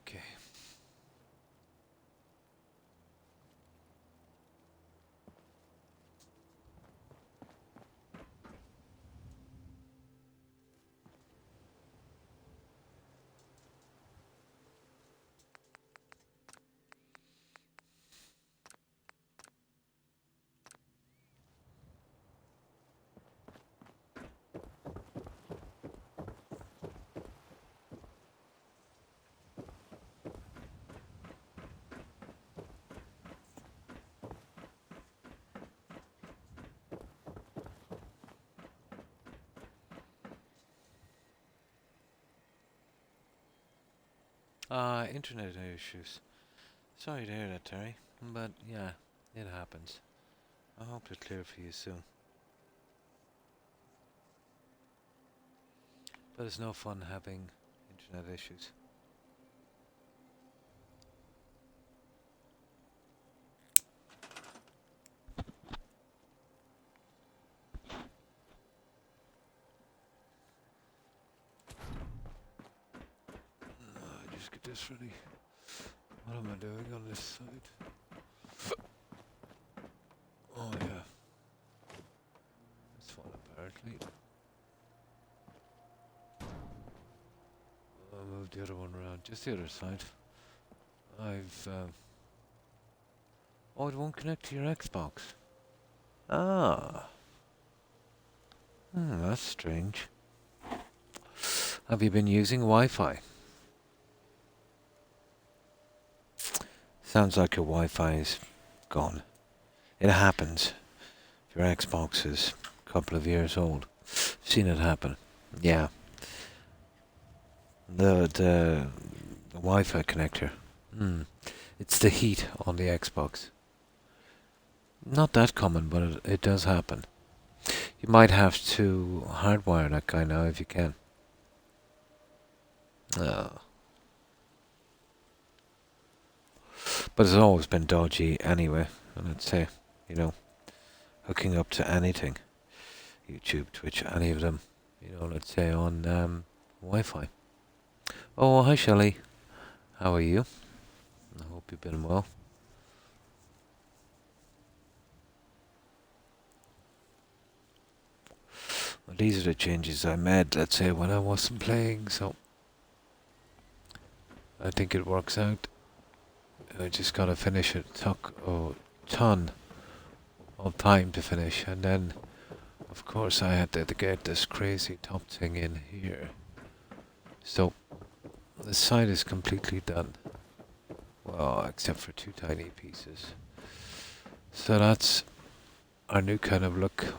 Okay. Internet issues. Sorry to hear that, Terry. But yeah, it happens. I hope it's clear for you soon. But it's no fun having internet issues. Just get this ready. What am I doing on this side? Oh yeah. It's fun apparently. I'll move the other one around. Just the other side. Oh, it won't connect to your Xbox. Ah. That's strange. Have you been using Wi-Fi? Sounds like your Wi-Fi is gone. It happens. Your Xbox is a couple of years old. Seen it happen. Yeah. The Wi-Fi connector. It's the heat on the Xbox. Not that common, but it does happen. You might have to hardwire that guy now if you can. But it's always been dodgy anyway. And I'd say, hooking up to anything. YouTube, Twitch, any of them. Let's say on Wi-Fi. Oh, hi Shelley. How are you? I hope you've been well. Well, these are the changes I made, let's say, when I wasn't playing, so I think it works out. I just gotta finish it. It took a ton of time to finish, and then, of course, I had to get this crazy top thing in here. So, the side is completely done. Well, except for two tiny pieces. So that's our new kind of look.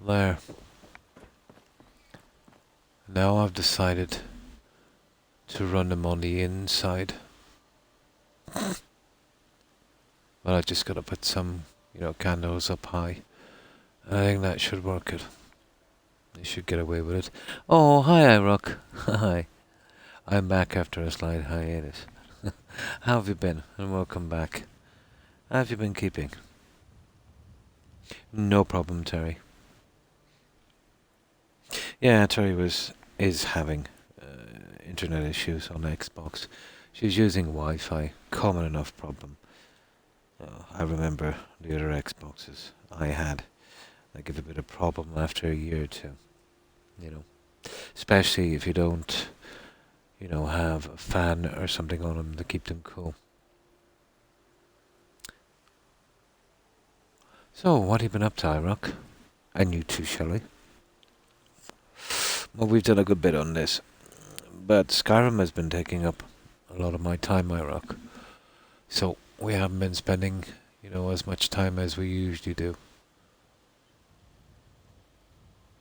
There. Now I've decided to run them on the inside. But I just gotta put some, candles up high. And I think that should work it. You should get away with it. Oh, hi, iRock. Hi. I'm back after a slight hiatus. How have you been? And welcome back. How have you been keeping? No problem, Terry. Yeah, Terry is having internet issues on Xbox. She's using Wi-Fi. Common enough problem. I remember the other Xboxes I had. They give a bit of problem after a year or two. Especially if you don't, have a fan or something on them to keep them cool. So, what have you been up to, iRock? And you too, Shelley? Well, we've done a good bit on this. But Skyrim has been taking up a lot of my time, iRock. So, we haven't been spending, as much time as we usually do.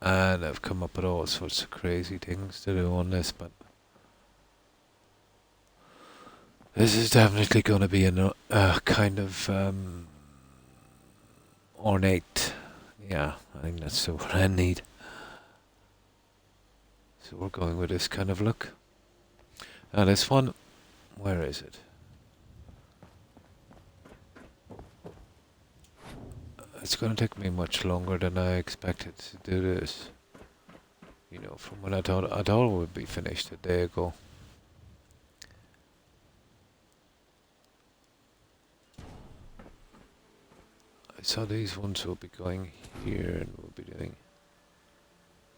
And I've come up with all sorts of crazy things to do on this, but this is definitely going to be a kind of ornate. Yeah, I think that's the word I need. So we're going with this kind of look. Now this one, where is it? It's going to take me much longer than I expected to do this. You know, from when I thought it would be finished a day ago. I saw these ones will be going here, and we'll be doing,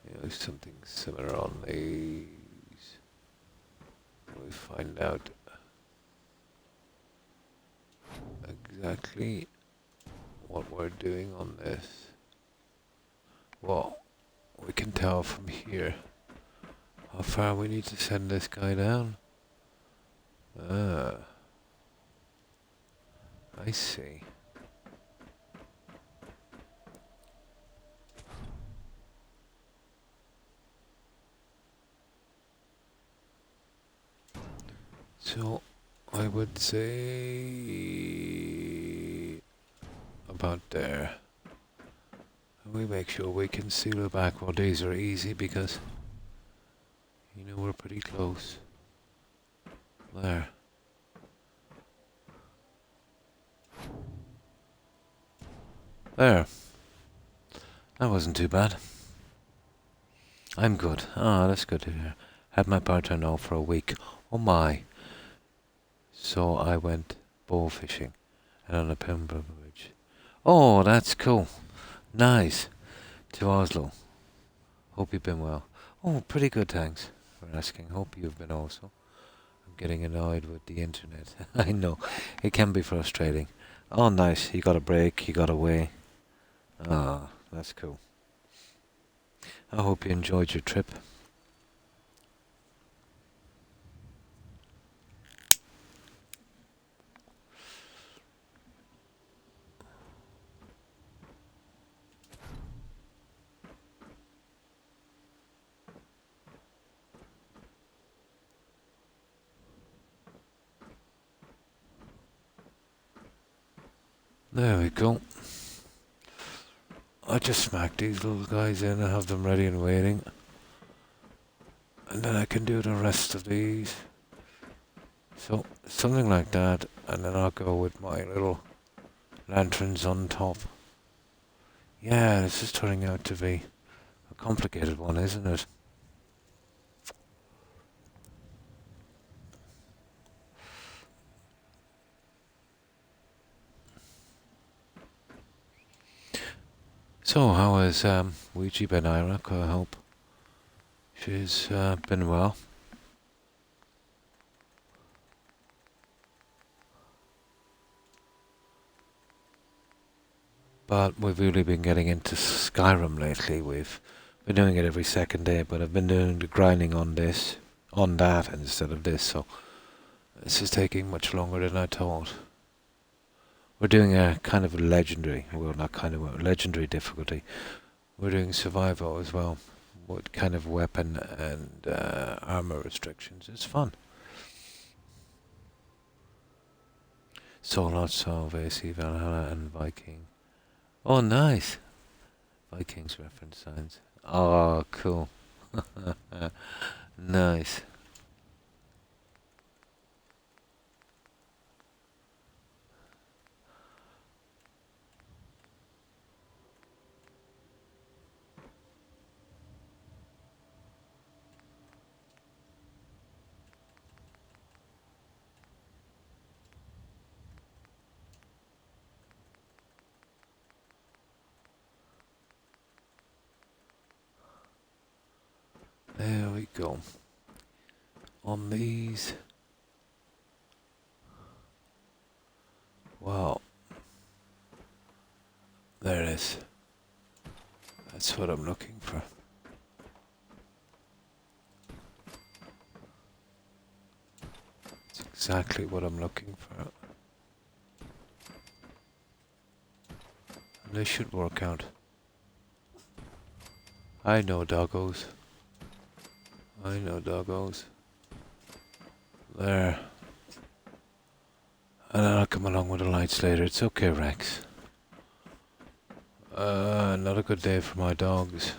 you know, something similar on these. We find out exactly what we're doing on this. Well, we can tell from here how far we need to send this guy down. Ah, I see. So, I would say about there. And we make sure we can seal it back. Well, these are easy because, you know, we're pretty close. There. There. That wasn't too bad. I'm good. Ah, that's good to hear. Had my partner now for a week. Oh my. So I went bow fishing and on a Pembrokeshire bridge. Oh, that's cool. Nice. To Oslo. Hope you've been well. Oh, pretty good, thanks for asking. Hope you've been also. I'm getting annoyed with the internet. I know. It can be frustrating. Oh, nice. You got a break. You got away. Ah, that's cool. I hope you enjoyed your trip. There we go. I just smack these little guys in and have them ready and waiting. And then I can do the rest of these. So, something like that, and then I'll go with my little lanterns on top. Yeah, this is turning out to be a complicated one, isn't it? So, how has Ouija been, Iraq? I hope she's been well. But we've really been getting into Skyrim lately. We've been doing it every second day, but I've been doing the grinding on this, on that instead of this, so this is taking much longer than I thought. We're doing a kind of a legendary, well not kind of a legendary difficulty. We're doing survival as well, with kind of weapon and armor restrictions. It's fun. So lots of AC, Valhalla and Viking. Oh, nice. Vikings reference signs. Oh, cool. Nice. There we go. On these. Wow. There it is. That's what I'm looking for. It's exactly what I'm looking for. And this should work out. I know doggos. I know doggos. There. And I'll come along with the lights later. It's okay, Rex. Not a good day for my dogs.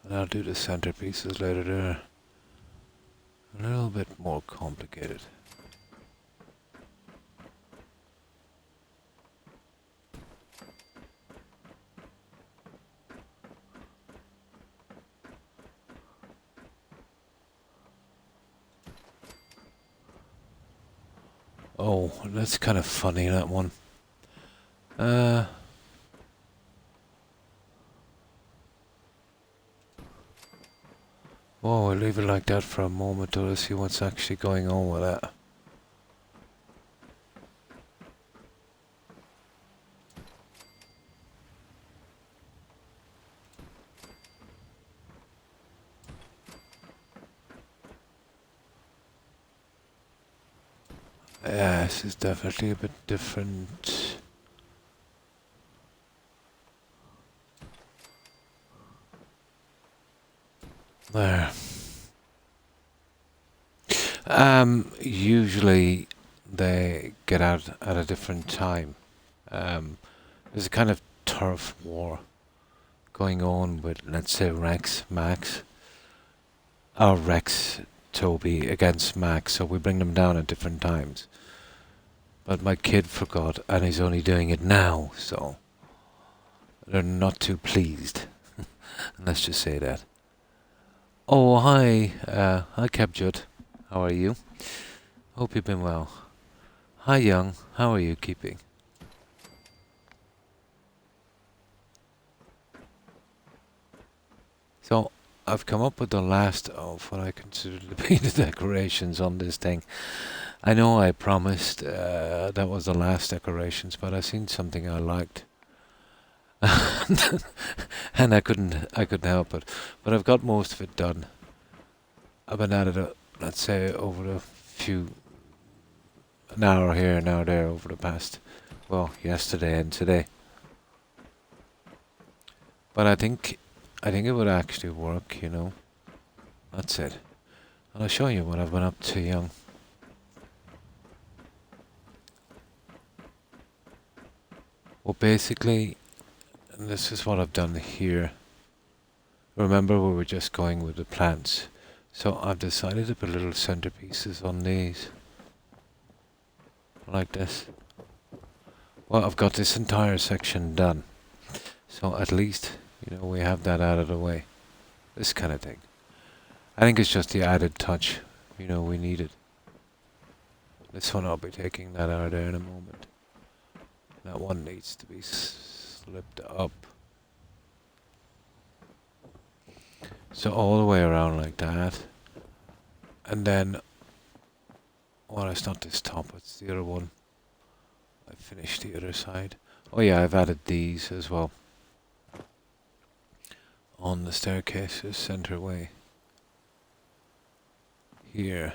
And I'll do the centerpieces later. They're a little bit more complicated. Oh, that's kind of funny, that one. Uh, oh, I'll leave it like that for a moment to see what's actually going on with that. Yeah, this is definitely a bit different. There. Usually they get out at a different time. There's a kind of turf war going on with, let's say, Rex, Max, or Rex, Toby against Max, so we bring them down at different times. But my kid forgot, and he's only doing it now, so they're not too pleased. Let's just say that. Oh, hi, hi, Capjut. How are you? Hope you've been well. Hi, Young. How are you keeping? So, I've come up with the last of what I consider to be the decorations on this thing. I know I promised that was the last decorations, but I seen something I liked, and I couldn't help it. But I've got most of it done. I've been at it, let's say, over a few an hour here, an hour there over the past, well, yesterday and today. But I think it would actually work, you know. That's it. And I'll show you what I've been up to, Young. Well, basically, and this is what I've done here. Remember, we were just going with the plants. So I've decided to put little centerpieces on these. Like this. Well, I've got this entire section done. So at least, we have that out of the way. This kind of thing. I think it's just the added touch, we needed. This one I'll be taking that out there in a moment. That one needs to be slipped up. So all the way around like that. And then, well, it's not this top, it's the other one. I finished the other side. Oh yeah, I've added these as well. On the staircase's center way. Here.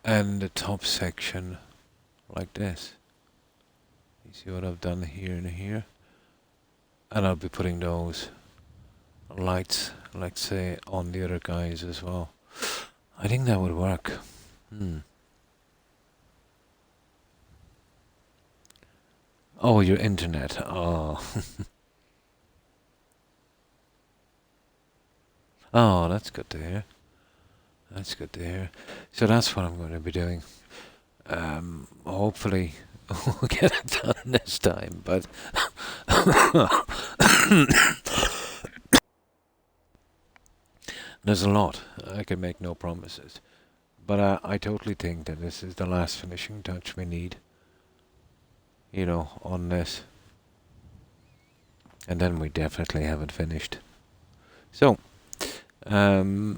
And the top section, like this. You see what I've done here and here? And I'll be putting those lights, like say, on the other guys as well. I think that would work. Oh, your internet. Oh. Oh, that's good to hear. That's good to hear. So that's what I'm going to be doing. Hopefully we'll get it done this time, but there's a lot. I can make no promises. But I totally think that this is the last finishing touch we need, on this. And then we definitely have it finished. So, we'll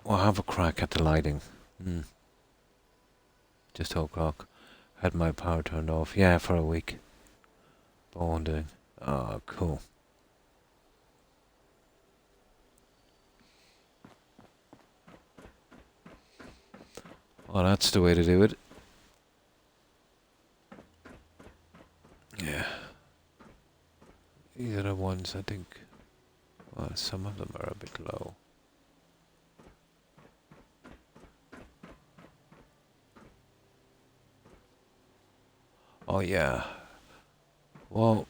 have a crack at the lighting. Just o'clock. Had my power turned off. Yeah, for a week. What doing? Oh, cool. Well, that's the way to do it. Yeah. These are the ones I think. Well, some of them are a bit low. Oh, yeah. Well,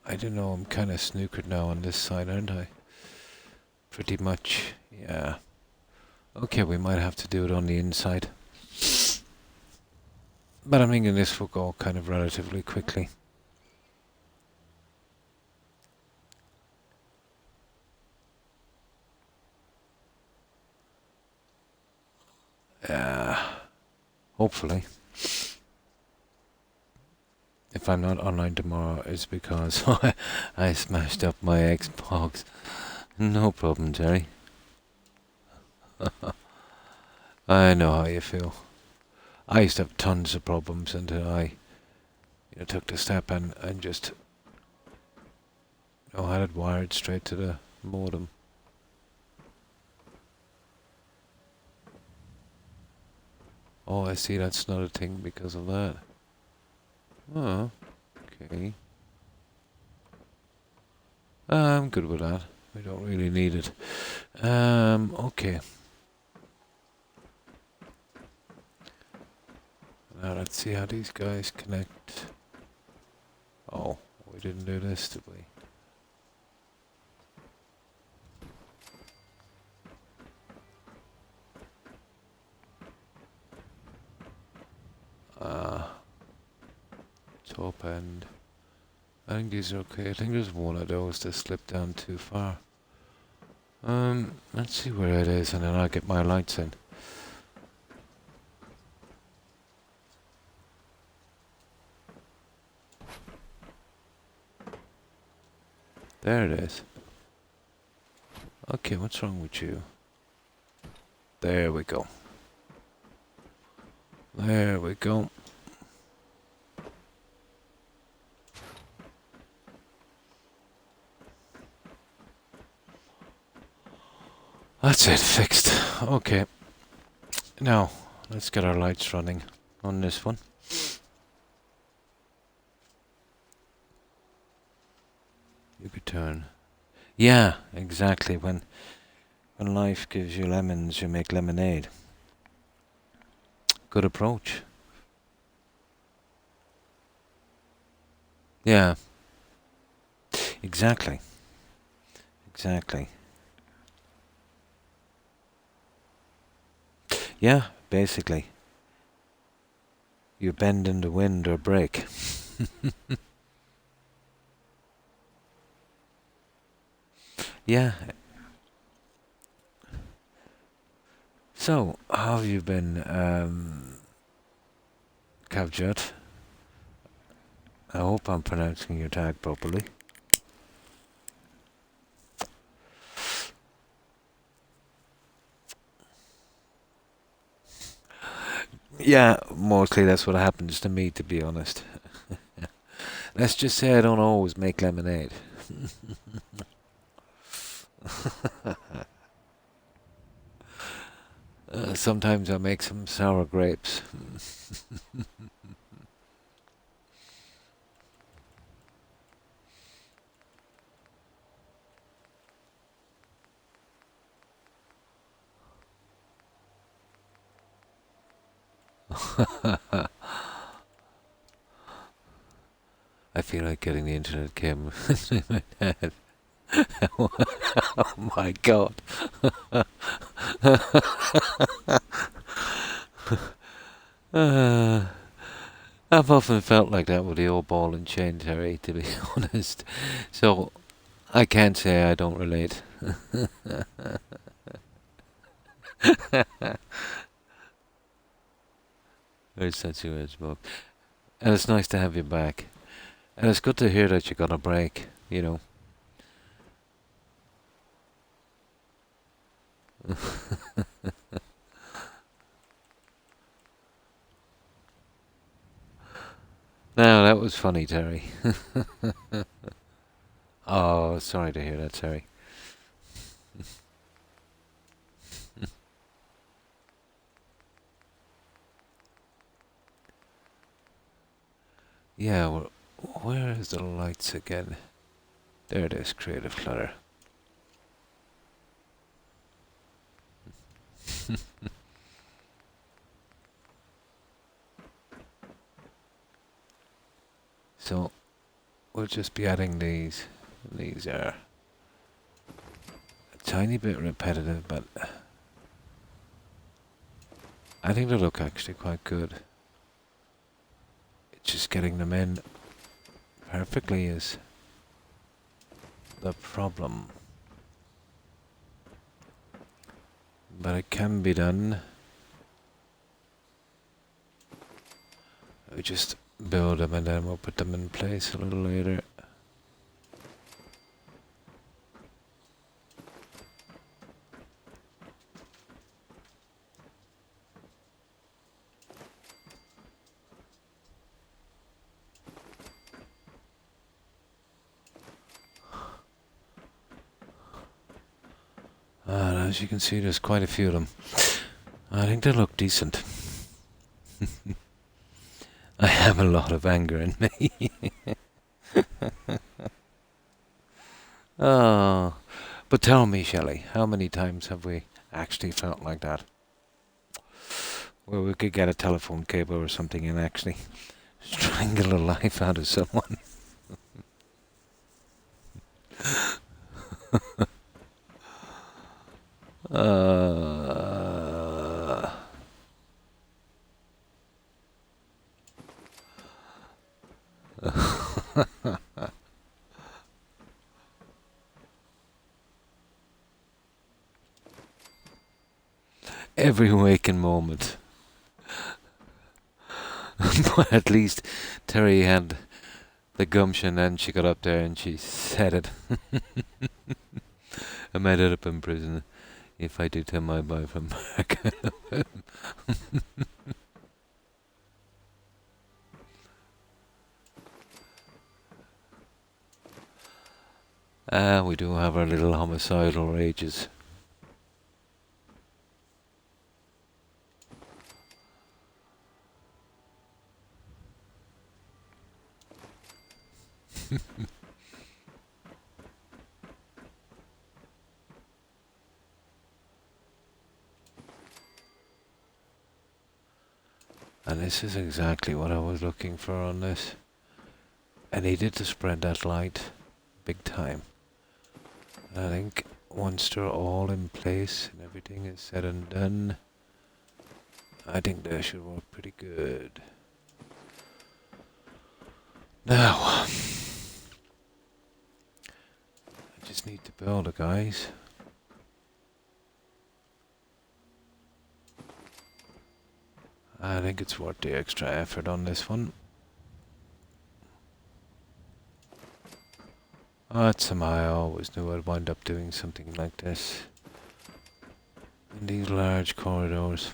I don't know, I'm kind of snookered now on this side, aren't I? Pretty much, yeah. Okay, we might have to do it on the inside. But I'm thinking this will go kind of relatively quickly. Hopefully. If I'm not online tomorrow, it's because I smashed up my Xbox. No problem, Jerry. I know how you feel. I used to have tons of problems until I took the step and just had it wired straight to the modem. Oh, I see, that's not a thing because of that. Oh, okay. I'm good with that. We don't really need it. Okay. Now let's see how these guys connect. Oh, we didn't do this, did we? Top end. I think these are okay. I think there's one of those that slipped down too far. Let's see where it is and then I'll get my lights in. There it is. Okay, what's wrong with you? There we go. There we go. That's it, fixed. Okay. Now, let's get our lights running on this one. You could turn. Yeah, exactly. When life gives you lemons, you make lemonade. Good approach. Yeah. Exactly. Exactly. Yeah, basically. You bend in the wind or break. Yeah. So, how have you been, Kavjot? I hope I'm pronouncing your tag properly. Yeah, mostly that's what happens to me, to be honest. Let's just say I don't always make lemonade. Sometimes I make some sour grapes. I feel like getting the internet camera in my head. Oh my god. I've often felt like that with the old ball and chain, Terry, to be honest. So I can't say I don't relate. There's such a weird book. And it's nice to have you back. And it's good to hear that you got a break, Now, that was funny, Terry. Oh, sorry to hear that, Terry. Yeah, well, where is the lights again? There it is, creative clutter. So, we'll just be adding these. These are a tiny bit repetitive, but I think they look actually quite good. It's just getting them in perfectly is the problem. But it can be done. We just build them and then we'll put them in place a little later. And as you can see, there's quite a few of them. I think they look decent. I have a lot of anger in me. Oh, but tell me, Shelley, how many times have we actually felt like that? Where we could get a telephone cable or something and actually strangle the life out of someone. uh, every waking moment. But at least Terry had the gumption and she got up there and she said it. I might end up in prison if I do tell my boyfriend back. We do have our little homicidal rages. And this is exactly what I was looking for on this. I needed to spread that light big time. And I think once they're all in place and everything is said and done, I think that should work pretty good. Now, I just need to build it, guys. I think it's worth the extra effort on this one. That's somehow I always knew I'd wind up doing something like this. In these large corridors.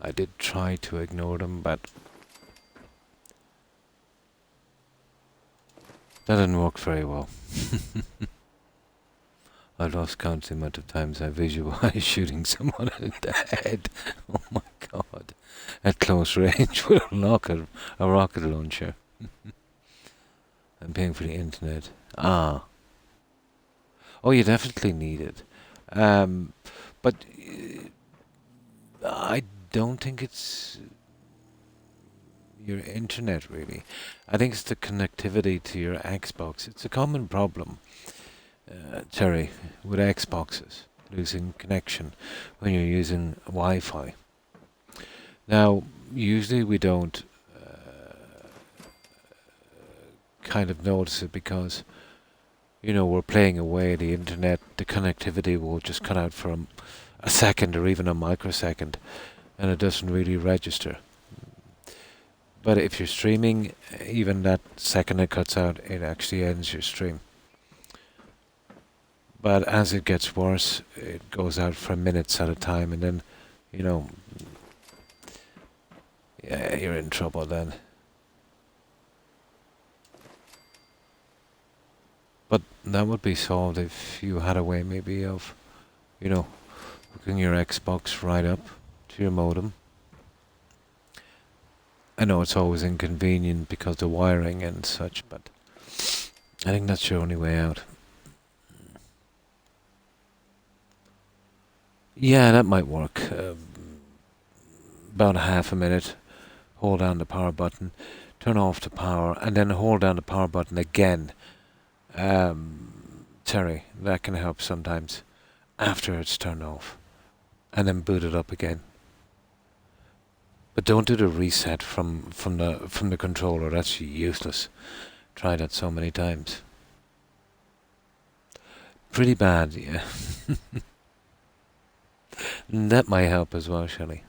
I did try to ignore them, but that didn't work very well. I lost count the amount of times I visualized shooting someone in the head. Oh my god. At close range with a rocket launcher. I'm paying for the internet. Ah. Oh, you definitely need it. But I don't think it's your internet, really. I think it's the connectivity to your Xbox. It's a common problem. Terry, with Xboxes, losing connection when you're using Wi-Fi. Now, usually we don't kind of notice it because, we're playing away the internet, the connectivity will just cut out for a second or even a microsecond, and it doesn't really register. But if you're streaming, even that second it cuts out, it actually ends your stream. But as it gets worse, it goes out for minutes at a time, and then, yeah, you're in trouble then. But that would be solved if you had a way maybe of, hooking your Xbox right up to your modem. I know it's always inconvenient because of the wiring and such, but I think that's your only way out. Yeah, that might work. About a half a minute. Hold down the power button, turn off the power, and then hold down the power button again. Terry, that can help sometimes after it's turned off. And then boot it up again. But don't do the reset from the controller. That's useless. Tried that so many times. Pretty bad, yeah. That might help as well, Shelley.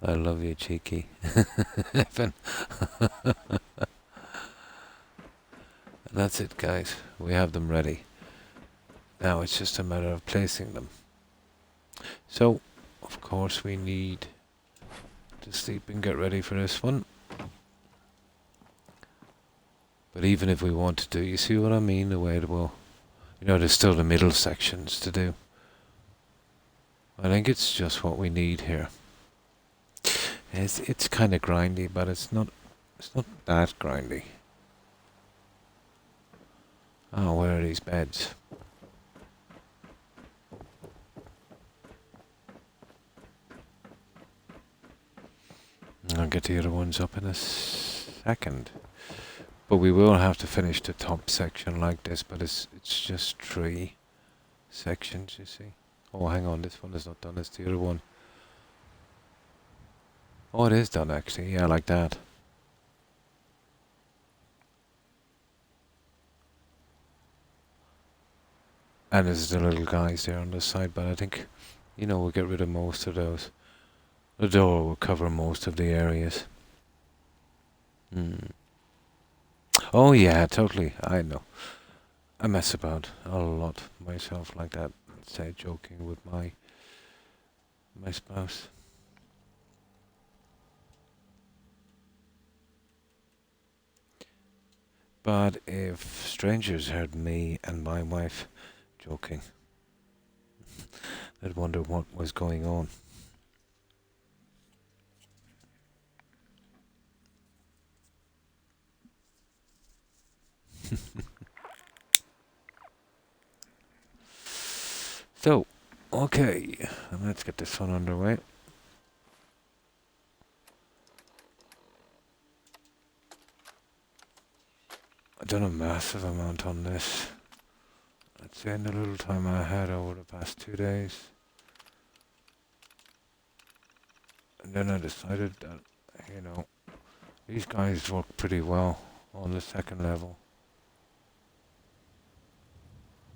I love you, cheeky. Evan. That's it, guys. We have them ready. Now it's just a matter of placing them. So, of course, we need to sleep and get ready for this one. But even if we want to do, you see what I mean? The way it will, there's still the middle sections to do. I think it's just what we need here. It's kind of grindy, but it's not that grindy. Oh, where are these beds? I'll get the other ones up in a second. But we will have to finish the top section like this, but it's just 3 sections, you see. Oh, hang on, this one is not done, it's the other one. Oh, it is done actually, yeah, like that. And there's the little guys there on the side, but I think, we'll get rid of most of those. The door will cover most of the areas. Oh yeah, totally, I know. I mess about a lot myself like that, say, joking with my spouse. But if strangers heard me and my wife joking, they'd wonder what was going on. So, okay, let's get this one underway. I've done a massive amount on this. I'd say in the little time I had over the past 2 days. And then I decided that, these guys work pretty well on the second level.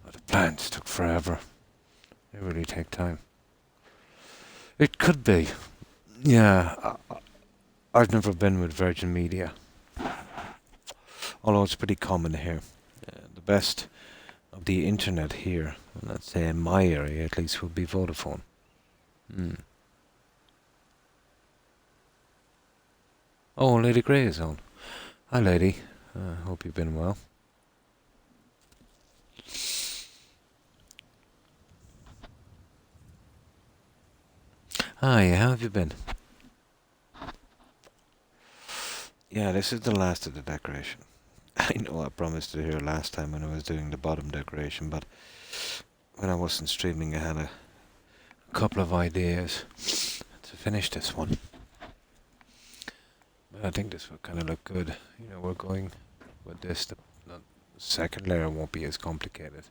But the plants took forever. They really take time. It could be. Yeah, I've never been with Virgin Media. Although it's pretty common here. The best of the internet here, let's say in my area at least, would be Vodafone. Oh, Lady Grey is on. Hi, lady. Hope you've been well. Hi, how have you been? Yeah, this is the last of the decoration. I know I promised to here last time when I was doing the bottom decoration, but when I wasn't streaming I had a couple of ideas to finish this one. But I think this will kind of look good. We're going with this. The second layer won't be as complicated.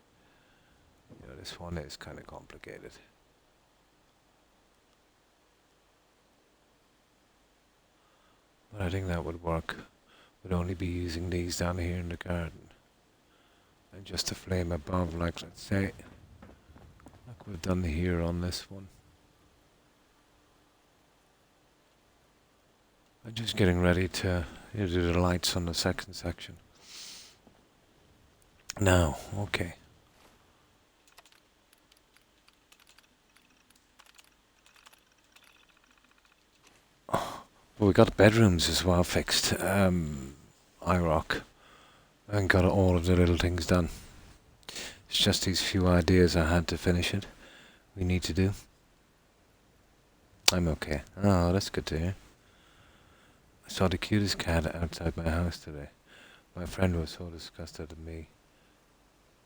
This one is kind of complicated. But I think that would work. We'd only be using these down here in the garden. And just a flame above, like let's say, like we've done here on this one. I'm just getting ready to do the lights on the second section. Now, okay. Well, we got bedrooms as well fixed. IROC. And got all of the little things done. It's just these few ideas I had to finish it. We need to do. I'm okay. Oh, that's good to hear. I saw the cutest cat outside my house today. My friend was so disgusted at me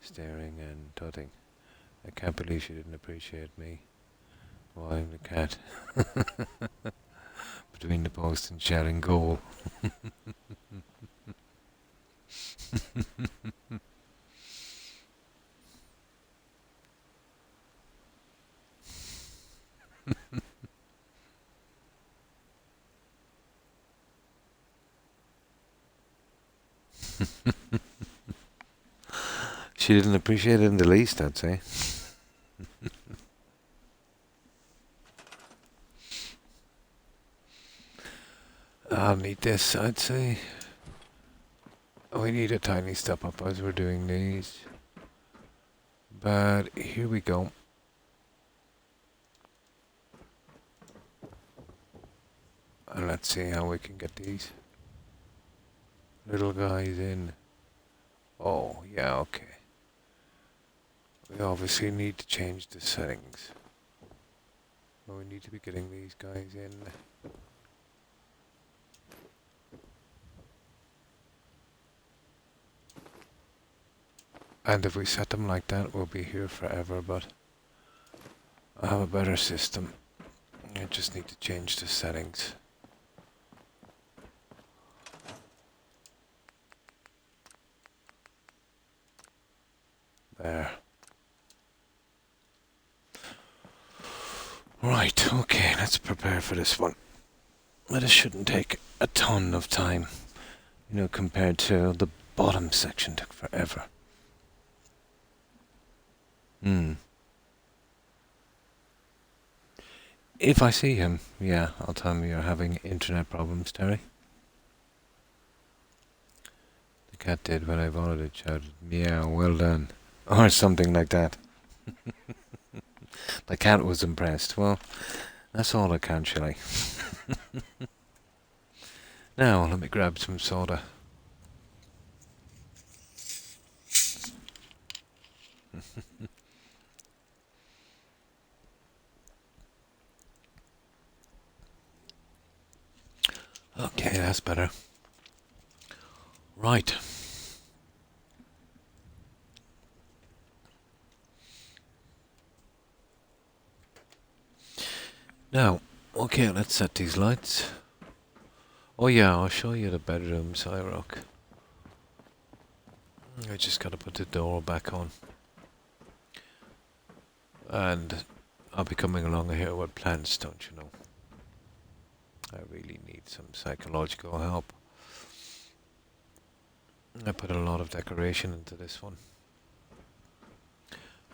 staring and tutting. I can't believe she didn't appreciate me. Well, I'm the cat. Between the post and sharing goal. She didn't appreciate it in the least, I'd say. I'll need this, I'd say. We need a tiny step up as we're doing these. But here we go. And let's see how we can get these little guys in. Oh, yeah, okay. We obviously need to change the settings. But we need to be getting these guys in. And if we set them like that, we'll be here forever, but I have a better system. I just need to change the settings. There. Right, okay, let's prepare for this one. But it shouldn't take a ton of time, you know, compared to the bottom section took forever. If I see him, yeah, I'll tell him you're having internet problems, Terry. The cat did what I wanted, it shouted, meow, well done. Or something like that. The cat was impressed. Well, that's all I can, shall I? Now, let me grab some soda. Okay, that's better. Right. Now, okay, let's set these lights. Oh yeah, I'll show you the bedroom, Cyrock. I just gotta put the door back on. And I'll be coming along here with plants, don't you know? I really need some psychological help. I put a lot of decoration into this one.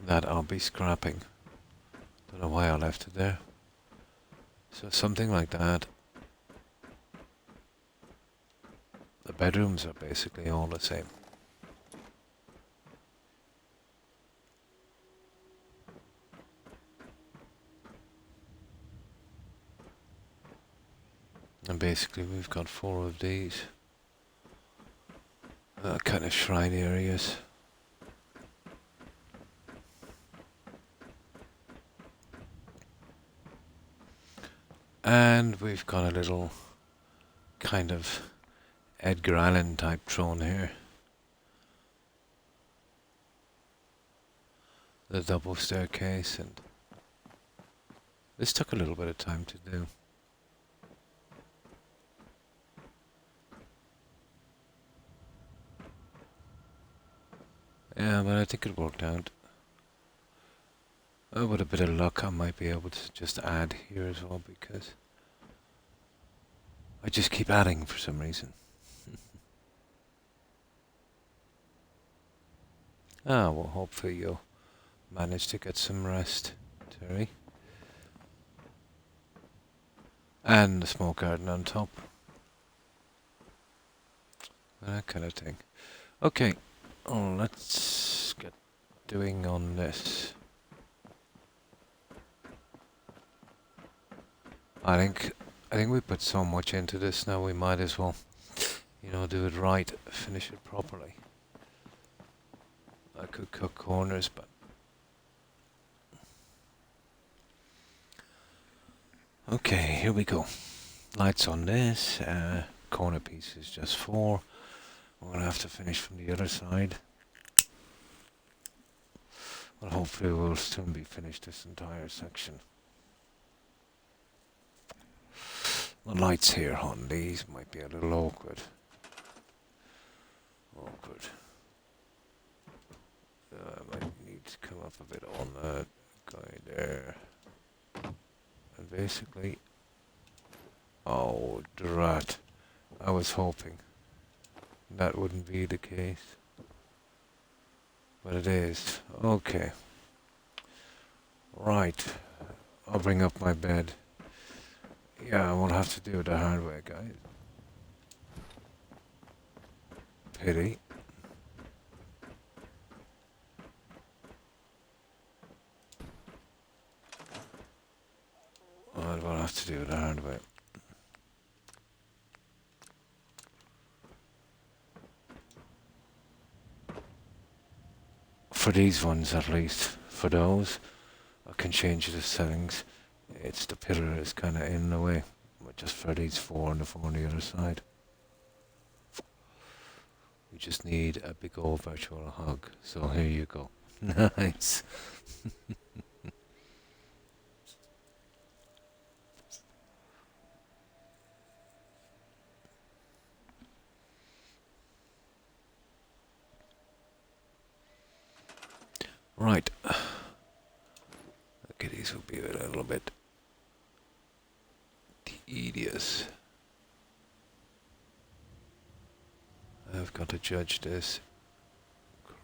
That I'll be scrapping. Don't know why I left it there. So something like that. The bedrooms are basically all the same. And basically we've got 4 of these. Kind of shrine areas. And we've got a little kind of Edgar Allan type throne here. The double staircase, and this took a little bit of time to do. Yeah, but I think it worked out. With a bit of luck I might be able to just add here as well, because I just keep adding for some reason. Well, hopefully you'll manage to get some rest, Terry. And the smoke garden on top. That kind of thing. Okay, let's get doing on this. I think we put so much into this now, we might as well, you know, do it right, finish it properly. I could cut corners, but okay, here we go. Lights on this, corner piece is just 4. We're gonna have to finish from the other side. Well, hopefully we'll soon be finished this entire section. The lights here on these might be a little awkward. I might need to come up a bit on that guy there. And basically, oh drat, I was hoping that wouldn't be the case. But it is. Okay. Right. I'll bring up my bed. Yeah, I won't have to do it the hard way, guys. Pity. I will have to do it the hard way. For these ones, at least. For those, I can change the settings. It's the pillar is kind of in the way. But just for these four and the four on the other side. We just need a big old virtual hug. So here you go. Nice. Right. Okay, these will be a little bit tedious. I've got to judge this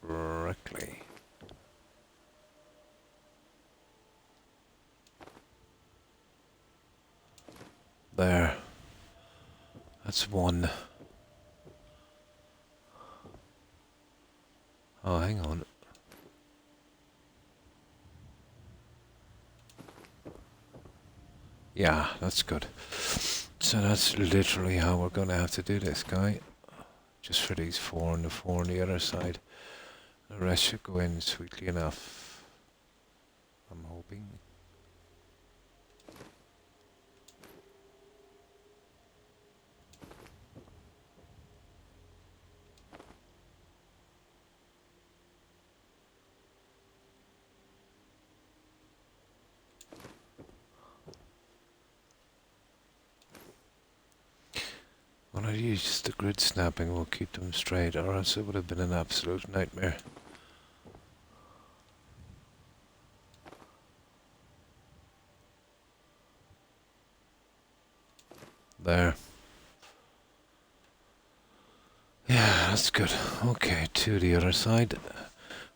correctly. There. That's one. Oh, hang on. Yeah, that's good. So that's literally how we're going to have to do this, guy. Just for these four and the four on the other side. The rest should go in sweetly enough. I'm hoping. When I use the grid snapping, we'll keep them straight, or else it would have been an absolute nightmare. There. Yeah, that's good. Okay, to the other side.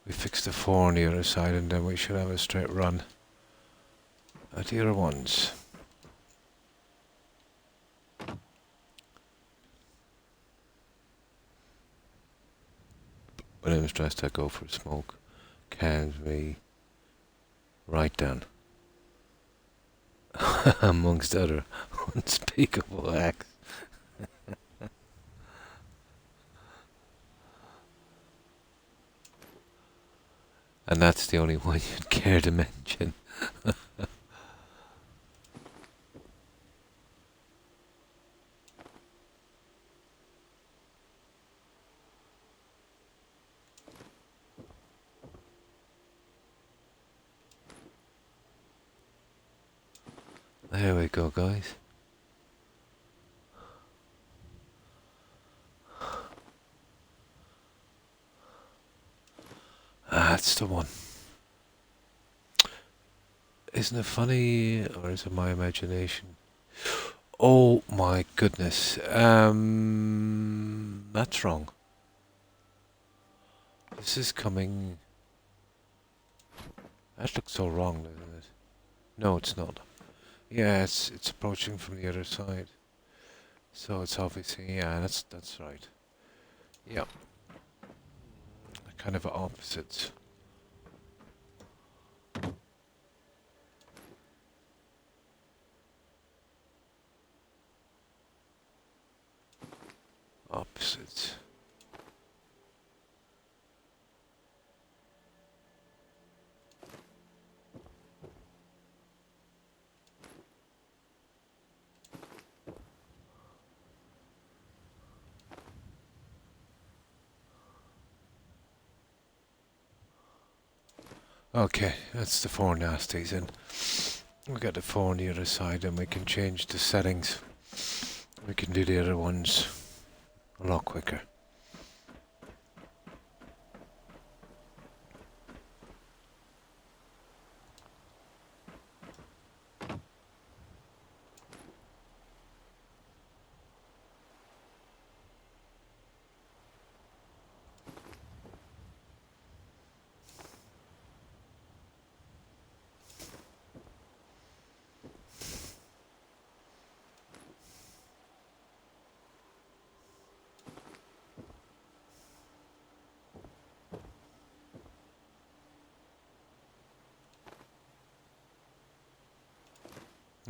We fixed the four on the other side, and then we should have a straight run at the other ones. When I'm stressed, I go for a smoke. Calms me right down. Amongst other unspeakable acts. And that's the only one you'd care to mention. There we go, guys. That's the one. Isn't it funny, or is it my imagination? Oh my goodness. That's wrong. This is coming. That looks so wrong, doesn't it? No, it's not. Yeah, it's approaching from the other side. So it's obviously, yeah, that's right. Yep. Kind of opposites. Opposites. Okay, that's the four nasties, and we got the four on the other side, and we can change the settings. We can do the other ones a lot quicker.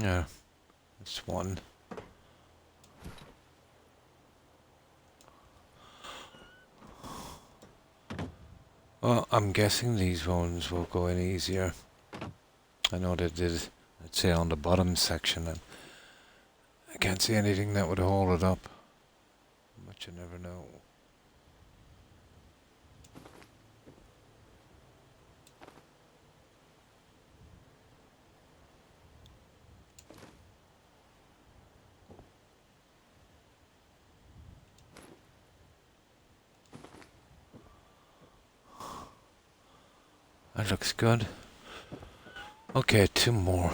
Yeah, that's one. Well, I'm guessing these ones will go in easier. I know they did, let's say, on the bottom section, and I can't see anything that would hold it up. But you never know. That looks good. Okay, two more.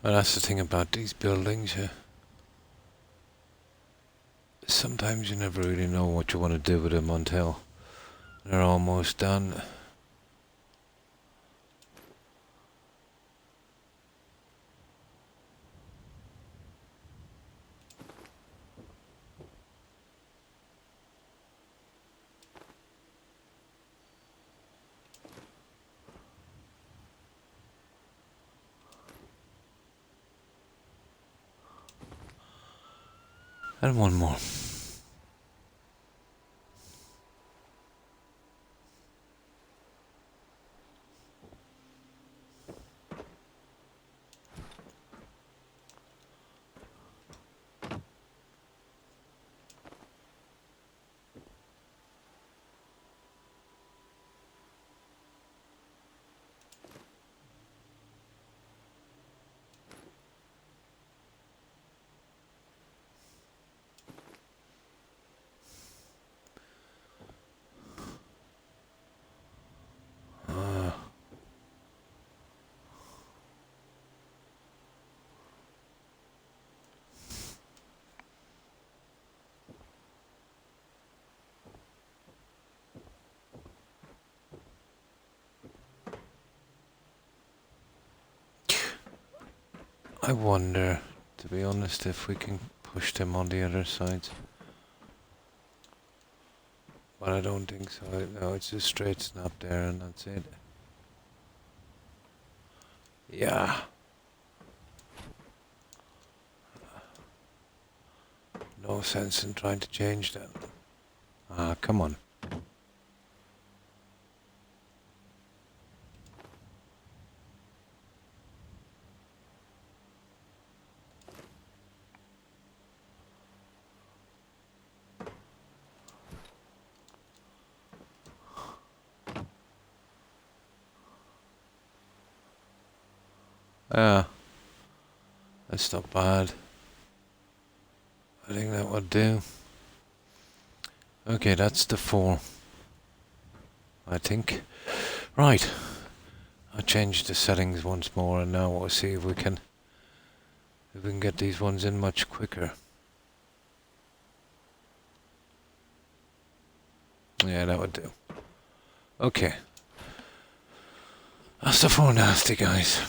Well, that's the thing about these buildings. Sometimes you never really know what you want to do with them until they're almost done. And one more. I wonder, to be honest, if we can push them on the other side. But I don't think so. No, it's just straight snap there and that's it. Yeah. No sense in trying to change that. Ah, come on. Ah, that's not bad. I think that would do. Okay, that's the 4. I think. Right. I'll change the settings once more and now we'll see if we can get these ones in much quicker. Yeah, that would do. Okay. That's the 4 nasty guys.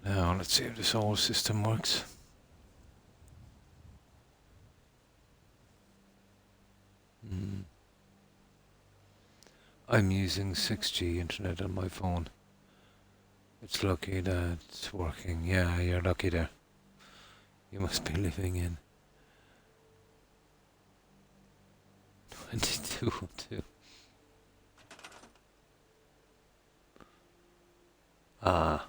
Now let's see if this whole system works. I'm using 6G internet on my phone. It's lucky that it's working. Yeah, you're lucky there. You must be living in 2202. Ah.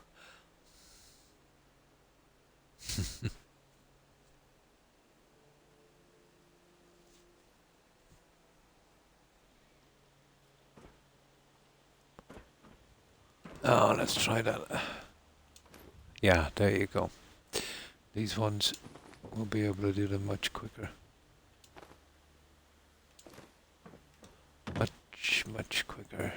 Oh, let's try that. Yeah, there you go. These ones will be able to do them much quicker. Much quicker.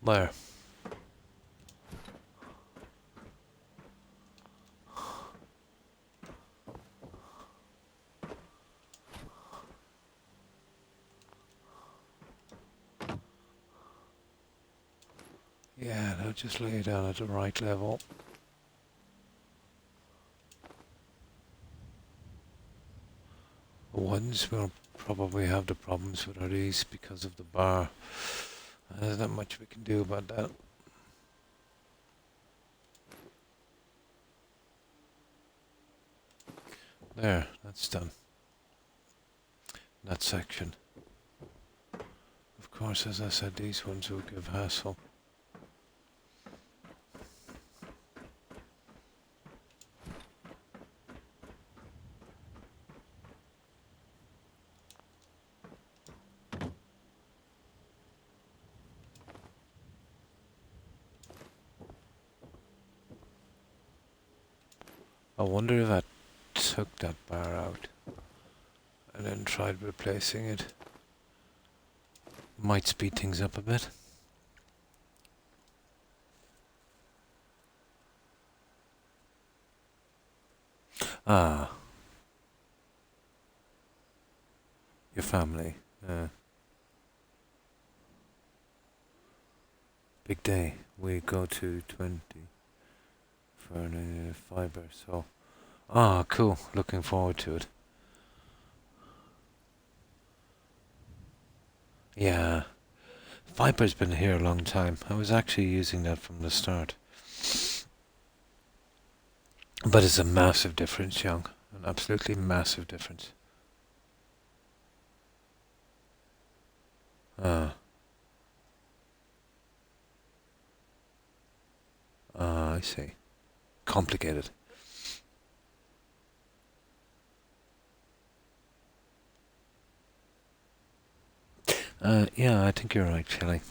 There. Yeah, now just lay it down at the right level. The ones we'll probably have the problems with are these because of the bar. There's not much we can do about that. There, that's done. That section. Of course, as I said, these ones will give hassle. I wonder if I took that bar out and then tried replacing it. Might speed things up a bit. Ah, your family. Big day. We go to 20 for fiber, so... Ah, cool. Looking forward to it. Yeah. Viper's been here a long time. I was actually using that from the start. But it's a massive difference, young. An absolutely massive difference. Ah. Ah, I see. Complicated. Yeah, I think you're right, Shelley.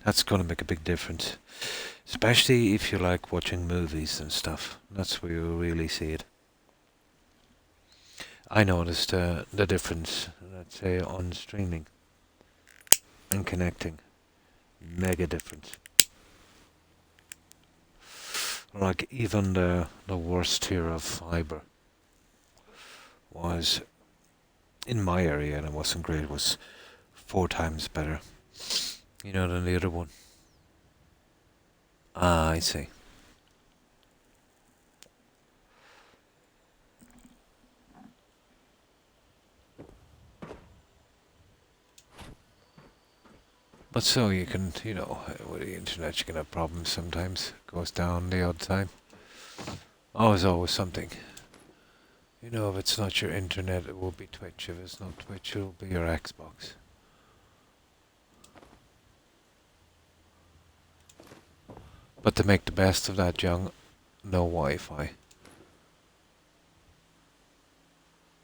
That's gonna make a big difference. Especially if you like watching movies and stuff. That's where you really see it. I noticed the difference, let's say, on streaming and connecting. Mega difference. Like, even the worst tier of fiber was, in my area, and it wasn't great, was 4 times better, than the other one. Ah, I see. But so you can, with the internet you can have problems sometimes. Goes down the odd time. Always something. If it's not your internet, it will be Twitch. If it's not Twitch, it'll be your Xbox. But to make the best of that, young, no Wi-Fi.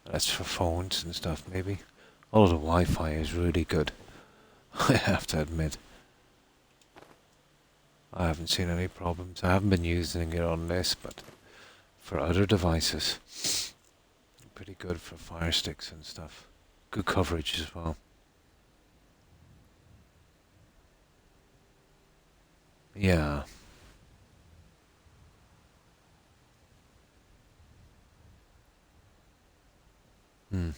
That's for phones and stuff, maybe. Although the Wi-Fi is really good. I have to admit. I haven't seen any problems. I haven't been using it on this, but for other devices, pretty good for Fire Sticks and stuff. Good coverage as well. Yeah. Hmm.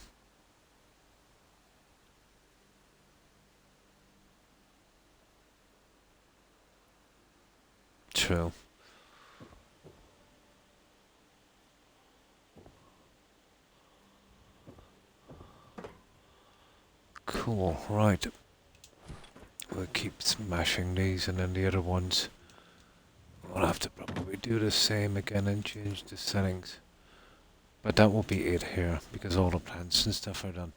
True. Cool, right. We'll keep smashing these, and then the other ones we'll have to probably do the same again and change the settings. But that will be it here, because all the plants and stuff are done.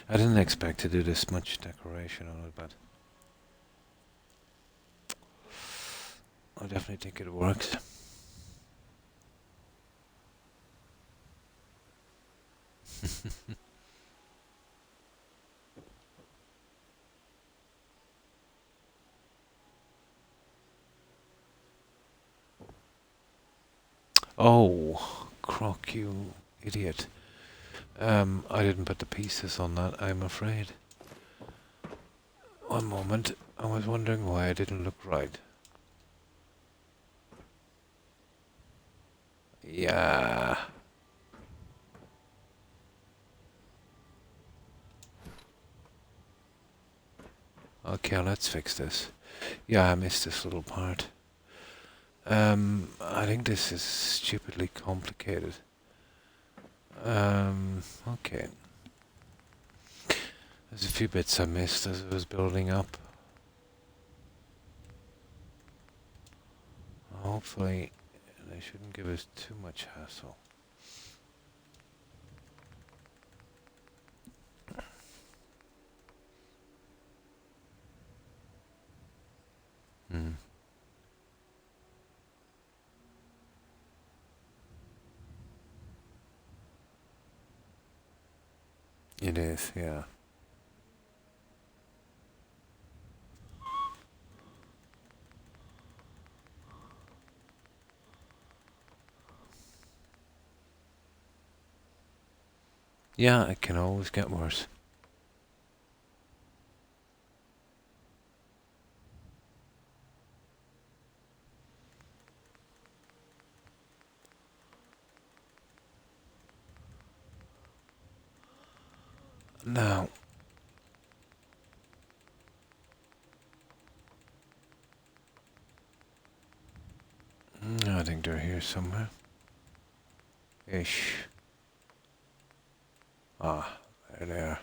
I didn't expect to do this much decoration on it, but I definitely think it works. Oh, Croc, you idiot. I didn't put the pieces on that, I'm afraid. One moment, I was wondering why I didn't look right. Yeah. Okay, let's fix this. Yeah, I missed this little part. I think this is stupidly complicated. Okay. There's a few bits I missed as it was building up. Hopefully, they shouldn't give us too much hassle. Hmm. It is, yeah. Yeah, it can always get worse. Now, I think they're here somewhere. Ish. Ah, there they are.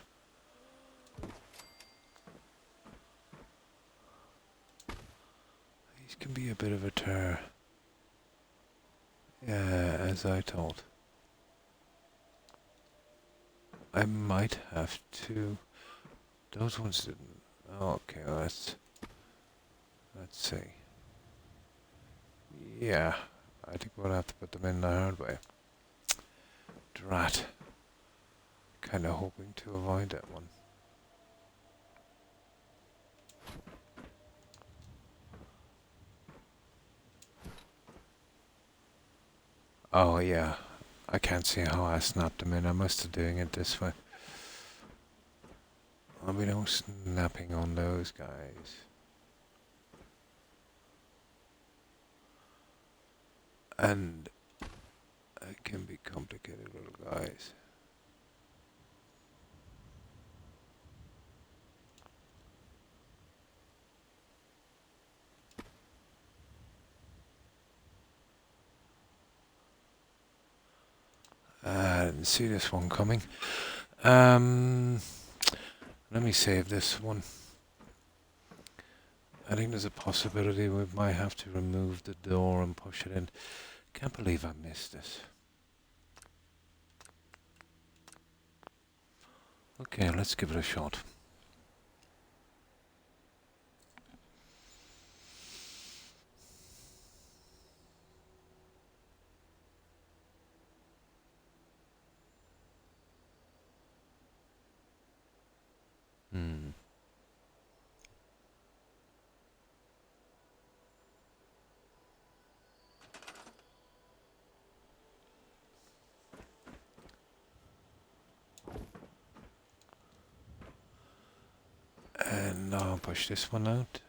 These can be a bit of a terror. Yeah, as I told. I might have to... Those ones didn't... Okay, let's see. Yeah, I think we'll have to put them in the hard way. Drat. Kinda hoping to avoid that one. Oh yeah, I can't see how I snapped them in. I must have doing it this way. I'll be no snapping on those guys. And it can be complicated, little guys. I didn't see this one coming. Let me save this one. I think there's a possibility we might have to remove the door and push it in. Can't believe I missed this. Okay, let's give it a shot. Hmm. And I'll push this one out.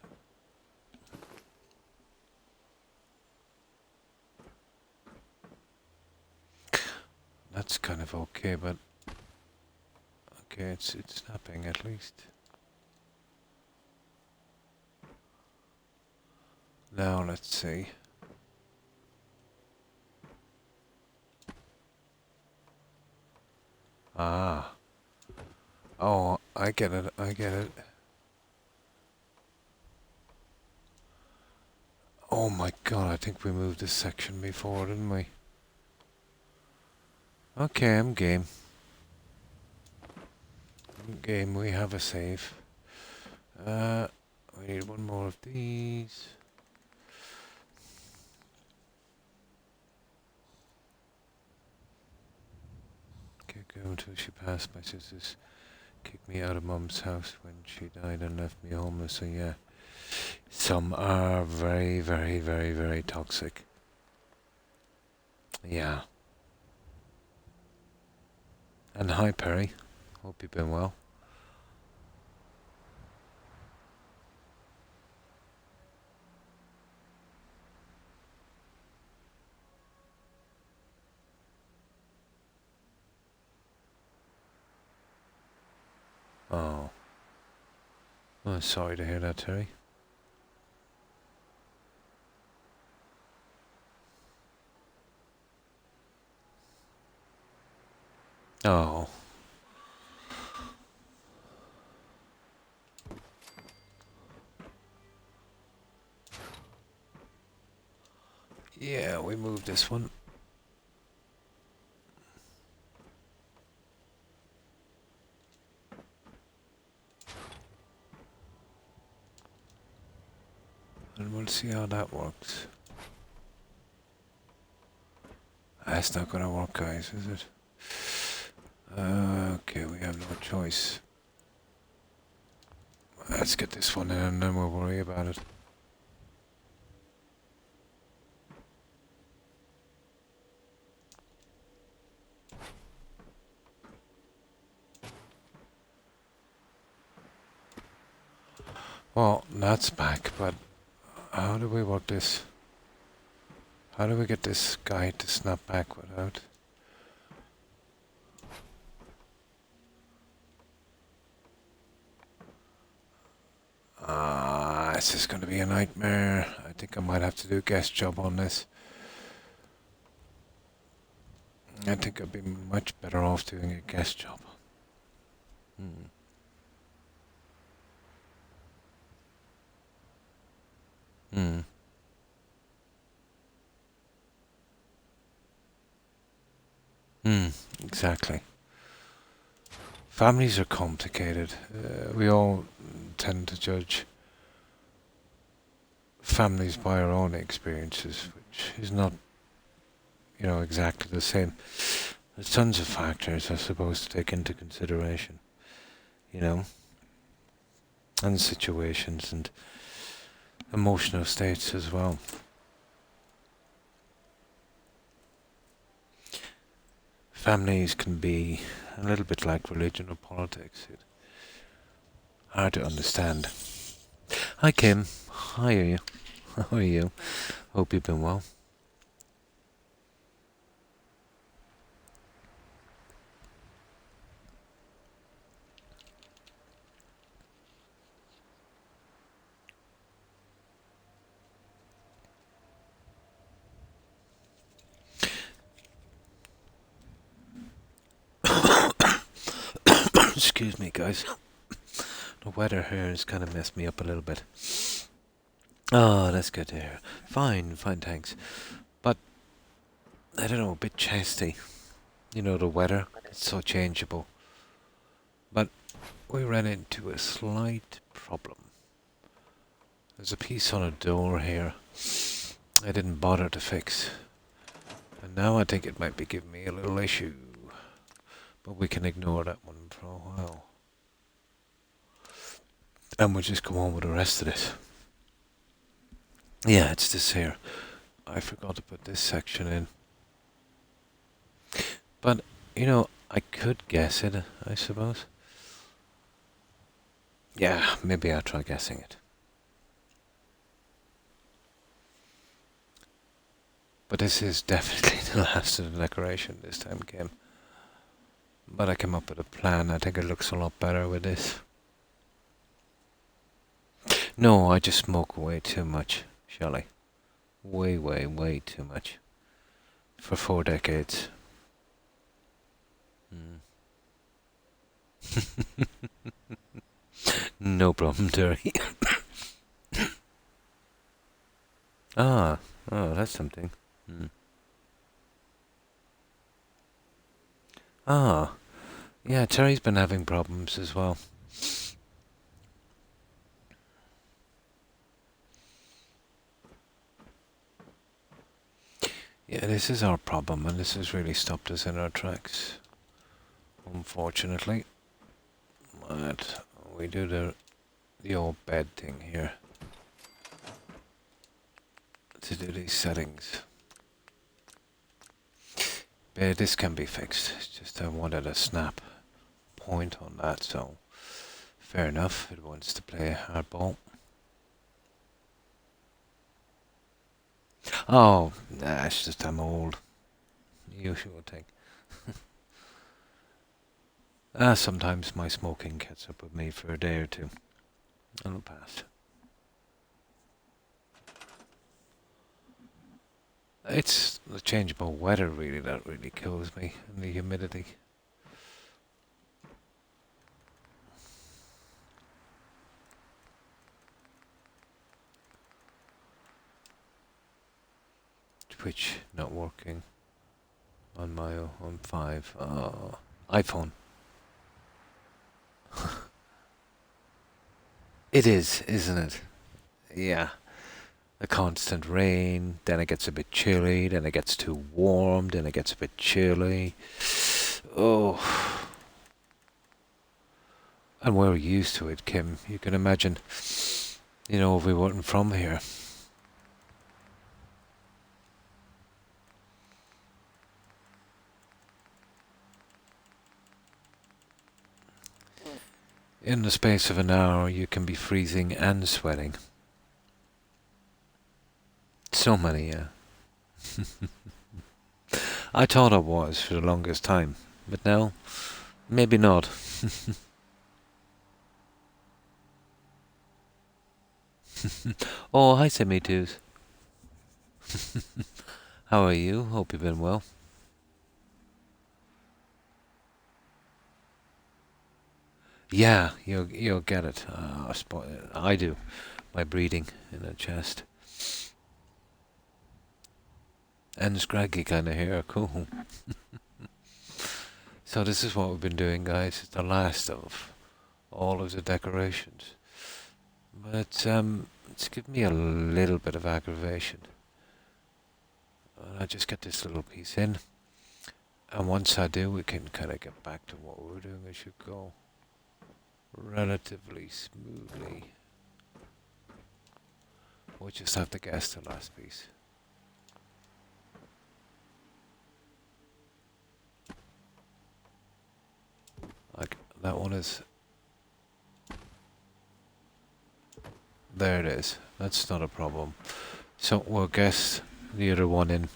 That's kind of okay, but okay, it's snapping at least. Now let's see. Ah. Oh, I get it, I get it. Oh my god, I think we moved this section before, didn't we? Okay, I'm game. Game, we have a save. We need one more of these. Okay, go until she passed. My sisters kicked me out of Mum's house when she died and left me homeless, so yeah. Some are very, very, very, very toxic. Yeah. And hi, Perry. Hope you've been well. Oh. Oh, sorry to hear that, Terry. Oh. Yeah, we moved this one. And we'll see how that works. That's not gonna work, guys, is it? Okay, we have no choice. Let's get this one in and then we'll worry about it. Well, that's back, but how do we work this? How do we get this guy to snap back without? This is going to be a nightmare. I think I might have to do a guest job on this. I think I'd be much better off doing a guest job. Hmm. Exactly. Families are complicated. We all tend to judge families by our own experiences, which is not, exactly the same. There's tons of factors, I suppose, to take into consideration, and situations and emotional states as well. Families can be a little bit like religion or politics. It's hard to understand. Hi Kim, how are you? How are you? Hope you've been well. Excuse me, guys. The weather here has kind of messed me up a little bit. Oh, that's good to hear. Fine, thanks. But, I don't know, a bit chesty. The weather, it's so changeable. But we ran into a slight problem. There's a piece on a door here I didn't bother to fix. And now I think it might be giving me a little issue. But we can ignore that one for a while. And we'll just go on with the rest of this. Yeah, it's this here. I forgot to put this section in. But, I could guess it, I suppose. Yeah, maybe I'll try guessing it. But this is definitely the last of the decoration this time, Kim. But I came up with a plan. I think it looks a lot better with this. No, I just smoke way too much, Shelley. Way too much. For 4 decades. No problem, Terry. Oh, that's something. Ah, yeah, Terry's been having problems as well. Yeah, this is our problem, and this has really stopped us in our tracks. Unfortunately. But we do the old bed thing here. To do these settings. But this can be fixed. It's just I wanted a snap point on that, so fair enough. It wants to play hardball. Oh, nah, it's just I'm old. Usual thing. Sometimes my smoking gets up with me for a day or two. I'll pass. It's the changeable weather really that really kills me, and the humidity. Twitch not working on my on 5. iPhone. It is, isn't it? Yeah. The constant rain, then it gets a bit chilly, then it gets too warm, then it gets a bit chilly. Oh. And we're used to it, Kim. You can imagine, if we weren't from here. In the space of an hour, you can be freezing and sweating. So many, yeah. I thought I was for the longest time, but now, maybe not. Oh, hi, Semi Twos. How are you? Hope you've been well. Yeah, you'll get it. I do. My breathing in the chest. And scraggy kind of hair. Cool. So this is what we've been doing, guys. It's the last of all of the decorations. But it's given me a little bit of aggravation. I just get this little piece in. And once I do, we can kind of get back to what we were doing. It should go relatively smoothly. We'll just have to guess the last piece. Like, that one is... There it is. That's not a problem. So we'll guess the other one in.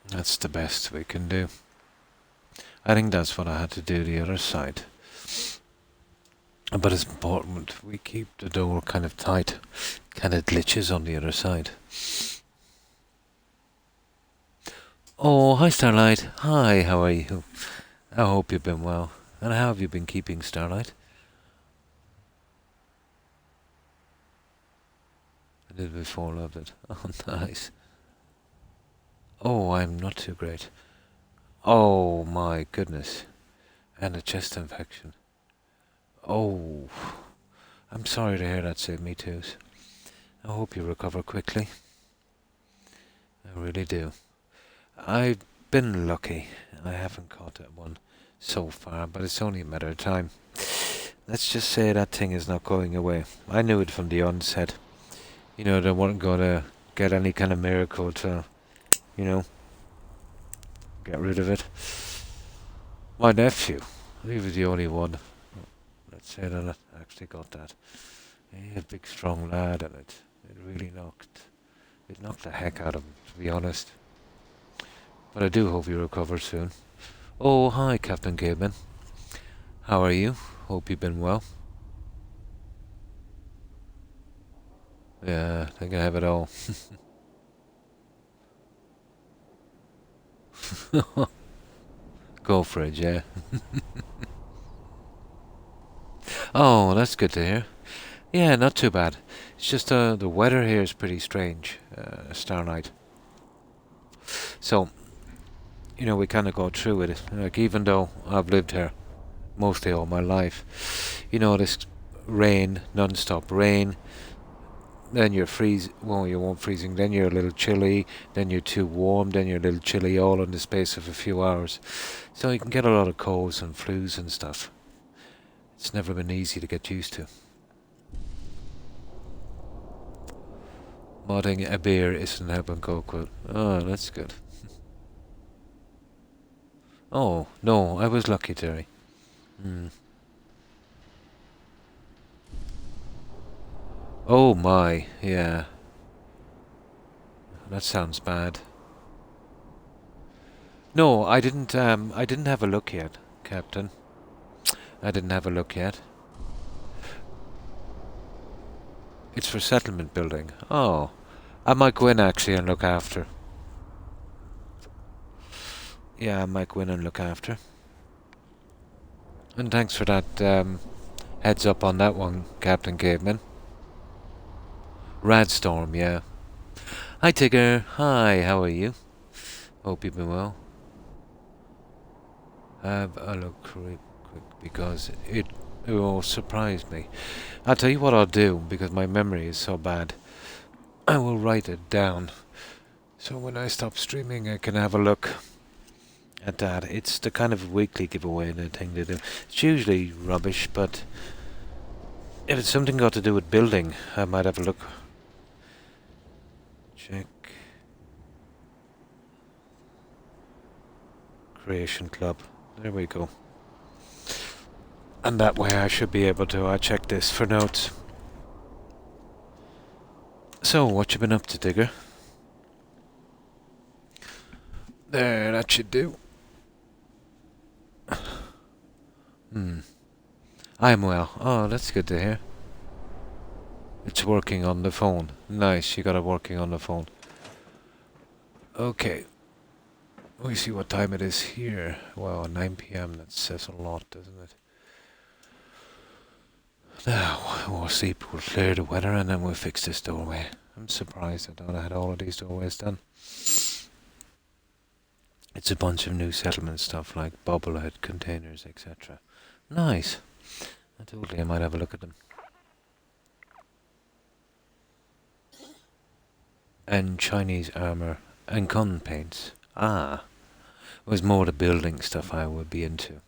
That's the best we can do. I think that's what I had to do the other side. But it's important we keep the door kind of tight. Kind of glitches on the other side. Oh, hi Starlight. Hi, how are you? I hope you've been well. And how have you been keeping, Starlight? I did before, loved it. Oh, nice. Oh, I'm not too great. Oh, my goodness. And a chest infection. Oh, I'm sorry to hear that, Save Me Twos. I hope you recover quickly. I really do. I've been lucky. I haven't caught that one so far, but it's only a matter of time. Let's just say that thing is not going away. I knew it from the onset. They weren't going to get any kind of miracle to, get rid of it. My nephew, he was the only one, let's say, that actually got that. He's a big, strong lad, and it really knocked the heck out of him, to be honest. But I do hope you recover soon. Oh, hi, Captain Caveman. How are you? Hope you've been well. Yeah, I think I have it all. Go for it, yeah. Oh, that's good to hear. Yeah, not too bad. It's just the weather here is pretty strange, Starlight. So, we kind of go through it. Like, even though I've lived here mostly all my life, this rain, non-stop rain, then you're you won't freezing, then you're a little chilly, then you're too warm, then you're a little chilly, all in the space of a few hours. So you can get a lot of colds and flus and stuff. It's never been easy to get used to. Modding a beer isn't helping cope with. Oh, that's good. Oh, no, I was lucky, Terry. Oh my, yeah. That sounds bad. No, I didn't have a look yet, Captain. I didn't have a look yet. It's for settlement building. Oh. I might go in actually and look after. Yeah, I might go in and look after. And thanks for that heads up on that one, Captain Caveman. Radstorm, yeah. Hi Tigger. Hi, how are you? Hope you've been well. Have a look quick because it will surprise me. I'll tell you what I'll do because my memory is so bad. I will write it down. So when I stop streaming I can have a look at that. It's the kind of weekly giveaway the thing to do. It's usually rubbish, but if it's something got to do with building, I might have a look. Check. Creation Club. There we go. And that way I should be able to check this for notes. So, what you been up to, Digger? There, that should do. I'm well. Oh, that's good to hear. It's working on the phone. Nice, you got it working on the phone. Okay. We see what time it is here. Wow, 9 PM. That says a lot, doesn't it? Now, we'll sleep, we'll clear the weather, and then we'll fix this doorway. I'm surprised I thought I had all of these doorways done. It's a bunch of new settlement stuff like bobblehead containers, etc. Nice. I might have a look at them. And Chinese armor and gun paints. Ah. It was more the building stuff I would be into.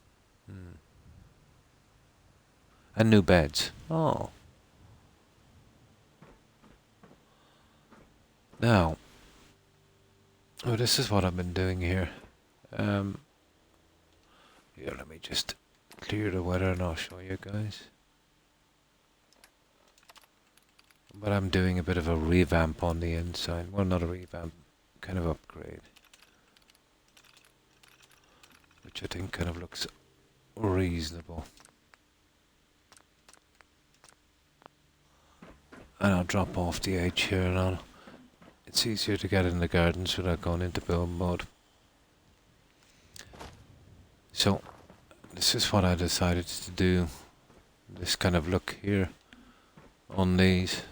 And new beds. Oh. Now. Oh, this is what I've been doing here. Here, let me just clear the weather and I'll show you guys. But I'm doing a bit of a revamp on the inside. Well, not a revamp, kind of upgrade. Which I think kind of looks reasonable. And I'll drop off the edge here and it's easier to get in the gardens without going into build mode. So, this is what I decided to do. This kind of look here on these,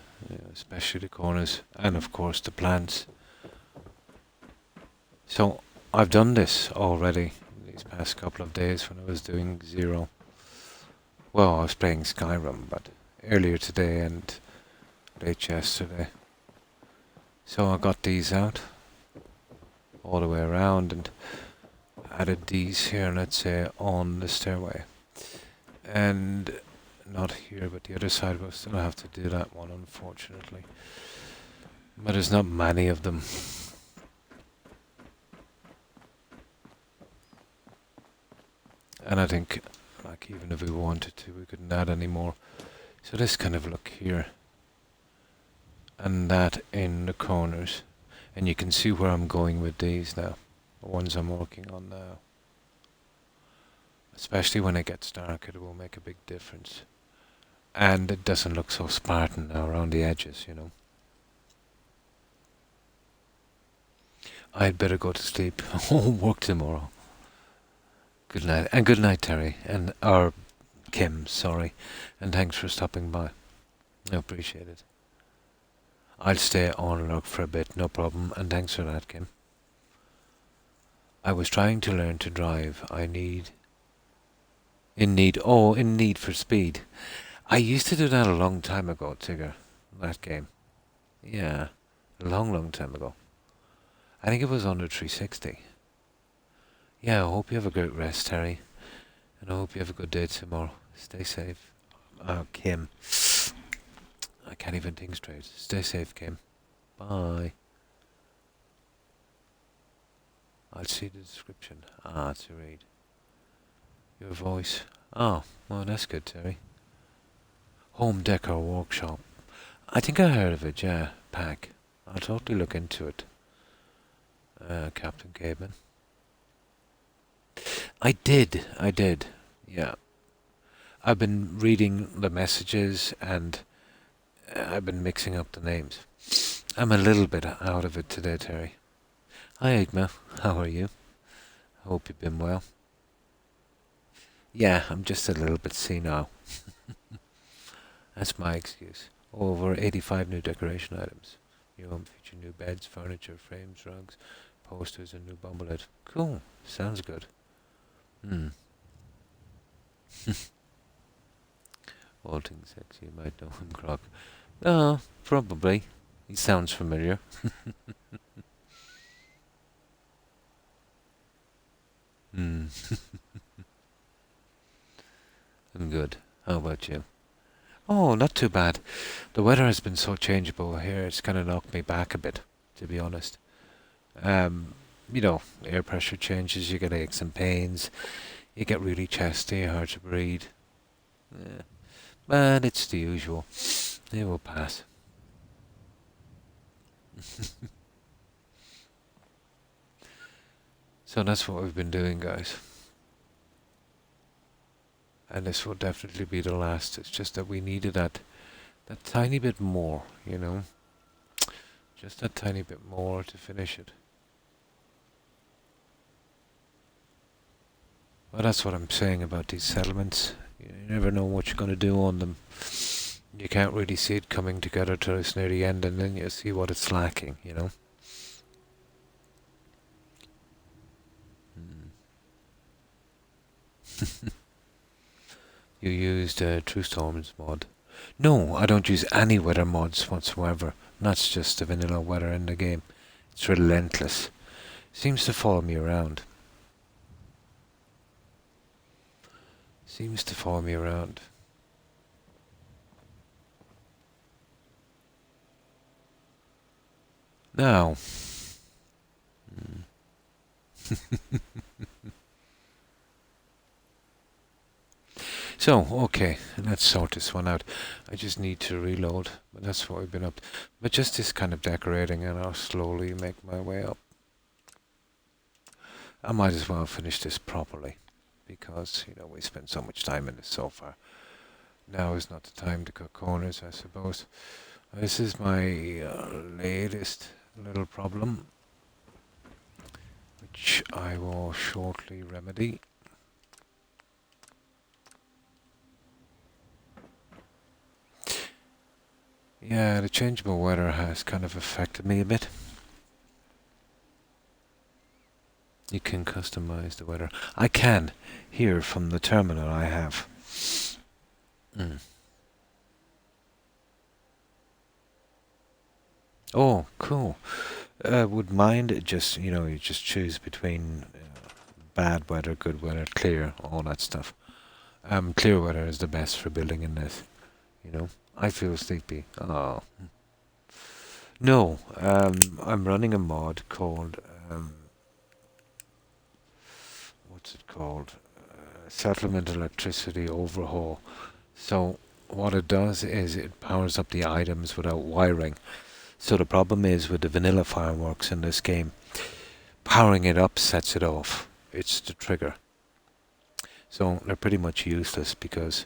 especially the corners, and of course the plants. So, I've done this already these past couple of days when I was doing Zero. Well, I was playing Skyrim, but earlier today and late yesterday. So I got these out all the way around and added these here, let's say, on the stairway. And not here, but the other side, we'll still have to do that one, unfortunately. But there's not many of them. And I think, like, even if we wanted to, we couldn't add any more. So this kind of look here. And that in the corners. And you can see where I'm going with these now. The ones I'm working on now. Especially when it gets dark, it will make a big difference. And it doesn't look so Spartan now around the edges, you know. I'd better go to sleep. Work tomorrow. Good night. And good night, Terry. Or Kim, sorry. And thanks for stopping by. I appreciate it. I'll stay on look for a bit, no problem. And thanks for that, Kim. I was trying to learn to drive. In Need for Speed. I used to do that a long time ago, Tigger. That game. Yeah. A long time ago. I think it was on the 360. Yeah, I hope you have a great rest, Terry. And I hope you have a good day tomorrow. Stay safe. Kim. I can't even think straight. Stay safe, Kim. Bye. I'll see the description. To read. Your voice. Oh, well, that's good, Terry. Home Decor Workshop. I think I heard of it, yeah. Pack. I'll totally look into it. Captain Caveman. I did. Yeah. I've been reading the messages and I've been mixing up the names. I'm a little bit out of it today, Terry. Hi, Igma. How are you? Hope you've been well. Yeah, I'm just a little bit senile. That's my excuse. Over 85 new decoration items. New home feature new beds, furniture, frames, rugs, posters, and new bomblet. Cool. Sounds good. Hmm. All things sexy, you might know him, Croc. Oh, probably. He sounds familiar. Hmm. I'm good. How about you? Oh, not too bad. The weather has been so changeable here, it's kind of knocked me back a bit, to be honest. Um, air pressure changes, you get aches and pains, you get really chesty, hard to breathe. Yeah. But it's the usual. It will pass. So that's what we've been doing, guys. And this will definitely be the last. It's just that we needed that tiny bit more, just that tiny bit more to finish it. Well, that's what I'm saying about these settlements. You never know what you're going to do on them. You can't really see it coming together till it's near the end, and then you see what it's lacking. You used True Storms mod. No, I don't use any weather mods whatsoever. And that's just the vanilla weather in the game. It's relentless. Seems to follow me around. Seems to follow me around. Now. So, okay, let's sort this one out. I just need to reload, but that's what we've been up to. But just this kind of decorating, and I'll slowly make my way up. I might as well finish this properly, because, we spent so much time in this so far. Now is not the time to cut corners, I suppose. This is my latest little problem, which I will shortly remedy. Yeah, the changeable weather has kind of affected me a bit. You can customize the weather. I can, here from the terminal I have. Oh, cool. Would mind just, you just choose between bad weather, good weather, clear, all that stuff. Clear weather is the best for building in this. I feel sleepy. Oh. No, I'm running a mod called, what's it called? Settlement Electricity Overhaul. So what it does is it powers up the items without wiring. So the problem is with the vanilla fireworks in this game, powering it up sets it off. It's the trigger. So they're pretty much useless because,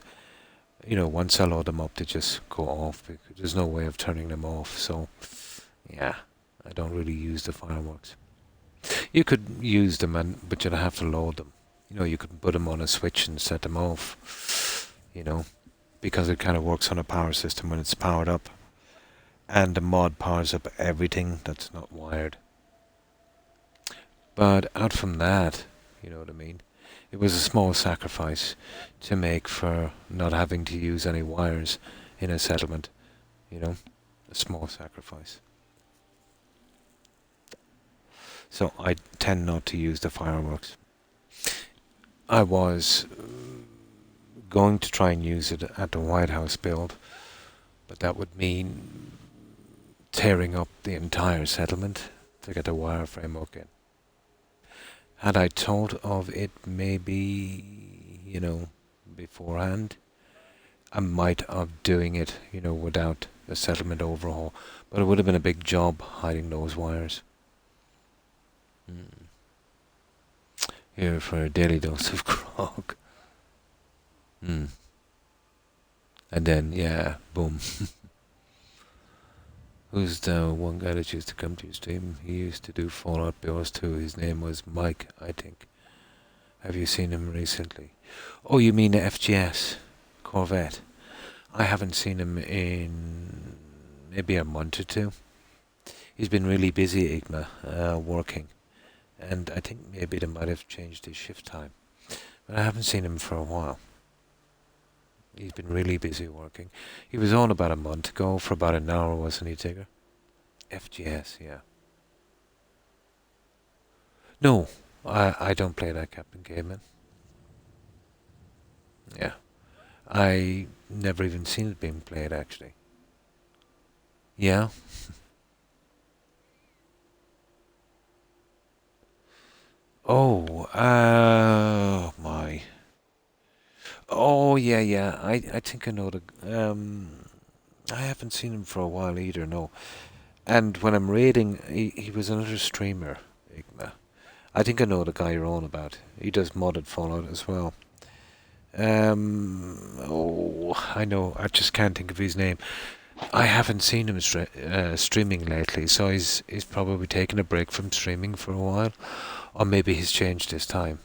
once I load them up, they just go off. Because there's no way of turning them off. So, yeah, I don't really use the fireworks. You could use them, but you'd have to load them. You could put them on a switch and set them off. Because it kind of works on a power system when it's powered up. And the mod powers up everything that's not wired. But out from that, you know what I mean? It was a small sacrifice to make for not having to use any wires in a settlement. A small sacrifice. So I tend not to use the fireworks. I was going to try and use it at the White House build, but that would mean tearing up the entire settlement to get the wireframe in. Had I thought of it maybe, beforehand, I might have doing it, without a settlement overhaul. But it would have been a big job hiding those wires. Here for a daily dose of Croc. And then, yeah, boom. Who's the one guy that used to come to your stream? He used to do Fallout BOS too. His name was Mike, I think. Have you seen him recently? Oh, you mean the FGS Corvette? I haven't seen him in maybe a month or two. He's been really busy, Igma, working. And I think maybe they might have changed his shift time. But I haven't seen him for a while. He's been really busy working. He was on about a month ago for about an hour, wasn't he, Tigger? FGS, yeah. No, I don't play that, Captain Caveman. Yeah. I never even seen it being played, actually. Yeah? Oh, my. Oh, yeah, yeah. I think I know the... I haven't seen him for a while either, no. And when I'm raiding, he was another streamer, Igma. I think I know the guy you're on about. He does modded Fallout as well. Oh, I know. I just can't think of his name. I haven't seen him streaming lately, so he's probably taken a break from streaming for a while. Or maybe he's changed his time.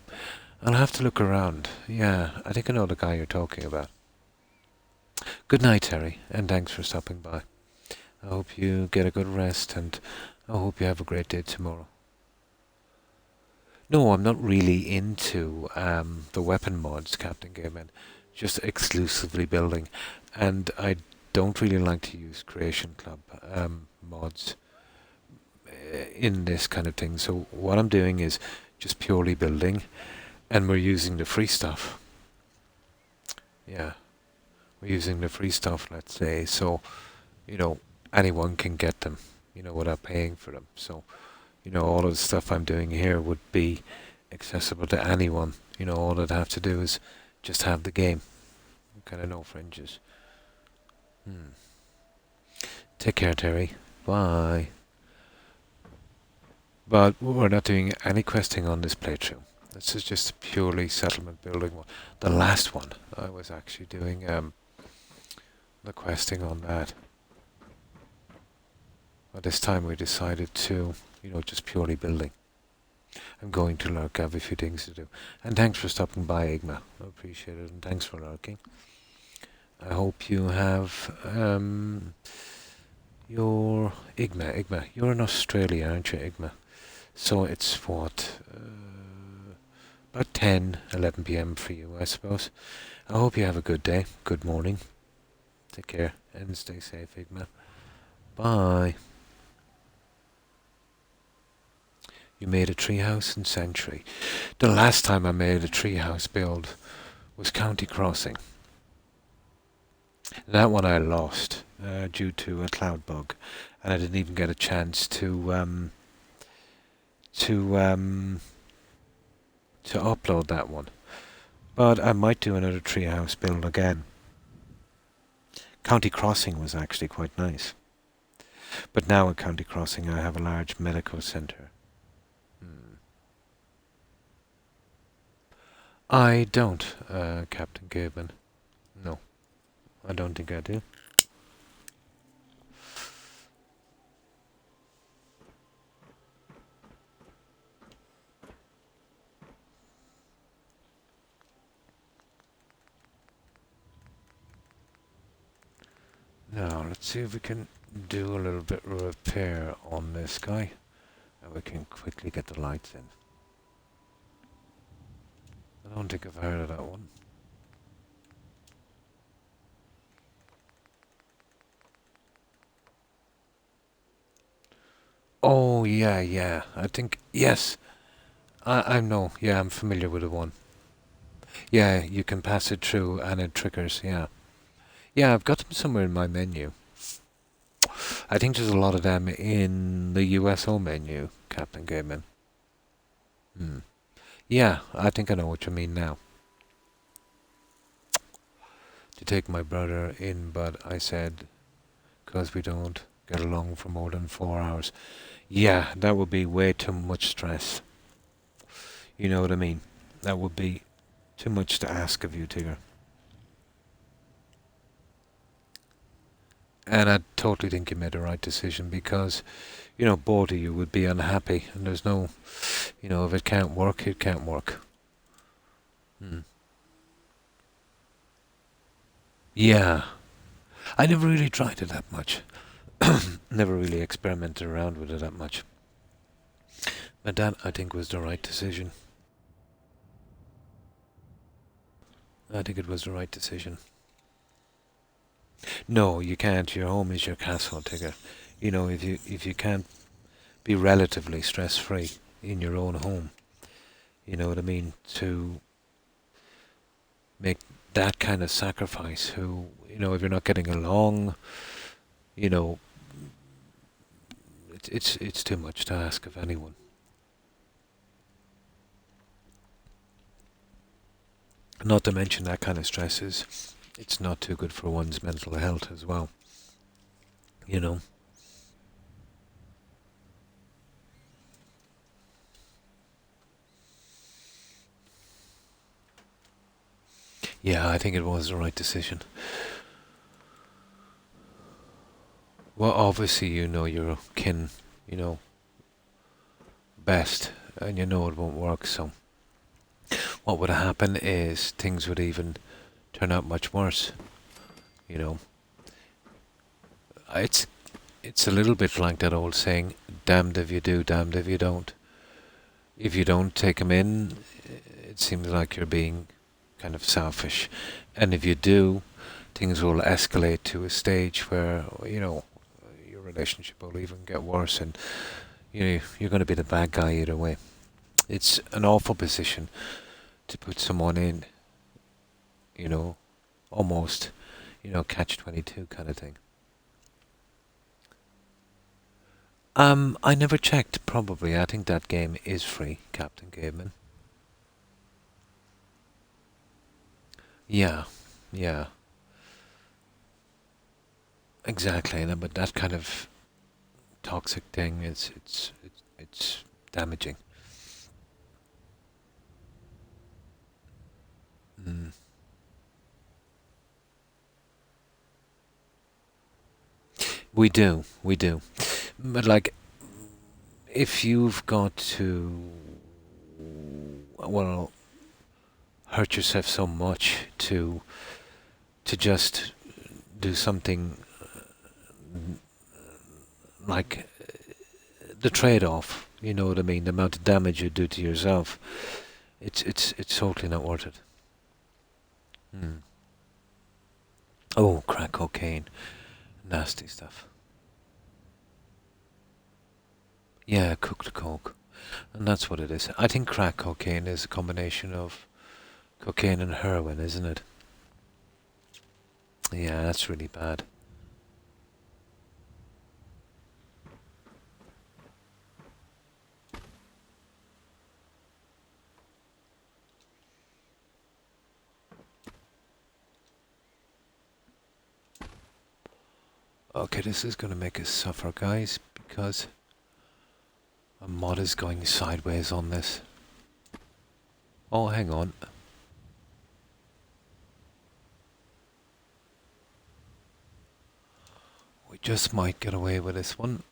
I'll have to look around. Yeah, I think I know the guy you're talking about. Good night, Terry, and thanks for stopping by. I hope you get a good rest, and I hope you have a great day tomorrow. No, I'm not really into the weapon mods, Captain Gameman. Just exclusively building. And I don't really like to use Creation Club mods in this kind of thing. So what I'm doing is just purely building, and we're using the free stuff. Yeah, we're using the free stuff, let's say. So, you know, anyone can get them, you know, without paying for them. So, you know, all of the stuff I'm doing here would be accessible to anyone. You know, all I'd have to do is just have the game. Kind of no fringes. Take care, Terry. Bye. But we're not doing any questing on this playthrough. This is just a purely settlement building one. The last one, I was actually doing the questing on that. But this time we decided to, you know, just purely building. I'm going to lurk. I have a few things to do. And thanks for stopping by, Igma. I appreciate it. And thanks for lurking. I hope you have your Igma. You're in Australia, aren't you, Igma? So it's what, about 10, 11 p.m. for you, I suppose. I hope you have a good day, good morning. Take care and stay safe, Igma. Bye. You made a treehouse in Century. The last time I made a treehouse build was County Crossing. That one I lost due to a cloud bug, and I didn't even get a chance to upload that one. But I might do another treehouse build again. County Crossing was actually quite nice. But now at County Crossing I have a large medical centre. I don't, Captain Gaben. No, I don't think I do. Now, let's see if we can do a little bit of repair on this guy. And we can quickly get the lights in. I don't think I've heard of that one. Oh, yeah. I think, yes. I know. Yeah, I'm familiar with the one. Yeah, you can pass it through and it triggers, yeah. Yeah, I've got them somewhere in my menu. I think there's a lot of them in the USO menu, Captain Gameman. Yeah, I think I know what you mean now. To take my brother in, but I said, because we don't get along for more than 4 hours. Yeah, that would be way too much stress. You know what I mean? That would be too much to ask of you, Tigger. And I totally think you made the right decision because, both of you would be unhappy, and there's no, if it can't work, it can't work. Mm. Yeah, I never really tried it that much. Never really experimented around with it that much. But that, I think, was the right decision. I think it was the right decision. No, you can't. Your home is your castle, Tigger. If you can't be relatively stress free in your own home, you know what I mean, to make that kind of sacrifice if you're not getting along, you know, it's too much to ask of anyone. Not to mention that kind of stress it's not too good for one's mental health as well, you know. Yeah, I think it was the right decision. Well, obviously you know your kin, you know, best, and you know it won't work, so what would happen is things would even turn out much worse, you know. It's it's a little bit like that old saying, damned if you do, damned if you don't. If you don't take them in, it seems like you're being kind of selfish. And if you do, things will escalate to a stage where, your relationship will even get worse and you're going to be the bad guy either way. It's an awful position to put someone in, you know, almost, catch 22 kind of thing. I never checked, probably. I think that game is free, Captain Caveman. Yeah, yeah, exactly. But that kind of toxic thing it's damaging. Mm. We do. But like, if you've got to, well, hurt yourself so much to just do something like the trade-off, you know what I mean, the amount of damage you do to yourself, it's totally not worth it. Mm. Oh, crack cocaine, nasty stuff. Yeah, cooked coke, and that's what it is. I think crack cocaine is a combination of cocaine and heroin, isn't it? Yeah, that's really bad. Okay, this is gonna make us suffer, guys, because a mod is going sideways on this. Oh, hang on. We just might get away with this one.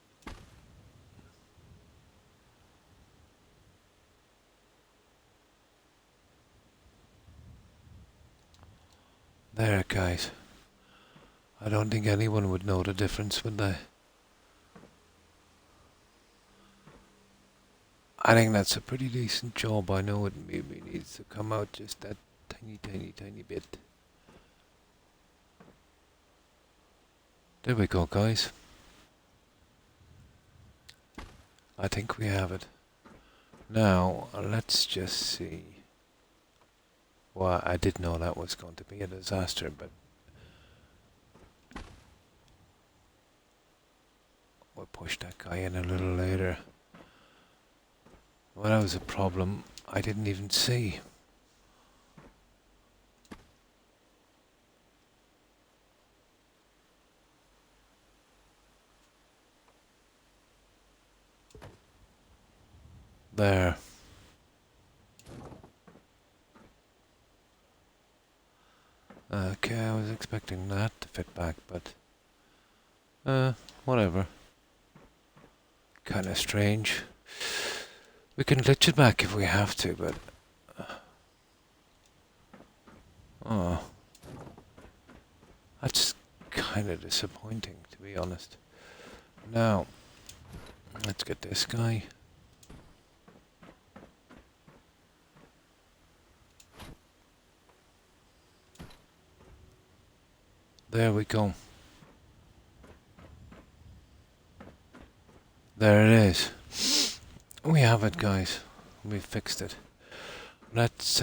There, guys. I don't think anyone would know the difference, would they? I think that's a pretty decent job. I know it maybe needs to come out just that tiny, tiny, tiny bit. There we go, guys. I think we have it. Now, let's just see. Well, I did know that was going to be a disaster, but we'll push that guy in a little later. Well, that was a problem I didn't even see. There. Okay, I was expecting that to fit back, but Whatever. Kinda strange. We can glitch it back if we have to, but... Oh. That's kinda disappointing, to be honest. Now, let's get this guy. There we go. There it is. We have it, guys. We fixed it. Let's,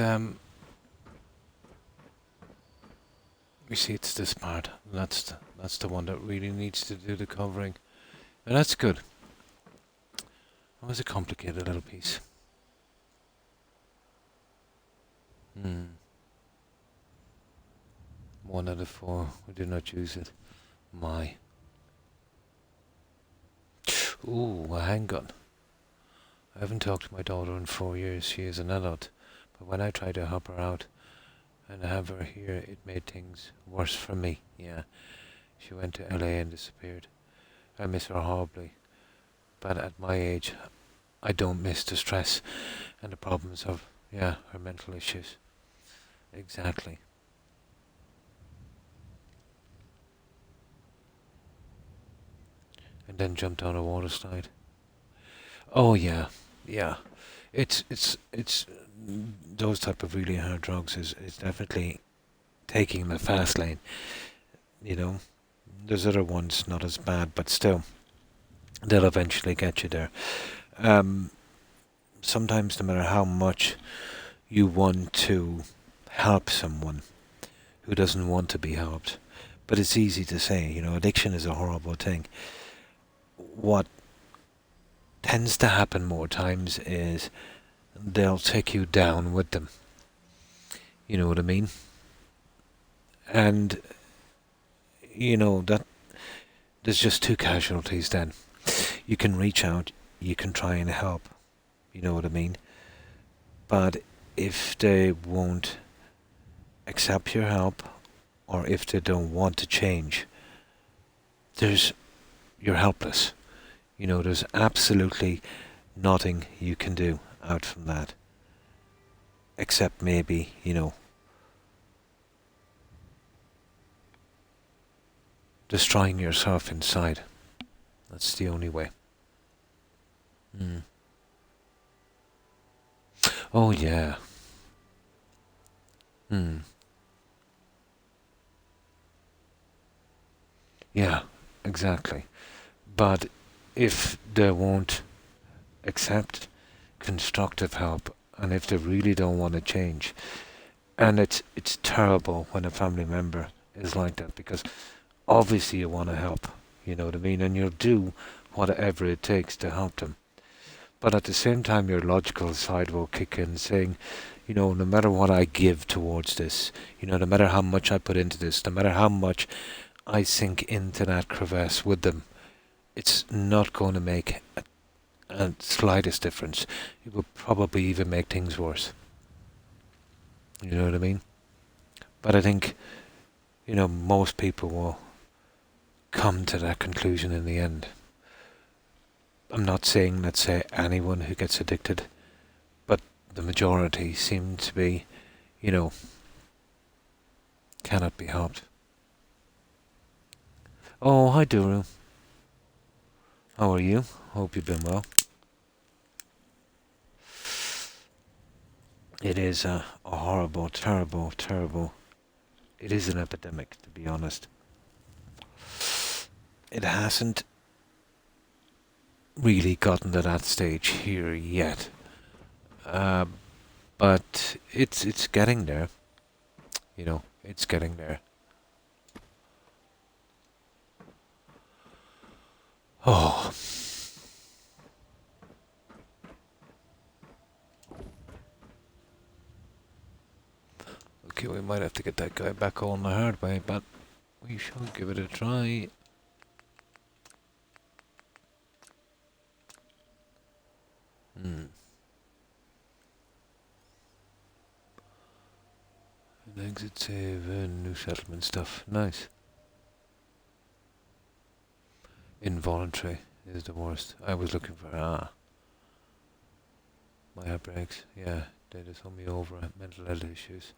we see it's this part. That's the one that really needs to do the covering. And that's good. That was a complicated little piece. Hmm. 1 out of 4. We did not use it. My. Ooh, a handgun. I haven't talked to my daughter in 4 years. She is an adult. But when I tried to help her out and have her here, it made things worse for me. Yeah. She went to LA and disappeared. I miss her horribly. But at my age, I don't miss the stress and the problems of, yeah, her mental issues. Exactly. And then jumped on a water slide. Oh yeah, yeah. It's those type of really hard drugs is definitely taking the fast lane. You know, there's other ones not as bad, but still, they'll eventually get you there. Um, Sometimes, no matter how much you want to help someone who doesn't want to be helped, but it's easy to say. You know, addiction is a horrible thing. What tends to happen more times is they'll take you down with them. You know what I mean? And you know that there's just two casualties then. You can reach out, you can try and help, you know what I mean? But if they won't accept your help or if they don't want to change, there's you're helpless. You know, there's absolutely nothing you can do out from that. Except maybe, you know, destroying yourself inside. That's the only way. Mm. Oh yeah. Hmm. Yeah, exactly. But if they won't accept constructive help and if they really don't want to change, and it's terrible when a family member is like that because obviously you want to help, you know what I mean, and you'll do whatever it takes to help them. But at the same time, your logical side will kick in, saying, you know, no matter what I give towards this, you know, no matter how much I put into this, no matter how much I sink into that crevasse with them, it's not going to make a slightest difference. It will probably even make things worse. You know what I mean? But I think, you know, most people will come to that conclusion in the end. I'm not saying, let's say, anyone who gets addicted, but the majority seem to be, you know, cannot be helped. Oh, hi Duru. How are you? Hope you've been well. It is a horrible, terrible, terrible. It is an epidemic, to be honest. It hasn't really gotten to that stage here yet, uh, but it's getting there. You know, it's getting there. Oh, okay, we might have to get that guy back on the hard way, but we shall give it a try. Hmm. An exit save and new settlement stuff. Nice. Involuntary is the worst. I was looking for my heartbreaks. Yeah, they just hold me over mental health issues.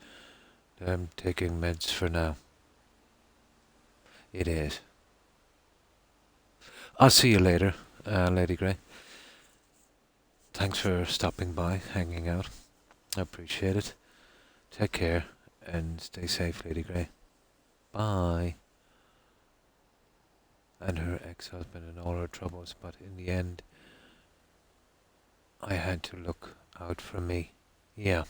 I'm taking meds for now. It is. I'll see you later, Lady Grey. Thanks for stopping by, hanging out. I appreciate it. Take care and stay safe, Lady Grey. Bye. And her ex-husband and all her troubles, but in the end, I had to look out for me. Yeah.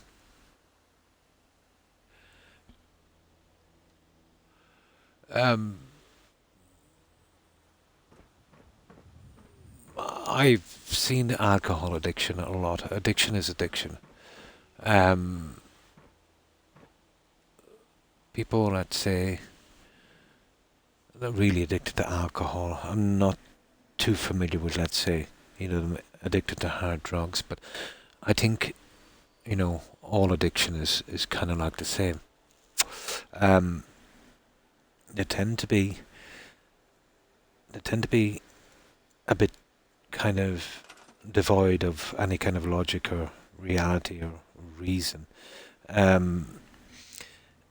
I've seen alcohol addiction a lot. Addiction is addiction. Um, People, let's say, that are really addicted to alcohol. I'm not too familiar with, let's say, them addicted to hard drugs, but I think, all addiction is kind of like the same. Um, they tend to be a bit kind of devoid of any kind of logic or reality or reason.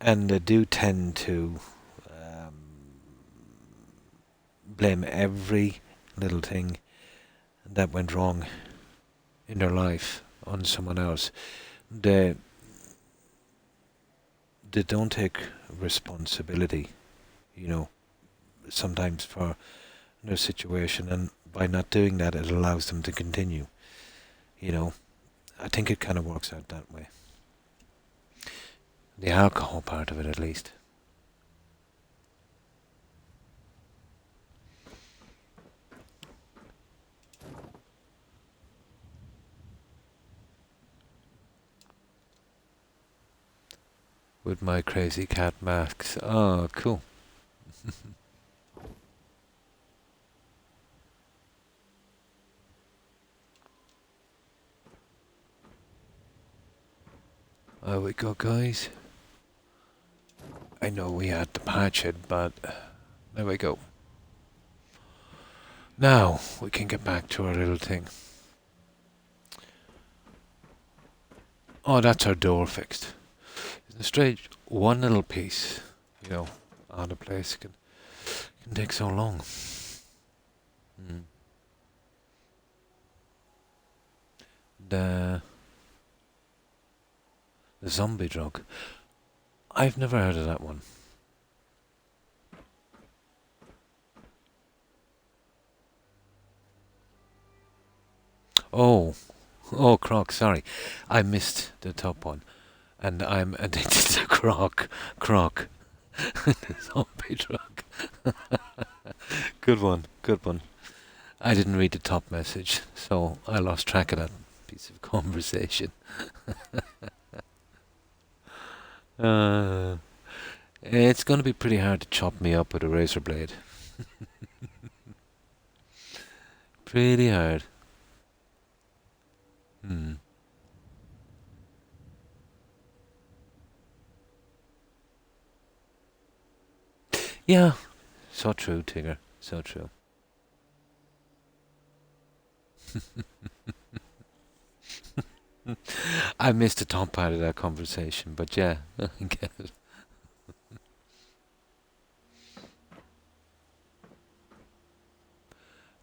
And they do tend to blame every little thing that went wrong in their life on someone else. They don't take responsibility, sometimes for their situation, and by not doing that, it allows them to continue. I think it kind of works out that way. The alcohol part of it, at least. With my crazy cat masks. Oh, cool. There we go, guys. I know we had to patch it, but there we go. Now we can get back to our little thing. Oh, that's our door fixed. Isn't it strange? One little piece, out of place can take so long. The zombie drug. I've never heard of that one. Oh, Croc, sorry. I missed the top one. And I'm addicted to Croc. The zombie drug. Good one. I didn't read the top message, so I lost track of that piece of conversation. It's going to be pretty hard to chop me up with a razor blade. Pretty hard. Yeah, so true, Tigger. So true. I missed the top part of that conversation, but yeah, I get it.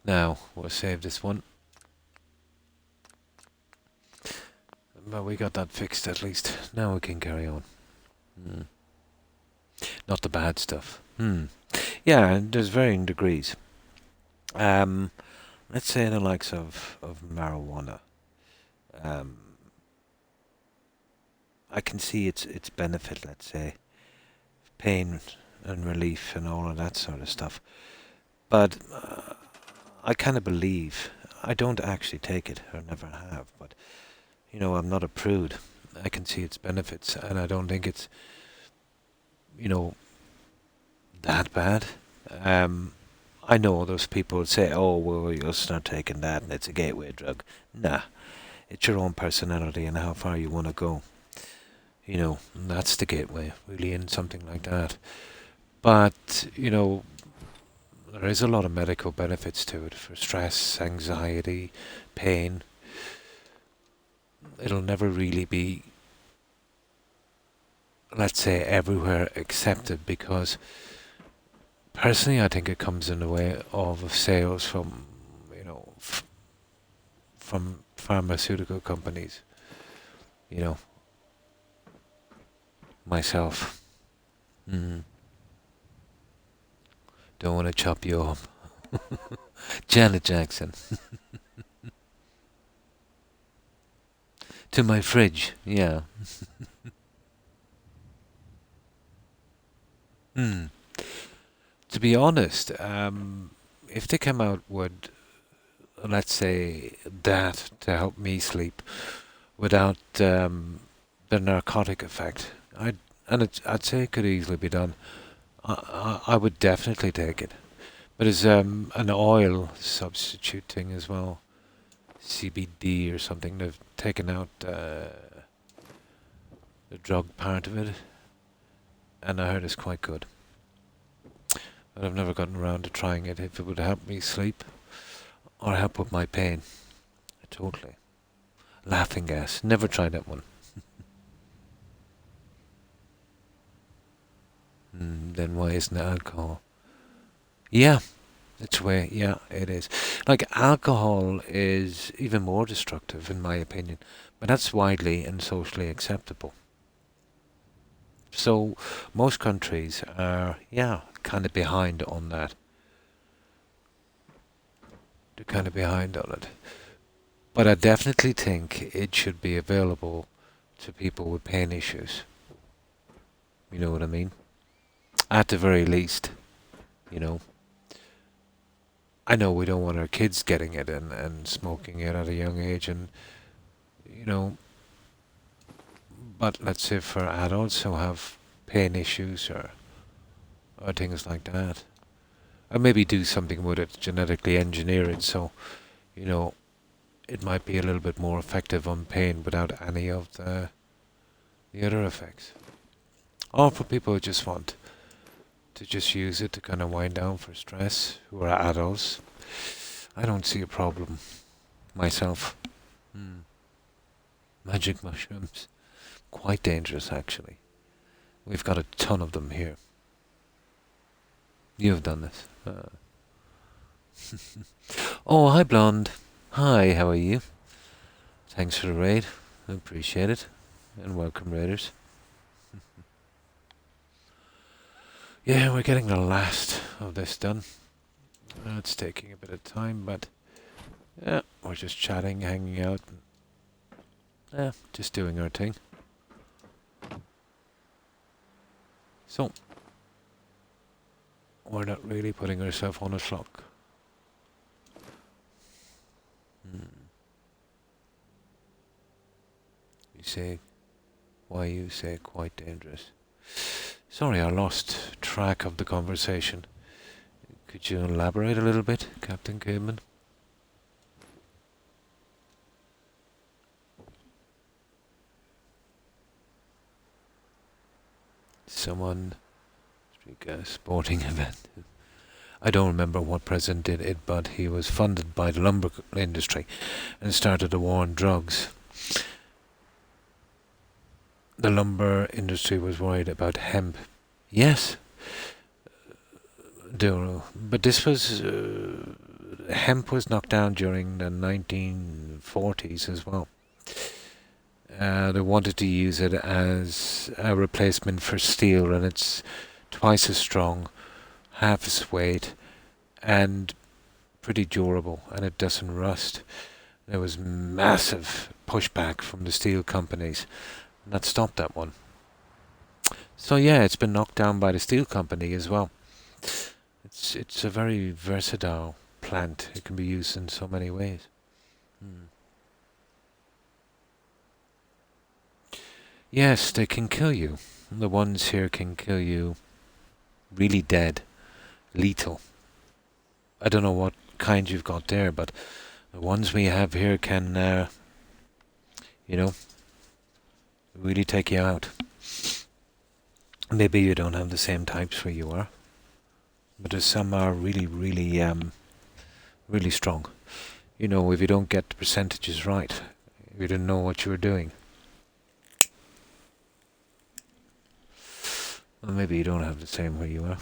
Now, we'll save this one. But we got that fixed at least. Now we can carry on. Not the bad stuff. Yeah, there's varying degrees. Let's say the likes of marijuana. I can see its benefit, let's say. Pain and relief and all of that sort of stuff. But I kind of believe, I don't actually take it, or never have, but, I'm not a prude. I can see its benefits, and I don't think it's, that bad. I know those people say, oh, well, you'll start taking that and it's a gateway drug. Nah, it's your own personality and how far you want to go. That's the gateway, really, in something like that. But, there is a lot of medical benefits to it for stress, anxiety, pain. It'll never really be, let's say, everywhere accepted because personally I think it comes in the way of sales from, from pharmaceutical companies. You know, myself. Mm. Don't want to chop you up. Janet Jackson. To my fridge, yeah. Hmm. To be honest, if they come out with, let's say, that to help me sleep without the narcotic effect, I'd say it could easily be done. I would definitely take it. But it's an oil substituting as well, CBD or something. They've taken out the drug part of it, and I heard it's quite good. But I've never gotten around to trying it. If it would help me sleep or help with my pain, totally. Laughing gas. Never tried that one. Then why isn't it alcohol? Yeah, it's way. Yeah, it is. Like alcohol is even more destructive, in my opinion, but that's widely and socially acceptable. So most countries are, yeah, kind of behind on that. They're kind of behind on it. But I definitely think it should be available to people with pain issues. You know what I mean? At the very least, you know. I know we don't want our kids getting it and smoking it at a young age, and you know, but let's say for adults who have pain issues or things like that, or maybe do something with it, genetically engineer it, so you know it might be a little bit more effective on pain without any of the other effects. Or for people who just want to just use it to kind of wind down for stress, who are adults, I don't see a problem myself. Hmm. Magic mushrooms, quite dangerous actually. We've got a ton of them here. You've done this. Oh, hi, Blonde. Hi, how are you? Thanks for the raid. I appreciate it. And welcome, raiders. Yeah, we're getting the last of this done. It's taking a bit of time, but yeah, we're just chatting, hanging out, and, yeah, just doing our thing. So, we're not really putting ourselves on a clock. You say, why you say quite dangerous? Sorry, I lost track of the conversation. Could you elaborate a little bit, Captain Caveman? Someone, sporting event. I don't remember what president did it, but he was funded by the lumber industry and started a war on drugs. The lumber industry was worried about hemp. Yes, but this was hemp was knocked down during the 1940s as well. They wanted to use it as a replacement for steel, and it's twice as strong, half its weight, and pretty durable, and it doesn't rust. There was massive pushback from the steel companies, and that stopped that one. So yeah, it's been knocked down by the steel company as well. It's a very versatile plant. It can be used in so many ways. Hmm. Yes, they can kill you. The ones here can kill you really dead, lethal. I don't know what kind you've got there, but the ones we have here can, you know, really take you out. Maybe you don't have the same types where you are. but there's some are really, really, really strong. You know, if you don't get the percentages right, if you didn't know what you were doing. Well, maybe you don't have the same where you are.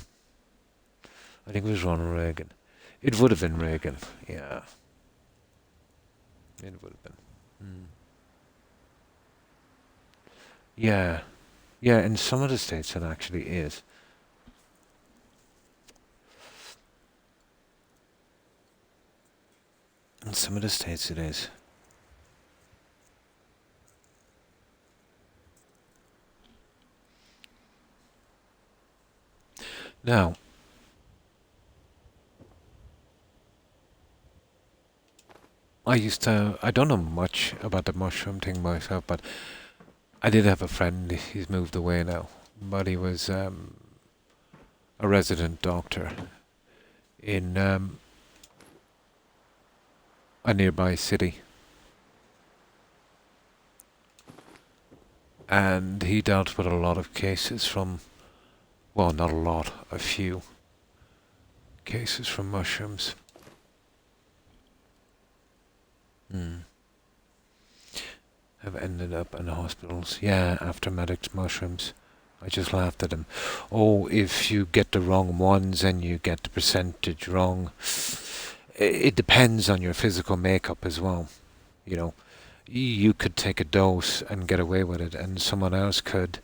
I think it was Ronald Reagan. It would have been Reagan, yeah. It would have been. Mm. Yeah, yeah, in some of the states it actually is. In some of the states it is. Now, I don't know much about the mushroom thing myself, but I did have a friend, he's moved away now, but he was a resident doctor in a nearby city. And he dealt with a lot of cases from, well, not a lot, a few cases from mushrooms. Mm. Have ended up in hospitals. Yeah, after medics mushrooms. I just laughed at him. Oh, if you get the wrong ones and you get the percentage wrong. It depends on your physical makeup as well. You know, you could take a dose and get away with it, and someone else could,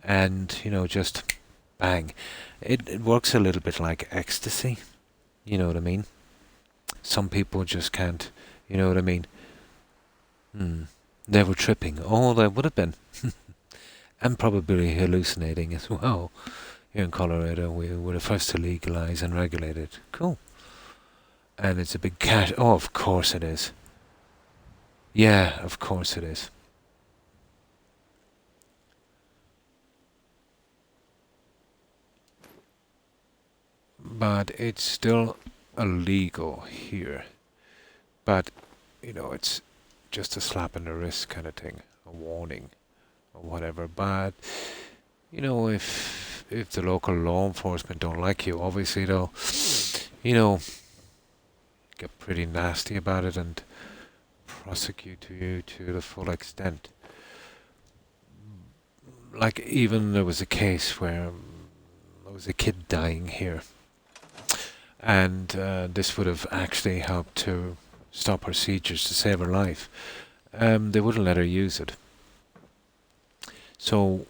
and just bang. It works a little bit like ecstasy. You know what I mean? Some people just can't. You know what I mean? Hmm. They were tripping. Oh, they would have been. And probably hallucinating as well. Here in Colorado, we were the first to legalize and regulate it. Cool. And it's a big cash. Oh, of course it is. Yeah, of course it is. But it's still illegal here. But, it's just a slap in the wrist kind of thing, a warning or whatever. But, if the local law enforcement don't like you, obviously they'll, get pretty nasty about it and prosecute you to the full extent. Like even there was a case where there was a kid dying here, and this would have actually helped to stop her seizures to save her life. They wouldn't let her use it. So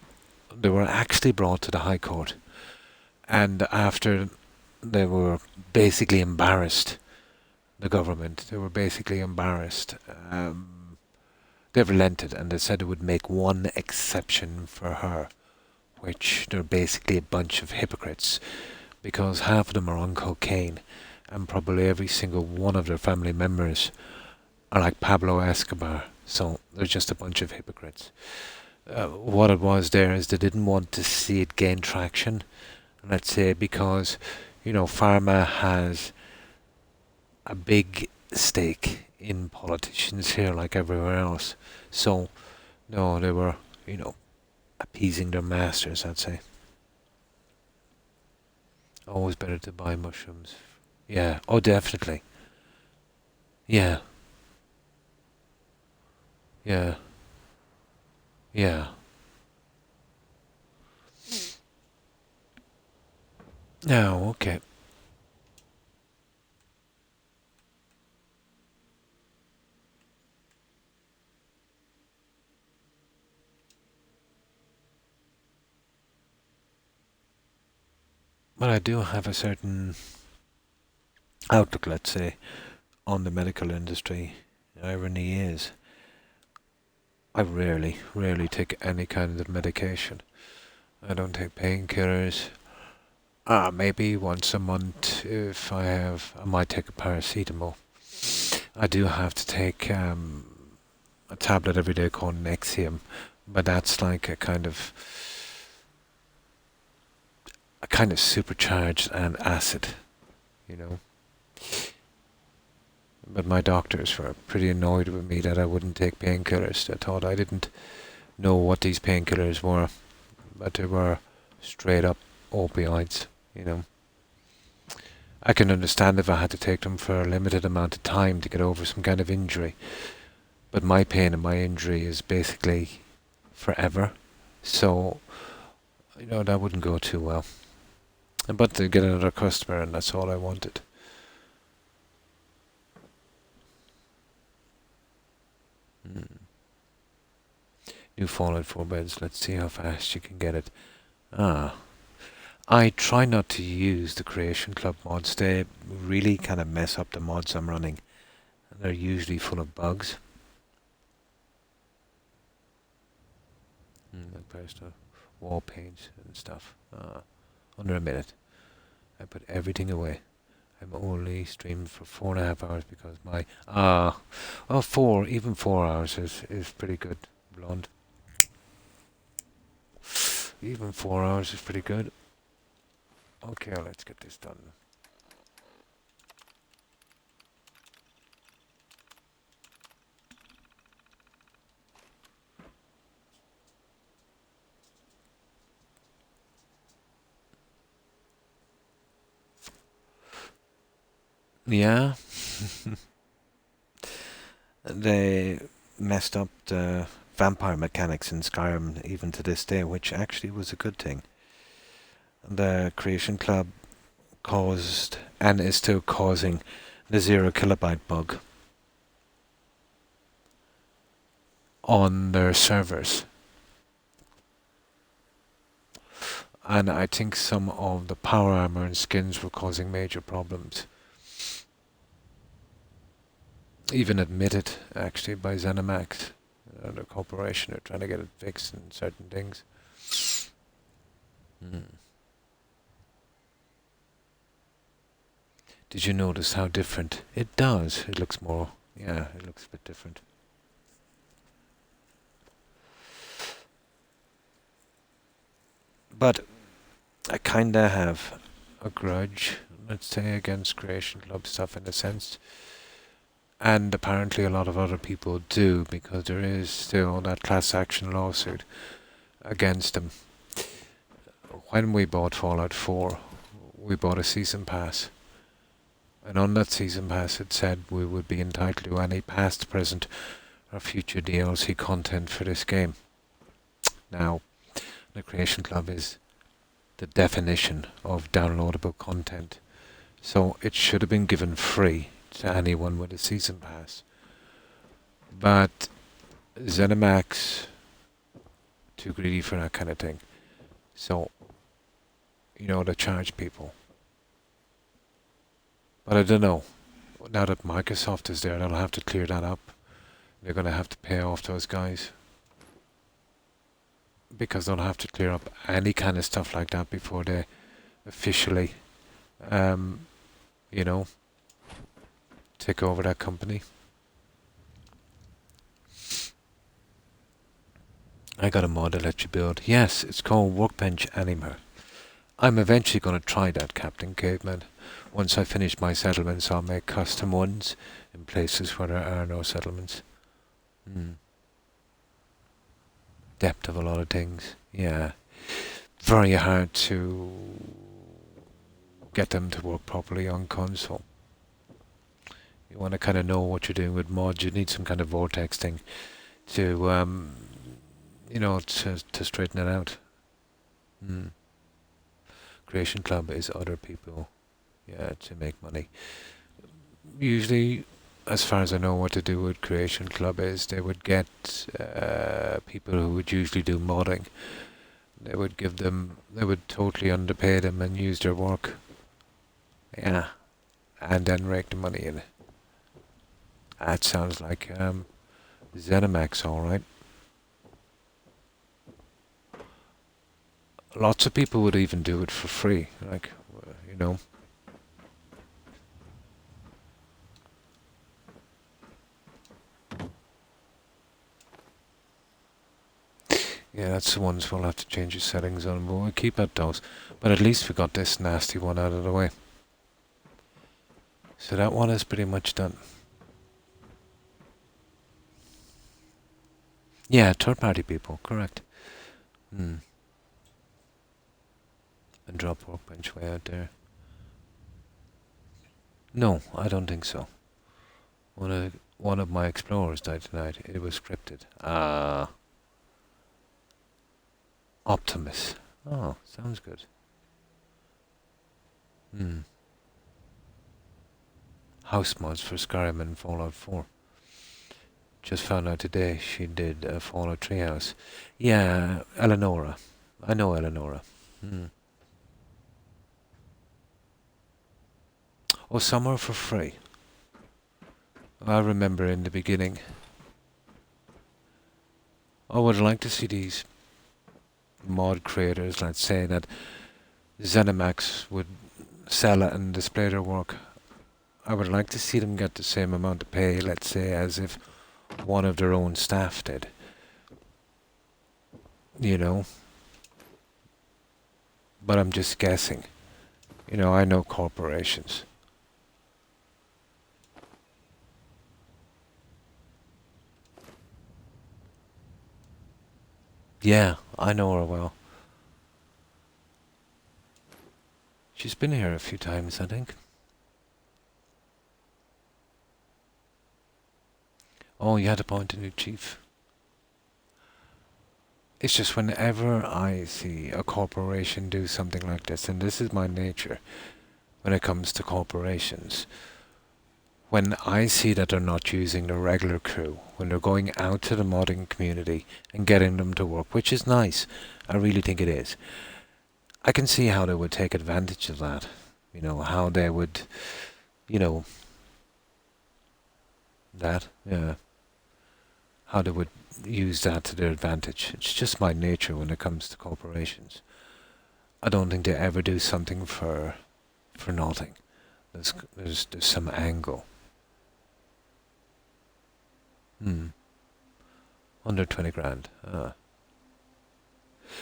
they were actually brought to the High Court, and after they were basically embarrassed, the government, they were basically embarrassed. They relented and they said they would make one exception for her, which they're basically a bunch of hypocrites because half of them are on cocaine and probably every single one of their family members are like Pablo Escobar. So they're just a bunch of hypocrites. What it was there is they didn't want to see it gain traction, let's say, because, pharma has a big stake in politicians here like everywhere else. So, no, they were, appeasing their masters, I'd say. Always better to buy mushrooms. Yeah, oh, definitely. Yeah, yeah, yeah. Now, okay. But I do have a certain outlook, let's say, on the medical industry. Irony is, I rarely take any kind of medication. I don't take painkillers. Maybe once a month if I might take a paracetamol. I do have to take a tablet every day called Nexium, but that's like a kind of supercharged and acid, you know. But my doctors were pretty annoyed with me that I wouldn't take painkillers. They thought I didn't know what these painkillers were, but they were straight up opioids, you know. I can understand if I had to take them for a limited amount of time to get over some kind of injury. But my pain and my injury is basically forever. So, that wouldn't go too well. But to get another customer, and that's all I wanted. New Fallout 4 beds. Let's see how fast you can get it. I try not to use the Creation Club mods. They really kind of mess up the mods I'm running. And they're usually full of bugs. There's the wall paint and stuff. Under a minute. I put everything away. I'm only streamed for 4.5 hours because my even 4 hours is pretty good, blonde. Even 4 hours is pretty good. Okay, let's get this done. Yeah. They messed up the vampire mechanics in Skyrim even to this day, which actually was a good thing. The Creation Club caused, and is still causing, the 0 kilobyte bug on their servers. And I think some of the power armor and skins were causing major problems. Even admitted, actually, by ZeniMax. The corporation are trying to get it fixed in certain things. Did you notice how different? It does. It looks more... Yeah, it looks a bit different. But I kinda have a grudge, let's say, against Creation Club stuff in a sense. And apparently a lot of other people do, because there is still that class action lawsuit against them. When we bought Fallout 4, we bought a season pass. And on that season pass it said we would be entitled to any past, present or future DLC content for this game. Now, the Creation Club is the definition of downloadable content. So it should have been given free to anyone with a season pass. But ZeniMax too greedy for that kind of thing. So, they charge people. But I don't know. Now that Microsoft is there, they'll have to clear that up. They're going to have to pay off those guys. Because they'll have to clear up any kind of stuff like that before they officially, take over that company. I got a mod that lets you build. Yes, it's called Workbench Animer. I'm eventually going to try that, Captain Caveman. Once I finish my settlements, I'll make custom ones in places where there are no settlements. Depth of a lot of things. Yeah. Very hard to get them to work properly on console. You want to kind of know what you're doing with mods. You need some kind of vortex thing to, to straighten it out. Creation Club is other people, to make money. Usually, as far as I know, what to do with Creation Club is they would get people who would usually do modding. They would totally underpay them and use their work. Yeah. And then rake the money in. That sounds like ZeniMax, alright. Lots of people would even do it for free, like, Yeah, that's the ones we'll have to change the settings on, but we'll keep at those. But at least we got this nasty one out of the way. So that one is pretty much done. Yeah, third-party people, correct. And drop Workbench way out there. No, I don't think so. One of my explorers died tonight. It was scripted. Optimus. Oh, sounds good. Hmm. House mods for Skyrim and Fallout 4. Just found out today she did a Fallout Treehouse. Yeah, Eleonora. I know Eleonora. Hmm. Oh, some are for free. I remember in the beginning. I would like to see these mod creators, let's say, that ZeniMax would sell it and display their work. I would like to see them get the same amount of pay, let's say, as if one of their own staff did. You know? But I'm just guessing. You know, I know corporations. Yeah, I know her well. She's been here a few times, I think. Oh, you had to appoint a new chief. It's just whenever I see a corporation do something like this, and this is my nature when it comes to corporations, when I see that they're not using the regular crew, when they're going out to the modding community and getting them to work, which is nice, I really think it is, I can see how they would take advantage of that. You know, how they would, you know, yeah, how they would use that to their advantage. It's just my nature when it comes to corporations. I don't think they ever do something for nothing. There's some angle. Hmm. Under 20 grand.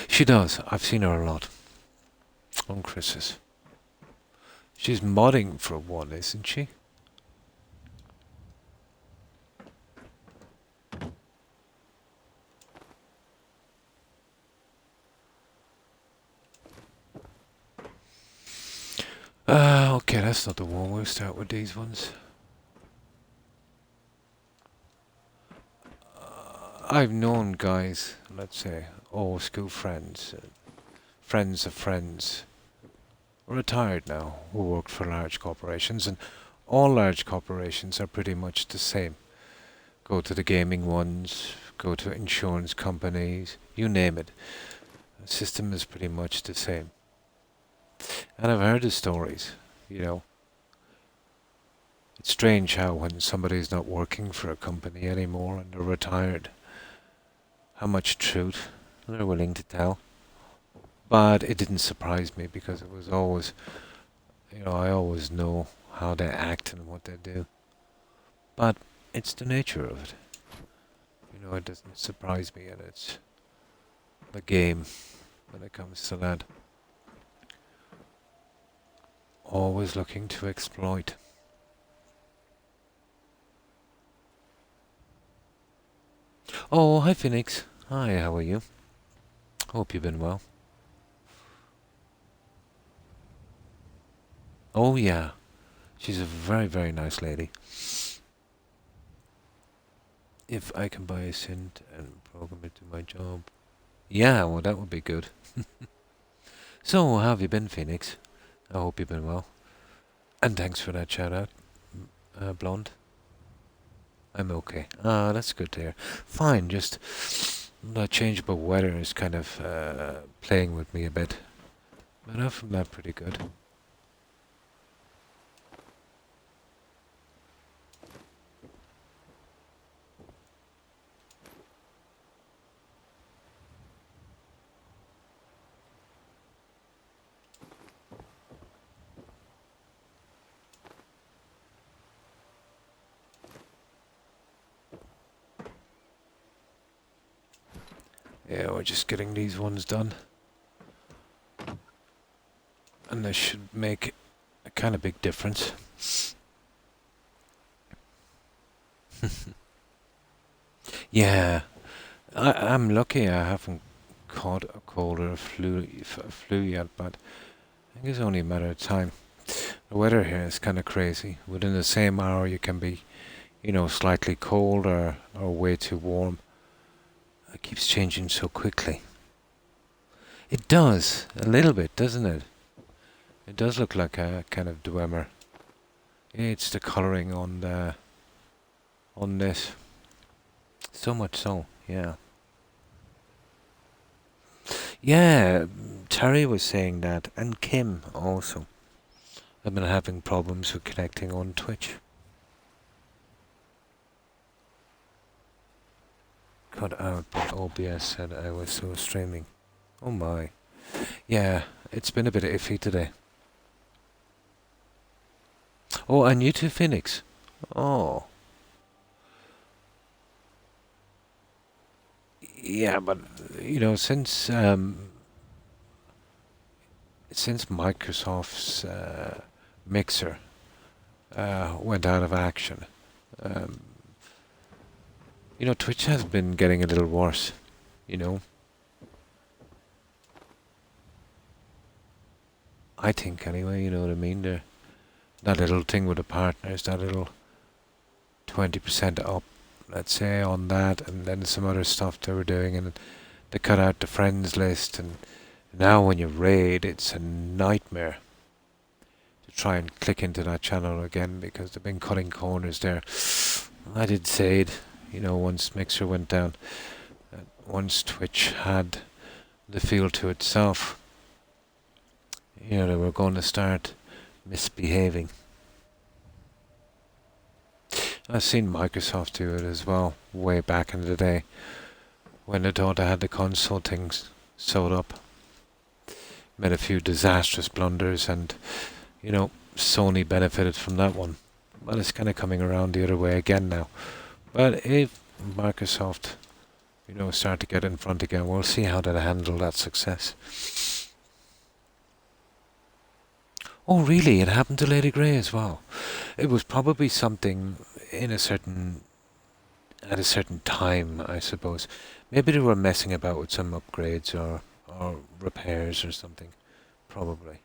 She does. I've seen her a lot. On Chris's. She's modding for one, isn't she? Okay, that's not the one. We'll start with these ones. I've known guys, let's say, old school friends, friends of friends, retired now, who worked for large corporations, and all large corporations are pretty much the same. Go to the gaming ones, go to insurance companies, you name it. The system is pretty much the same. And I've heard the stories, you know. It's strange how when somebody's not working for a company anymore and they're retired, how much truth they're willing to tell. But it didn't surprise me because it was always, you know, I always know how they act and what they do. But it's the nature of it. You know, it doesn't surprise me, and it's the game when it comes to that. Always looking to exploit. Oh, hi Phoenix. Hi, how are you? Hope you've been well. Oh yeah, she's a very, very nice lady. If I can buy a synth and program it to my job. Yeah, well that would be good. So, how have you been, Phoenix? I hope you've been well. And thanks for that shout out, Blonde. I'm okay. Ah, that's good to hear. Fine, just the changeable weather is kind of playing with me a bit. But other from that, pretty good. Yeah, we're just getting these ones done. And this should make a kind of big difference. Yeah, I'm lucky I haven't caught a cold or a flu yet, but I think it's only a matter of time. The weather here is kind of crazy. Within the same hour, you can be, slightly cold or way too warm. It keeps changing so quickly. It does, a little bit, doesn't it? It does look like a kind of Dwemer. It's the colouring on this. So much so, yeah. Yeah, Terry was saying that, and Kim also. I've been having problems with connecting on Twitch. Cut out, but OBS said I was still streaming. Oh my. Yeah, it's been a bit iffy today. Oh, and you too, Phoenix. Oh. Yeah, but, since Microsoft's Mixer went out of action, um, Twitch has been getting a little worse, I think anyway, you know what I mean? That little thing with the partners, that little 20% up, let's say, on that, and then some other stuff they were doing, and they cut out the friends list, and now when you raid, it's a nightmare to try and click into that channel again, because they've been cutting corners there. I did say it, once Mixer went down, once Twitch had the feel to itself, they were going to start misbehaving. I've seen Microsoft do it as well, way back in the day, when they thought they had the console things sewed up. Made a few disastrous blunders, and, Sony benefited from that one. Well, it's kind of coming around the other way again now. But if Microsoft, start to get in front again, we'll see how they handle that success. Oh, really? It happened to Lady Grey as well. It was probably something at a certain time, I suppose. Maybe they were messing about with some upgrades or repairs or something. Probably.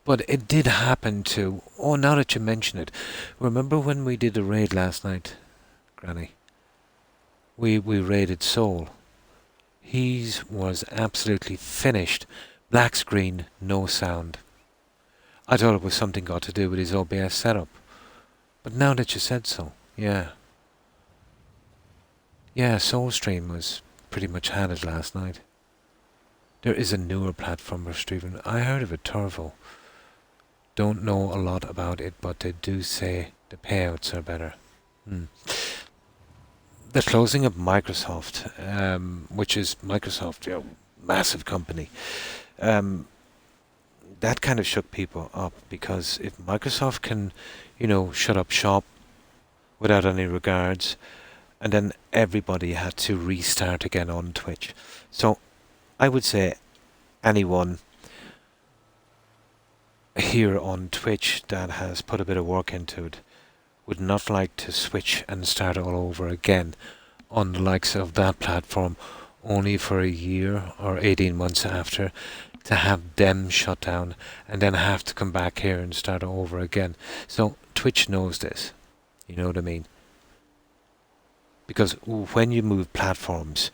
But it did happen to... Oh, now that you mention it. Remember when we did a raid last night, Granny? We raided Soul. He was absolutely finished. Black screen, no sound. I thought it was something got to do with his OBS setup. But now that you said so, yeah. Yeah, Soulstream was pretty much had it last night. There is a newer platform for streaming. I heard of it, Turvo. Don't know a lot about it, but they do say the payouts are better. The closing of Microsoft, which is Microsoft, massive company, that kind of shook people up, because if Microsoft can, shut up shop without any regards, and then everybody had to restart again on Twitch. So I would say anyone here on Twitch that has put a bit of work into it would not like to switch and start all over again on the likes of that platform, only for a year or 18 months after, to have them shut down and then have to come back here and start over again. So Twitch knows this, you know what I mean? Because when you move platforms,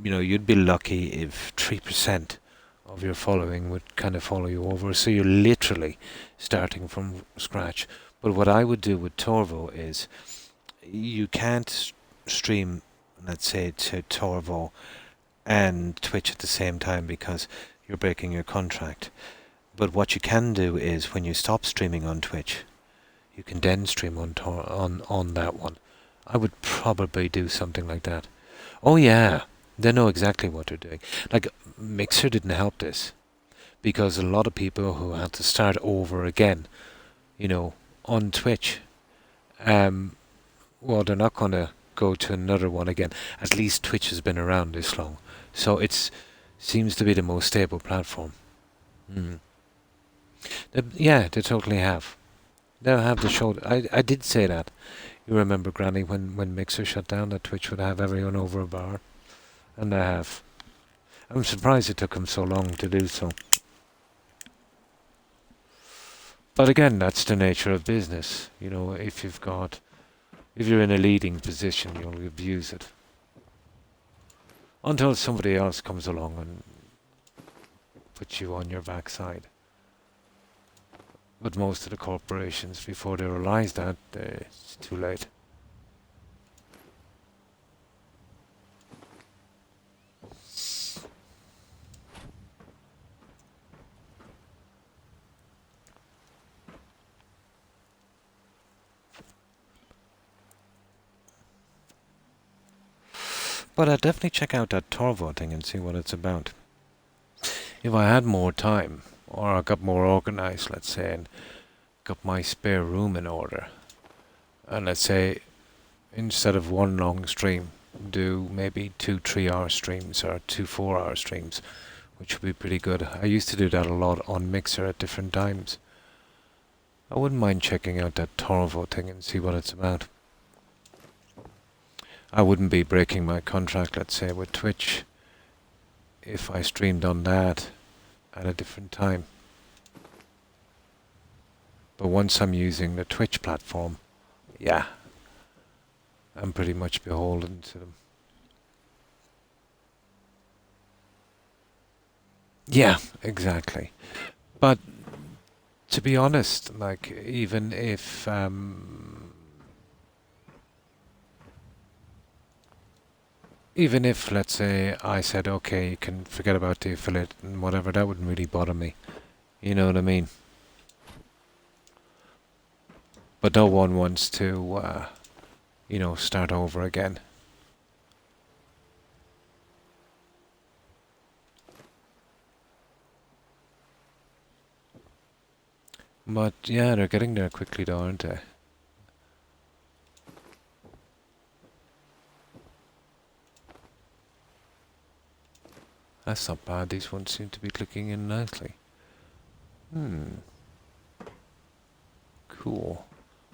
you'd be lucky if 3% of your following would kind of follow you over. So you're literally starting from scratch. But what I would do with Torvo is, you can't stream, let's say, to Torvo and Twitch at the same time, because you're breaking your contract. But what you can do is, when you stop streaming on Twitch, you can then stream on that one. I would probably do something like that. Oh yeah, they know exactly what they're doing. Like, Mixer didn't help this, because a lot of people who had to start over again, on Twitch, well, they're not going to go to another one again. At least Twitch has been around this long, so it seems to be the most stable platform. Yeah, they totally have. They'll have the show. I did say that. You remember, Granny, when Mixer shut down, that Twitch would have everyone over a bar, and they have. I'm surprised it took them so long to do so. But again, that's the nature of business. You know, if you're in a leading position, you'll abuse it until somebody else comes along and puts you on your backside. But most of the corporations, before they realise that, it's too late. But I'd definitely check out that Torvo thing and see what it's about. If I had more time, or I got more organised, let's say, and got my spare room in order, and let's say, instead of one long stream, do maybe 2 3 hour streams or 2 4 hour streams, which would be pretty good. I used to do that a lot on Mixer at different times. I wouldn't mind checking out that Torvo thing and see what it's about. I wouldn't be breaking my contract, let's say, with Twitch if I streamed on that at a different time. But once I'm using the Twitch platform, yeah, I'm pretty much beholden to them. Yeah, exactly. But to be honest, like, even if, let's say, I said, okay, you can forget about the affiliate and whatever, that wouldn't really bother me. You know what I mean? But no one wants to, start over again. But yeah, they're getting there quickly though, aren't they? That's not bad. These ones seem to be clicking in nicely. Cool.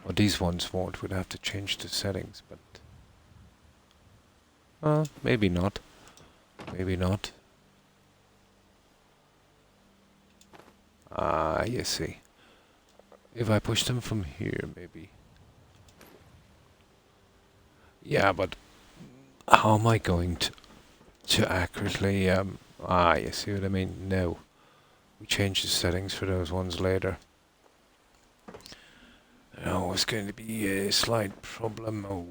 Well, these ones won't. We'd have to change the settings, but... maybe not. Maybe not. Ah, you see. If I push them from here, maybe. Yeah, but how am I going to accurately, you see what I mean? No. We change the settings for those ones later. Oh, it's going to be a slight problem. Oh,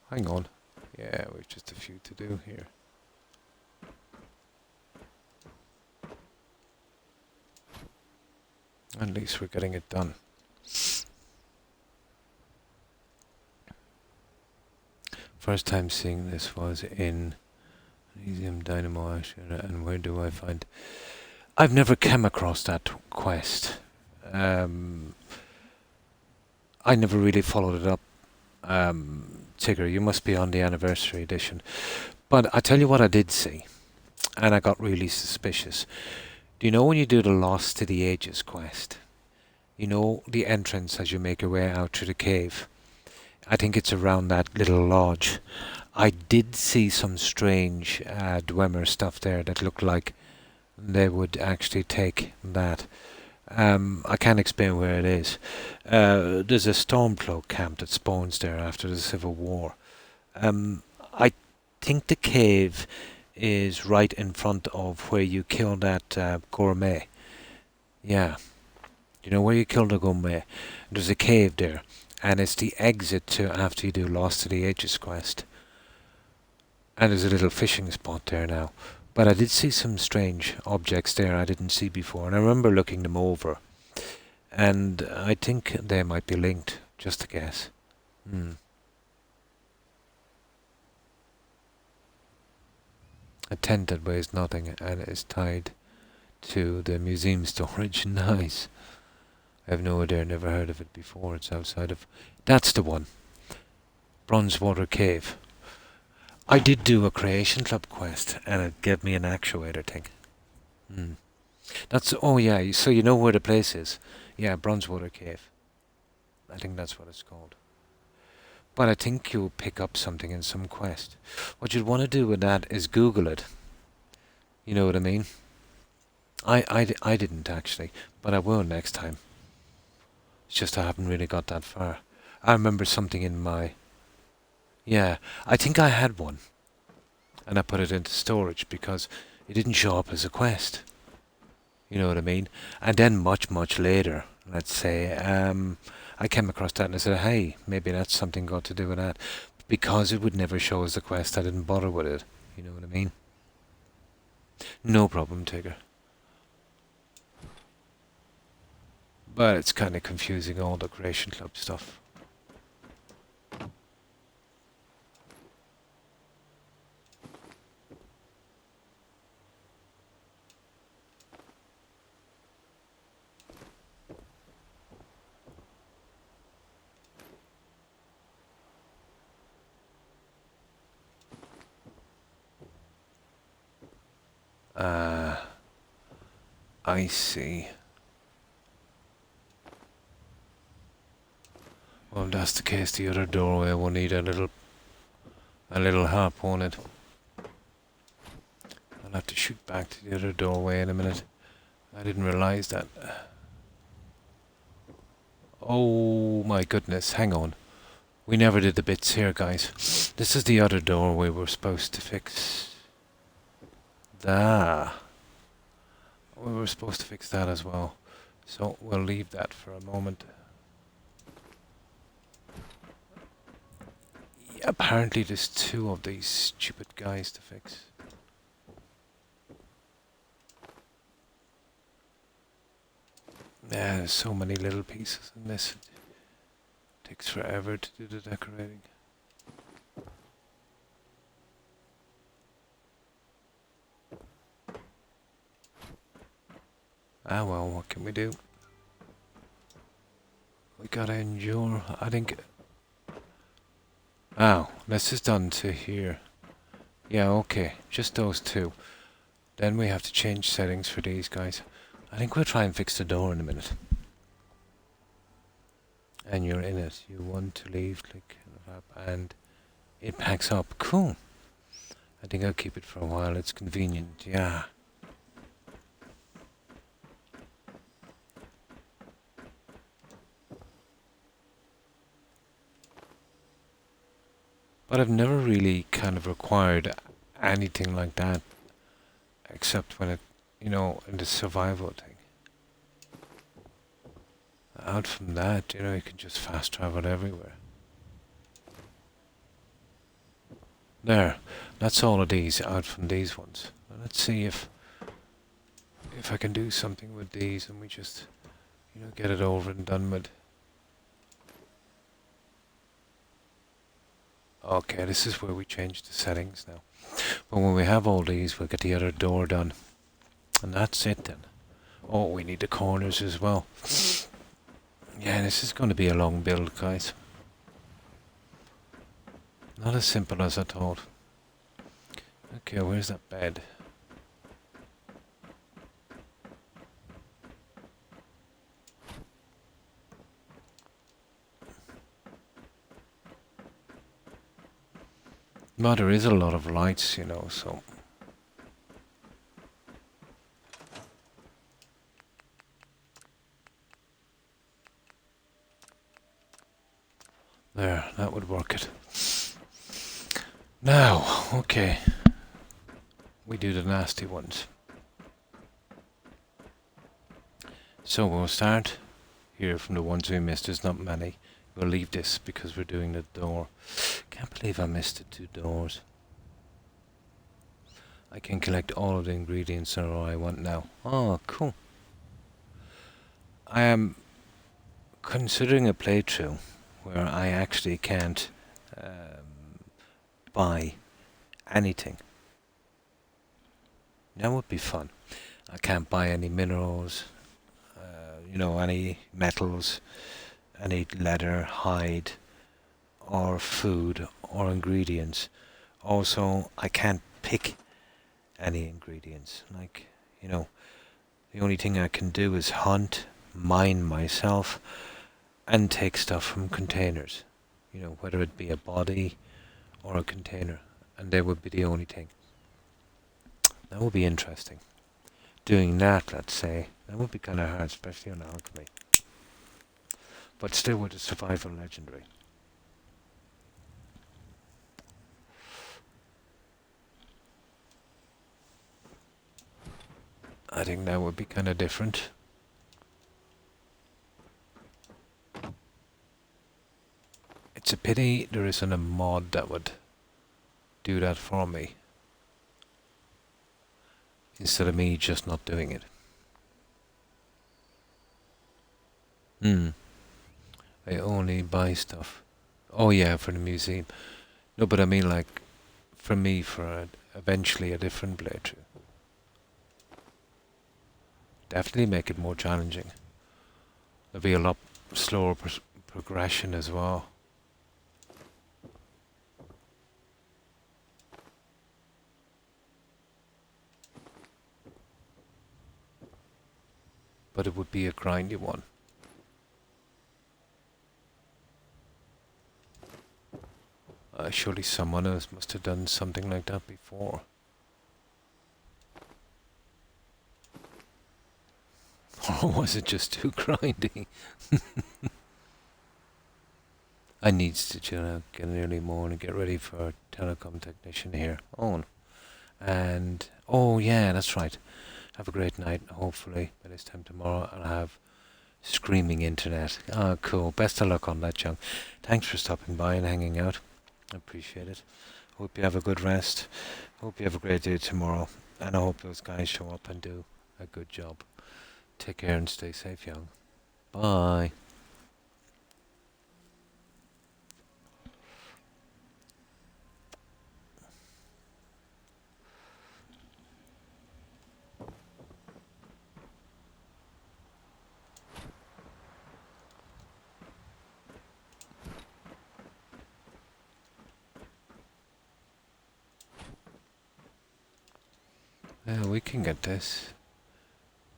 hang on. Yeah, we've just a few to do here. At least we're getting it done. First time seeing this was in Museum Dynamo Asher, and where do I find... I've never come across that quest. I never really followed it up. Tigger, you must be on the anniversary edition. But I tell you what I did see, and I got really suspicious. Do you know when you do the Lost to the Ages quest? You know the entrance as you make your way out through the cave? I think it's around that little lodge. I did see some strange Dwemer stuff there that looked like they would actually take that. I can't explain where it is. There's a Stormcloak camp that spawns there after the Civil War. I think the cave is right in front of where you kill that gourmet. Yeah. You know where you kill the gourmet? There's a cave there. And it's the exit to after you do Lost to the Ages quest. And there's a little fishing spot there now. But I did see some strange objects there I didn't see before. And I remember looking them over. And I think they might be linked. Just a guess. A tent that weighs nothing and is tied to the museum storage. Nice. I have no idea, never heard of it before. It's outside of... That's the one. Bronzewater Cave. I did do a Creation Club quest, and it gave me an actuator thing. That's... Oh yeah, so you know where the place is. Yeah, Bronzewater Cave. I think that's what it's called. But I think you'll pick up something in some quest. What you'd want to do with that is Google it. You know what I mean? I didn't actually, but I will next time. It's just I haven't really got that far. I remember something in my... Yeah, I think I had one, and I put it into storage because it didn't show up as a quest. You know what I mean? And then much later, let's say, I came across that and I said, hey, maybe that's something got to do with that. Because it would never show as a quest, I didn't bother with it. You know what I mean? No problem, Tigger. But it's kind of confusing, all the Creation Club stuff. I see. Well, if that's the case, the other doorway will need a little help on it. I'll have to shoot back to the other doorway in a minute. I didn't realise that. Oh my goodness, hang on. We never did the bits here, guys. This is the other doorway we're supposed to fix. We were supposed to fix that as well. So we'll leave that for a moment. Yeah, apparently there's two of these stupid guys to fix. Yeah, there's so many little pieces in this. It takes forever to do the decorating. Ah well, what can we do? We gotta endure. I think... Oh, this is done to here. Yeah, okay. Just those two. Then we have to change settings for these guys. I think we'll try and fix the door in a minute. And you're in it. You want to leave, click and it packs up. Cool. I think I'll keep it for a while. It's convenient. Yeah. But I've never really kind of required anything like that, except when it, you know, in the survival thing. Out from that, you know, you can just fast travel everywhere. There, that's all of these out from these ones. Now let's see if I can do something with these and we just, you know, get it over and done with. Okay, this is where we change the settings now. But when we have all these, we'll get the other door done. And that's it then. Oh, we need the corners as well. Yeah, this is going to be a long build, guys. Not as simple as I thought. Okay, where's that bed? Well, there is a lot of lights, you know, so... There, that would work it. Now, okay. We do the nasty ones. So we'll start here from the ones we missed. There's not many. We'll leave this because we're doing the door. Can't believe I missed the two doors. I can collect all of the ingredients that I want now. Oh, cool. I am considering a playthrough where I actually can't buy anything. That would be fun. I can't buy any minerals, you know, any metals, any leather, hide, or food, or ingredients. Also, I can't pick any ingredients. Like, you know, the only thing I can do is hunt, mine myself, and take stuff from containers. You know, whether it be a body or a container. And they would be the only thing. That would be interesting. doing that, let's say, that would be kind of hard, especially on alchemy. But still with the survival legendary. I think that would be kind of different. It's a pity there isn't a mod that would do that for me, instead of me just not doing it. I only buy stuff. Oh yeah, for the museum. No, but I mean like, for me, for eventually a different playthrough. Definitely make it more challenging. There'll be a lot slower progression as well. But it would be a grindy one. Surely someone else must have done something like that before. Or was it just too grindy? I needs to chill out, get an early morning, get ready for a telecom technician here. On. And, oh yeah, that's right. Have a great night. Hopefully, by this time tomorrow, I'll have screaming internet. Ah, cool. Best of luck on that, Young. Thanks for stopping by and hanging out. I appreciate it. Hope you have a good rest. Hope you have a great day tomorrow. And I hope those guys show up and do a good job. Take care and stay safe, Young. Bye. Yeah, we can get this.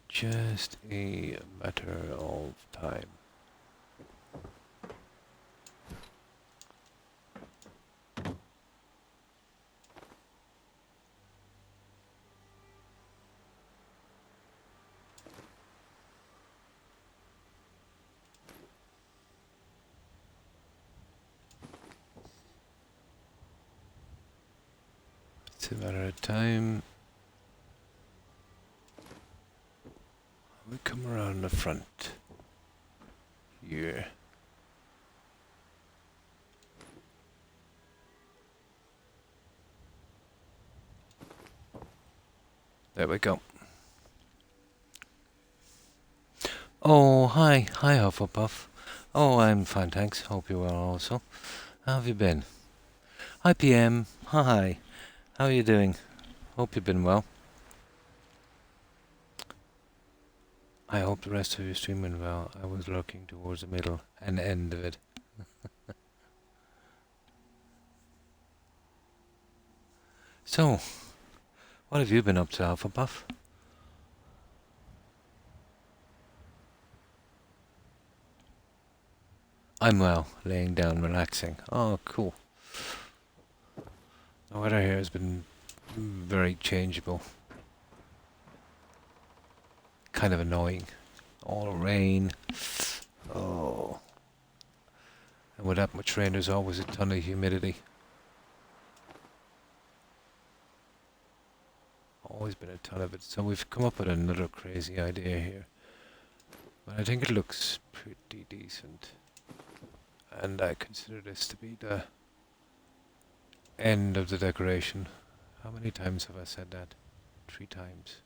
Just a matter of time. It's a matter of time. We come around the front here. There we go. Oh, hi. Hi, Hufflepuff. Oh, I'm fine, thanks. Hope you're well also. How have you been? Hi, PM. Hi. How are you doing? Hope you've been well. I hope the rest of your stream went well. I was looking towards the middle and end of it. So, what have you been up to, Hufflepuff? I'm well, laying down, relaxing. Oh, cool. The weather here has been very changeable. Kind of annoying. All rain. Oh. And with that much rain, there's always a ton of humidity. Always been a ton of it. So we've come up with another crazy idea here. But I think it looks pretty decent. And I consider this to be the end of the decoration. How many times have I said that? 3 times.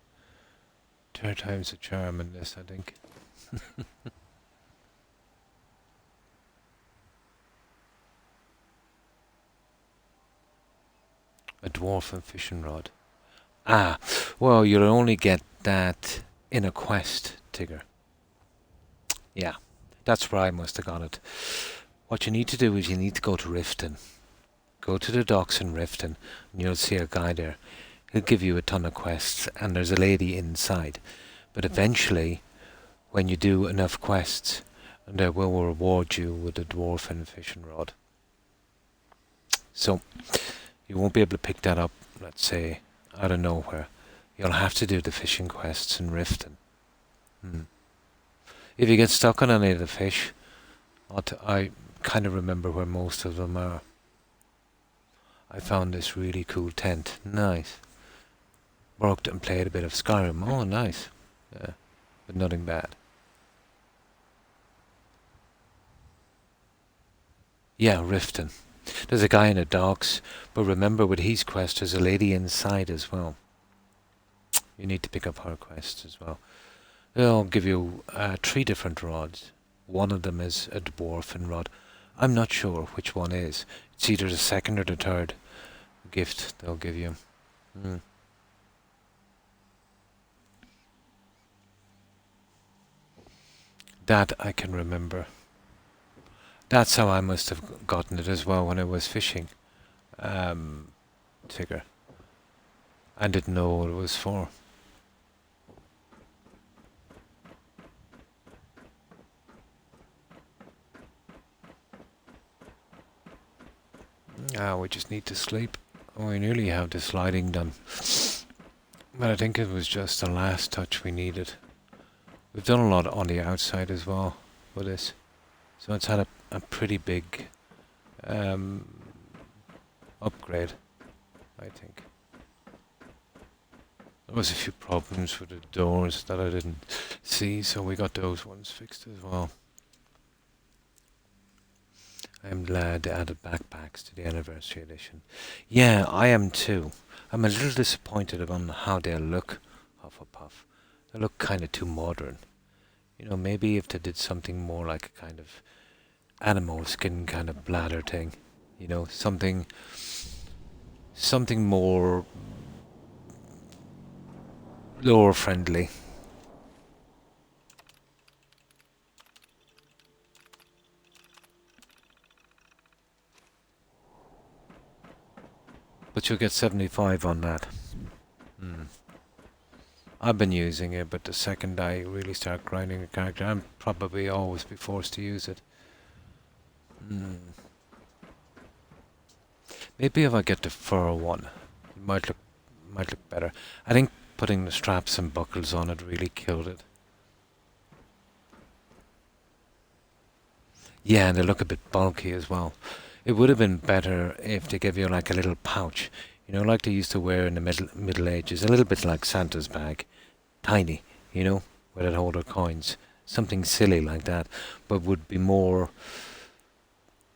3 times the charm in this, I think. A dwarf fishing rod. Ah, well, you'll only get that in a quest, Tigger. Yeah, that's where I must have got it. What you need to do is you need to go to Riften. Go to the docks in Riften, and you'll see a guy there. He'll give you a ton of quests, and there's a lady inside. But eventually, when you do enough quests, they will reward you with a dwarf fishing rod. So, you won't be able to pick that up, let's say, out of nowhere. You'll have to do the fishing quests in Riften. Hmm. If you get stuck on any of the fish, I kind of remember where most of them are. I found this really cool tent. Nice. Worked and played a bit of Skyrim. Oh, nice. Yeah, but nothing bad. Yeah, Riften. There's a guy in the docks, but remember with his quest there's a lady inside as well. You need to pick up her quest as well. They'll give you 3 different rods. One of them is a dwarfen rod. I'm not sure which one is. It's either the second or the third gift they'll give you. Mm. That I can remember. That's how I must have gotten it as well when I was fishing. Tigger. I didn't know what it was for. Ah, we just need to sleep. Oh, we nearly have the sliding done. But I think it was just the last touch we needed. We've done a lot on the outside as well with this. So it's had a pretty big upgrade, I think. There was a few problems with the doors that I didn't see, so we got those ones fixed as well. I'm glad they added backpacks to the anniversary edition. Yeah, I am too. I'm a little disappointed on how they look, Hufflepuff. They look kind of too modern. You know, maybe if they did something more like a kind of animal skin kind of bladder thing. You know, something more lore friendly. But you'll get 75 on that. Hmm. I've been using it, but the second I really start grinding the character, I'll probably always be forced to use it. Hmm. Maybe if I get the fur one, it might look better. I think putting the straps and buckles on it really killed it. Yeah, and they look a bit bulky as well. It would have been better if they gave you like a little pouch, you know, like they used to wear in the Middle Ages, a little bit like Santa's bag, tiny, you know, where they'd hold their coins, something silly like that, but would be more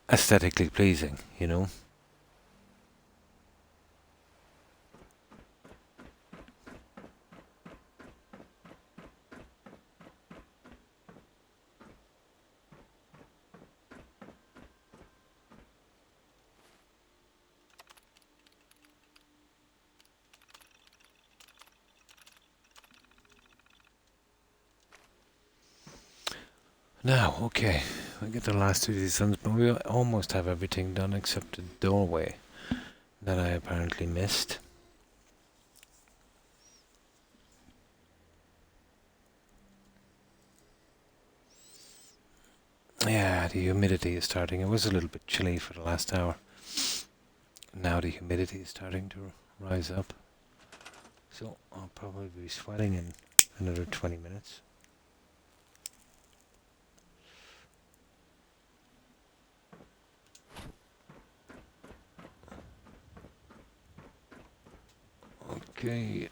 aesthetically pleasing, you know. Now, okay, we get the last 2 seasons, but we almost have everything done except the doorway that I apparently missed. Yeah, the humidity is starting. It was a little bit chilly for the last hour. Now the humidity is starting to rise up. So I'll probably be sweating in another 20 minutes. Okay.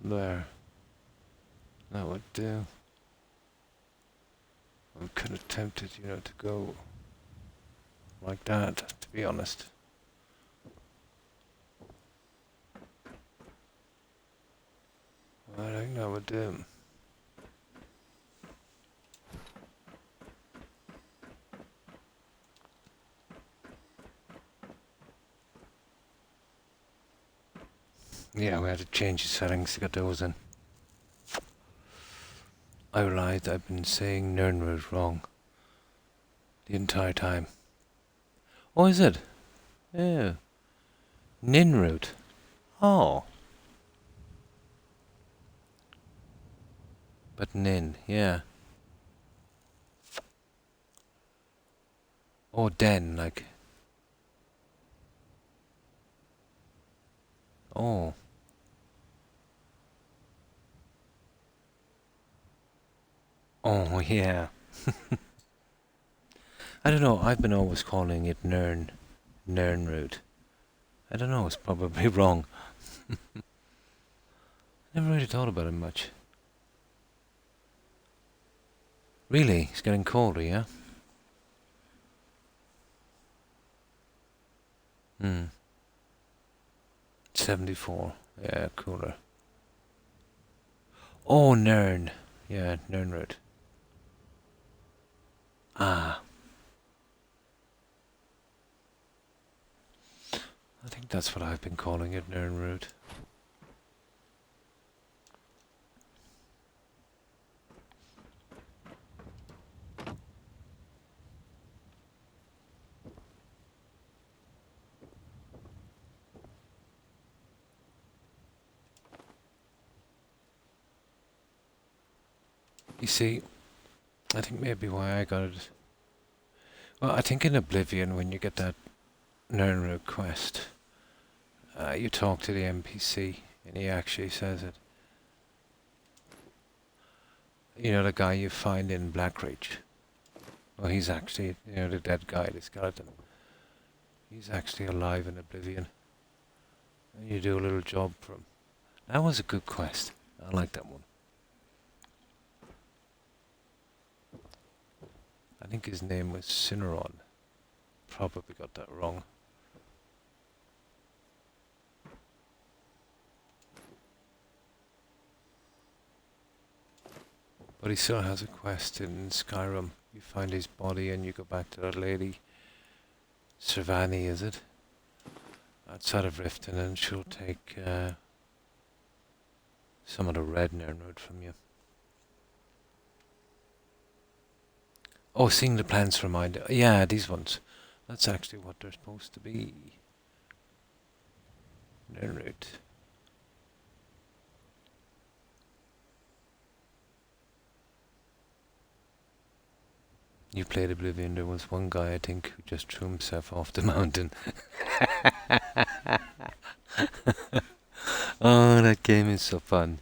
There. That would do. I'm kind of tempted, you know, to go like that, to be honest. I think that would do. Yeah, we had to change the settings to get those in. I realised I've been saying Nernroot wrong the entire time. Oh, is it? Yeah. Ninroot. Oh. But Nin, yeah. Oh, Den, like. Oh. Oh, yeah. I don't know, I've been always calling it Nernroot. I don't know, it's probably wrong. Never really thought about it much. Really? It's getting colder, yeah? Hmm. 74. Yeah, cooler. Oh, Nern. Yeah, Nernroot. Ah. I think that's what I've been calling it, Nernroot. You see, I think maybe why I got it. Well, I think in Oblivion, when you get that Nernroot quest, you talk to the NPC, and he actually says it. You know, the guy you find in Blackreach. Well, he's actually, you know, the dead guy, the skeleton. He's actually alive in Oblivion. And you do a little job for him. That was a good quest. I like that one. I think his name was Cineron. Probably got that wrong. But he still has a quest in Skyrim. You find his body and you go back to that lady, Servani, is it? Outside of Riften, and she'll take some of the red Nernwood from you. Oh, seeing the plants remind... Yeah, these ones. That's actually what they're supposed to be. Nernwood. You played Oblivion, there was one guy, I think, who just threw himself off the mountain. Oh, that game is so fun.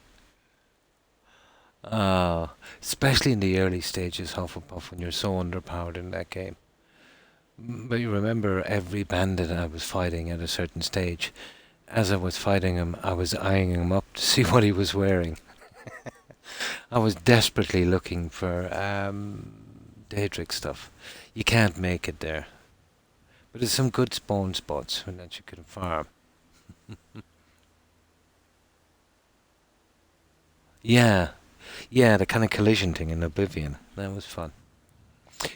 Especially in the early stages, Hufflepuff, when you're so underpowered in that game. But you remember every bandit I was fighting at a certain stage. As I was fighting him, I was eyeing him up to see what he was wearing. I was desperately looking for Daedric stuff. You can't make it there. But there's some good spawn spots that you can farm. Yeah. Yeah, the kind of collision thing in Oblivion. That was fun.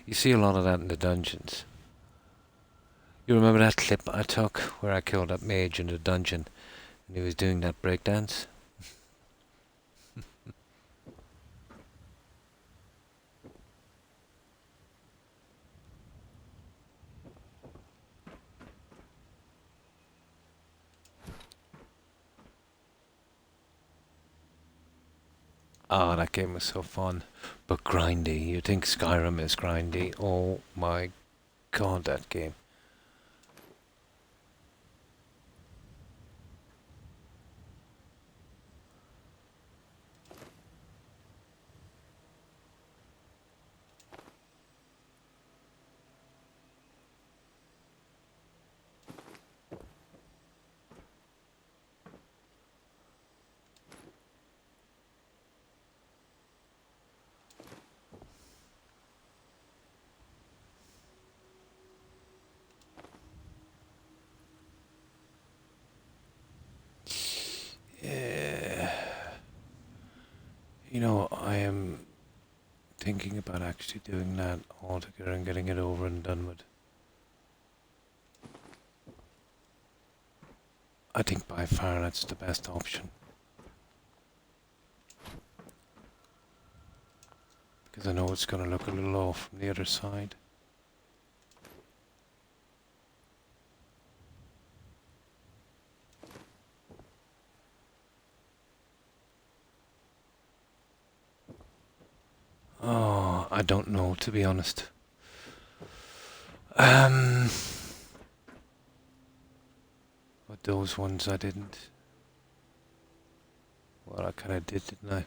You see a lot of that in the dungeons. You remember that clip I took where I killed that mage in the dungeon and he was doing that breakdance? Oh, that game was so fun. But grindy. You think Skyrim is grindy. Oh my god, that game. Yeah. You know, I am thinking about actually doing that altogether and getting it over and done with. I think by far that's the best option. Because I know it's going to look a little off from the other side. Oh, I don't know, to be honest. But those ones I didn't. Well, I kind of did, didn't I?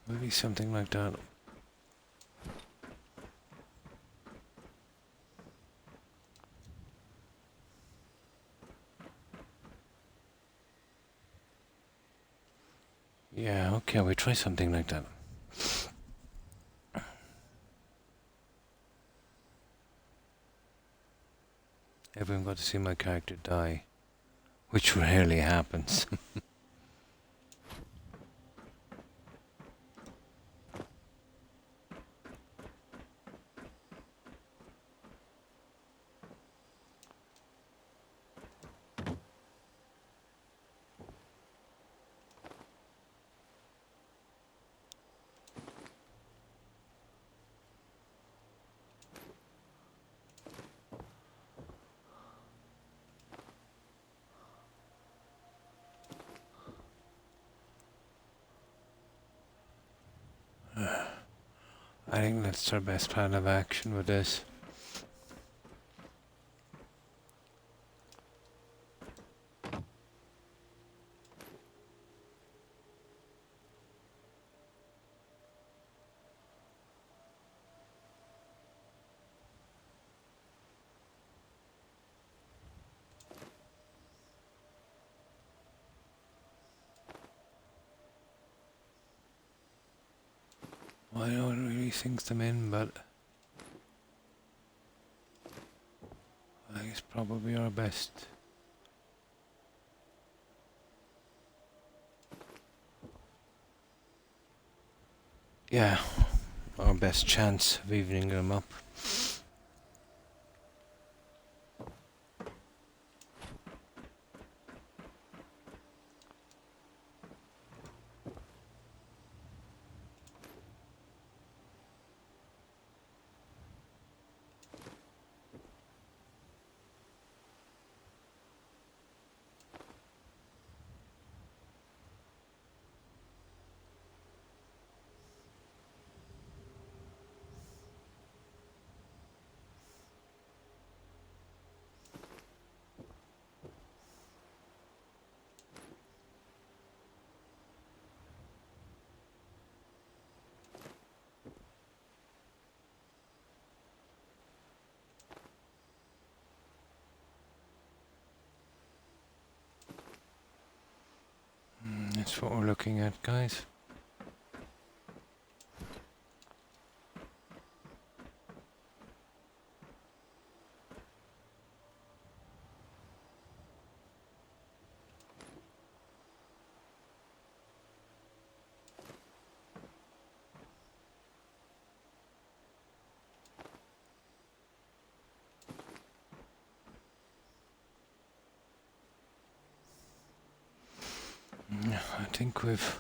Maybe something like that. Yeah, okay, we try something like that. Everyone got to see my character die, which rarely happens. I think that's our best plan of action with this. Well, I don't really think them in, but I think it's probably our best. Yeah, our best chance of evening them up. That's what we're looking at, guys. I think we've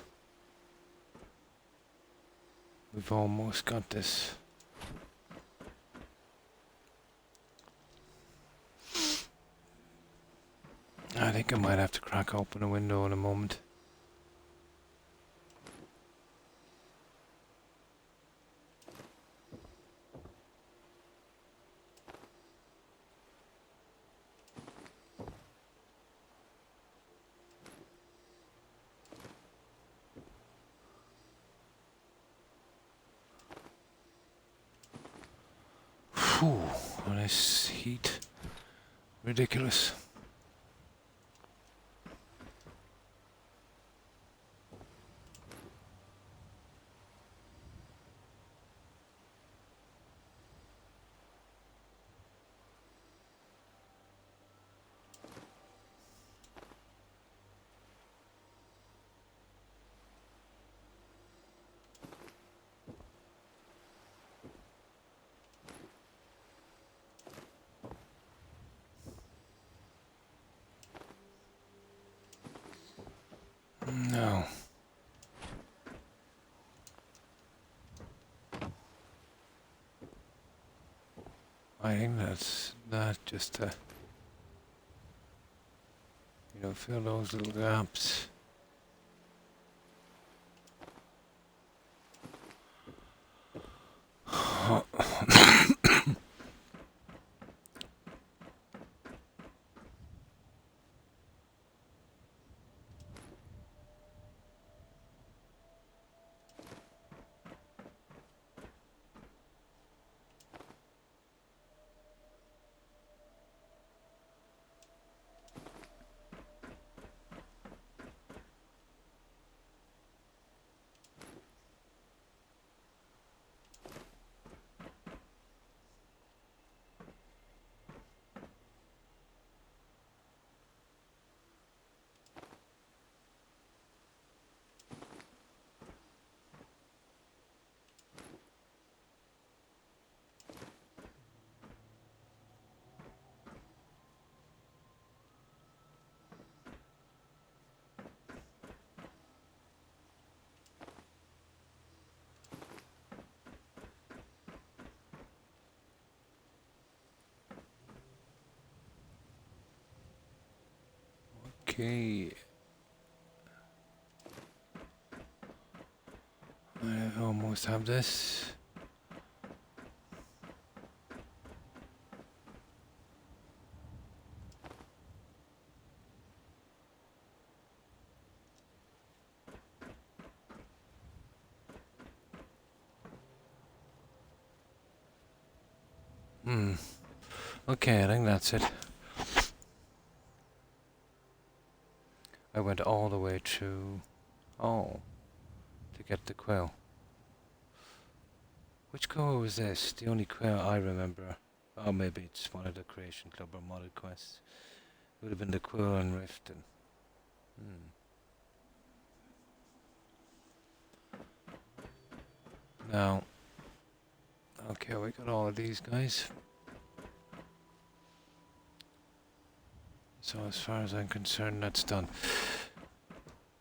almost got this. I think I might have to crack open a window in a moment. Phew, all this heat. Ridiculous. No. I think that's that just to, fill those little gaps. Okay. I almost have this. Okay, I think that's it. I went all the way through, to get the quill. Which quill was this? The only quill I remember. Oh, maybe it's one of the Creation Club or modded quests. It would have been the quill and Riften. Now, okay, we got all of these guys. So as far as I'm concerned, that's done.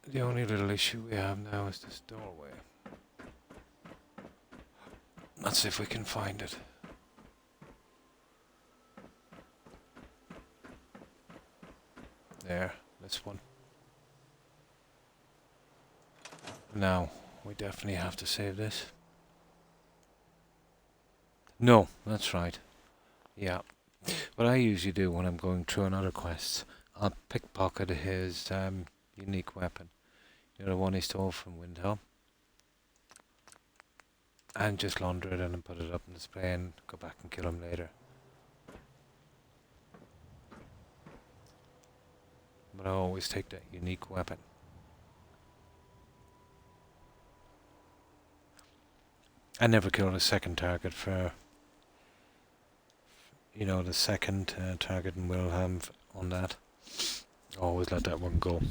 The only little issue we have now is this doorway. Let's see if we can find it. There, this one. Now, we definitely have to save this. No, that's right. Yeah. What I usually do when I'm going through another quest, I'll pickpocket his unique weapon. The one he stole from Windhelm. And just launder it in and put it up in display and go back and kill him later. But I always take that unique weapon. I never kill a second target for, the second target in Wilhelm on that. Always let that one go.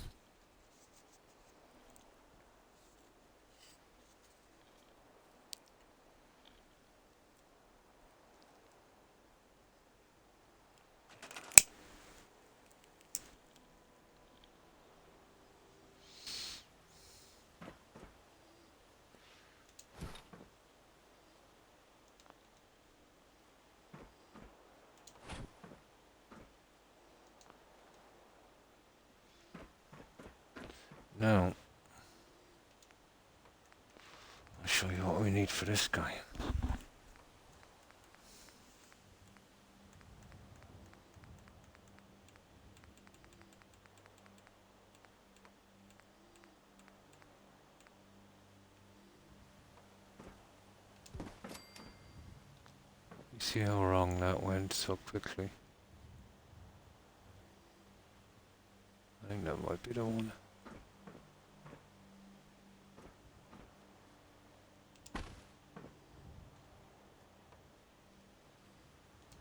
Now, I'll show you what we need for this guy. You see how wrong that went so quickly? I think that might be the one.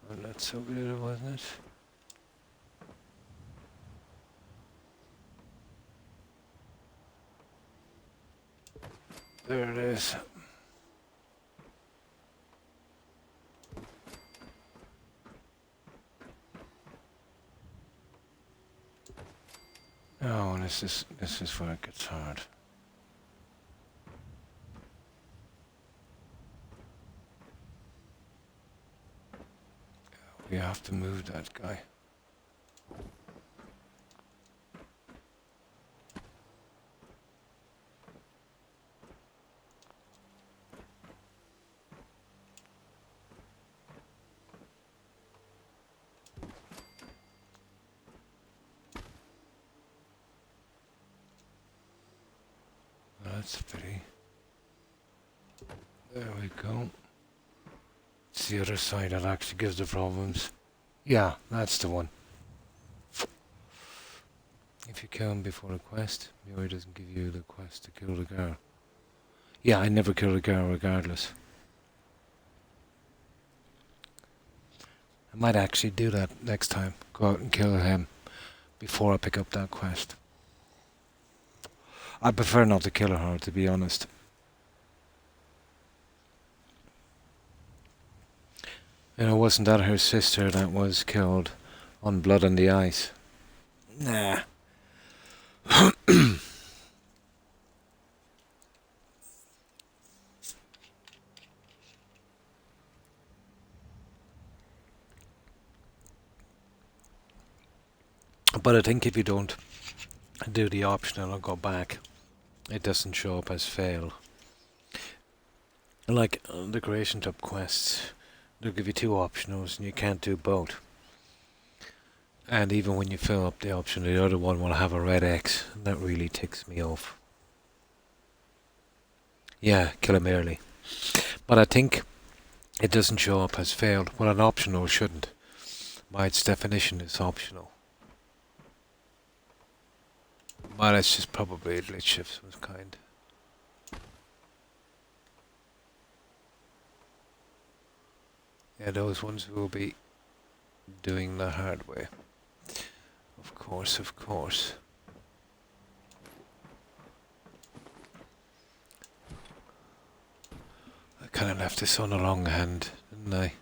Well, that's so good, wasn't it? There it is. Oh, this is where it gets hard. We have to move that guy. That's pretty. There we go. It's the other side that actually gives the problems. Yeah, that's the one. If you kill him before a quest, Miri doesn't give you the quest to kill the girl. Yeah, I never kill the girl regardless. I might actually do that next time. Go out and kill him before I pick up that quest. I prefer not to kill her, to be honest. You know, wasn't that her sister that was killed on Blood on the Ice? Nah. But I think if you don't do the optional and go back, it doesn't show up as failed. Like the Creation Top quests, they'll give you 2 optionals and you can't do both. And even when you fill up the option, the other one will have a red X, and that really ticks me off. Yeah, kill him early. But I think it doesn't show up as failed. Well, an optional shouldn't. By its definition, it's optional. But it's just probably a glitch of some kind. Yeah, those ones will be doing the hard way. Of course, of course. I kind of left this on a long hand, didn't I?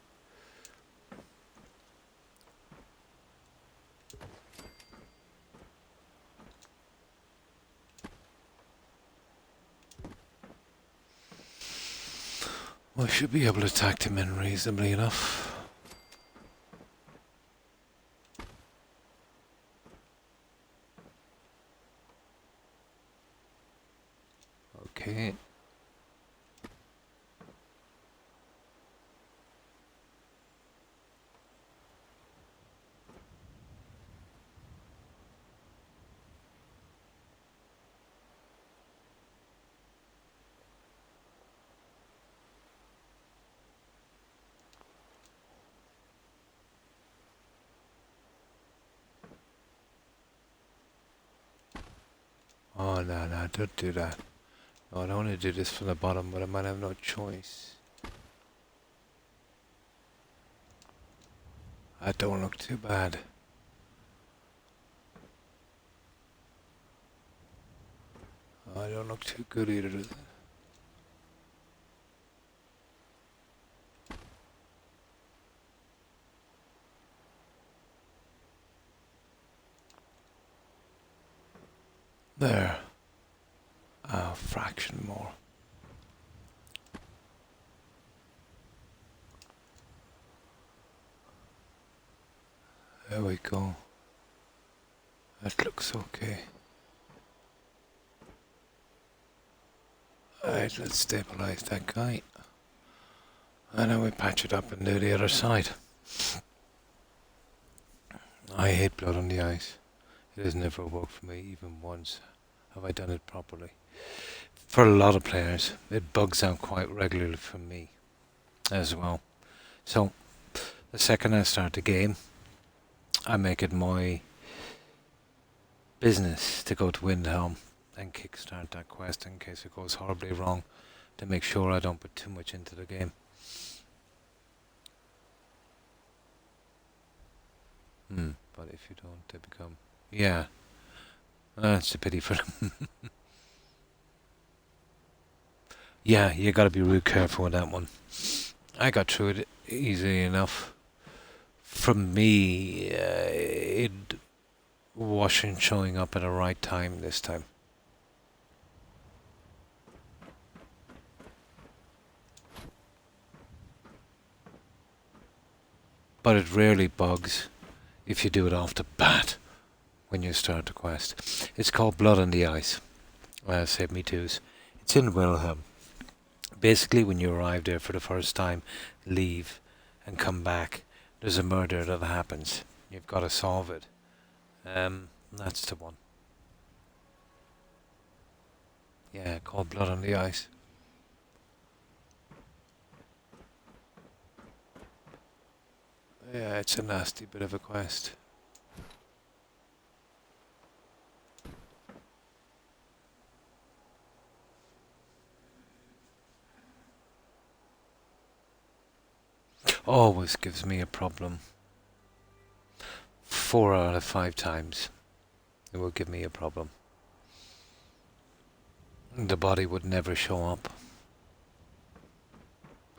Well, I should be able to attack him in reasonably enough. Okay. Oh, no, don't do that. No, I don't want to do this from the bottom, but I might have no choice. I don't look too bad. I don't look too good either, does it? There. A fraction more. There we go. That looks okay. Alright, let's stabilize that guy. And then we patch it up and do the other side. I hate Blood on the Ice. It has never worked for me, even once. Have I done it properly? For a lot of players, it bugs out quite regularly for me as well. So, the second I start the game, I make it my business to go to Windhelm and kickstart that quest in case it goes horribly wrong, to make sure I don't put too much into the game. But if you don't, they become... Yeah. That's a pity for them. Yeah, you gotta be real careful with that one. I got through it easily enough. For me, it washing showing up at the right time this time. But it rarely bugs if you do it off the bat when you start the quest. It's called Blood on the Ice. Save me twos. It's in Wilhelm. Basically, when you arrive there for the first time, leave and come back, there's a murder that happens. You've got to solve it. That's the one. Yeah, called Blood on the Ice. Yeah, it's a nasty bit of a quest. Always gives me a problem. 4 out of 5 times it will give me a problem. The body would never show up.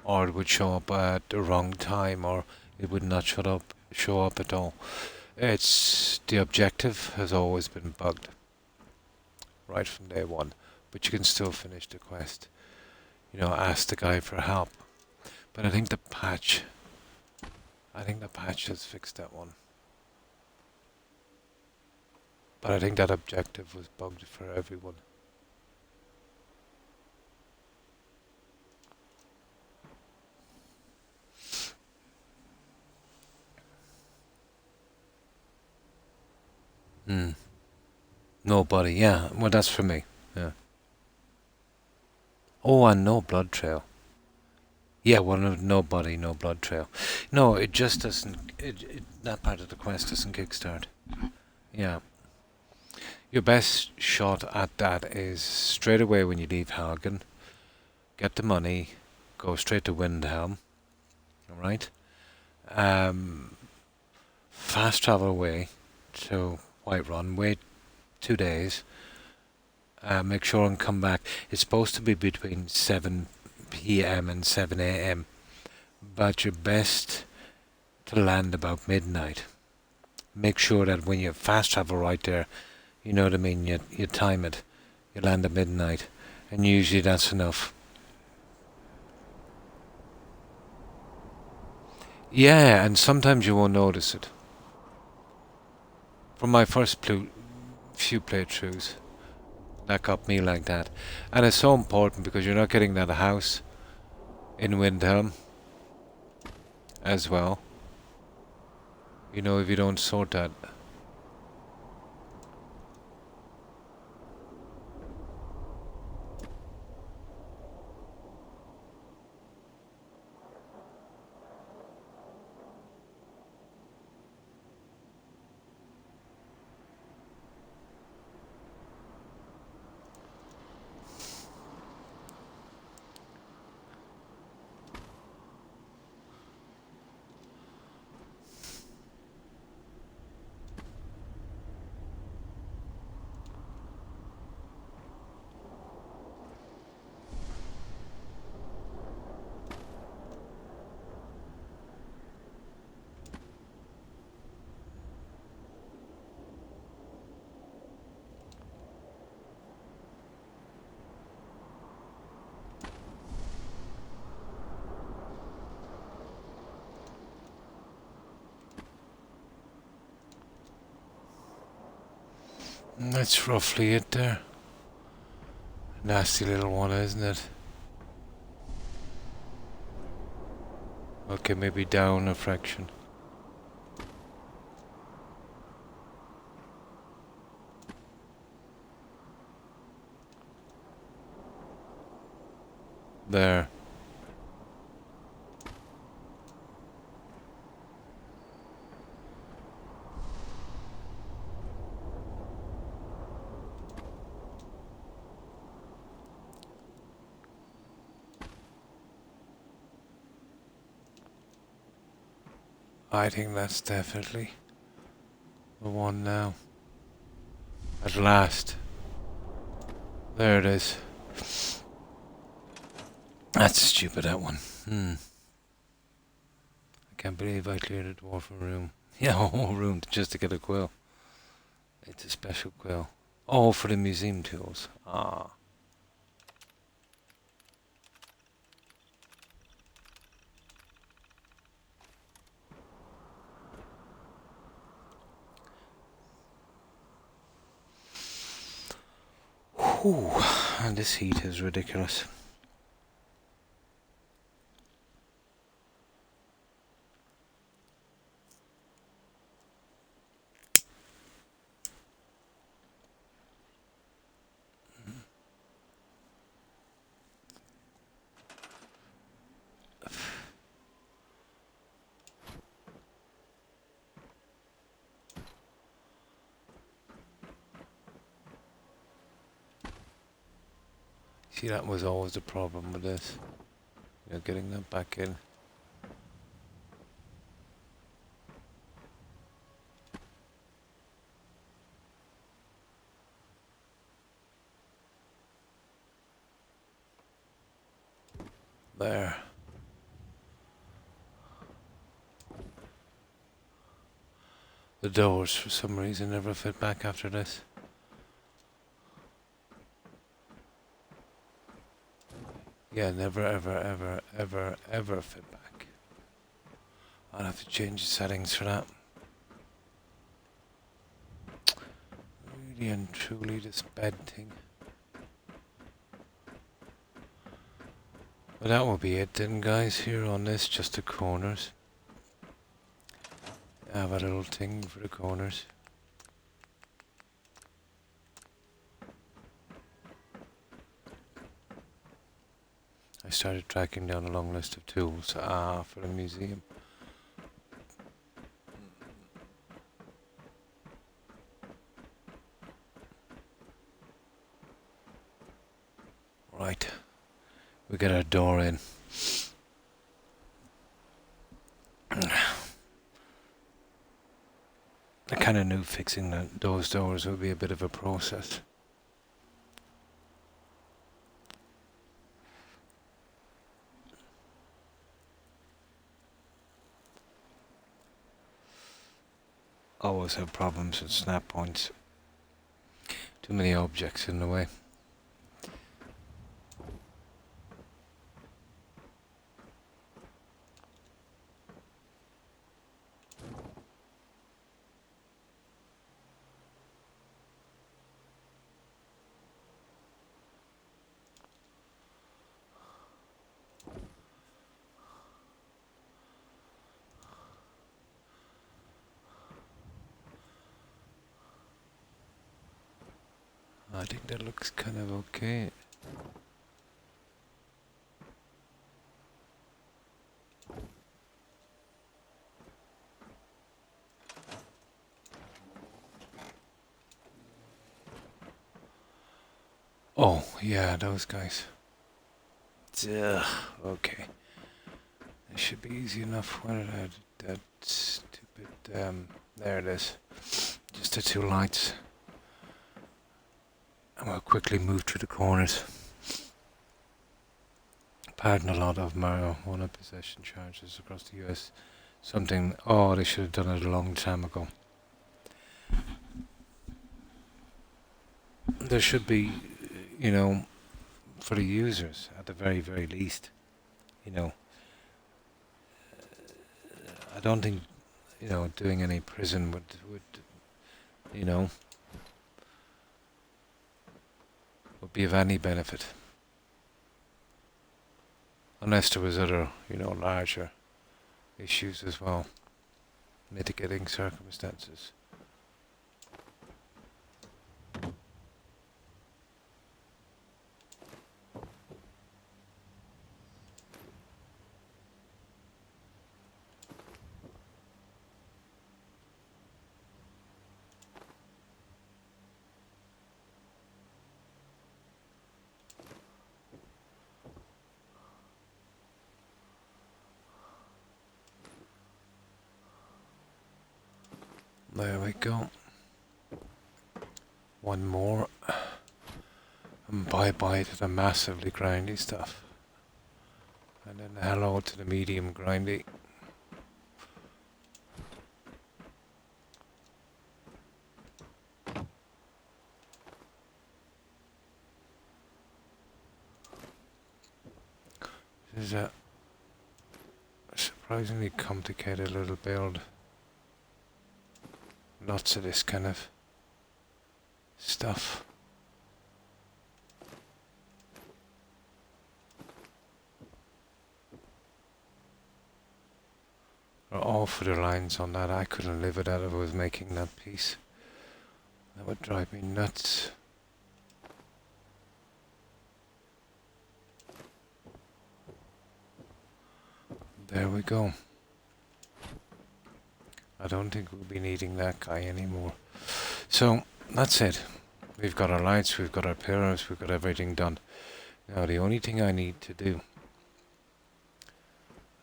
Or it would show up at the wrong time, or it would not show up at all. It's the objective has always been bugged right from day one, but you can still finish the quest. Ask the guy for help. But I think the patch has fixed that one. But I think that objective was bugged for everyone. Nobody, yeah. Well, that's for me. Yeah. Oh, and no blood trail. Yeah, well, no body, no blood trail. No, it just doesn't. That part of the quest doesn't kickstart. Yeah. Your best shot at that is straight away when you leave Hagen. Get the money, go straight to Windhelm. Alright? Fast travel away to Whiterun. Wait 2 days. Make sure and come back. It's supposed to be between 7 p.m. and 7 a.m. But you're best to land about midnight. Make sure that when you fast travel right there, you know what I mean, you time it. You land at midnight. And usually that's enough. Yeah, and sometimes you won't notice it. From my first few playthroughs, that got me like that. And it's so important because you're not getting that house in Windhelm as well. If you don't sort that. That's roughly it there. Nasty little one, isn't it? Okay, maybe down a fraction. There. I think that's definitely the one now. At last. There it is. That's stupid, that one. I can't believe I cleared a dwarven room. Yeah, a whole room just to get a quill. It's a special quill. Oh, for the museum tools. Ah. Whew. And this heat is ridiculous. See, that was always the problem with this. You know, getting that back in. There. The doors, for some reason, never fit back after this. Yeah, never, ever, ever, ever, ever fit back. I'll have to change the settings for that. Really and truly, this bed thing. But that will be it then, guys, here on this, just the corners. I have a little thing for the corners. I started tracking down a long list of tools for the museum. Right, we get our door in. I kind of knew fixing those doors would be a bit of a process. Always have problems with snap points. Too many objects in the way. I think that looks kind of okay. Oh, yeah, those guys. Ugh, okay. It should be easy enough. Where did I do that stupid, there it is. Just the two lights. And we'll quickly move through the corners. Pardon a lot of marijuana possession charges across the US. Something, oh, they should have done it a long time ago. There should be, you know, for the users, at the very, very least, you know, I don't think, you know, doing any prison would, you know, would be of any benefit. Unless there was other, you know, larger issues as well. Mitigating circumstances. There we go. One more. And bye-bye to the massively grindy stuff. And then hello to the medium grindy. is a surprisingly complicated little build. Lots of this kind of stuff. All for the lines on that. I couldn't live with that if I was making that piece. That would drive me nuts. There we go. I don't think we'll be needing that guy anymore. So, that's it. We've got our lights, we've got our pillars, we've got everything done. Now the only thing I need to do,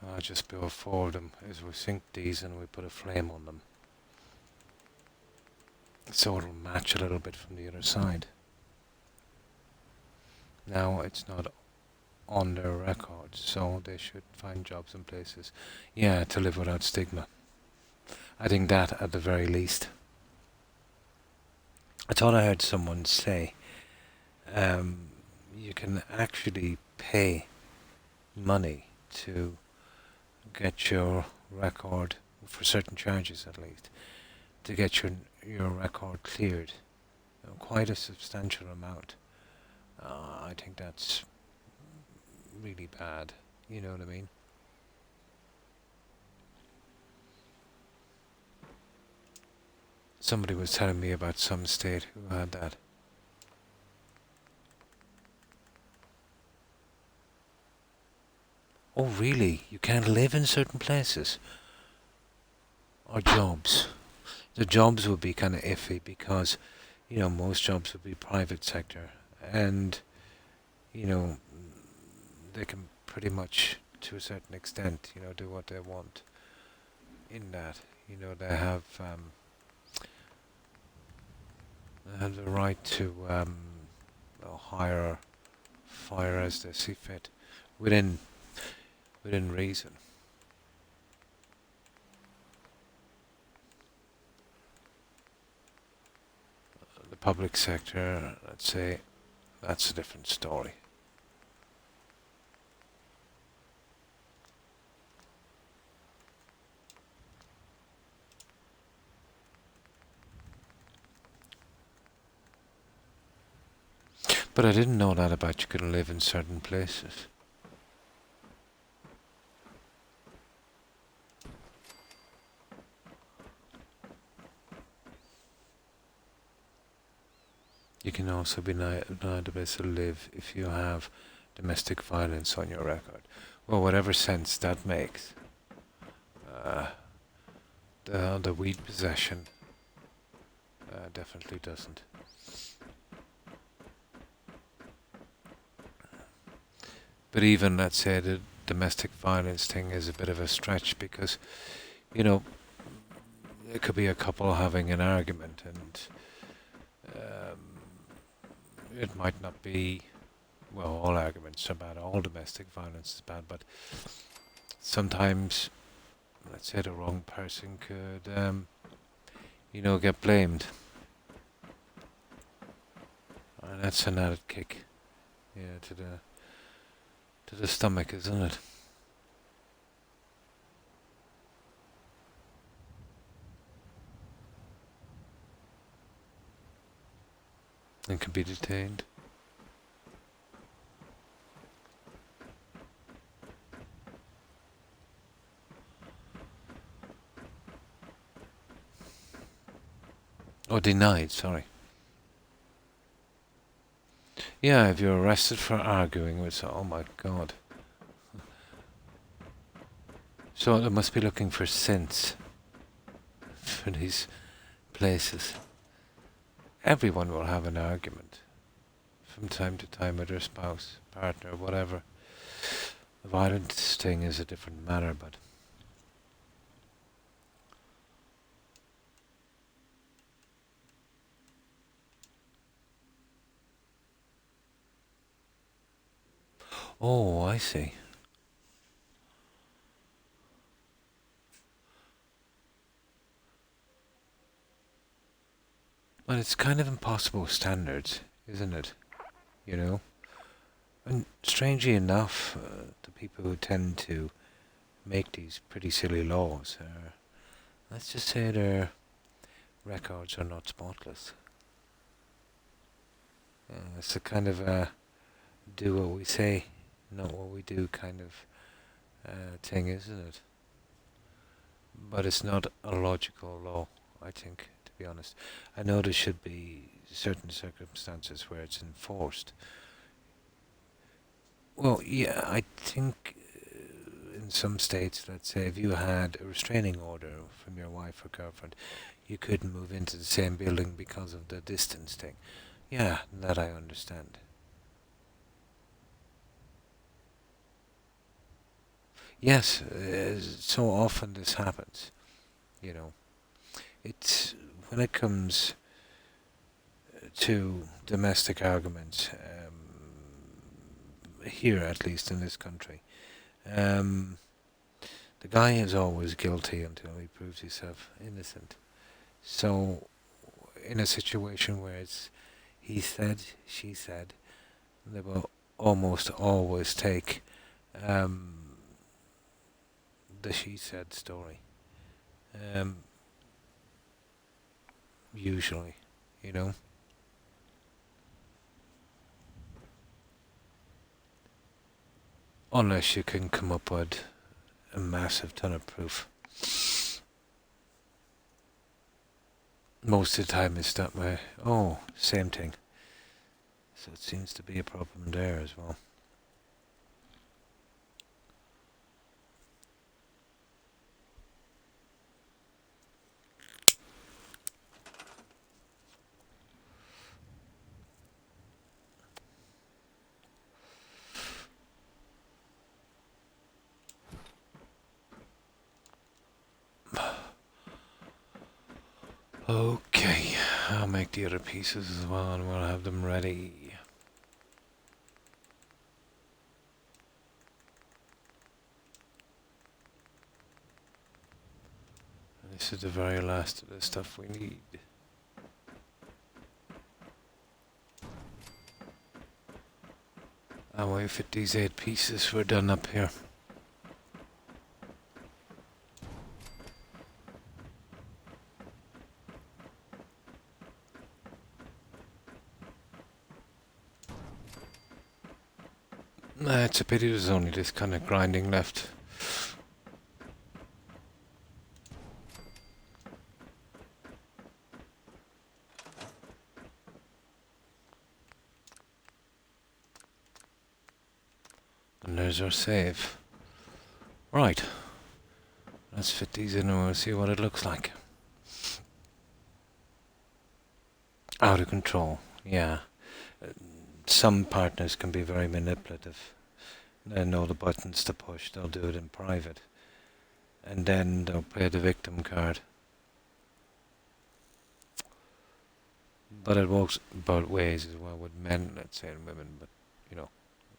I'll just build 4 of them, is we sink these and we put a flame on them. So it'll match a little bit from the other side. Now it's not on their record, so they should find jobs in places. Yeah, to live without stigma. I think that at the very least. I thought I heard someone say you can actually pay money to get your record, for certain charges at least, to get your record cleared. Quite a substantial amount. I think that's really bad. You know what I mean? Somebody was telling me about some state who had that. Oh really? You can't live in certain places? Or jobs? The jobs would be kind of iffy because, most jobs would be private sector. And, they can pretty much, to a certain extent, do what they want in that. They have the right to hire or fire as they see fit, within reason. The public sector, let's say, that's a different story. But I didn't know that about you couldn't live in certain places. You can also be not able to live if you have domestic violence on your record. Well, whatever sense that makes. The weed possession definitely doesn't. But even, let's say, the domestic violence thing is a bit of a stretch because, it could be a couple having an argument and it might not be, well, all arguments are bad, all domestic violence is bad, but sometimes, let's say, the wrong person could, get blamed. And that's an added kick, to the stomach, isn't it? And can be detained. Or denied, sorry. Yeah, if you're arrested for arguing with, oh my god. So they must be looking for sense for these places. Everyone will have an argument from time to time with their spouse, partner, whatever. The violence thing is a different matter, but oh, I see. Well, it's kind of impossible standards, isn't it? And strangely enough, the people who tend to make these pretty silly laws are, let's just say their records are not spotless. It's a kind of a do what we say, not what we do kind of thing, isn't it? But it's not a logical law, I think, to be honest. I know there should be certain circumstances where it's enforced. Well, yeah, I think in some states, let's say, if you had a restraining order from your wife or girlfriend, you couldn't move into the same building because of the distance thing. Yeah, that I understand. Yes, so often this happens, you know. It's when it comes to domestic arguments, here at least in this country, um, the guy is always guilty until he proves himself innocent. So, in a situation where it's he said, she said, they will almost always take um, the she said story. Um, usually, you know. Unless you can come up with a massive ton of proof. Most of the time it's that way. Oh, same thing. So it seems to be a problem there as well. Okay, I'll make the other pieces as well and we'll have them ready. And this is the very last of the stuff we need. And we fit these 8 pieces, we're done up here. It's a pity there's only this kind of grinding left. And there's our save. Right. Let's fit these in and we'll see what it looks like. Out of control, yeah. Some partners can be very manipulative. They know the buttons to push, they'll do it in private. And then they'll play the victim card. But it works both ways as well with men, let's say, and women, but, you know,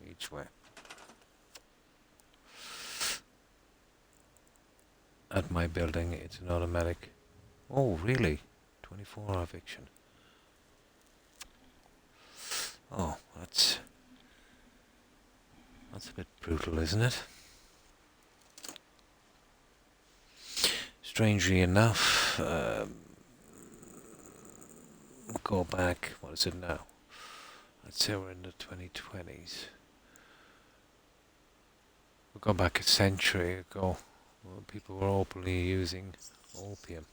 each way. At my building, it's an automatic. Oh, really? 24-hour eviction. Oh, that's a bit brutal, isn't it? Strangely enough, go back, what is it now? Let's say we're in the 2020s. We'll go back a century ago, when people were openly using opium.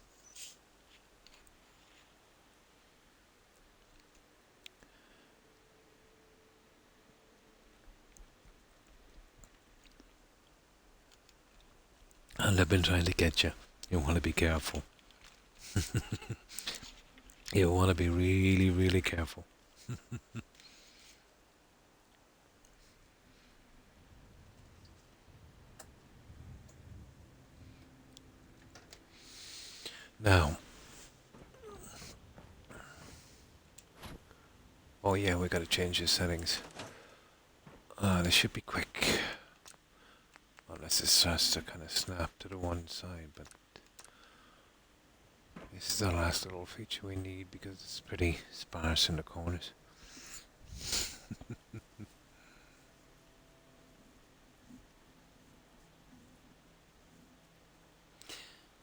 And they've been trying to get you. You want to be careful. You want to be really, really careful. Now, oh yeah, we got to change the settings. This should be quick. Unless it starts to kind of snap to the one side, but this is the last little feature we need because it's pretty sparse in the corners.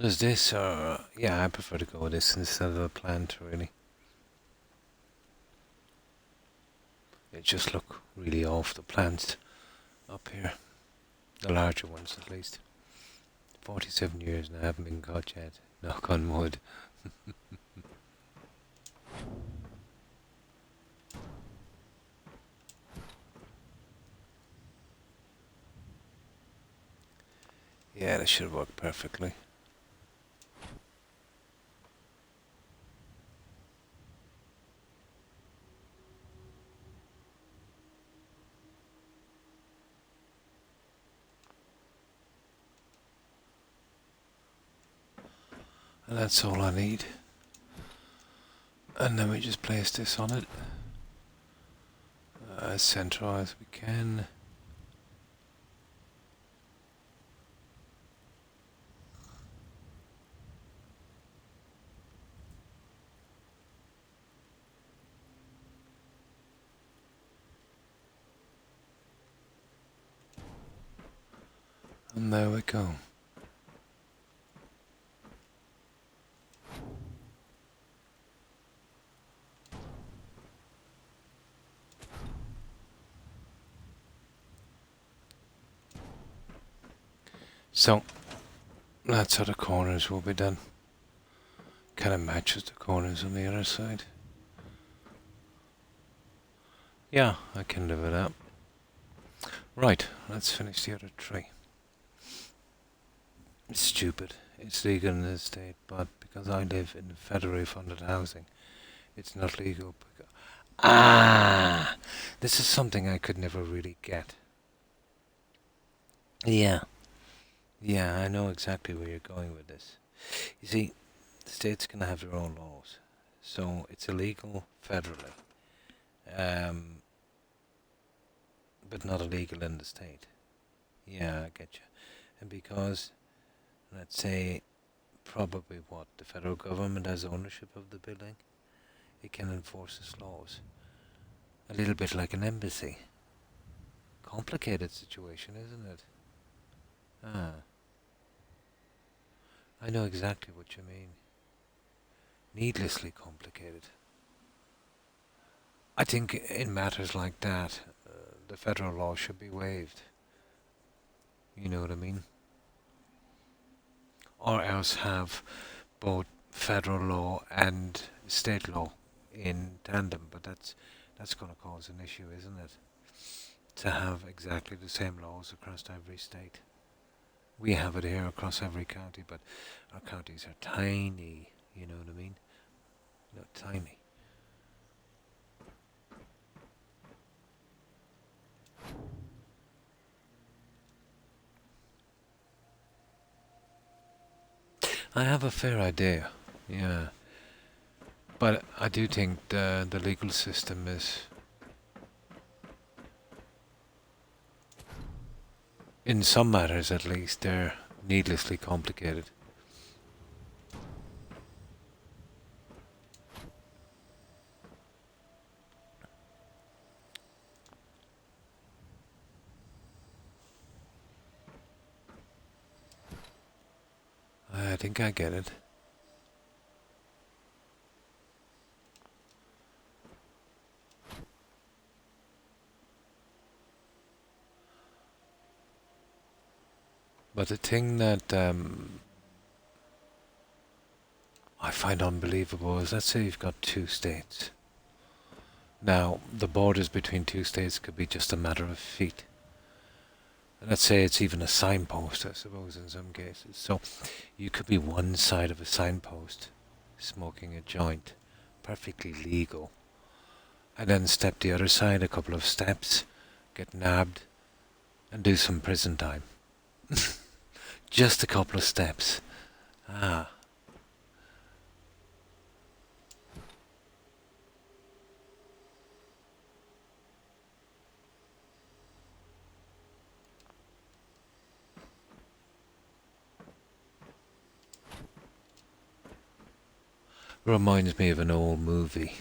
Does this, or yeah, I prefer to go with this instead of a plant, really. They just look really off, the plants up here. The larger ones, at least. 47 years and I haven't been caught yet. Knock on wood. Yeah, this should work perfectly. And that's all I need. And then we just place this on it. As central as we can. And there we go. So, that's how the corners will be done. Kind of matches the corners on the other side. Yeah, I can live with that. Right, let's finish the other tree. It's stupid. It's legal in this state, but because I live in federally funded housing, it's not legal. This is something I could never really get. Yeah. Yeah, I know exactly where you're going with this. You see, the states can have their own laws, so it's illegal federally, but not illegal in the state. Yeah, I get you. And because, let's say, probably what, the federal government has ownership of the building, it can enforce its laws. A little bit like an embassy. Complicated situation, isn't it? Ah. I know exactly what you mean. Needlessly complicated. I think in matters like that, the federal law should be waived. You know what I mean? Or else have both federal law and state law in tandem, but that's going to cause an issue, isn't it? To have exactly the same laws across every state. We have it here across every county, but our counties are tiny, you know what I mean? Not tiny. I have a fair idea, yeah. But I do think the legal system is, in some matters at least, they're needlessly complicated. I think I get it. But the thing that I find unbelievable is, let's say you've got two states. Now, the borders between two states could be just a matter of feet. Let's say it's even a signpost, I suppose, in some cases. So you could be one side of a signpost, smoking a joint, perfectly legal, and then step the other side a couple of steps, get nabbed, and do some prison time. Just a couple of steps. Ah. Reminds me of an old movie.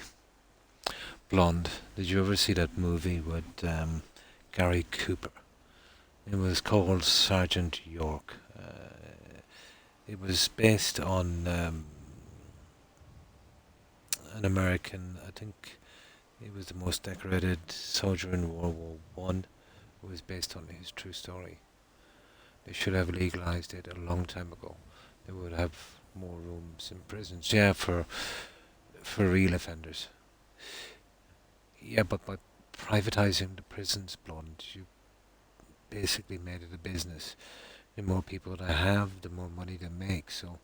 Blonde. Did you ever see that movie with Gary Cooper? It was called Sergeant York. It was based on an American, I think he was the most decorated soldier in World War One. It was based on his true story. They should have legalized it a long time ago. They would have more rooms in prisons. Yeah, for real offenders. Yeah, but by privatizing the prisons, Blonde, you basically made it a business. The more people they have, the more money they make. So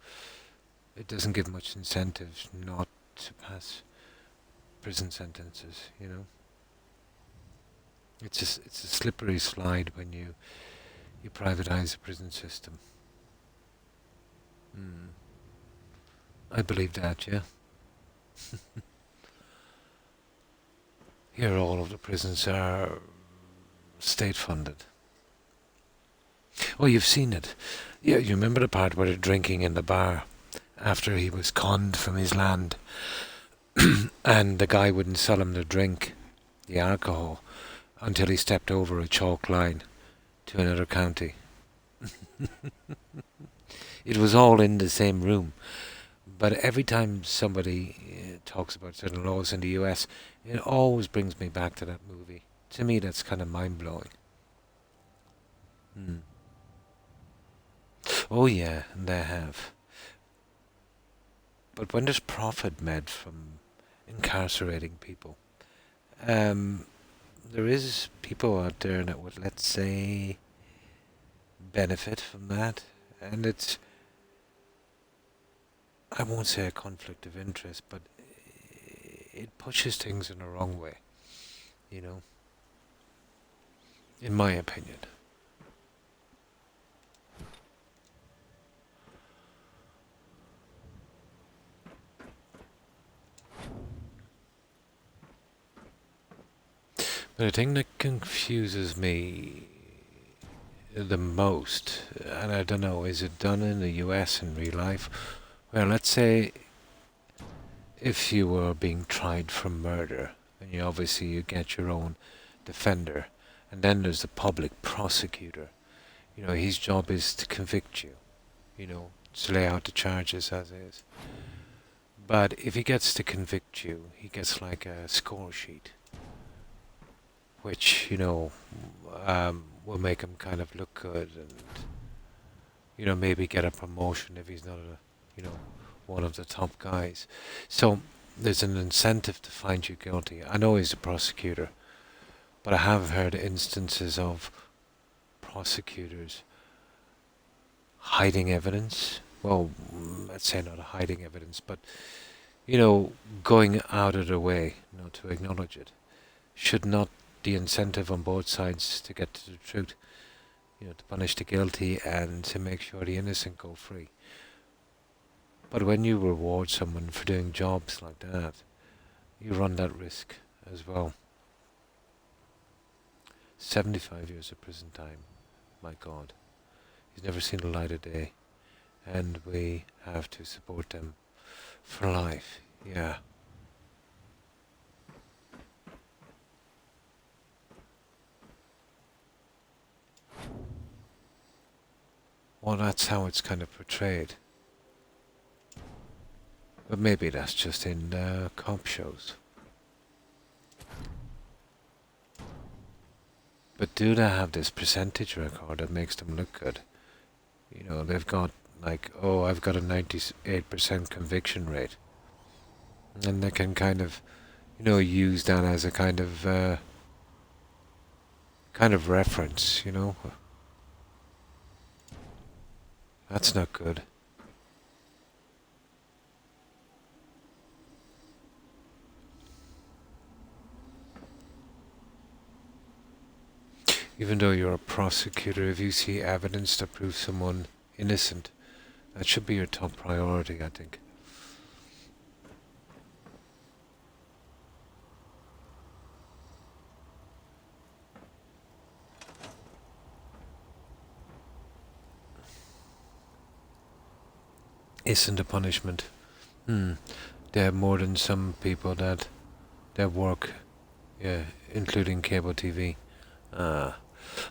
it doesn't give much incentive not to pass prison sentences. It's a slippery slide when you privatize the prison system. Mm. I believe that, yeah. Here, all of the prisons are state funded. Oh, you've seen it. Yeah, you remember the part where they're drinking in the bar after he was conned from his land, and the guy wouldn't sell him the drink, the alcohol, until he stepped over a chalk line to another county. It was all in the same room. But every time somebody talks about certain laws in the US, it always brings me back to that movie. To me, that's kind of mind blowing. Mm. Oh yeah, they have. But when there's profit made from incarcerating people, um, there is people out there that would, let's say, benefit from that, and it's, I won't say a conflict of interest, but it pushes things in the wrong way, you know, in my opinion. But the thing that confuses me the most, and I don't know, is it done in the US in real life? Well, let's say if you were being tried for murder, and you get your own defender, and then there's the public prosecutor. His job is to convict you, to lay out the charges as is. But if he gets to convict you, he gets like a score sheet, which, will make him kind of look good and, maybe get a promotion if he's not one of the top guys. So there's an incentive to find you guilty. I know he's a prosecutor, but I have heard instances of prosecutors hiding evidence. Well, let's say not hiding evidence, but, going out of their way, to acknowledge it. Should not the incentive on both sides to get to the truth, to punish the guilty and to make sure the innocent go free? But when you reward someone for doing jobs like that, you run that risk as well. 75 years of prison time, my God. He's never seen the light of day. And we have to support them for life, yeah. Well, that's how it's kind of portrayed. But maybe that's just in cop shows. But do they have this percentage record that makes them look good? They've got like, oh, I've got a 98% conviction rate. And they can kind of, use that as a kind of reference, That's not good. Even though you're a prosecutor, if you see evidence that proves someone innocent, that should be your top priority, I think. Isn't a punishment. They have more than some people that work, yeah, including cable TV.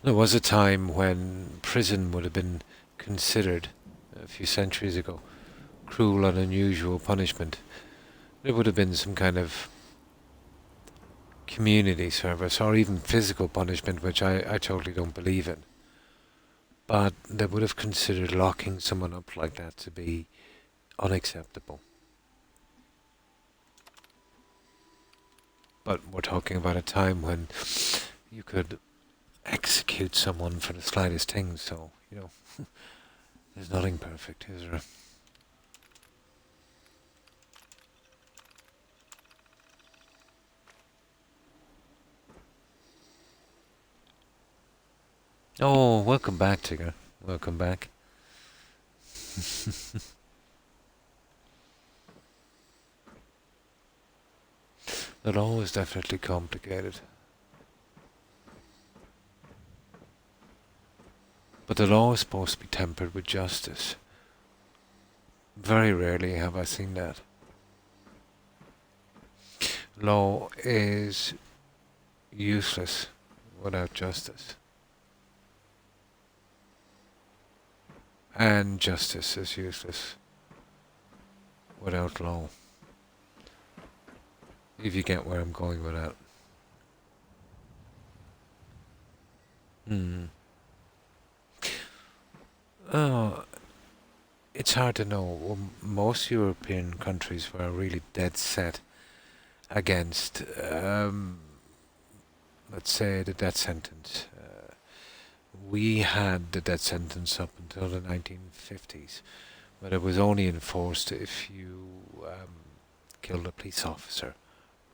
There was a time when prison would have been considered a few centuries ago, cruel and unusual punishment. There would have been some kind of community service or even physical punishment, which I totally don't believe in. But they would have considered locking someone up like that to be unacceptable. But we're talking about a time when you could execute someone for the slightest thing, so, there's nothing perfect, is there? Oh, welcome back, Tigger. Welcome back. The law is definitely complicated. But the law is supposed to be tempered with justice. Very rarely have I seen that. Law is useless without justice. And justice is useless without law. If you get where I'm going with that. Oh, it's hard to know. Well, most European countries were really dead set against, let's say, the death sentence. We had the death sentence up until the 1950s, but it was only enforced if you killed a police officer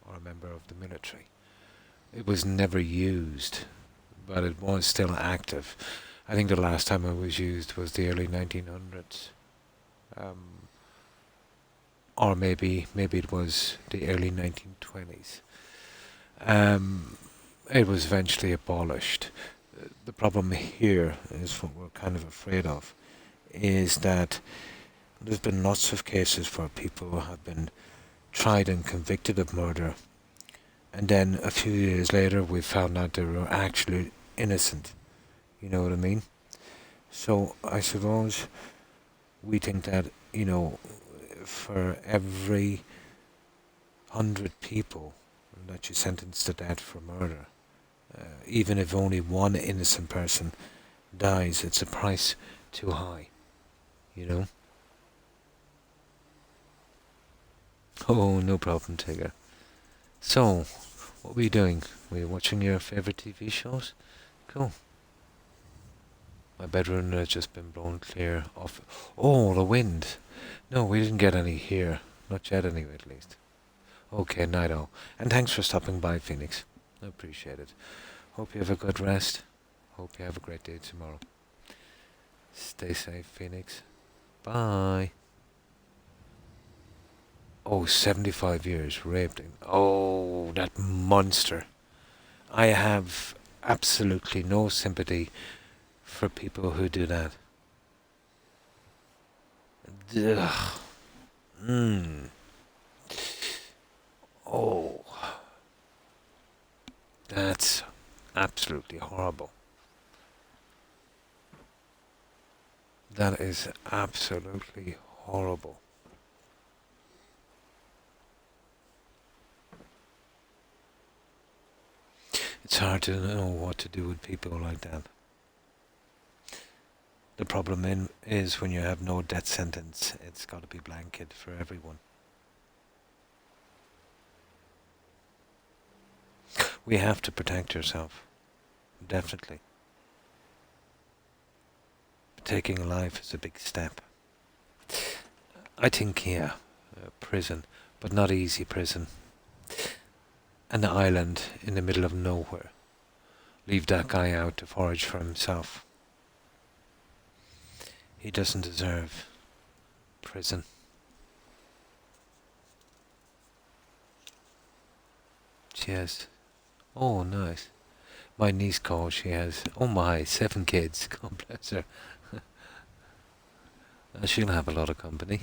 or a member of the military. It was never used, but it was still active. I think the last time it was used was the early 1900s. Or maybe it was the early 1920s. It was eventually abolished. The problem here is what we're kind of afraid of, is that there's been lots of cases where people have been tried and convicted of murder, and then a few years later we found out they were actually innocent. You know what I mean? So I suppose we think that, for every 100 people that you sentence to death for murder, even if only one innocent person dies, it's a price too high, you know? Oh, no problem, Tigger. So, what were you doing? Were you watching your favourite TV shows? Cool. My bedroom has just been blown clear of... Oh, the wind! No, we didn't get any here. Not yet anyway, at least. Okay, night all. And thanks for stopping by, Phoenix. I appreciate it. Hope you have a good rest. Hope you have a great day tomorrow. Stay safe, Phoenix. Bye. Oh, 75 years raped him. Oh, that monster. I have absolutely no sympathy for people who do that. Ugh. Oh, that's absolutely horrible. That is absolutely horrible. It's hard to know what to do with people like that. The problem is when you have no death sentence, it's got to be blanket for everyone. We have to protect yourself. Definitely. Taking a life is a big step. I think, yeah, prison, but not easy prison. An island in the middle of nowhere. Leave that guy out to forage for himself. He doesn't deserve prison. She has... Oh, nice. My niece calls, she has... Oh my, 7 kids. God bless her. She'll have a lot of company.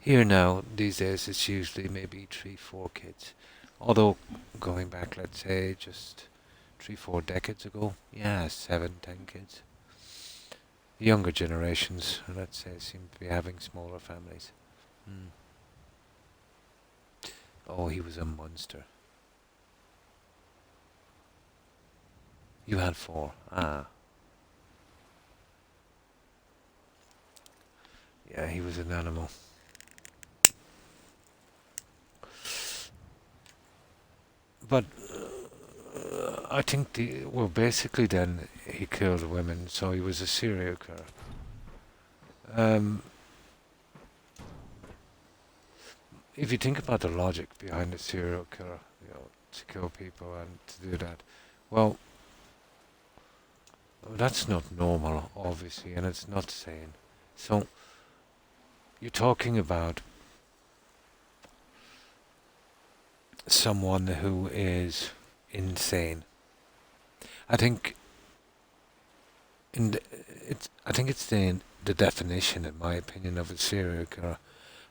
Here now, these days, it's usually maybe 3-4 kids. Although, going back, let's say, just 3-4 decades ago, yeah, 7-10 kids. younger generations, let's say, seem to be having smaller families. Mm. Oh, he was a monster. You had four. Ah. Yeah, he was an animal. But I think basically then he killed women, so he was a serial killer. Um, if you think about the logic behind a serial killer, to kill people and to do that, well, that's not normal, obviously, and it's not sane. So you're talking about someone who is insane. I think in the, I think it's the definition, in my opinion, of a serial killer.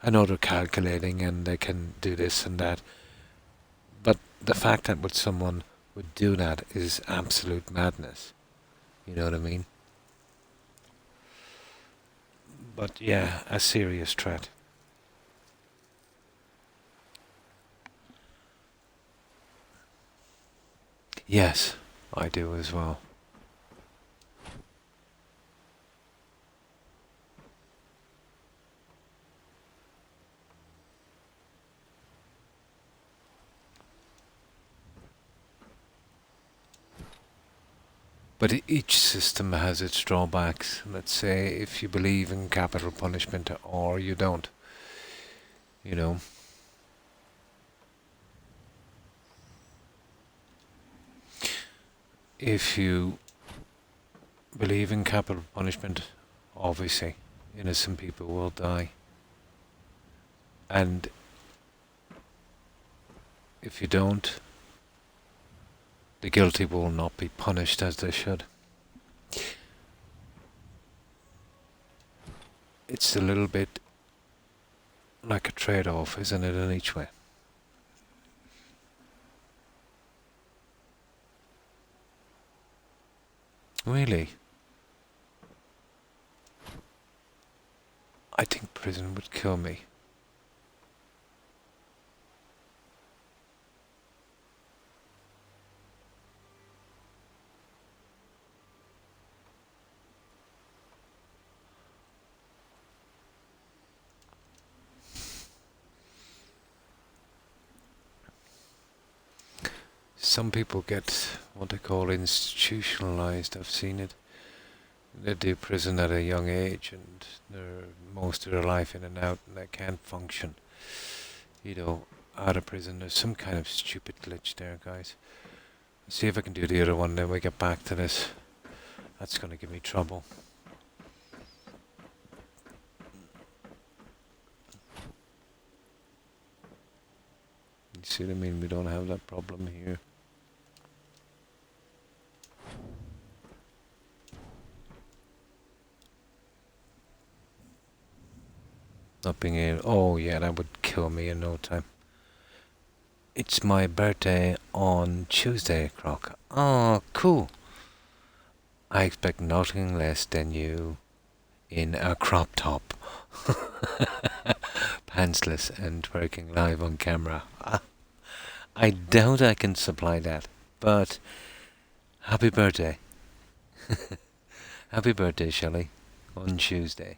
I know they're calculating and they can do this and that, but the fact that someone would do that is absolute madness. You know what I mean? But yeah, a serious threat. Yes, I do as well. But each system has its drawbacks. Let's say if you believe in capital punishment or you don't, you know. If you believe in capital punishment, obviously, innocent people will die. And if you don't, the guilty will not be punished as they should. It's a little bit like a trade-off, isn't it, in each way? Really? I think prison would kill me. Some people get what they call institutionalized. I've seen it. They do prison at a young age and they're most of their life in and out and they can't function, you know, out of prison. There's some kind of stupid glitch there, guys. Let's see if I can do the other one, then we get back to this. That's going to give me trouble. You see what I mean? We don't have that problem here. Not being able... Oh yeah, that would kill me in no time. It's my birthday on Tuesday, Croc. Oh, cool. I expect nothing less than you in a crop top, pantsless and twerking live on camera. I doubt I can supply that, but happy birthday. Happy birthday, Shelley, on Tuesday,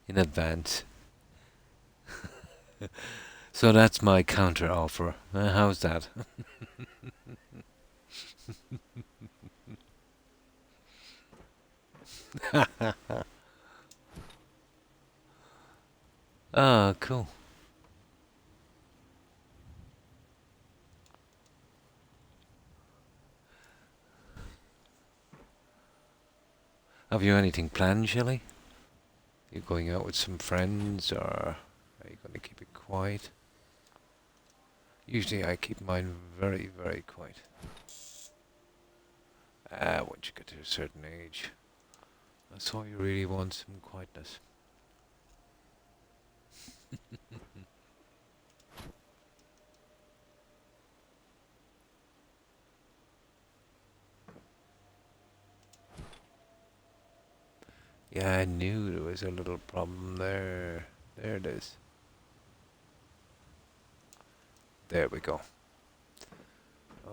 in advance. So that's my counter offer. How's that? Ah, cool. Have you anything planned, Shelley? You going out with some friends, or are you going to keep it quiet? Usually I keep mine very, very quiet. Once you get to a certain age, that's all you really want, some quietness. Yeah, I knew there was a little problem there. There it is. There we go.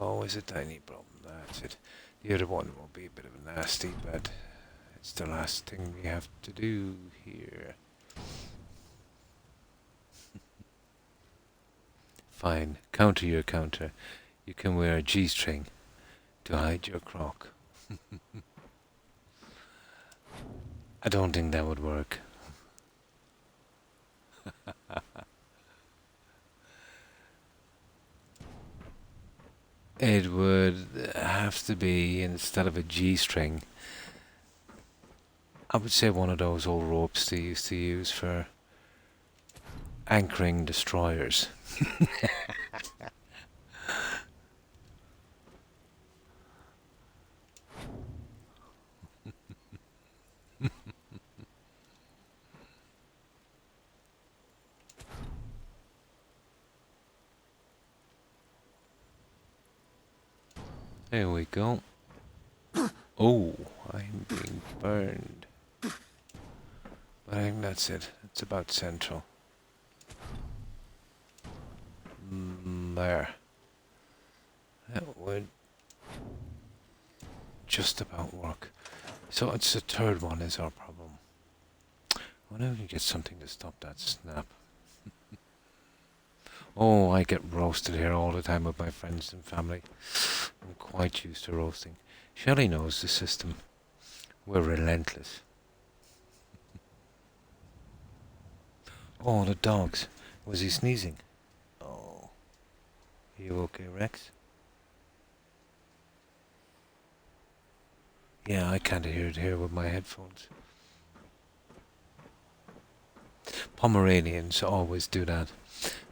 Always a tiny problem. That's it. The other one will be a bit of a nasty, but it's the last thing we have to do here. Fine. Counter your counter. You can wear a G-string to hide your croc. I don't think that would work. It would have to be, instead of a G-string, I would say one of those old ropes they used to use for anchoring destroyers. There we go. Oh, I'm being burned. But I think that's it. It's about central. There. That would just about work. So it's the third one is our problem. I wonder if we can get something to stop that snap. Oh, I get roasted here all the time with my friends and family. I'm quite used to roasting. Shelley knows the system. We're relentless. Oh, the dogs. Was he sneezing? Oh. Are you okay, Rex? Yeah, I can't hear it here with my headphones. Pomeranians always do that.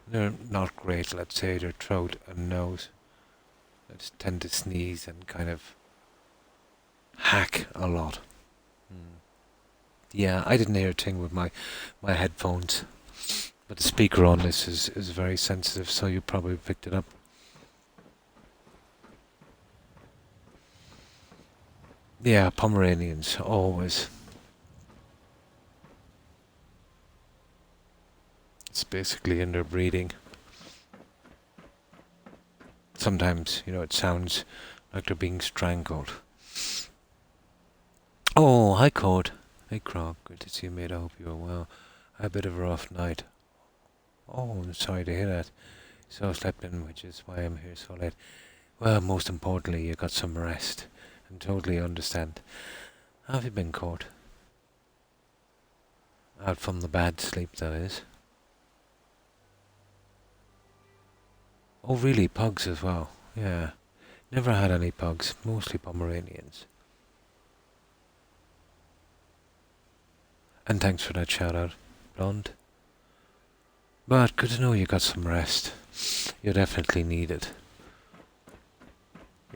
They're not great, let's say, their throat and nose. They just tend to sneeze and kind of hack a lot. Yeah, I didn't hear a thing with my headphones. But the speaker on this is very sensitive, so you probably picked it up. Yeah, Pomeranians, always. It's basically in their breeding. Sometimes, it sounds like they're being strangled. Oh, hi, Code. Hey, Croc. Good to see you, mate. I hope you're well. I had a bit of a rough night. Oh, I'm sorry to hear that. So I slept in, which is why I'm here so late. Well, most importantly, you got some rest. And totally understand. How have you been, Code? Out from the bad sleep, that is. Oh, really? Pugs as well? Yeah. Never had any pugs. Mostly Pomeranians. And thanks for that shout out, Blonde. But good to know you got some rest. You definitely need it.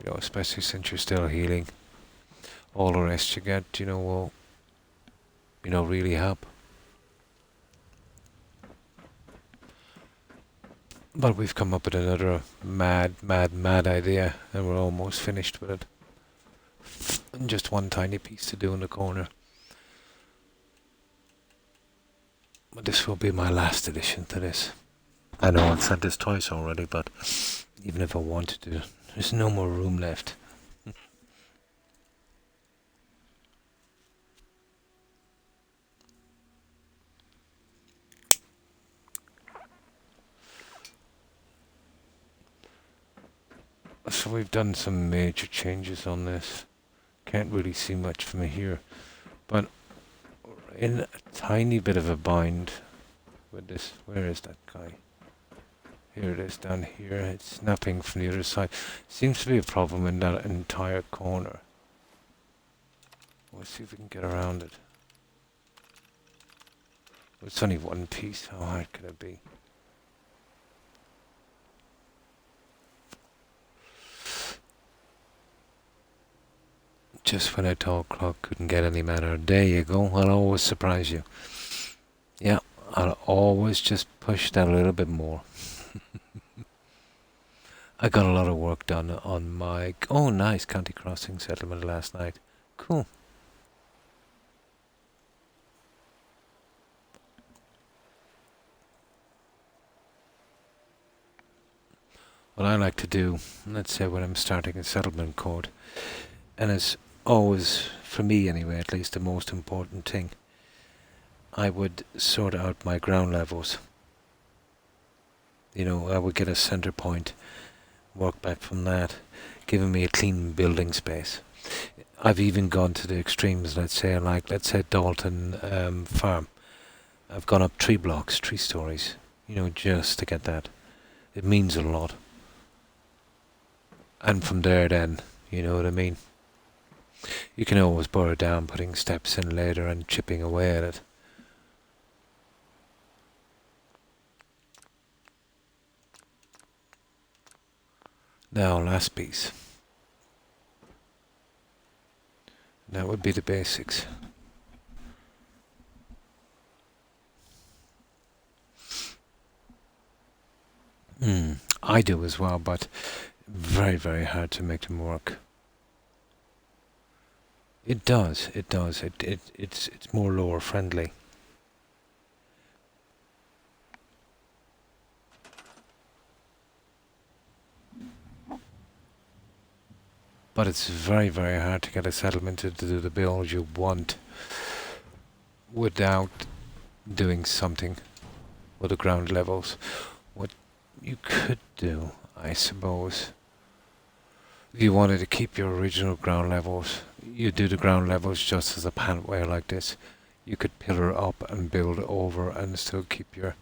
Especially since you're still healing. All the rest you get, will, really help. But we've come up with another mad idea, and we're almost finished with it. And just one tiny piece to do in the corner. But this will be my last addition to this. I know I've said this twice already, but even if I wanted to, there's no more room left. So we've done some major changes on this. Can't really see much from here, but we're in a tiny bit of a bind with this. Where is that guy? Here it is, down here. It's snapping from the other side. Seems to be a problem in that entire corner. Let's see if we can get around it. It's only one piece. How hard could it be? Just when I thought Croc couldn't get any better, there you go. I'll always surprise you. Yeah, I'll always just push that a little bit more. I got a lot of work done on my... Oh, nice County Crossing settlement last night. Cool. what I like to do, let's say when I'm starting a settlement code, and it's always, for me anyway, at least the most important thing, I would sort out my ground levels. I would get a center point, work back from that, giving me a clean building space. I've even gone to the extremes, let's say Dalton Farm. I've gone up 3 blocks, 3 stories, just to get that. It means a lot. And from there then, you know what I mean? You can always burrow down, putting steps in later and chipping away at it. Now, last piece. That would be the basics. I do as well, but very, very hard to make them work. It does. It's more lower friendly. But it's very, very hard to get a settlement to do the build you want without doing something with the ground levels. What you could do, I suppose, if you wanted to keep your original ground levels, you do the ground levels just as a pantway like this. You could pillar up and build over and still keep your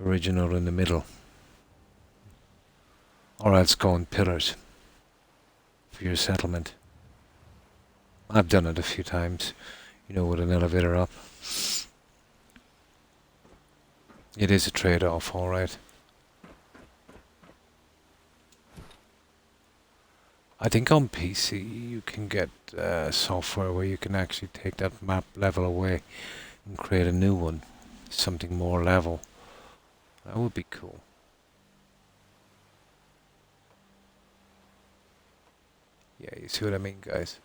original in the middle. Or else go on pillars for your settlement. I've done it a few times, with an elevator up. It is a trade-off, alright. I think on PC you can get software where you can actually take that map level away and create a new one, something more level. That would be cool. Yeah, you see what I mean, guys?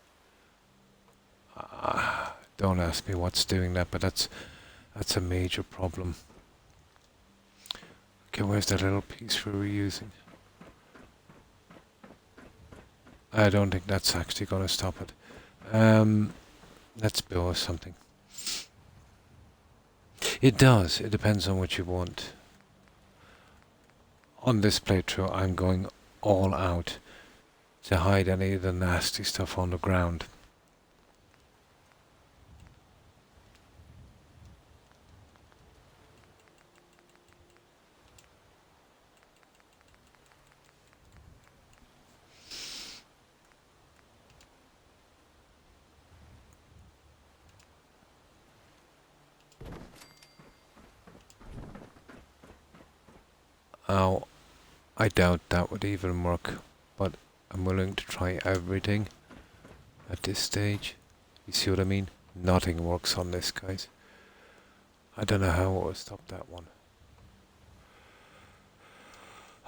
Don't ask me what's doing that, but that's a major problem. Okay, where's that little piece we were using? I don't think that's actually going to stop it. Let's build something. It does. It depends on what you want. On this playthrough, I'm going all out to hide any of the nasty stuff on the ground. Now, I doubt that would even work, but I'm willing to try everything at this stage. You see what I mean? Nothing works on this, guys. I don't know how I will stop that one.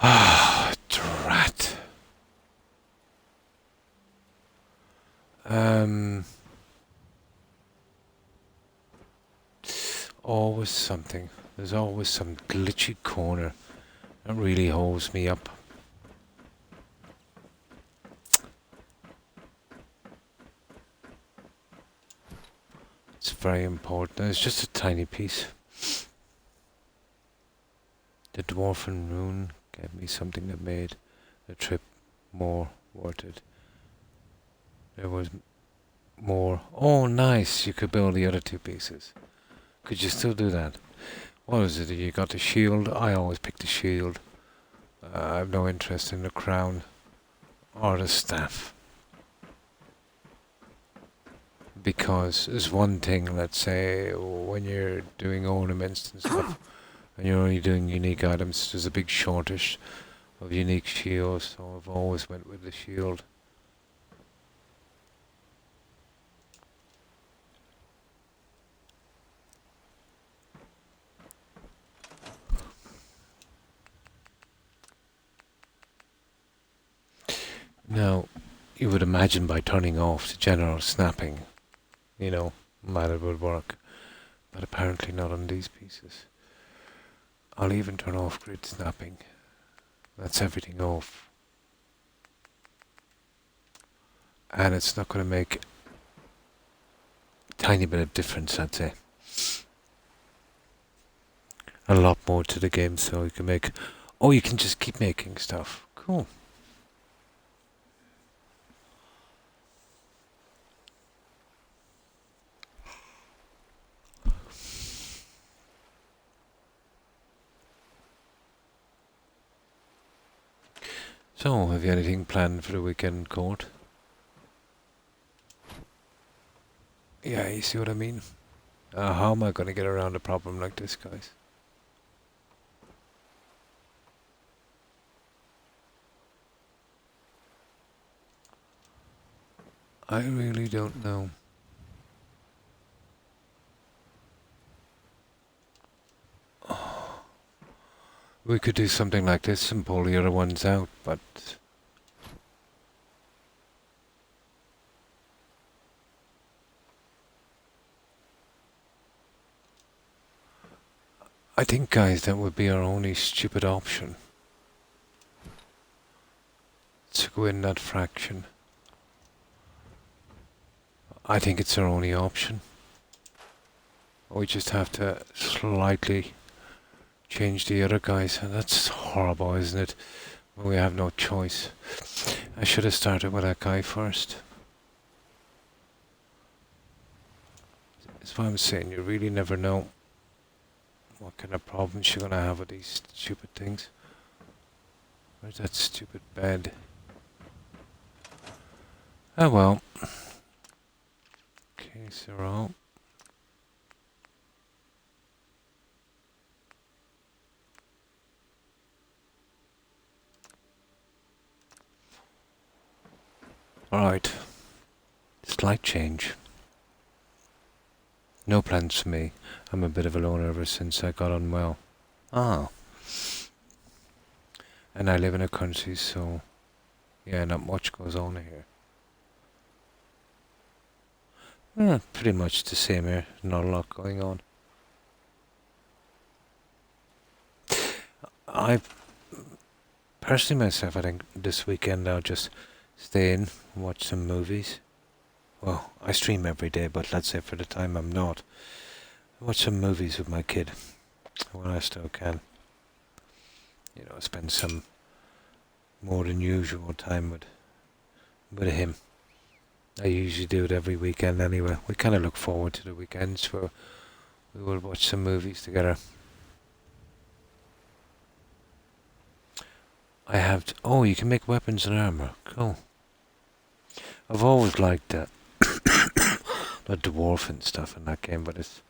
Ah, drat. Always something. There's always some glitchy corner that really holds me up. It's very important. It's just a tiny piece. The dwarfen rune gave me something that made the trip more worth it. There was more. Oh, nice! You could build the other 2 pieces. Could you still do that? What is it? You got the shield? I always pick the shield. I have no interest in the crown or the staff. Because there's one thing, let's say, when you're doing ornaments and stuff, and you're only doing unique items, there's a big shortage of unique shields, so I've always went with the shield. Now, you would imagine by turning off the general snapping, that it would work. But apparently not on these pieces. I'll even turn off grid snapping. That's everything off. And it's not going to make a tiny bit of difference, I'd say. A lot more to the game, so you can make... Oh, you can just keep making stuff. Cool. So, have you anything planned for the weekend, Court? Yeah, you see what I mean? How am I going to get around a problem like this, guys? I really don't know. We could do something like this and pull the other ones out, but... I think, guys, that would be our only stupid option. To go in that fraction. I think it's our only option. We just have to slightly change the other guys, and that's horrible, isn't it? We have no choice. I should have started with that guy first. That's why I'm saying you really never know what kind of problems you're gonna have with these stupid things. Where's that stupid bed? Oh well. Okay, so alright. Slight change. No plans for me. I'm a bit of a loner ever since I got unwell. Ah. And I live in a country, so... yeah, not much goes on here. Pretty much the same here. Not a lot going on. I... personally myself, I think this weekend I'll just stay in, watch some movies. Well, I stream every day, but let's say for the time I'm not. Watch some movies with my kid when I still can. You know, spend some more than usual time with him. I usually do it every weekend anyway. We kind of look forward to the weekends where we will watch some movies together. I have... oh, you can make weapons and armor. Cool. I've always liked that. The dwarf and stuff in that game, but it's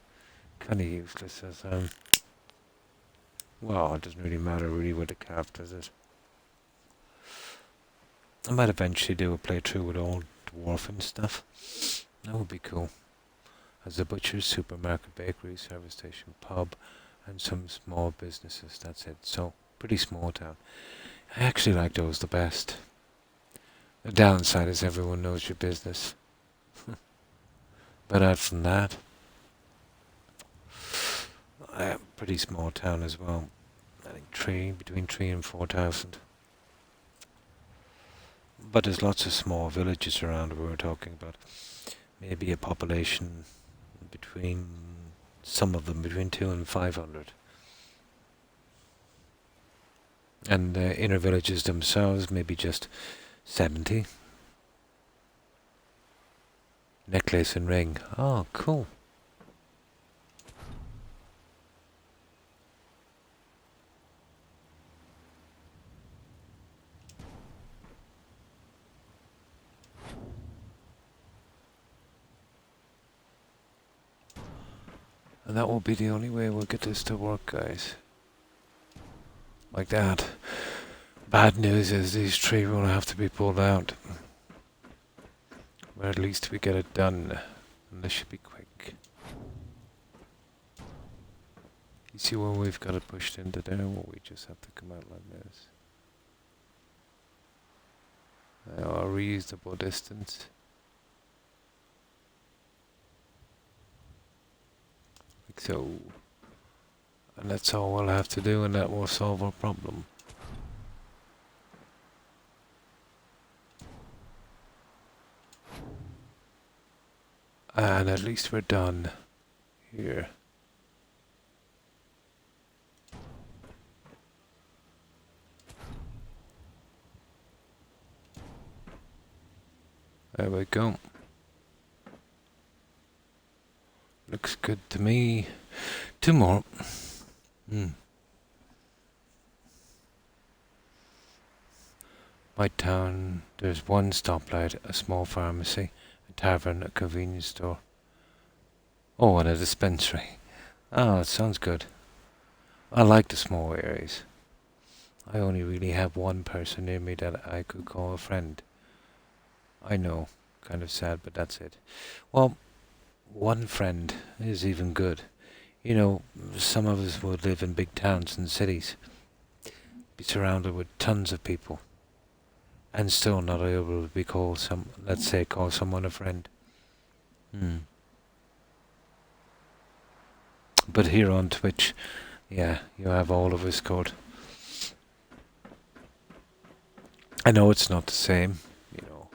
kind of useless as well, it doesn't really matter really with the craft, does it? I might eventually do a playthrough with all dwarf and stuff. That would be cool. As a butcher, supermarket, bakery, service station, pub, and some small businesses. That's it. So pretty small town. I actually like those the best. The downside is everyone knows your business. But out from that, pretty small town as well. I think between 3 and 4,000. But there's lots of small villages around where we're talking about. Maybe a population between, some of them between 2 and 500. And the inner villages themselves, maybe just 70. Necklace and ring. Oh, cool. And that will be the only way we'll get this to work, guys. Like that. Bad news is these trees will have to be pulled out. But at least we get it done. And this should be quick. You see where we've got it pushed into there? Well, we just have to come out like this. A reasonable distance. Like so. And that's all we'll have to do, and that will solve our problem. And at least we're done here. There we go. Looks good to me. Two more. My town, there's one stoplight, a small pharmacy, a tavern, a convenience store. Oh, and a dispensary. Oh, it sounds good. I like the small areas. I only really have one person near me that I could call a friend. I know, kind of sad, but that's it. Well, one friend is even good. You know, some of us would live in big towns and cities, be surrounded with tons of people, and still not able to be called let's say, call someone a friend. But here on Twitch, yeah, you have all of us covered. I know it's not the same, you know,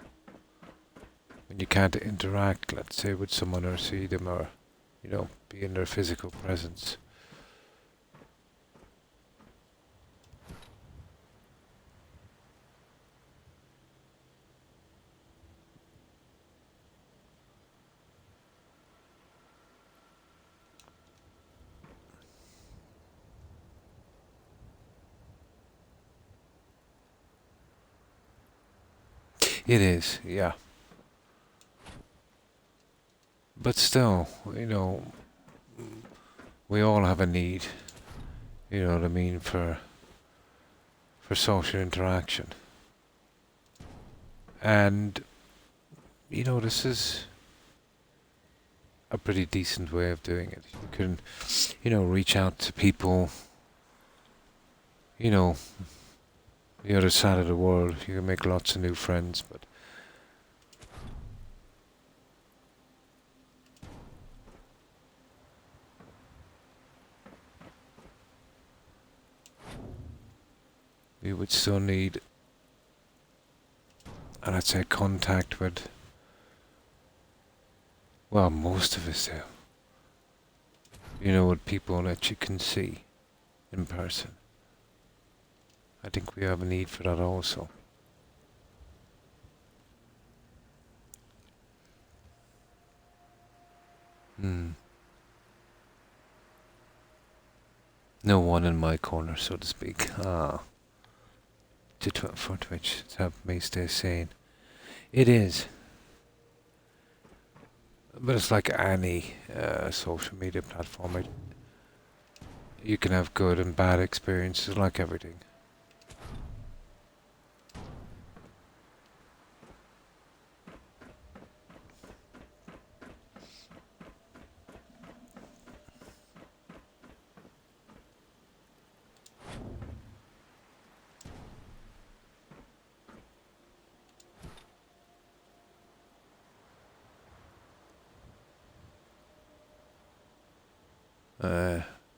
when you can't interact, let's say, with someone or see them or, you know, be in their physical presence. It is, yeah. But still, you know, we all have a need, you know what I mean, for social interaction. And, you know, this is a pretty decent way of doing it. You can, you know, reach out to people, you know, the other side of the world. You can make lots of new friends, but we would still need, and I'd say, contact with, well, most of us do. You know, with people that you can see in person. I think we have a need for that also. No one in my corner, so to speak. For Twitch to help me stay sane. It is. But it's like any social media platform. You can have good and bad experiences, like everything.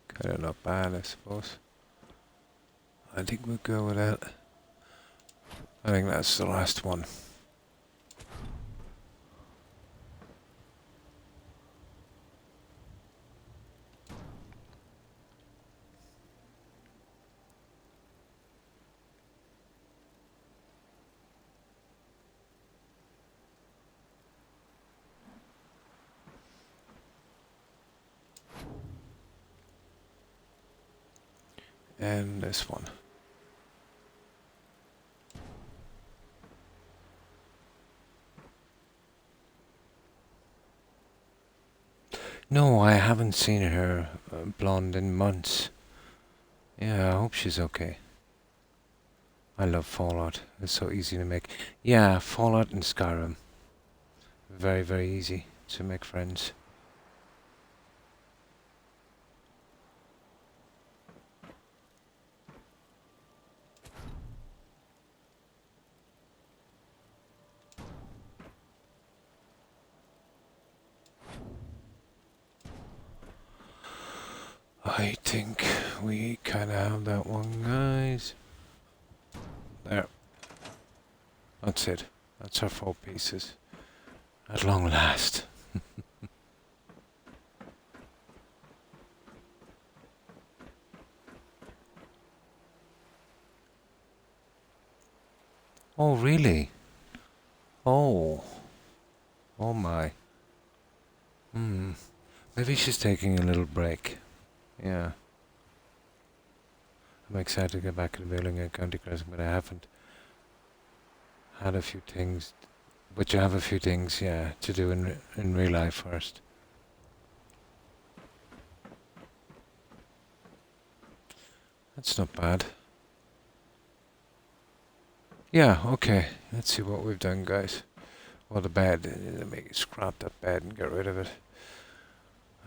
Kind of not bad, I suppose. I think we'll go with that. I think that's the last one. And this one. No, I haven't seen her blonde in months. Yeah, I hope she's okay. I love Fallout. It's so easy to make. Yeah, Fallout and Skyrim. Very, very easy to make friends. I think we kind of have that one, guys. There. That's it. That's our 4 pieces. At long last. Oh, really? Oh. Oh my. Hmm. Maybe she's taking a little break. Yeah. I'm excited to get back to the building at County Crossing, but I haven't had a few things. But you have a few things, yeah, to do in real life first. That's not bad. Yeah, okay. Let's see what we've done, guys. Well, the bed. Let me scrap that bed and get rid of it.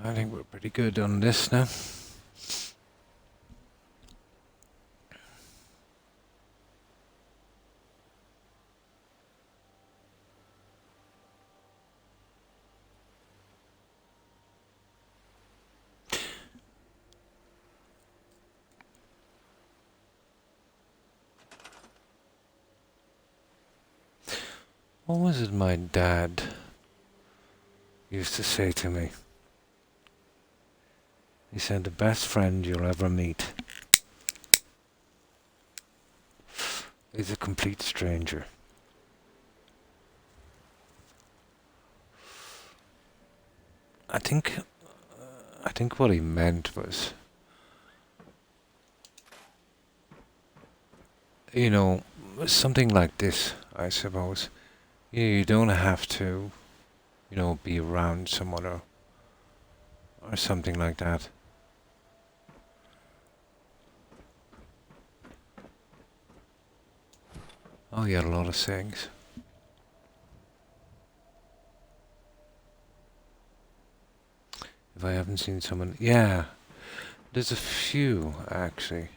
I think we're pretty good on this now. What was it my dad used to say to me? He said, the best friend you'll ever meet is a complete stranger. I think, I think what he meant was, you know, something like this, I suppose. You don't have to, be around someone or something like that. Oh, he had a lot of sayings. If I haven't seen someone, yeah, there's a few actually.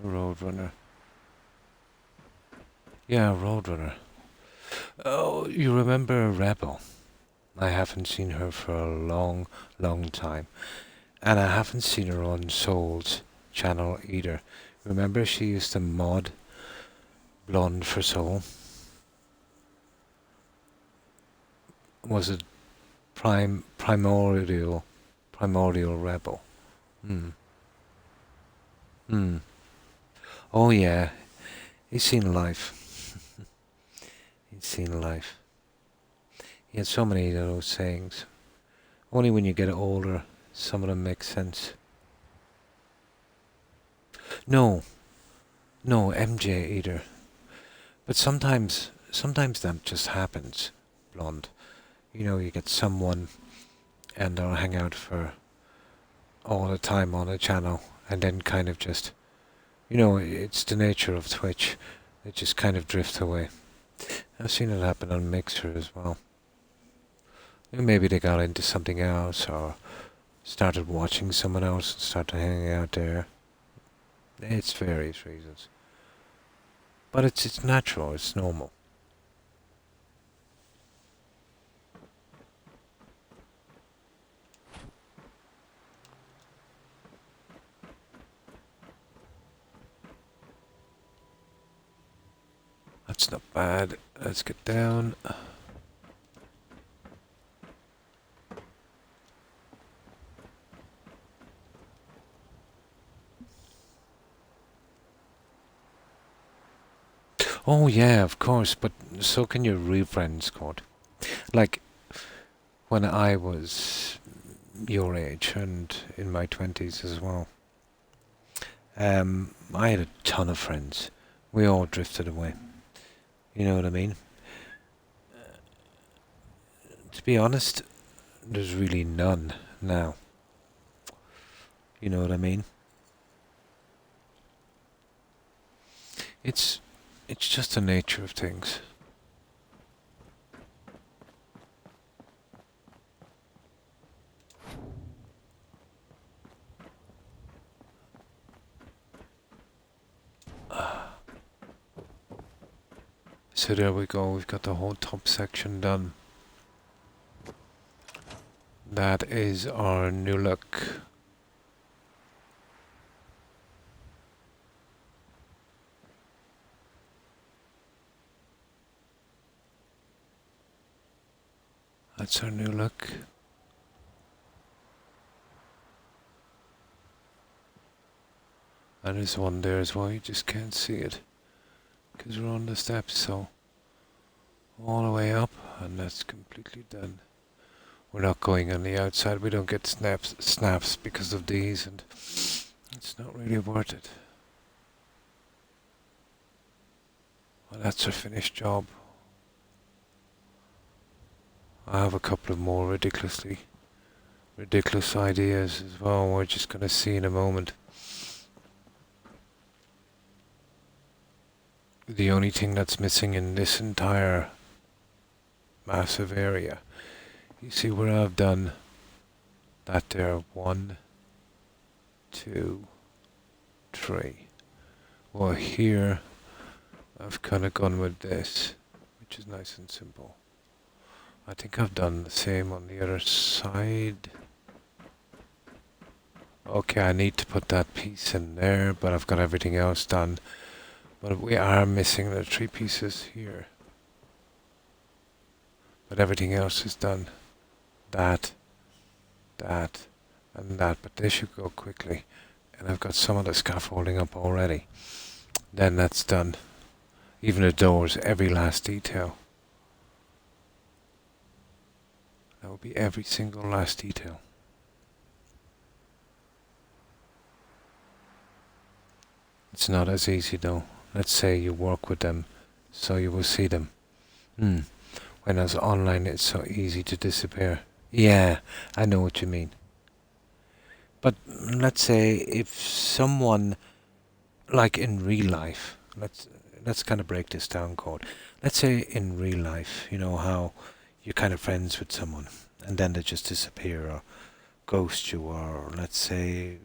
Roadrunner. Yeah, Roadrunner. Oh, you remember Rebel? I haven't seen her for a long, long time. And I haven't seen her on Soul's channel either. Remember she used to mod Blonde for Soul? Was it Primordial Rebel? Hmm. Hmm. Oh yeah, he's seen life. He's seen life. He had so many of those sayings. Only when you get older, some of them make sense. No, no, MJ either. But sometimes that just happens, Blonde. You get someone and they'll hang out for all the time on a channel and then kind of just, it's the nature of Twitch. It just kind of drifts away. I've seen it happen on Mixer as well. Maybe they got into something else or started watching someone else and started hanging out there. It's various reasons. But it's natural, it's normal. That's not bad. Let's get down. Oh yeah, of course, but so can your real friends, Scott. Like, when I was your age and in my 20s as well, I had a ton of friends. We all drifted away. You know what I mean? To be honest, there's really none now. You know what I mean? It's it's just the nature of things. So there we go, we've got the whole top section done. That is our new look. That's our new look. And there's one there as well, you just can't see it. because we're on the steps, so all the way up, and that's completely done. We're not going on the outside. We don't get snaps because of these, and it's not really worth it. Well, that's our finished job. I have a couple of more ridiculous ideas as well. We're just going to see in a moment. The only thing that's missing in this entire massive area, you see where I've done that there, 1, 2, 3. Well, here I've kind of gone with this, which is nice and simple. I think I've done the same on the other side. Okay, I need to put that piece in there, but I've got everything else done. But we are missing the 3 pieces here. But everything else is done. That, and that. But they should go quickly. And I've got some of the scaffolding up already. Then that's done. Even the doors, every last detail. That will be every single last detail. It's not as easy though. Let's say you work with them, so you will see them. When I was online, it's so easy to disappear. Yeah, I know what you mean. But let's say if someone, like in real life, let's kind of break this down, Code. Let's say in real life, you know how you're kind of friends with someone, and then they just disappear or ghost you, or let's say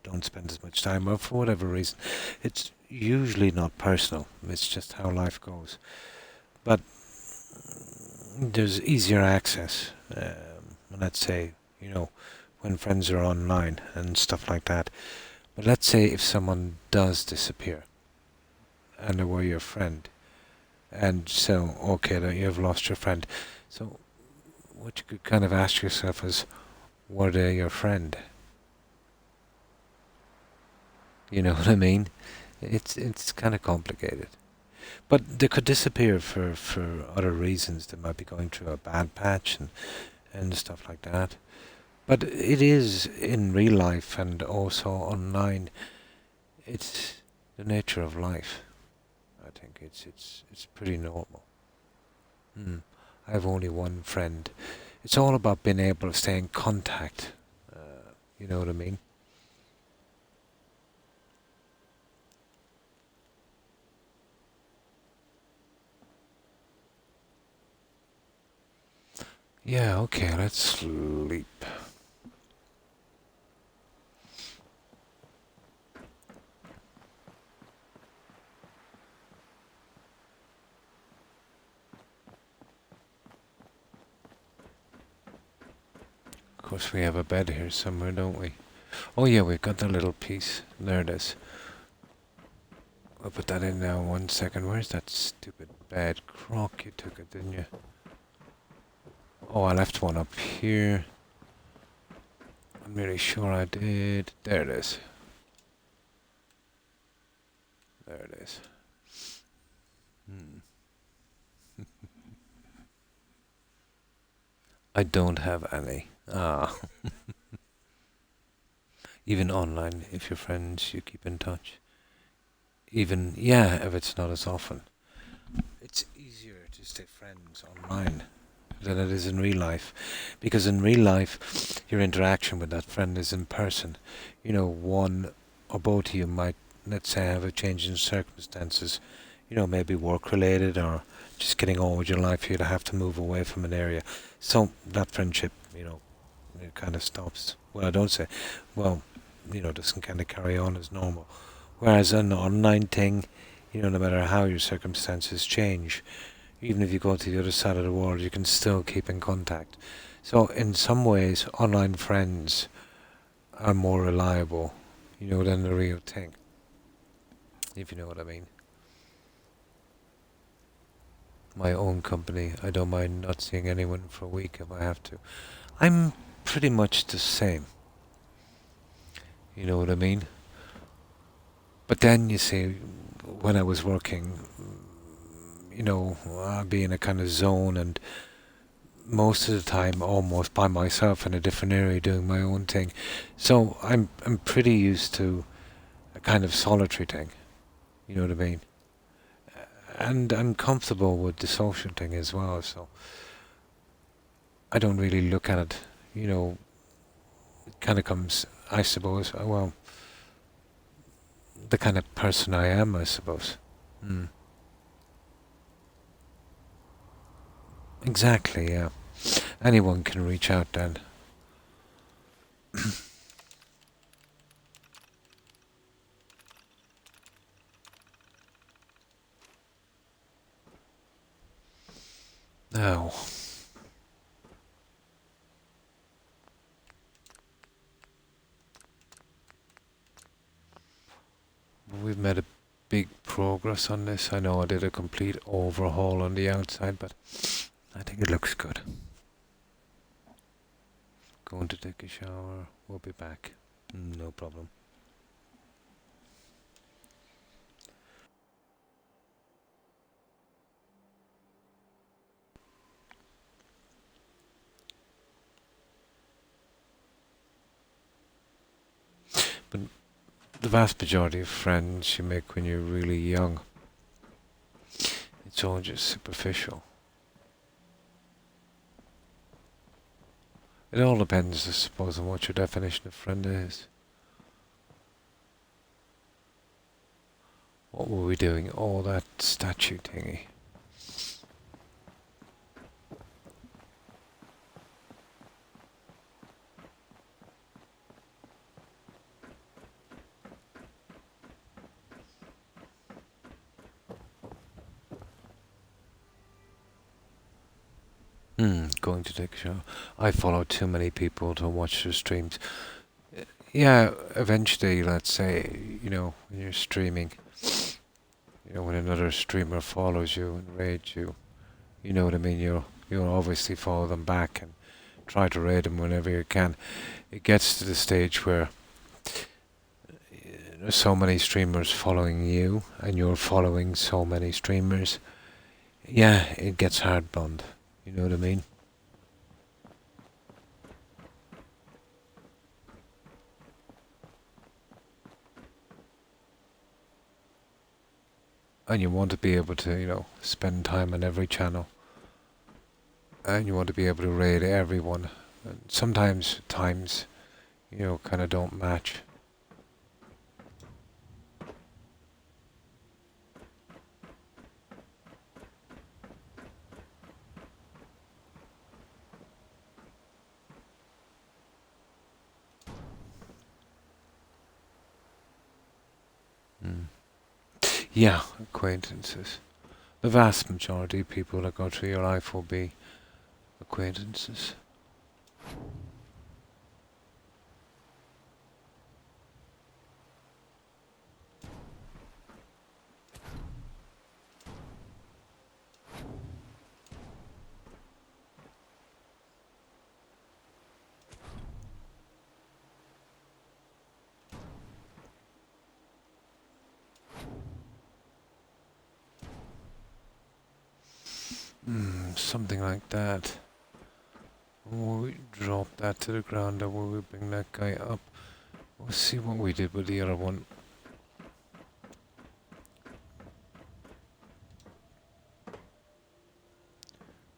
don't spend as much time, or for whatever reason. It's usually not personal. It's just how life goes. But there's easier access. Let's say, you know, when friends are online and stuff like that. But let's say if someone does disappear and they were your friend, and so, okay, that you've lost your friend. So what you could kind of ask yourself is, were they your friend? You know what I mean? It's kind of complicated. But they could disappear for other reasons. They might be going through a bad patch and stuff like that. But it is in real life and also online. It's the nature of life. I think it's pretty normal. I have only one friend. It's all about being able to stay in contact. You know what I mean? Yeah, okay, let's sleep. Of course, we have a bed here somewhere, don't we? Oh yeah, we've got the little piece. There it is. I'll put that in now, 1 second. Where's that stupid bed? Croc, you took it, didn't you? Oh, I left one up here. I'm really sure I did. There it is. There it is. I don't have any. Ah. Even online, if you're friends, you keep in touch. Even, yeah, if it's not as often. It's easier to stay friends online than it is in real life. Because in real life, your interaction with that friend is in person. You know, one or both of you might, let's say, have a change in circumstances. You know, maybe work related or just getting on with your life. You'd have to move away from an area. So that friendship, you know, it kind of stops. Well, I don't say, well, you know, doesn't kind of carry on as normal. Whereas an online thing, you know, no matter how your circumstances change, even if you go to the other side of the world, you can still keep in contact. So in some ways, online friends are more reliable, you know, than the real thing. If you know what I mean. My own company, I don't mind not seeing anyone for a week if I have to. I'm pretty much the same. You know what I mean? But then, you see, when I was working, I'll be in a kind of zone, and most of the time almost by myself in a different area doing my own thing. So I'm pretty used to a kind of solitary thing. You know what I mean? And I'm comfortable with the social thing as well. So I don't really look at it. It kind of comes, I suppose. Well, the kind of person I am, I suppose. Mm. Exactly. Yeah. Anyone can reach out then. Now, we've made a big progress on this. I know I did a complete overhaul on the outside, but I think it looks good. Going to take a shower. We'll be back. No problem. But the vast majority of friends you make when you're really young, it's all just superficial. It all depends, I suppose, on what your definition of friend is. What were we doing? Oh, that statue thingy. Going to take a shower. I follow too many people to watch their streams. Yeah, eventually, let's say, when you're streaming, when another streamer follows you and raids you, you know what I mean? You'll obviously follow them back and try to raid them whenever you can. It gets to the stage where there's so many streamers following you, and you're following so many streamers. Yeah, it gets hard bond. You know what I mean? And you want to be able to, spend time on every channel. And you want to be able to raid everyone. And sometimes times, kind of don't match. Yeah, acquaintances. The vast majority of people that go through your life will be acquaintances. Something like that. Will we drop that to the ground, or will we bring that guy up? We'll see what we did with the other one.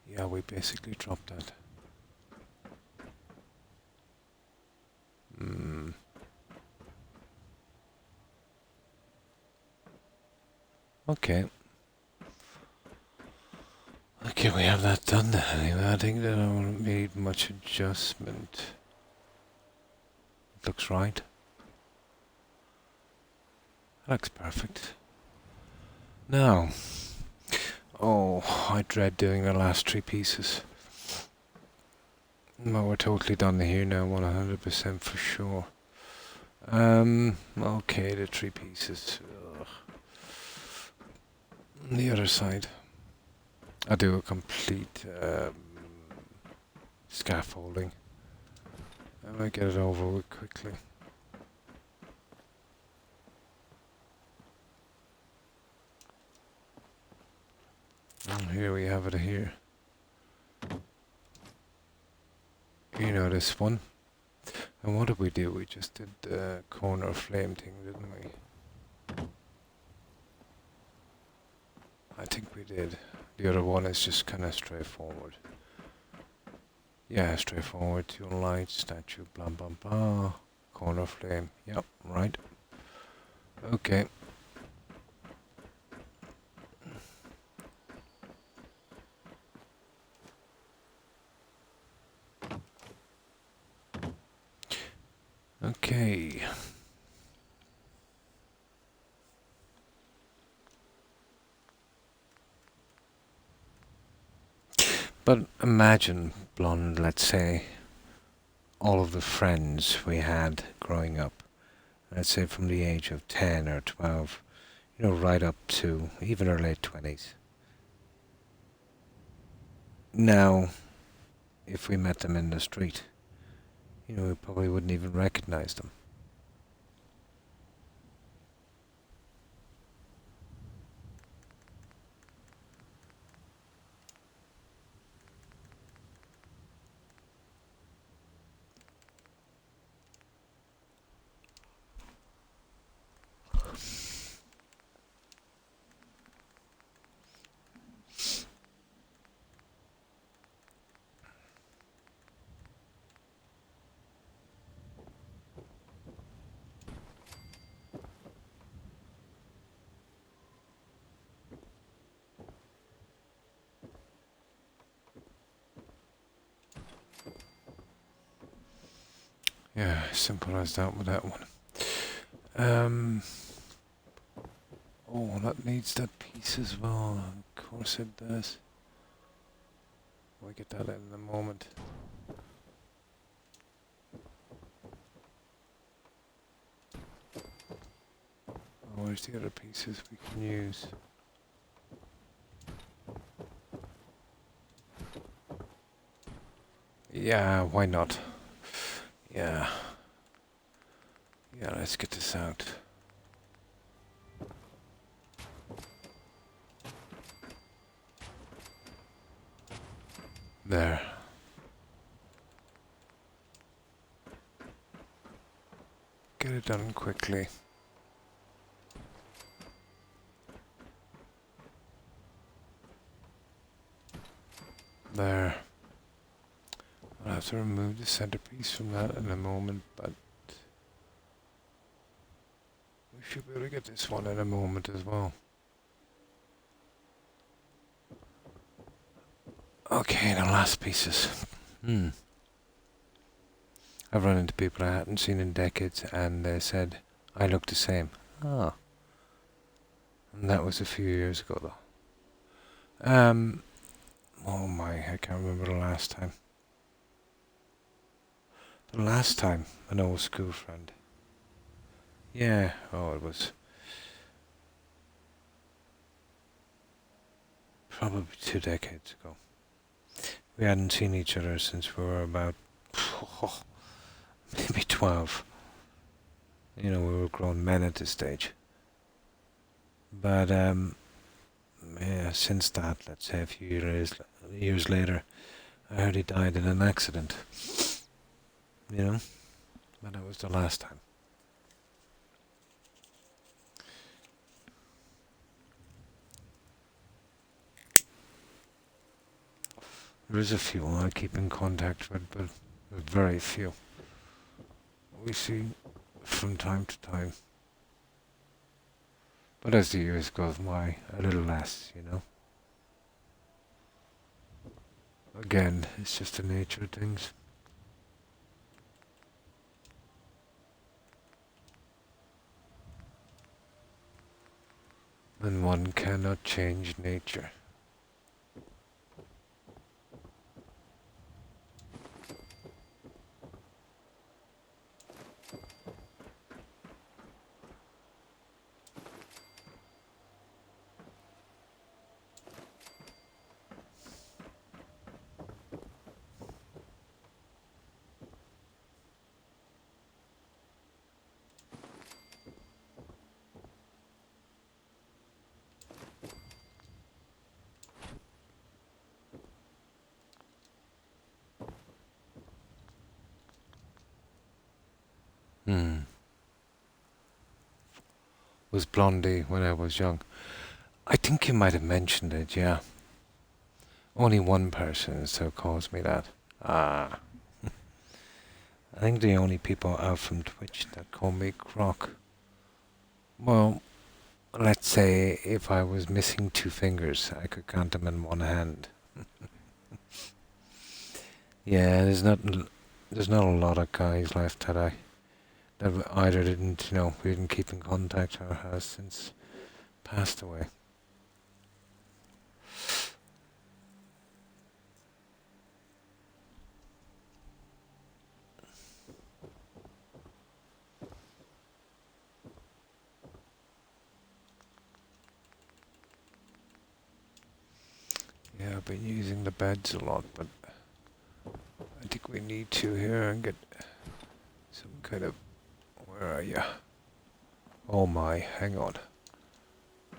Yeah, we basically dropped that. Okay. Okay, we have that done then anyway. I think that I don't need much adjustment. It looks right. That looks perfect. Now, I dread doing the last three pieces. No, we're totally done here now, 100% for sure. Okay, the three pieces. Ugh. The other side. I'll do a complete scaffolding. I might get it over with quickly. here we have it here. You know this one. And what did we do? We just did the corner flame thing, didn't we? I think we did. The other one is just kind of straightforward. Yeah, straightforward. Tune light, statue, blah blah blah. Corner flame. Yep, right. Okay. Okay. But imagine, Blonde, let's say, all of the friends we had growing up. Let's say from the age of 10 or 12, you know, right up to even our late 20s. Now, if we met them in the street, you know, we probably wouldn't even recognize them. Yeah, simple as that with that one. Oh, that needs that piece as well. Of course it does. We'll get that in a moment. Oh, where's the other pieces we can use? Yeah, why not? Yeah. Yeah, let's get this out. There. Get it done quickly. There. I'll have to remove the centerpiece from that in a moment, but we should be able to get this one in a moment as well. Okay, the last pieces. I've run into people I hadn't seen in decades and they said, I look the same. Ah. And that was a few years ago though. Oh my, I can't remember the last time. The last time, an old school friend. Yeah, oh, it was probably 2 decades ago. We hadn't seen each other since we were about maybe 12. You know, we were grown men at this stage. But yeah, since that, let's say a few years later, I heard he died in an accident. You know, but that was the last time. There is a few I keep in contact with, but very few. We see from time to time. But as the years go by, a little less, you know. Again, it's just the nature of things. And one cannot change nature. Hmm. Was Blondie when I was young. I think you might have mentioned it, yeah. Only one person still calls me that. Ah. I think the only people out from Twitch that call me Croc. Well, let's say if I was missing two fingers, I could count them in one hand. Yeah, there's not a lot of guys left that either didn't, we didn't keep in contact or has since passed away. Yeah, I've been using the beds a lot, but I think we need to here and get some kind of... Where are you? Oh my, hang on.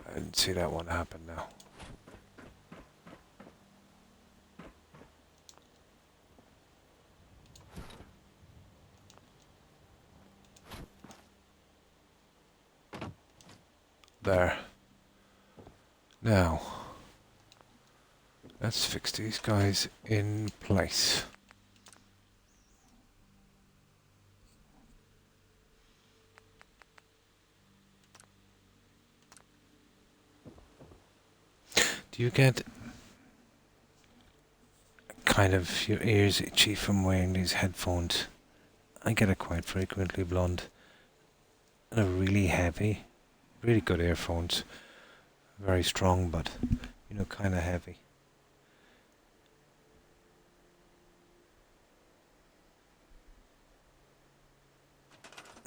I didn't see that one happen now. There. Now, let's fix these guys in place. Do you get kind of your ears itchy from wearing these headphones? I get it quite frequently, blonde. And they're really heavy. Really good earphones. Very strong, but, kind of heavy.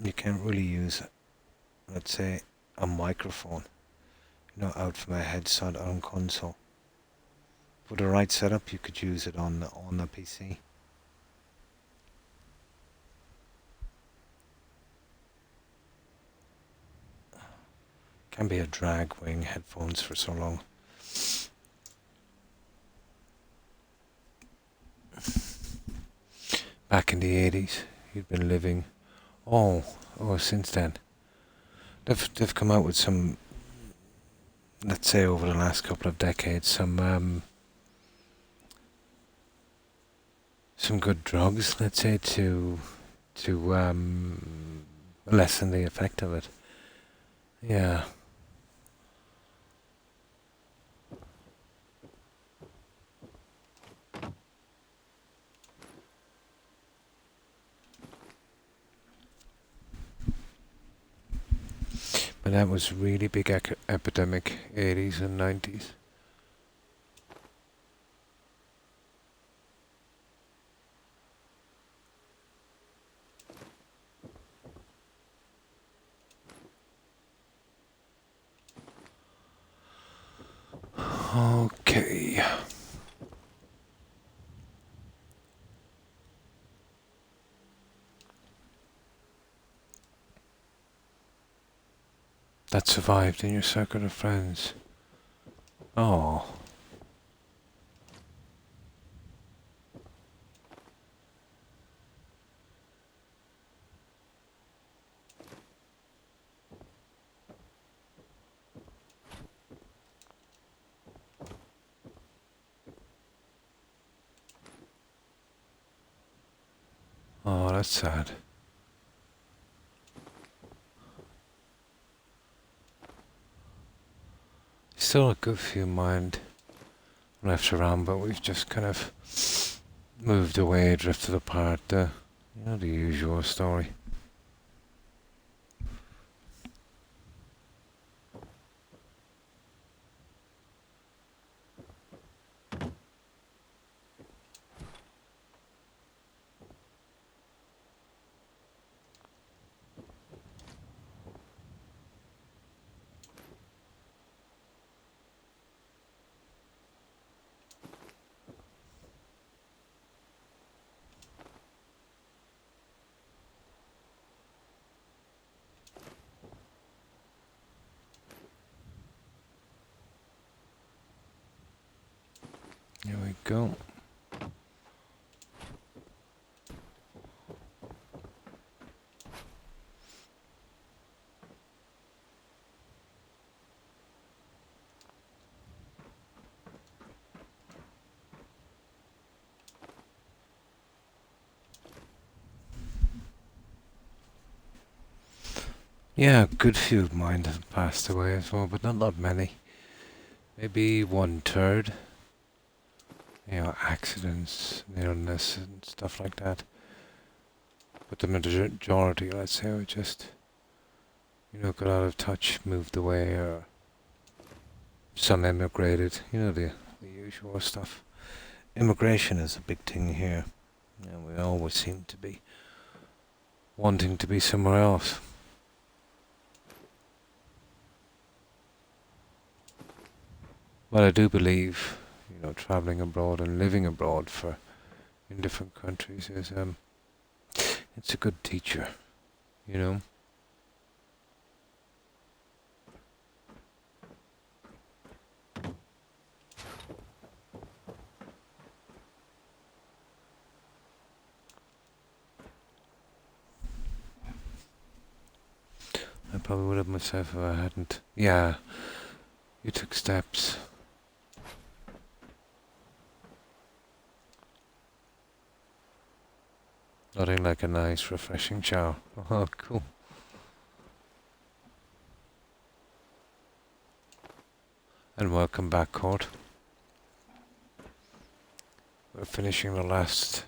You can't really use, let's say, a microphone, out from a headset on console. For the right setup, you could use it on the PC. Can be a drag wearing headphones for so long. Back in the 80s, you'd been living. Oh, since then. They've come out with some, let's say over the last couple of decades, some good drugs, let's say, to lessen the effect of it. Yeah. But that was really big epidemic, 80s and 90s. Okay. That survived in your circle of friends. Oh. Oh, that's sad. Still a good few mind left around, but we've just kind of moved away, drifted apart. The usual story. Here we go. Yeah, a good few of mine have passed away as well, but not that many. Maybe 1/3. You know, accidents, illness, and stuff like that. But the majority, let's say, were just, got out of touch, moved away, or some immigrated. The usual stuff. Immigration is a big thing here. And we always seem to be wanting to be somewhere else. But I do believe, traveling abroad and living abroad in different countries is it's a good teacher, you know. I probably would have myself if I hadn't. Yeah, you took steps. Nothing like a nice, refreshing shower. Oh, cool. And welcome back, Court. We're finishing the last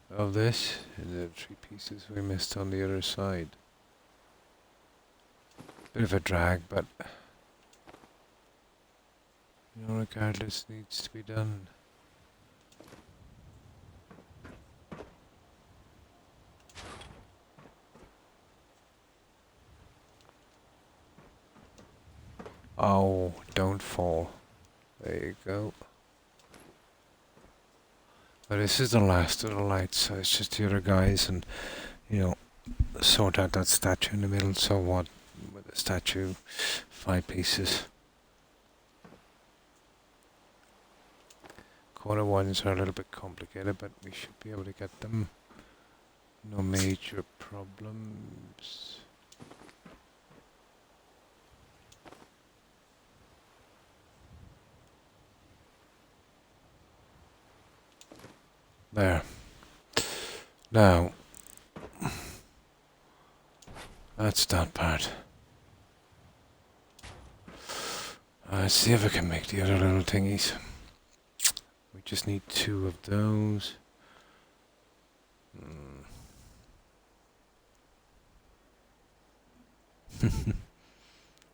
of this. The 3 pieces we missed on the other side. Bit of a drag, but regardless, needs to be done. Oh, don't fall. There you go. But this is the last of the lights, so it's just the other guys and, sort out that statue in the middle. So what? With the statue, 5 pieces. Corner ones are a little bit complicated, but we should be able to get them. No major problems. There. Now, that's that part. Let's see if I can make the other little thingies. We just need 2 of those.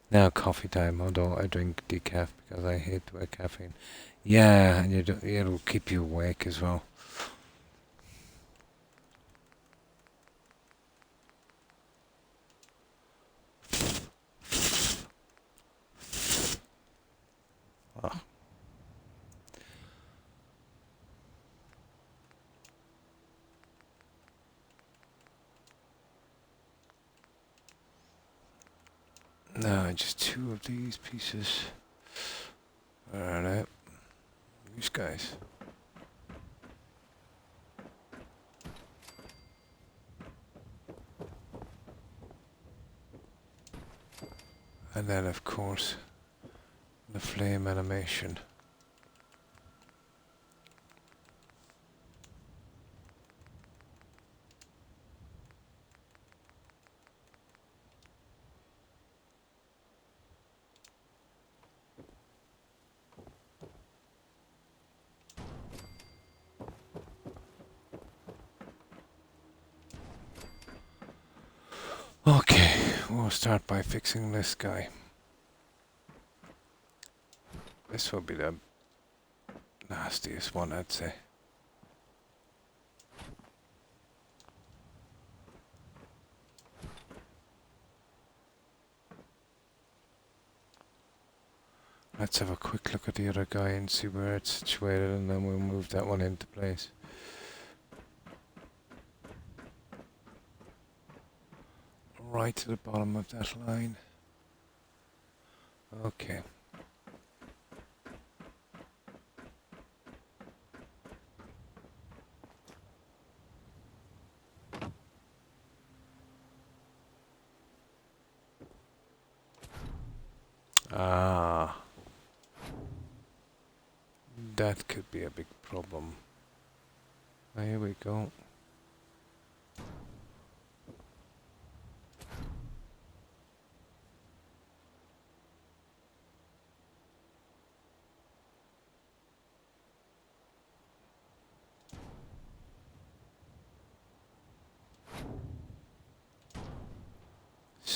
Now coffee time, although I drink decaf because I hate caffeine. Yeah, and it'll keep you awake as well. Oh. No, just 2 of these pieces. Alright, these guys. And then, of course, the flame animation. Okay, we'll start by fixing this guy. This will be the nastiest one, I'd say. Let's have a quick look at the other guy and see where it's situated, and then we'll move that one into place. Right to the bottom of that line. Okay. Ah. That could be a big problem. Here we go.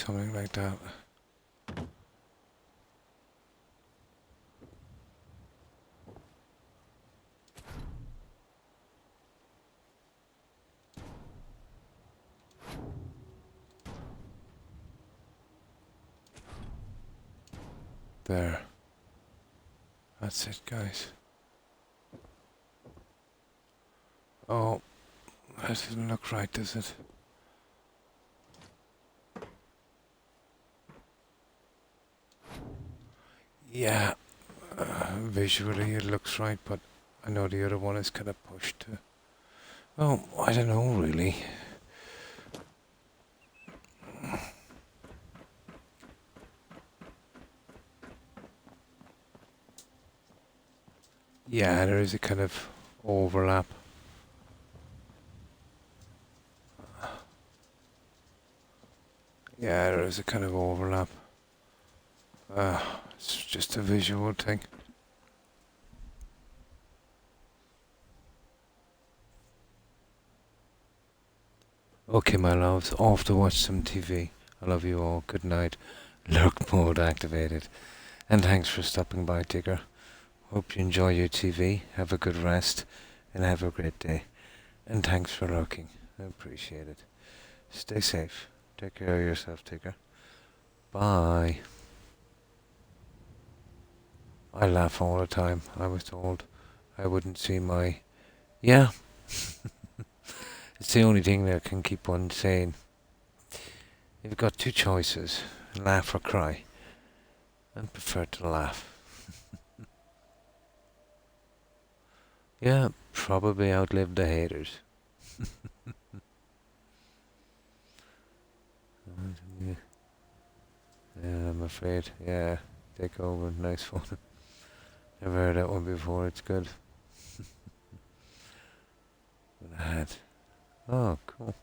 something like that. There. That's it, guys. Oh, that doesn't look right, does it? Yeah, visually it looks right, but I know the other one is kind of pushed to... Oh, I don't know, really. Yeah, there is a kind of overlap. Yeah, there is a kind of overlap. It's just a visual thing. Okay, my loves, off to watch some TV. I love you all. Good night. Lurk mode activated. And thanks for stopping by, Tigger. Hope you enjoy your TV. Have a good rest. And have a great day. And thanks for lurking. I appreciate it. Stay safe. Take care of yourself, Tigger. Bye. I laugh all the time. I was told I wouldn't see my... Yeah. It's the only thing that can keep one sane. You've got two choices. Laugh or cry. I prefer to laugh. Yeah, probably outlived the haters. Yeah, I'm afraid. Yeah, take over. Nice one. Never heard that one before. It's good. What I had. Oh, cool.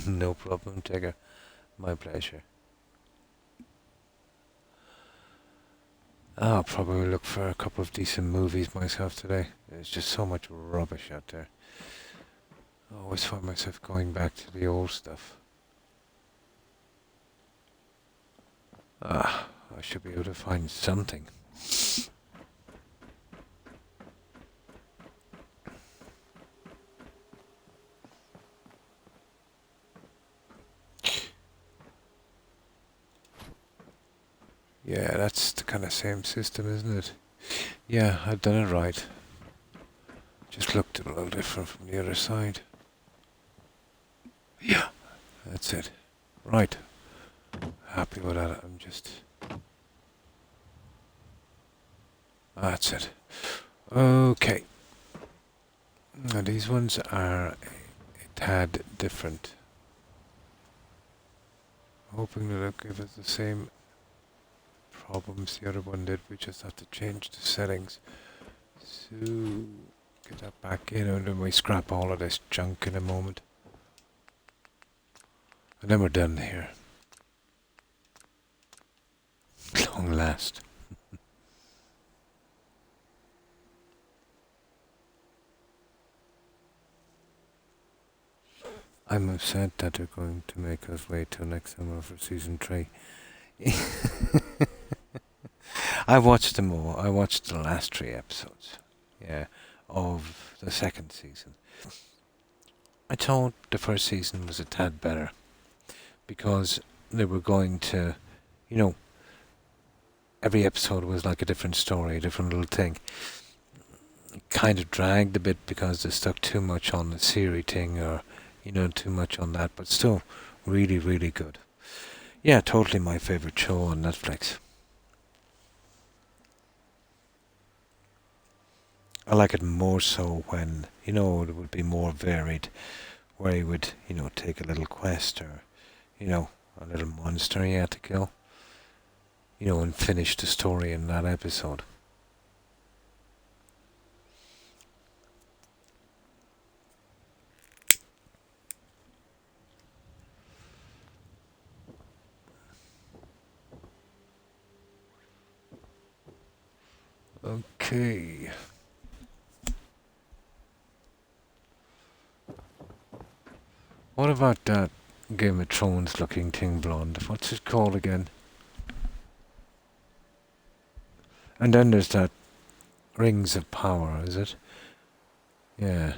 No problem, Tigger. My pleasure. I'll probably look for a couple of decent movies myself today. There's just so much rubbish out there. I always find myself going back to the old stuff. I should be able to find something. Yeah, that's the kind of same system, isn't it? Yeah, I've done it right. Just looked a little different from the other side. Yeah, that's it. Right. Happy with that. I'm just... That's it. Okay. Now these ones are a tad different. Hoping that it'll give us the same problems the other one did. We just have to change the settings. So, get that back in and then we scrap all of this junk in a moment. And then we're done here. Long last. I'm upset that they're going to make us wait till next summer for season 3. I watched them all. I watched the last 3 episodes. Yeah, of the second season. I thought the first season was a tad better because they were going to, every episode was like a different story, a different little thing. It kind of dragged a bit because they stuck too much on the Siri thing or, too much on that, but still really, really good. Yeah, totally my favorite show on Netflix. I like it more so when, it would be more varied, where you would, take a little quest or, a little monster you had to kill, and finish the story in that episode. Okay. What about that Game of Thrones looking thing blonde. What's it called again? And then there's that Rings of Power, is it? Yeah,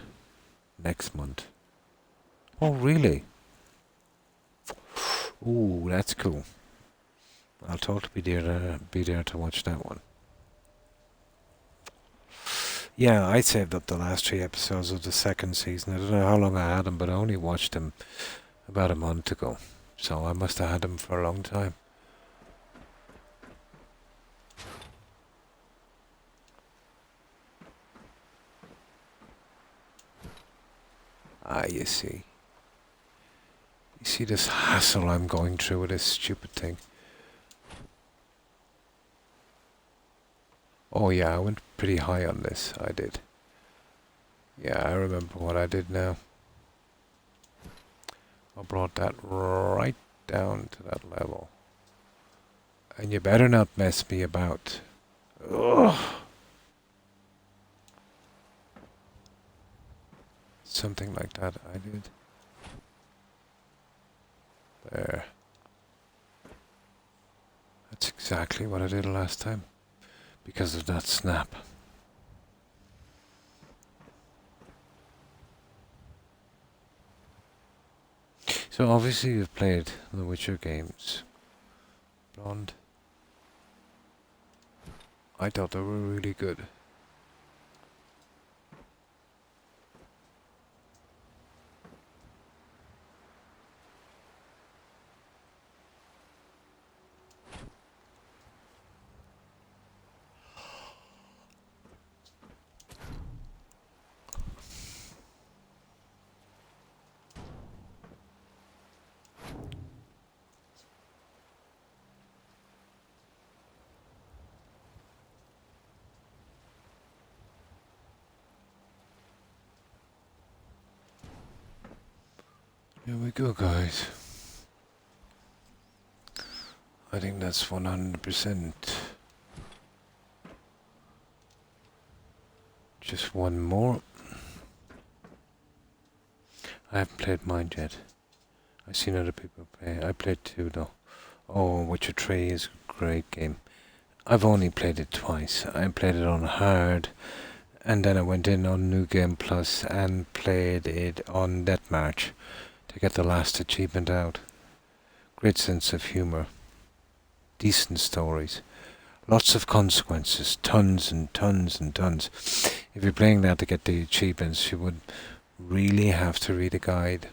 next month. Oh, really? Ooh, that's cool. I'll totally be there to watch that one. Yeah, I saved up the last 3 episodes of the second season. I don't know how long I had them, but I only watched them about a month ago. So I must have had them for a long time. Ah, you see. You see this hassle I'm going through with this stupid thing. Oh yeah, I went pretty high on this. I did. Yeah, I remember what I did now. I brought that right down to that level. And you better not mess me about. Ugh. Something like that I did. There. That's exactly what I did last time. Because of that snap. So obviously you've played the Witcher games. Blonde. I thought they were really good. Here we go, guys. I think that's 100%. Just one more. I haven't played mine yet. I've seen other people play. I played 2 though. Oh, Witcher 3 is a great game. I've only played it twice. I played it on hard, and then I went in on New Game Plus and played it on Deathmatch to get the last achievement out. Great sense of humour. Decent stories. Lots of consequences. Tons and tons and tons. If you're playing that to get the achievements, you would really have to read a guide.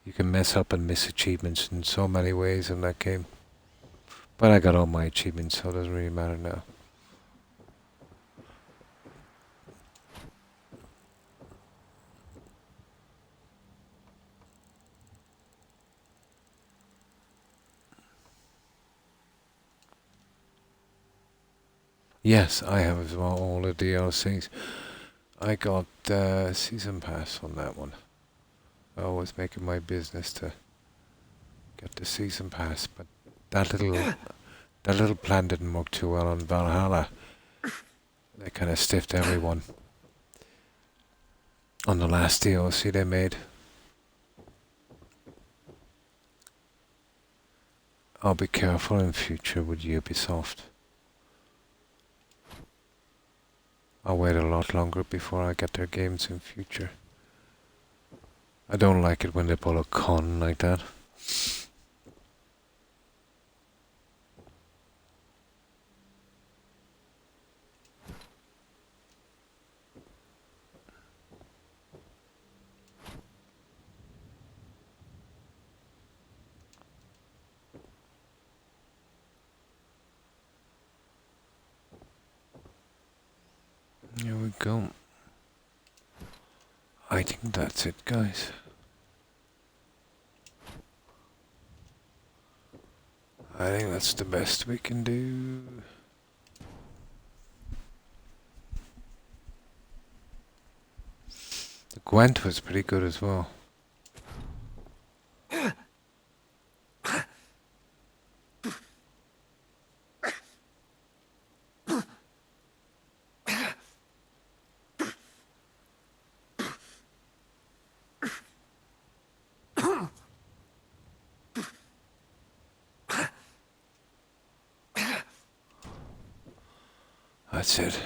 You can mess up and miss achievements in so many ways in that game. But I got all my achievements, so it doesn't really matter now. Yes, I have as well all the DLCs. I got Season Pass on that one. I always make it my business to get the Season Pass, but that little plan didn't work too well on Valhalla. They kind of stiffed everyone on the last DLC they made. I'll be careful in future with Ubisoft. I'll wait a lot longer before I get their games in future. I don't like it when they pull a con like that. Here we go. I think that's it, guys. I think that's the best we can do. The Gwent was pretty good as well. That's it.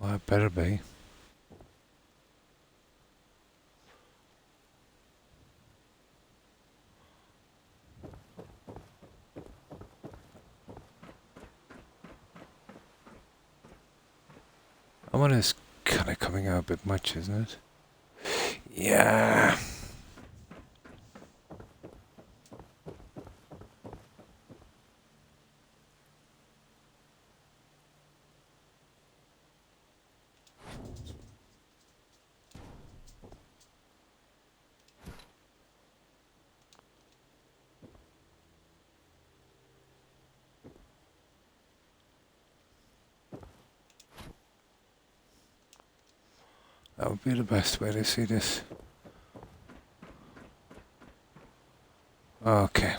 Well, it better be. That one is kind of coming out a bit much, isn't it? Yeah. That would be the best way to see this. Okay.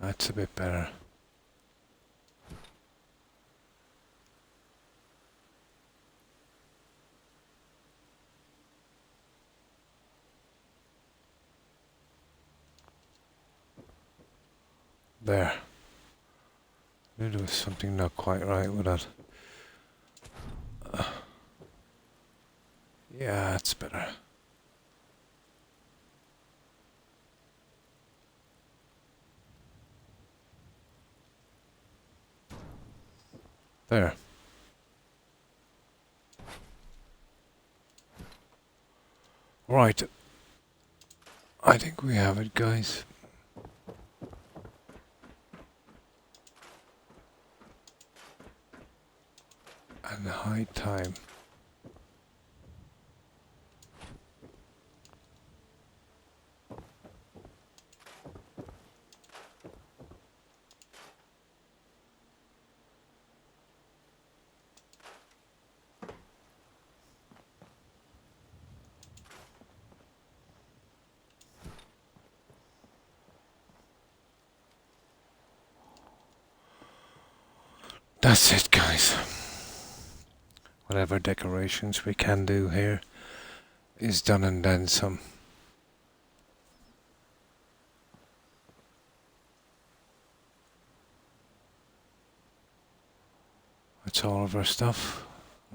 That's a bit better. There. Maybe there was something not quite right with that. Yeah, that's better. There. Right. I think we have it, guys. And high time. That's it, guys. Whatever decorations we can do here is done and then some. That's all of our stuff.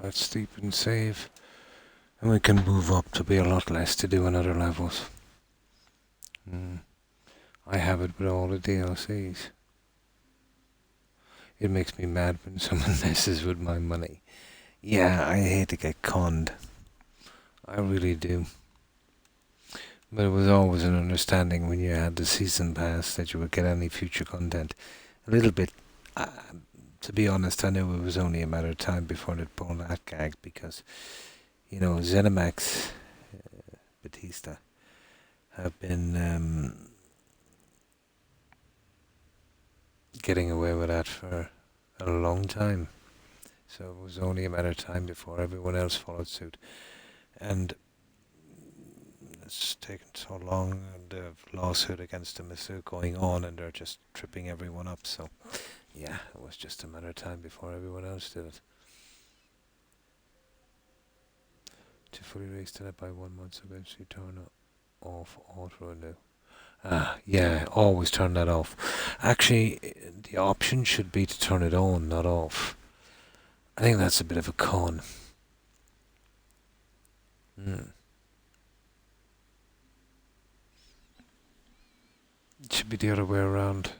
Let's sleep and save. And we can move up to be a lot less to do in other levels. I have it with all the DLCs. It makes me mad when someone messes with my money. Yeah, I hate to get conned. I really do. But it was always an understanding when you had the season pass that you would get any future content. A little bit, to be honest, I knew it was only a matter of time before they'd pull that gag because, you know, ZeniMax, Batista, have been getting away with that for a long time. So it was only a matter of time before everyone else followed suit. And it's taken so long, and the lawsuit against them is still going on, and they're just tripping everyone up. So, yeah, it was just a matter of time before everyone else did it. To fully restate it by 1 month, so eventually turn off auto renew. Yeah, always turn that off. Actually, the option should be to turn it on, not off. I think that's a bit of a con. It should be the other way around.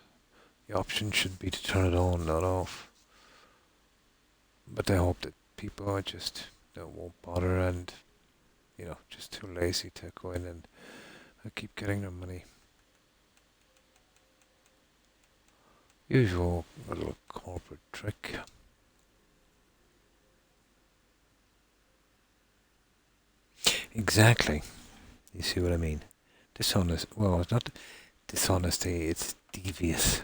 The option should be to turn it on, not off. But I hope that people are just won't bother and just too lazy to go in and keep getting their money. Usual little corporate trick. Exactly. You see what I mean? Dishonest. Well, it's not dishonesty, it's devious.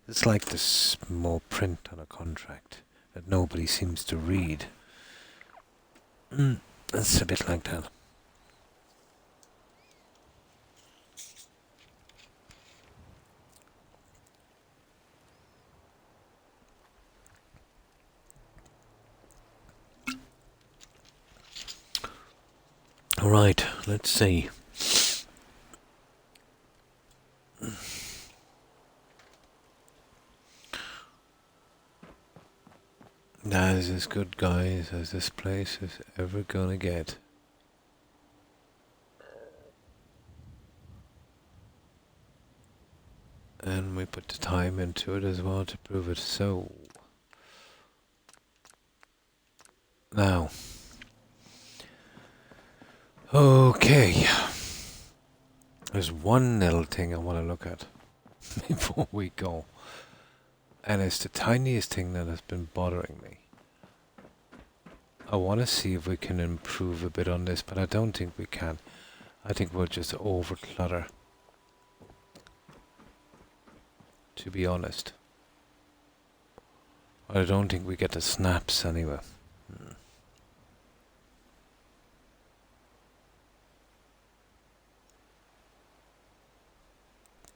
It's like the small print on a contract that nobody seems to read. It's a bit like that. Right, let's see. That is as good, guys, as this place is ever gonna get. And we put the time into it as well to prove it. So, now, okay, there's one little thing I want to look at before we go, and it's the tiniest thing that has been bothering me. I want to see if we can improve a bit on this, but I don't think we can. I think we'll just over-clutter, to be honest. I don't think we get the snaps anyway.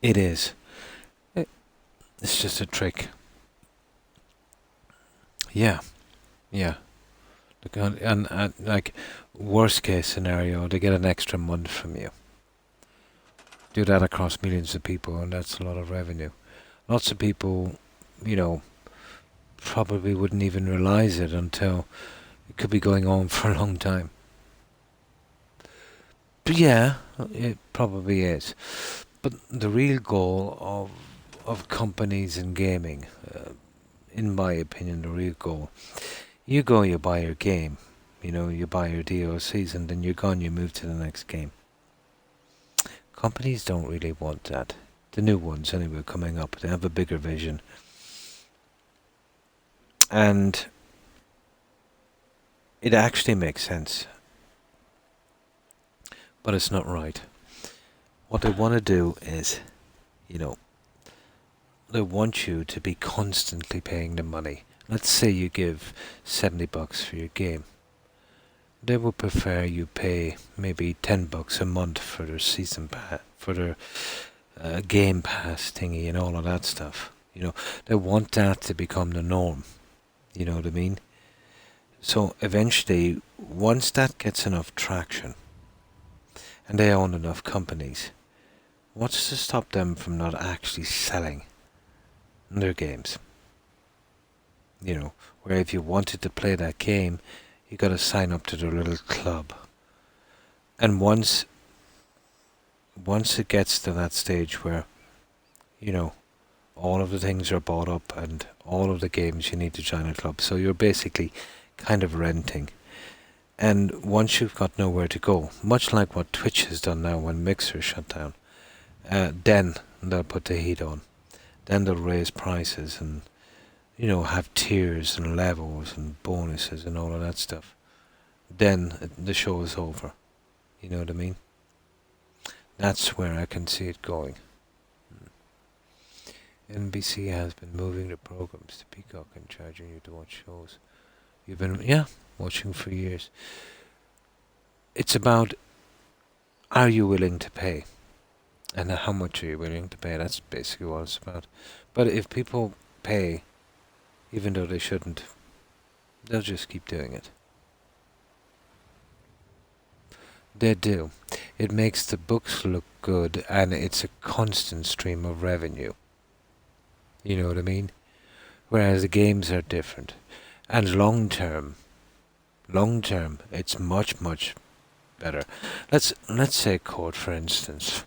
It is. It's just a trick. Yeah, yeah. And like, worst case scenario, they get an extra month from you. Do that across millions of people, and that's a lot of revenue. Lots of people, you know, probably wouldn't even realize it until it could be going on for a long time. But yeah, it probably is. But the real goal of companies in gaming, in my opinion, the real goal, you go, you buy your game, you buy your DLCs, and then you're gone, you move to the next game. Companies don't really want that. The new ones, anyway, coming up, they have a bigger vision. And it actually makes sense. But it's not right. What they want to do is, they want you to be constantly paying them money. Let's say you give $70 for your game. They would prefer you pay maybe $10 a month for their season pass, for their game pass thingy and all of that stuff. They want that to become the norm. You know what I mean? So eventually, once that gets enough traction, and they own enough companies, what's to stop them from not actually selling their games? Where if you wanted to play that game, you got to sign up to their little club. And once it gets to that stage where, all of the things are bought up and all of the games, you need to join a club. So you're basically kind of renting. And once you've got nowhere to go, much like what Twitch has done now when Mixer shut down, then they'll put the heat on. Then they'll raise prices and, have tiers and levels and bonuses and all of that stuff. Then the show is over. You know what I mean? That's where I can see it going. NBC has been moving the programs to Peacock and charging you to watch shows. You've been, watching for years. It's about, are you willing to pay? And how much are you willing to pay? That's basically what it's about. But if people pay, even though they shouldn't, they'll just keep doing it. They do. It makes the books look good, and it's a constant stream of revenue. You know what I mean? Whereas the games are different. And long term, it's much, much better. Let's say Code, for instance.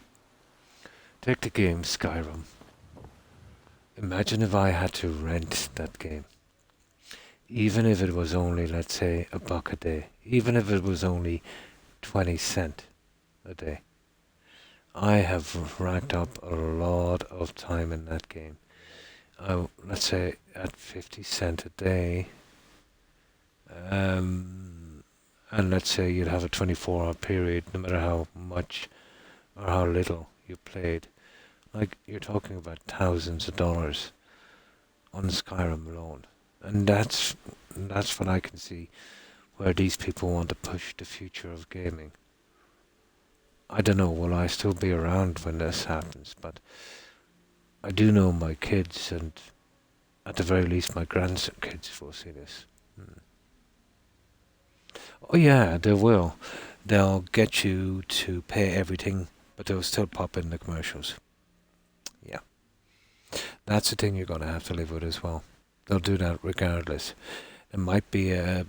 Take the game Skyrim. Imagine if I had to rent that game. Even if it was only, let's say, $1 a day. Even if it was only 20 cents a day. I have racked up a lot of time in that game. Let's say at 50 cents a day, and let's say you'd have a 24-hour period, no matter how much or how little you played. Like, you're talking about thousands of dollars on Skyrim alone. And that's what I can see where these people want to push the future of gaming. I don't know, will I still be around when this happens, but I do know my kids, and at the very least my grandkids will see this. Oh yeah, they will. they'll get you to pay everything, but they'll still pop in the commercials. Yeah. That's the thing you're going to have to live with as well. They'll do that regardless. It might be a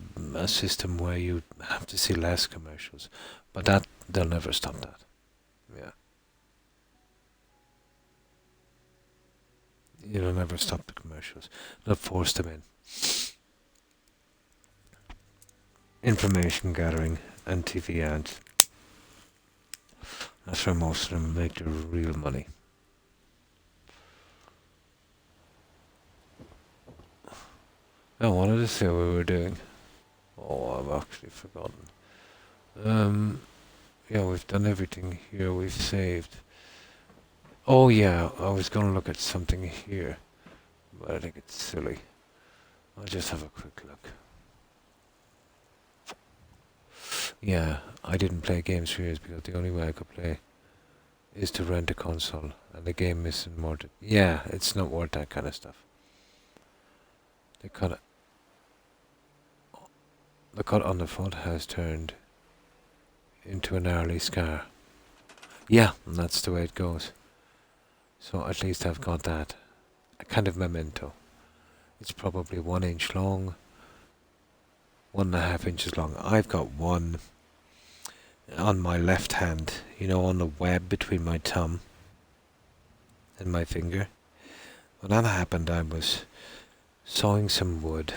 system where you have to see less commercials, but that they'll never stop that. Yeah. You'll never stop the commercials. They'll force them in. Information gathering and TV ads. That's where most of them make their real money. I wanted to say what we were doing. Oh, I've actually forgotten. Yeah, we've done everything here. We've saved. Oh yeah, I was going to look at something here, but I think it's silly. I'll just have a quick look. Yeah, I didn't play games for years because the only way I could play is to rent a console, and the game isn't more. Yeah, it's not worth that kind of stuff. The cut on the foot has turned into an gnarly scar. Yeah, and that's the way it goes. So at least I've got that. A kind of memento. It's probably 1 inch long, 1.5 inches long. I've got one on my left hand, on the web between my thumb and my finger. When that happened, I was sawing some wood.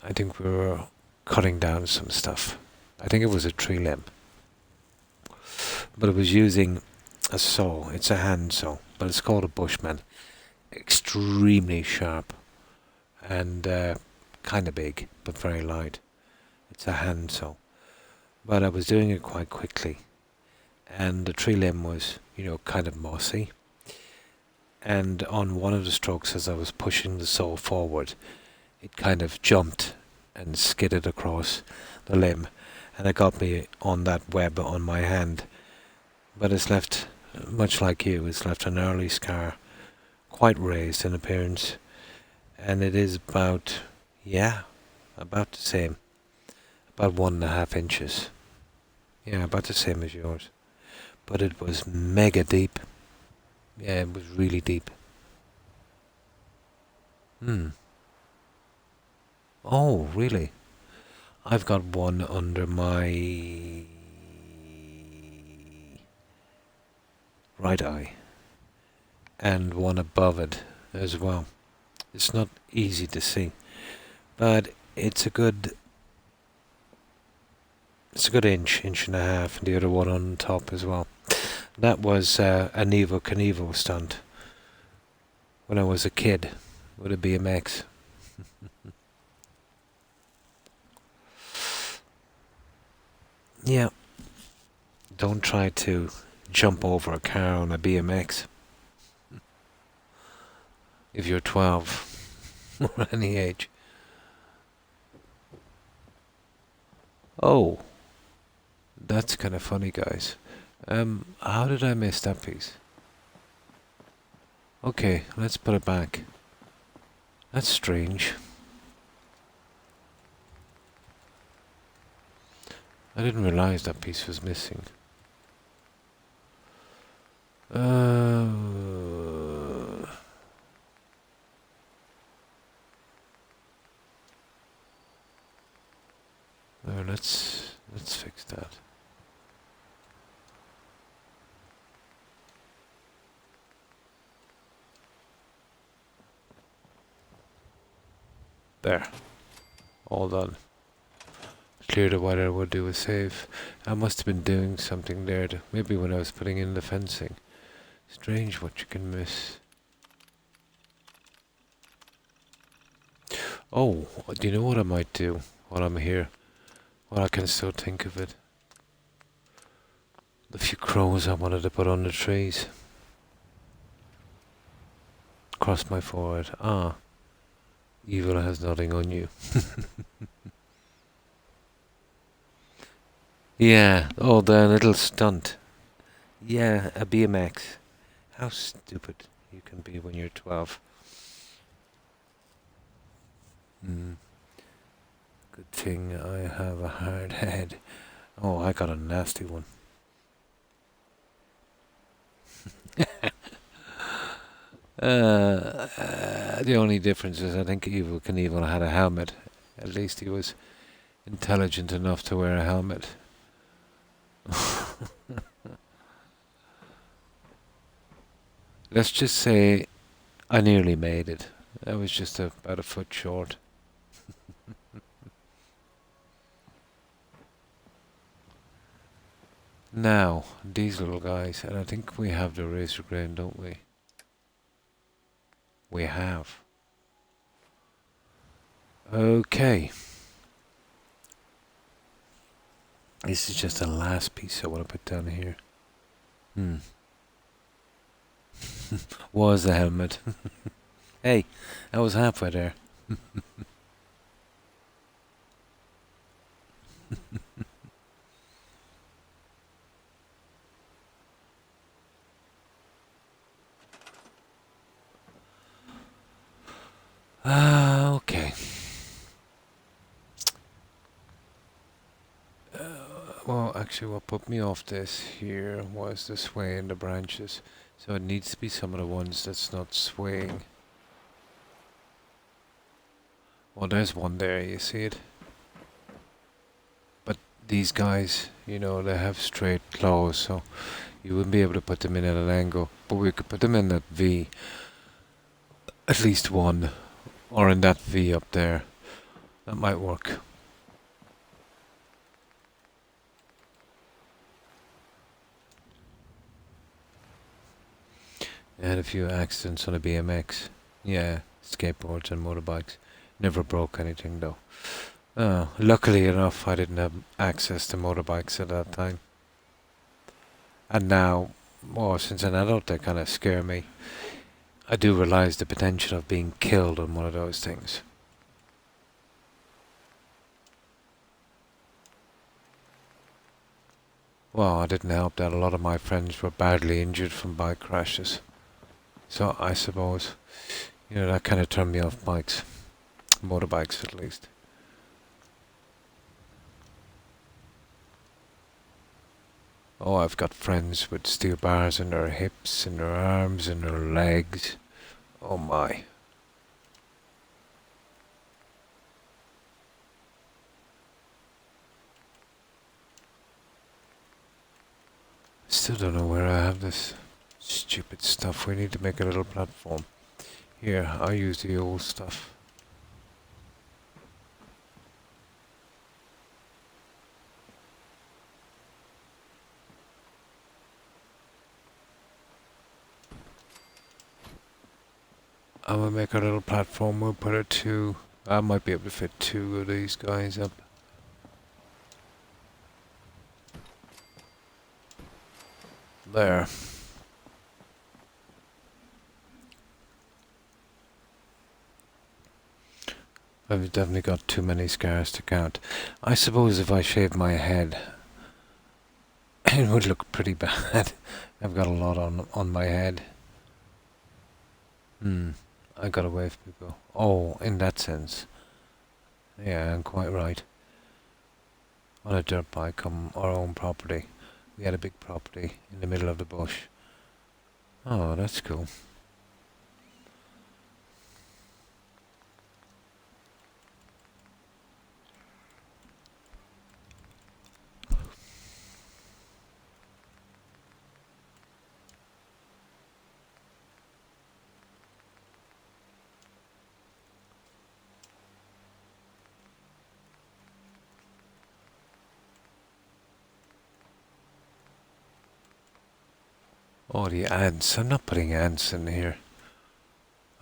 I think we were cutting down some stuff. I think it was a tree limb. But it was using a saw. It's a hand saw, but it's called a Bushman. Extremely sharp and kind of big, but very light. It's a hand saw. But I was doing it quite quickly. And the tree limb was, kind of mossy. And on one of the strokes, as I was pushing the saw forward, it kind of jumped and skidded across the limb. And it got me on that web on my hand. But it's left, much like you, it's left an early scar, quite raised in appearance. And it is about the same. About 1.5 inches. Yeah, about the same as yours. But it was mega deep. Yeah, it was really deep. Oh, really? I've got one under my right eye. And one above it as well. It's not easy to see. But it's a good inch and a half, and the other one on top as well. That was a Evel Knievel stunt when I was a kid with a BMX. Yeah, don't try to jump over a car on a BMX if you're 12 or any age. Oh, that's kind of funny, guys. How did I miss that piece? Okay, let's put it back. That's strange. I didn't realize that piece was missing. No, let's fix that. There. All done. Cleared what I would do a save. I must have been doing something there, maybe when I was putting in the fencing. Strange what you can miss. Oh, do you know what I might do while I'm here? While I can still think of it. The few crows I wanted to put on the trees. Across my forehead. Ah. Evil has nothing on you. Yeah, oh, the little stunt. Yeah, a BMX. How stupid you can be when you're 12. Good thing I have a hard head. Oh, I got a nasty one. The only difference is I think Evil Knievel had a helmet. At least he was intelligent enough to wear a helmet. Let's just say I nearly made it. I was just about a foot short. Now, these little guys, and I think we have the razor grain, don't we? We have. Okay. This is just the last piece I want to put down here. Was the helmet. Hey, I was halfway there. Okay. Well, actually, what put me off this here was the sway in the branches. So it needs to be some of the ones that's not swaying. Well, there's one there, you see it? But these guys, you know, they have straight claws, so you wouldn't be able to put them in at an angle. But we could put them in that V. At least one. Or in that V up there. That might work. I had a few accidents on a BMX. Yeah, skateboards and motorbikes. Never broke anything though. Luckily enough, I didn't have access to motorbikes at that time. And now, well, since an adult, they kind of scare me. I do realize the potential of being killed on one of those things. Well, I didn't help that a lot of my friends were badly injured from bike crashes. So I suppose, you know, that kind of turned me off bikes. Motorbikes at least. Oh, I've got friends with steel bars in their hips, in their arms, in their legs. Oh my. Still don't know where I have this stupid stuff. We need to make a little platform. Here, I'll use the old stuff. I'm gonna make a little platform. We'll put it two. I might be able to fit two of these guys up. There. I've definitely got too many scars to count. I suppose if I shaved my head, it would look pretty bad. I've got a lot on my head. I got away from people. Oh, in that sense. Yeah, I'm quite right. On a dirt bike on our own property. We had a big property in the middle of the bush. Oh, that's cool. Oh, the ants. I'm not putting ants in here.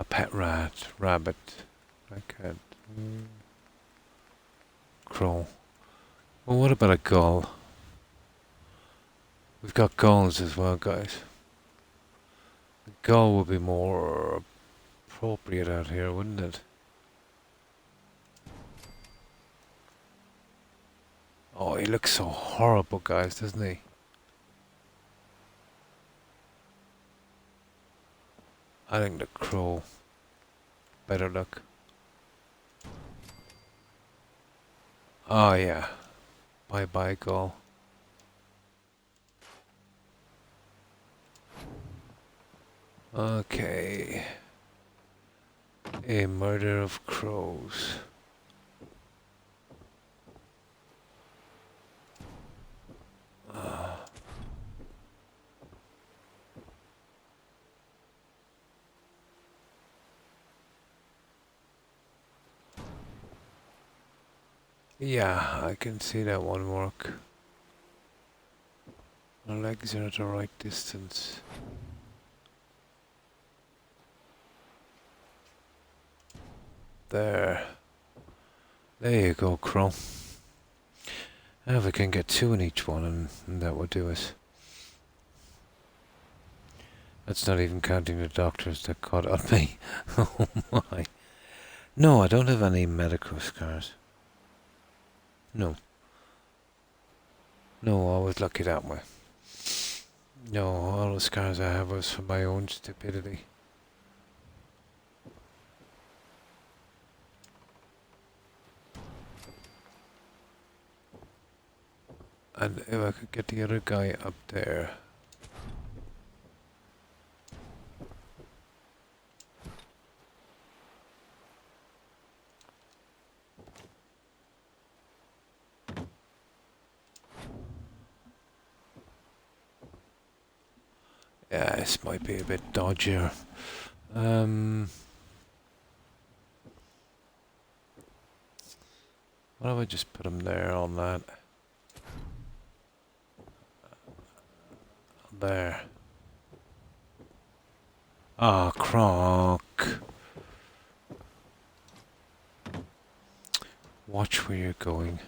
A pet rat, rabbit, black cat, crow. Well, what about a gull? We've got gulls as well, guys. A gull would be more appropriate out here, wouldn't it? Oh, he looks so horrible, guys, doesn't he? I think the crow better look. Oh yeah. Bye bye, Gull. Okay. A murder of crows. Yeah, I can see that one work. My legs are at the right distance. There. There you go, Crow. Now we can get two in each one, and that will do it. That's not even counting the doctors that caught on me. Oh my. No, I don't have any medical scars. No. No, I was lucky that way. No, all the scars I have was from my own stupidity. And if I could get the other guy up there. Yeah, this might be a bit dodgier. Why don't I just put him there on that? There. Ah, Croc. Watch where you're going.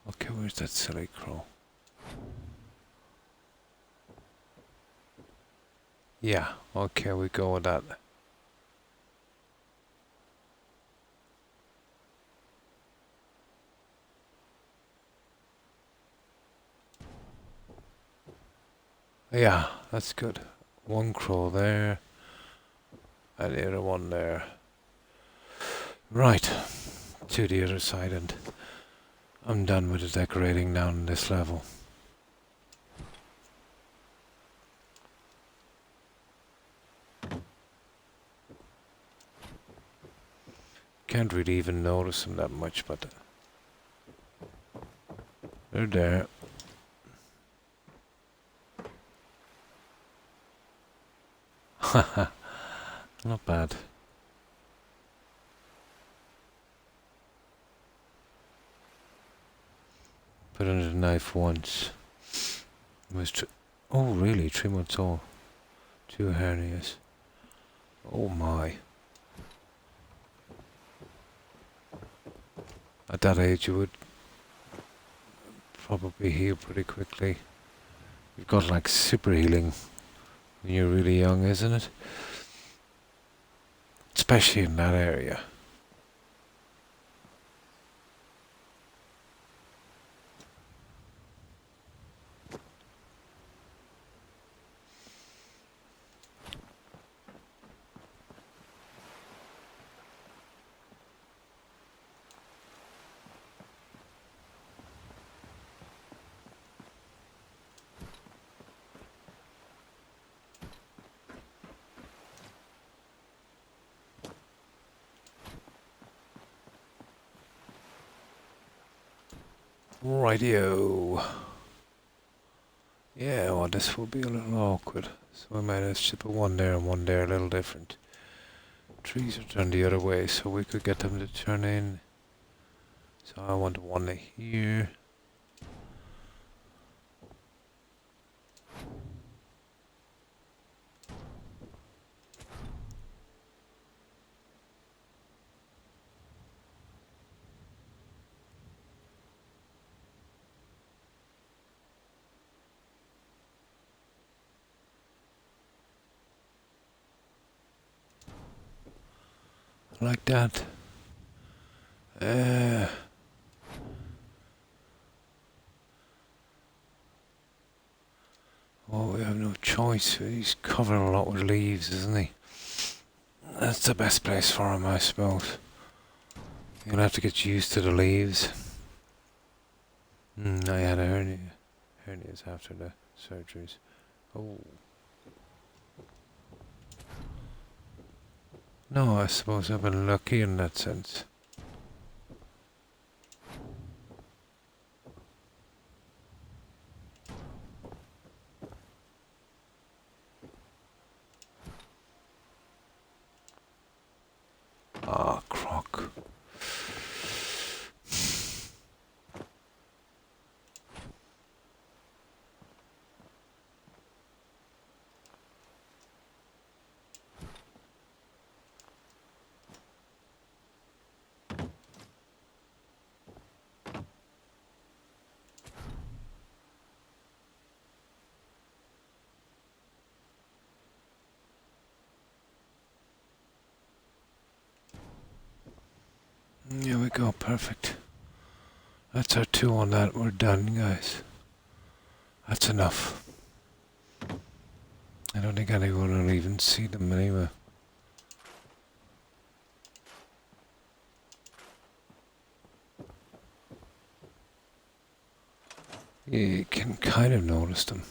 Okay, where's that silly crow? Yeah, okay, we go with that. Yeah, that's good. One crow there, and the other one there. Right, to the other side, and I'm done with the decorating down this level. Can't really even notice them that much, but they're there. Haha, not bad. Put under the knife once. It was oh really? 3 months old. 2 hernias. Oh my. At that age you would probably heal pretty quickly. You've got like super healing when you're really young, isn't it? Especially in that area. Rightio. Yeah, well this will be a little awkward. So I might have to put one there and one there, a little different. Trees are turned the other way, so we could get them to turn in. So I want one here. Like that. Oh, we have no choice. He's covered a lot with leaves, isn't he? That's the best place for him, I suppose. You'll have to get used to the leaves. I had a hernia. Hernias after the surgeries. Oh. No, I suppose I've been lucky in that sense. Ah, Croc. Here we go, perfect. That's our 2 on that. We're done, guys. That's enough. I don't think anyone will even see them anyway. You can kind of notice them.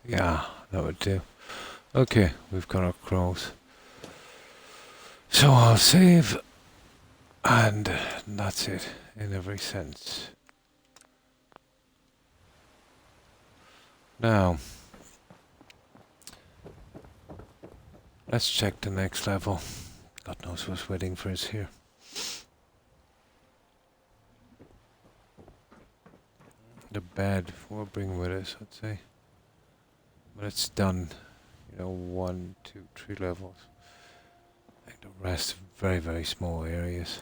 Yeah, that would do. Okay, we've got our crows. So I'll save, and that's it in every sense. Now, let's check the next level. God knows what's waiting for us here. The bed we'll bring with us, I'd say. But it's done, 1, 2, 3 levels. Like the rest, very, very small areas.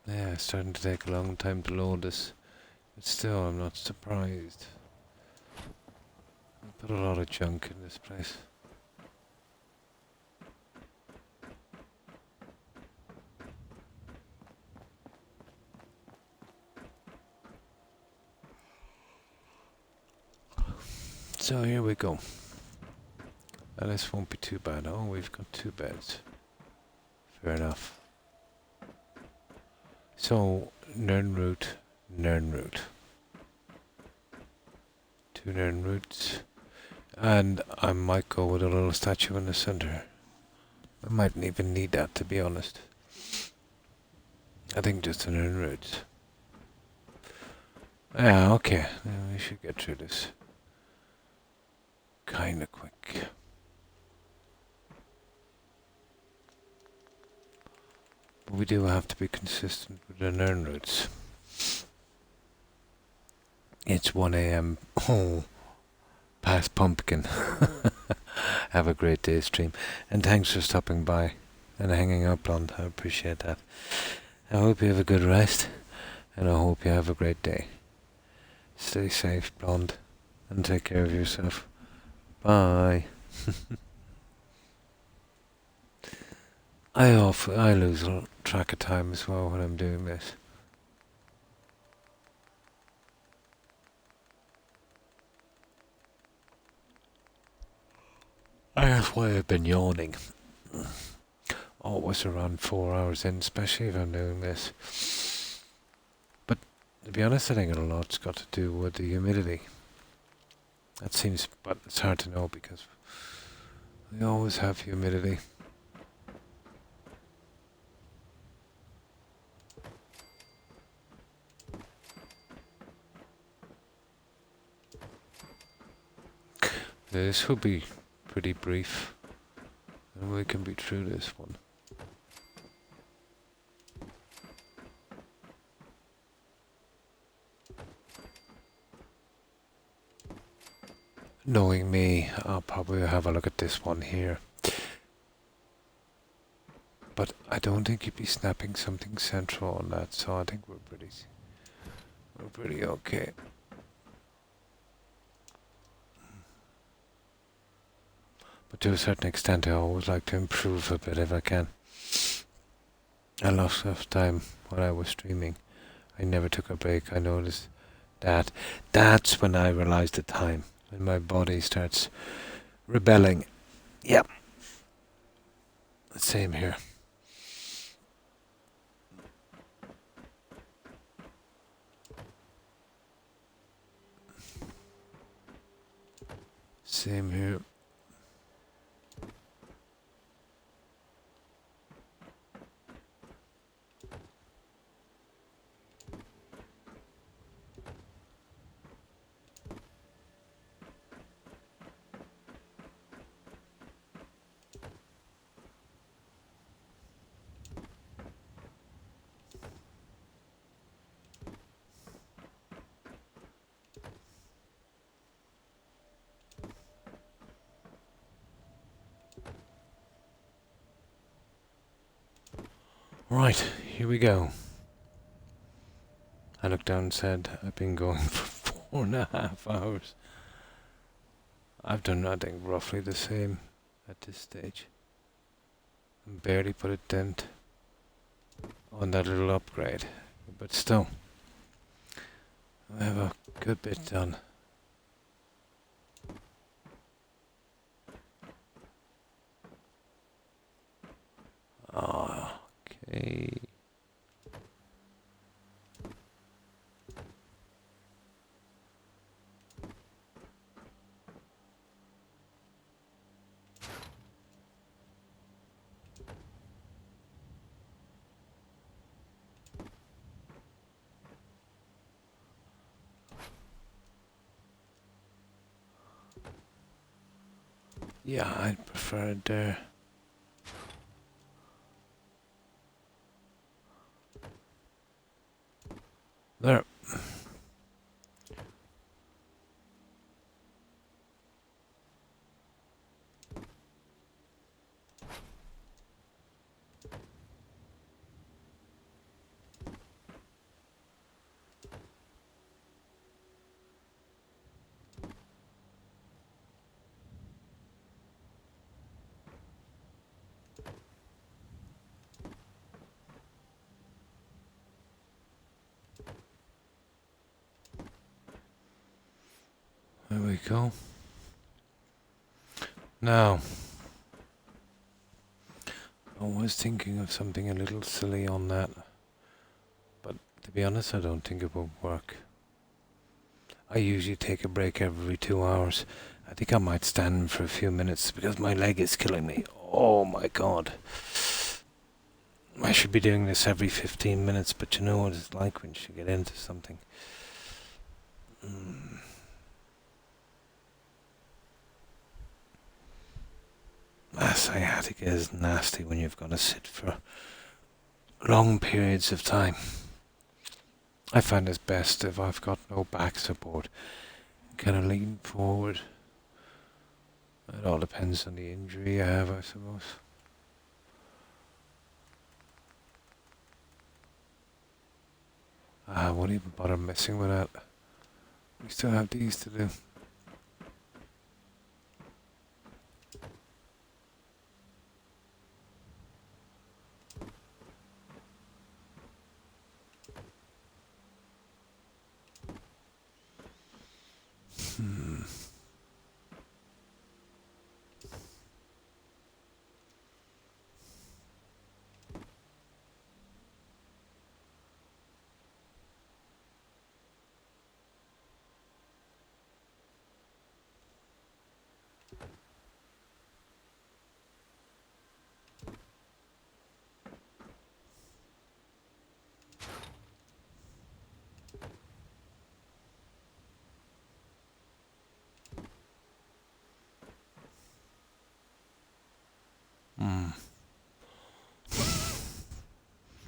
Yeah, it's starting to take a long time to load this. But still, I'm not surprised. I put a lot of junk in this place. So here we go. And this won't be too bad. Oh, we've got 2 beds. Fair enough. So, Nernroot. 2 Nernroots. And I might go with a little statue in the center. I mightn't even need that, to be honest. I think just an Nernroots. Yeah, okay. Yeah, we should get through this. Kinda quick. But we do have to be consistent with the Nernroots. It's 1 AM. Oh, past pumpkin. Have a great day, stream. And thanks for stopping by and hanging up, Blonde. I appreciate that. I hope you have a good rest. And I hope you have a great day. Stay safe, Blonde. And take care of yourself. Bye. I lose track of time as well when I'm doing this. That's why I've been yawning. Always around 4 hours in, especially if I'm doing this. But to be honest, I think a lot's got to do with the humidity. That seems, but it's hard to know because we always have humidity. This will be pretty brief, and we can be through this one. Knowing me, I'll probably have a look at this one here. But I don't think you'd be snapping something central on that, so I think we're pretty okay. But to a certain extent, I always like to improve a bit if I can. I lost enough time when I was streaming. I never took a break. I noticed that. That's when I realized the time. When my body starts rebelling. Yep. Same here. Same here. Right, here we go. I looked down and said, I've been going for 4.5 hours. I've done, I think, roughly the same at this stage. And barely put a dent on that little upgrade. But still, I have a good bit done. Okay. Yeah, I'd prefer it there. There. There we go. Now, I was thinking of something a little silly on that, but to be honest, I don't think it will work. I usually take a break every 2 hours. I think I might stand for a few minutes because my leg is killing me. Oh my god. I should be doing this every 15 minutes, but you know what it's like when you get into something. Sciatica is nasty when you've got to sit for long periods of time. I find it's best if I've got no back support. Kind of lean forward. It all depends on the injury I have, I suppose. I won't even bother messing with that. We still have these to do.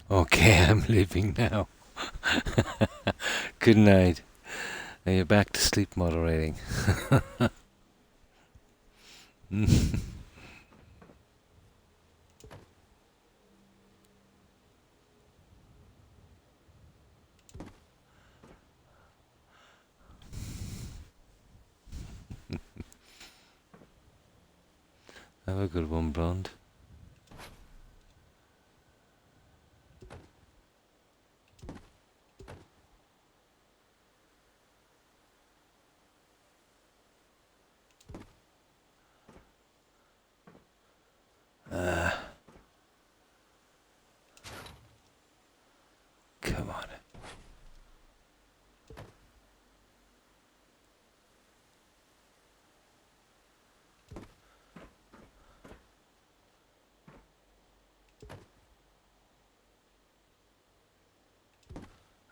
Okay, I'm leaving now. Good night. Now you're back to sleep moderating. Have a good one, Blonde. Come on.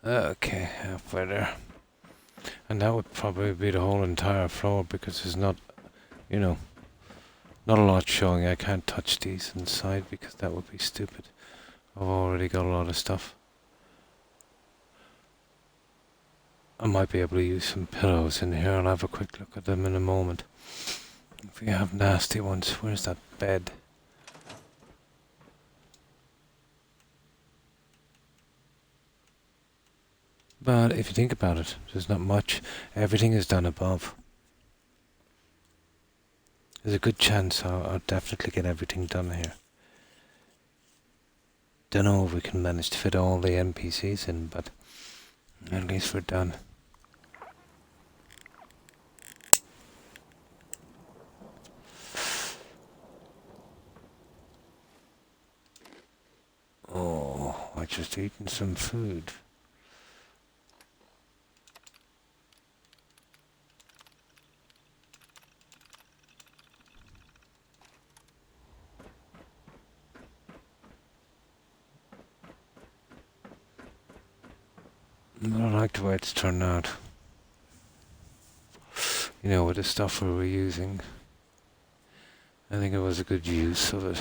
Okay, halfway there. And that would probably be the whole entire floor because there's not, you know, not a lot showing. I can't touch these inside because that would be stupid. I've already got a lot of stuff. I might be able to use some pillows in here. I'll have a quick look at them in a moment. If we have nasty ones, where's that bed? But if you think about it, there's not much. Everything is done above. There's a good chance I'll definitely get everything done here. Don't know if we can manage to fit all the NPCs in, but at least we're done. Oh, I just eaten some food. I don't like the way it's turned out. You know, with the stuff we were using. I think it was a good use of it.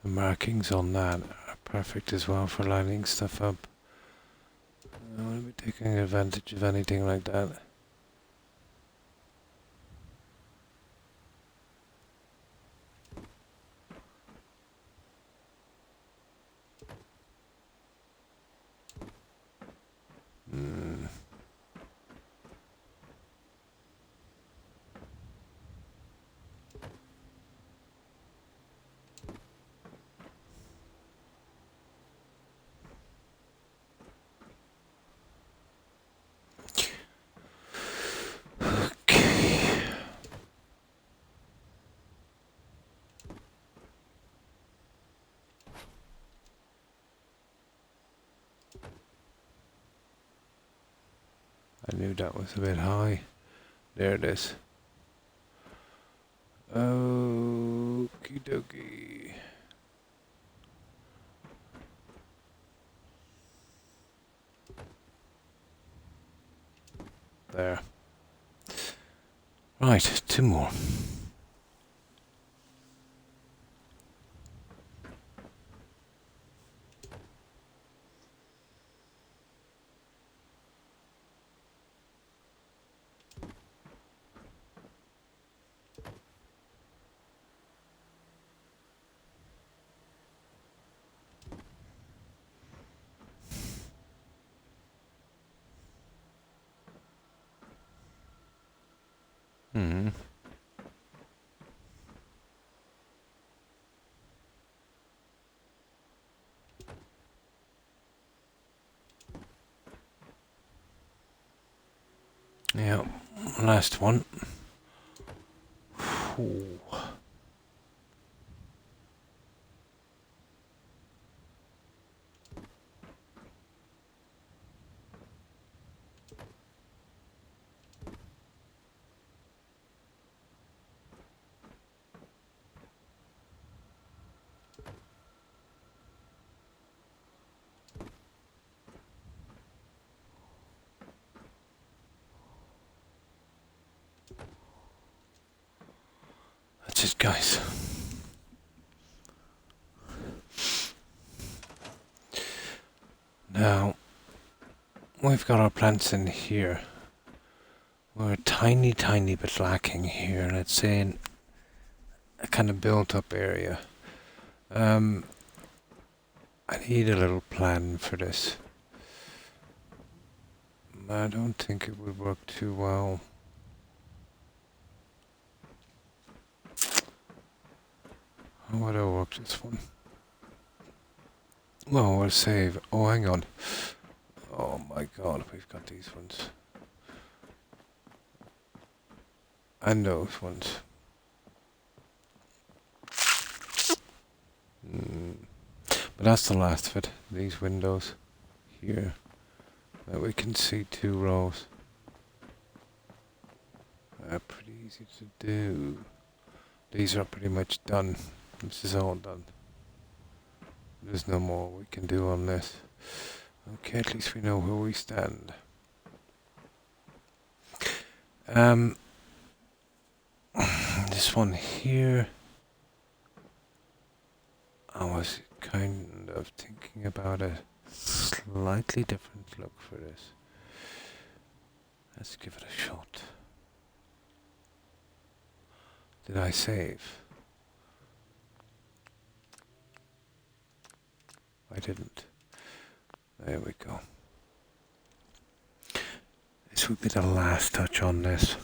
The markings on that are perfect as well for lining stuff up. I want to be taking advantage of anything like that. Okay. I knew that was a bit high. There it is. Okie dokie. There. Right, two more. Hmm. Yeah, last one. Ooh. That's it, guys. Now, we've got our plants in here. We're a tiny, tiny bit lacking here, and it's in a kind of built-up area. I need a little plan for this. I don't think it would work too well. How would I work this one? Well, we'll save. Oh, hang on. Oh my god, we've got these ones. And those ones. But that's the last of it. These windows here. That we can see 2 rows. They're pretty easy to do. These are pretty much done. This is all done. There's no more we can do on this. Okay, at least we know where we stand. This one here, I was kind of thinking about a slightly different look for this. Let's give it a shot. Did I save? I didn't. There we go. This would be the last touch on this.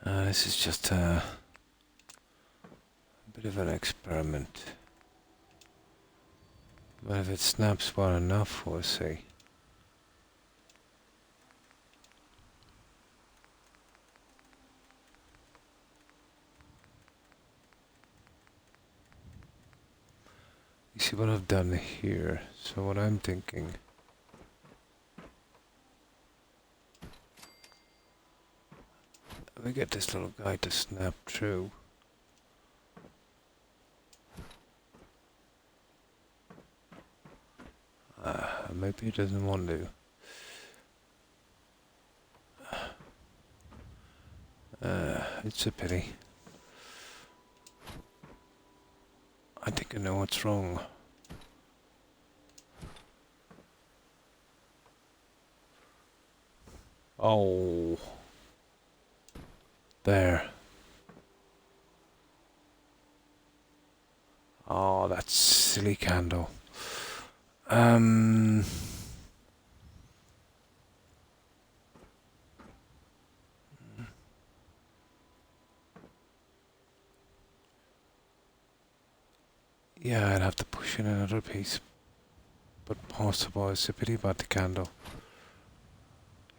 This is just a bit of an experiment. But if it snaps well enough, we'll see. You see what I've done here? So what I'm thinking, we get this little guy to snap through. Maybe he doesn't want to. It's a pity. I think I know what's wrong. Oh. There. Oh, that silly candle. Yeah, I'd have to push in another piece. But possible, it's a pity about the candle.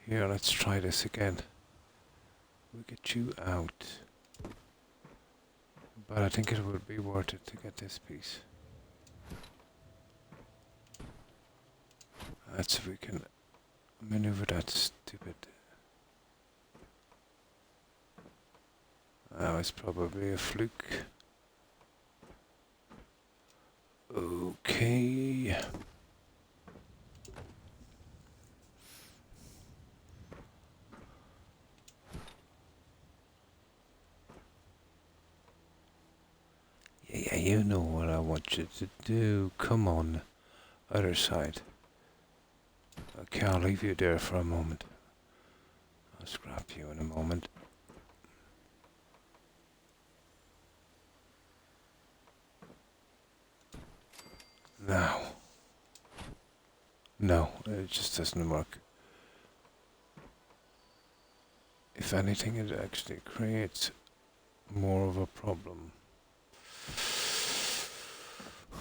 Here, let's try this again. We'll get you out. But I think it would be worth it to get this piece. That's if we can maneuver that stupid. That was probably a fluke. Okay. Yeah, you know what I want you to do. Come on. Other side. Okay, I'll leave you there for a moment. I'll scrap you in a moment. Now, No, it just doesn't work. If anything, it actually creates more of a problem.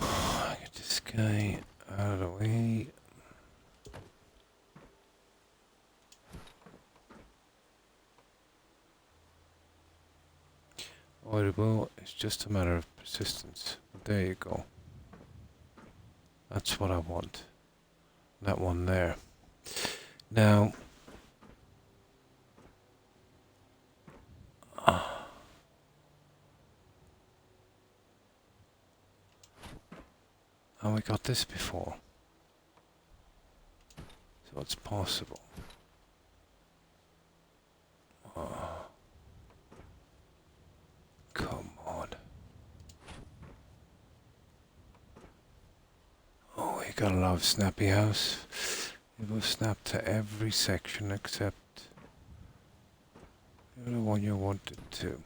Get this guy out of the way. Audible, it's just a matter of persistence. There you go. That's what I want. That one there. Now, and we got this before. So it's possible. Oh, come on. Oh, you gotta love Snappy House. It will snap to every section except the one you wanted to.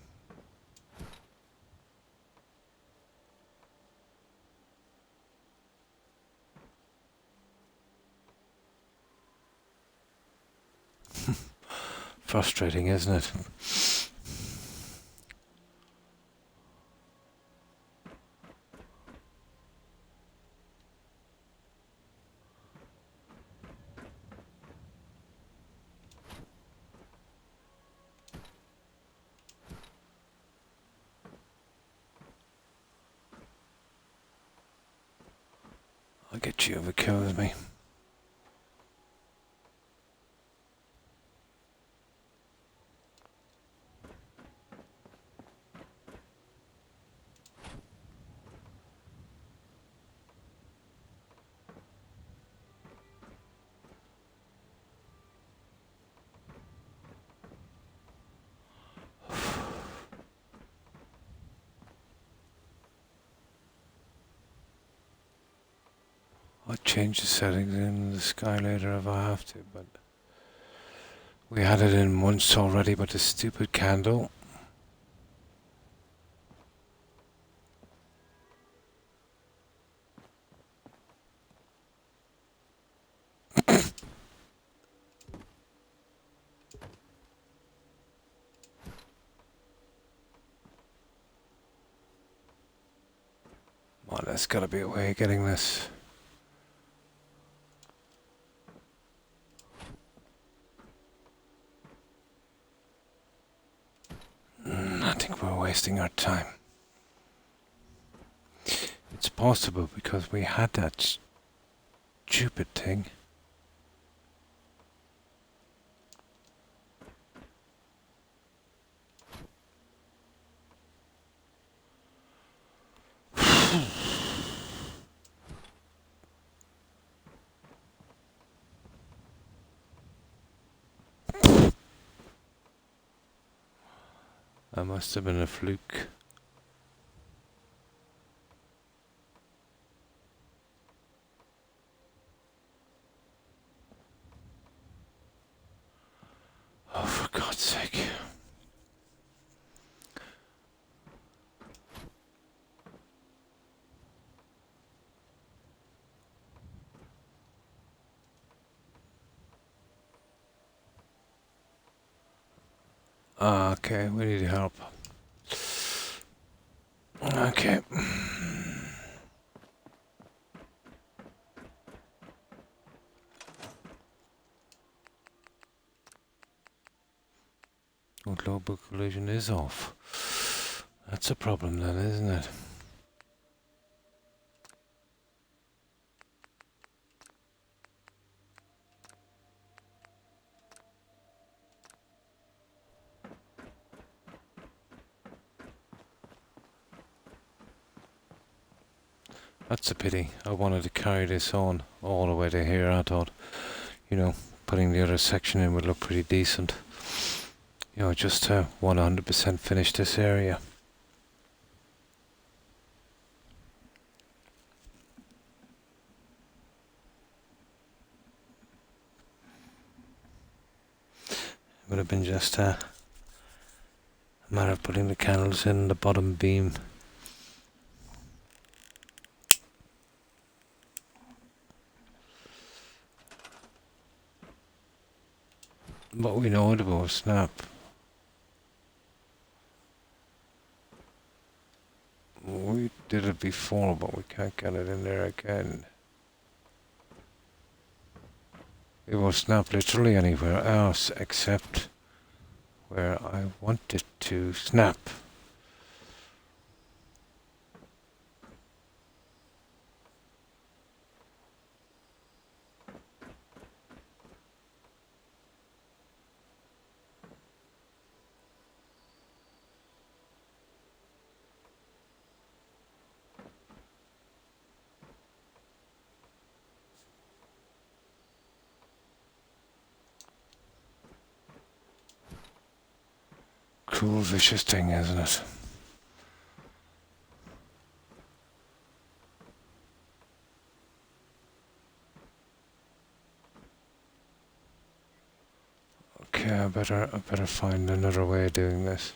Frustrating, isn't it? I'll get you overkill with me. I'll change the settings in the sky later if I have to, but we had it in once already, but the stupid candle. Well, there's gotta be a way of getting this. I think we're wasting our time. It's possible because we had that stupid thing. That must have been a fluke. Oh, for God's sake. Okay, we need help. Okay. Well, global collision is off. That's a problem then, isn't it? That's a pity. I wanted to carry this on all the way to here. I thought, you know, putting the other section in would look pretty decent. You know, just to 100% finish this area. It would have been just a matter of putting the candles in the bottom beam. But we know it will snap. We did it before, but we can't get it in there again. It will snap literally anywhere else except where I want it to snap. Cruel, vicious thing, isn't it? Okay, I better find another way of doing this.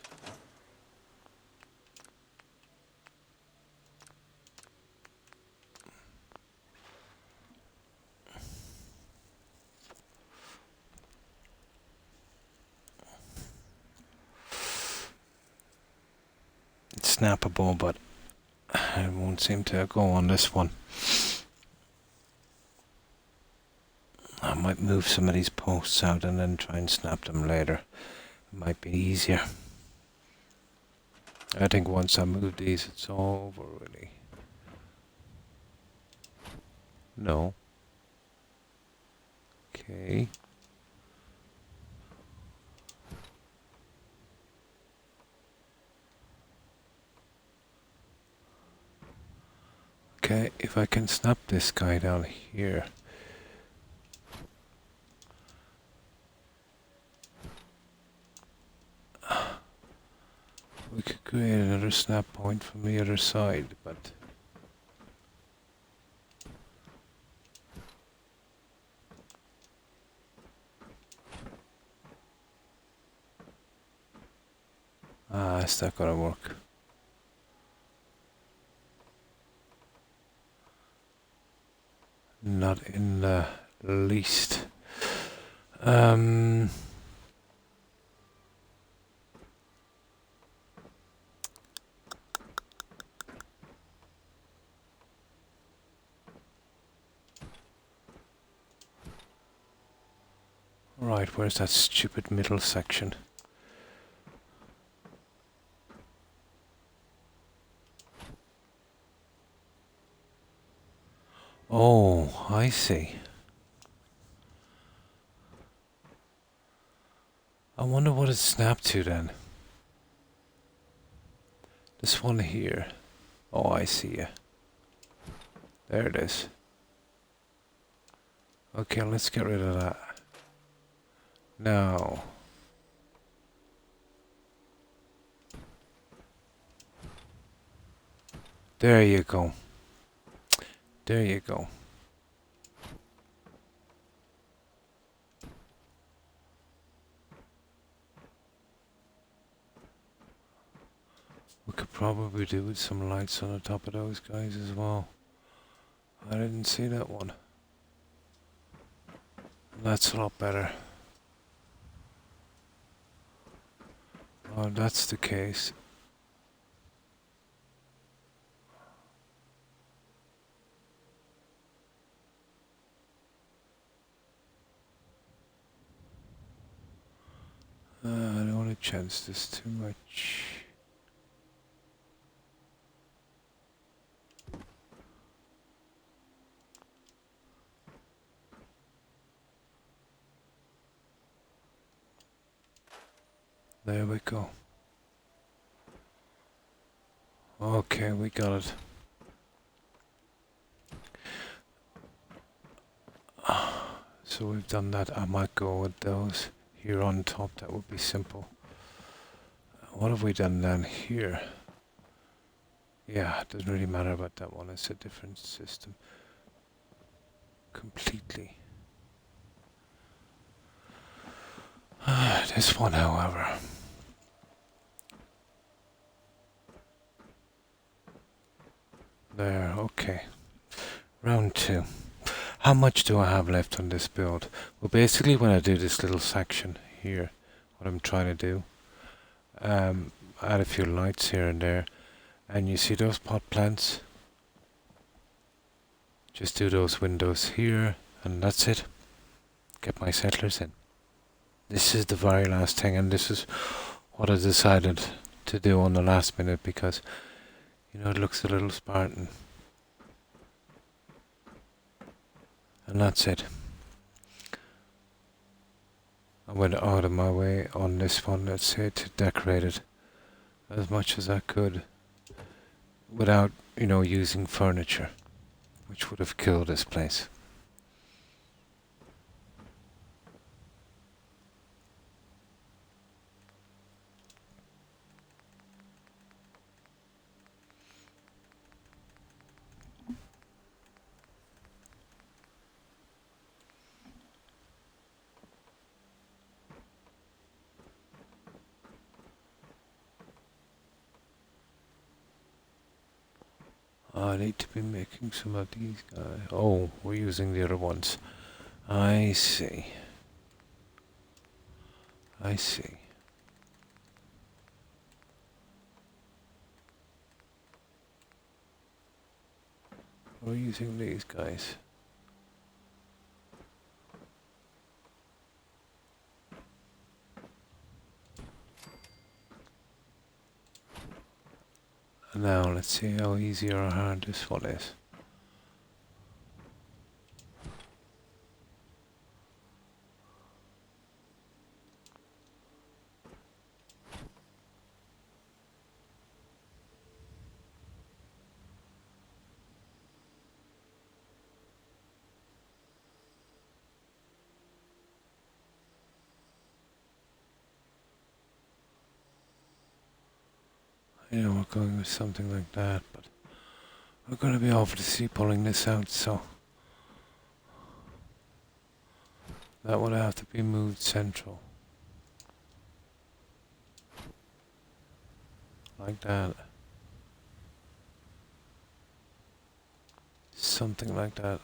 It's snappable, but it won't seem to go on this one. I might move some of these posts out and then try and snap them later. It might be easier. I think once I move these, it's over, really. No. Okay. Okay, if I can snap this guy down here. We could create another snap point from the other side, but... it's not gonna work. Not in the least. Right, where's that stupid middle section? Oh, I see. I wonder what it snapped to then. This one here. Oh, I see ya. There it is. Okay, let's get rid of that. Now. There you go. There you go. We could probably do with some lights on the top of those guys as well. I didn't see that one. That's a lot better. Oh, that's the case. I don't want to chance this too much. There we go. Okay, we got it. So we've done that. I might go with those here on top. That would be simple. What have we done then here? Yeah, it doesn't really matter about that one. It's a different system. Completely. This one, however. There, okay. Round 2. How much do I have left on this build? Well, basically when I do this little section here, what I'm trying to do. Add a few lights here and there, and you see those pot plants? Just do those windows here, and that's it. Get my settlers in. This is the very last thing, and this is what I decided to do on the last minute because, you know, it looks a little Spartan. And that's it. I went out of my way on this one, let's say, to decorate it as much as I could without, you know, using furniture, which would have killed this place. I need to be making some of these guys. Oh, we're using the other ones. I see. I see. We're using these guys. And now let's see how easy or hard this one is. You know, we're going with something like that, but we're going to be obviously pulling this out, so that would have to be moved central. Like that. Something like that.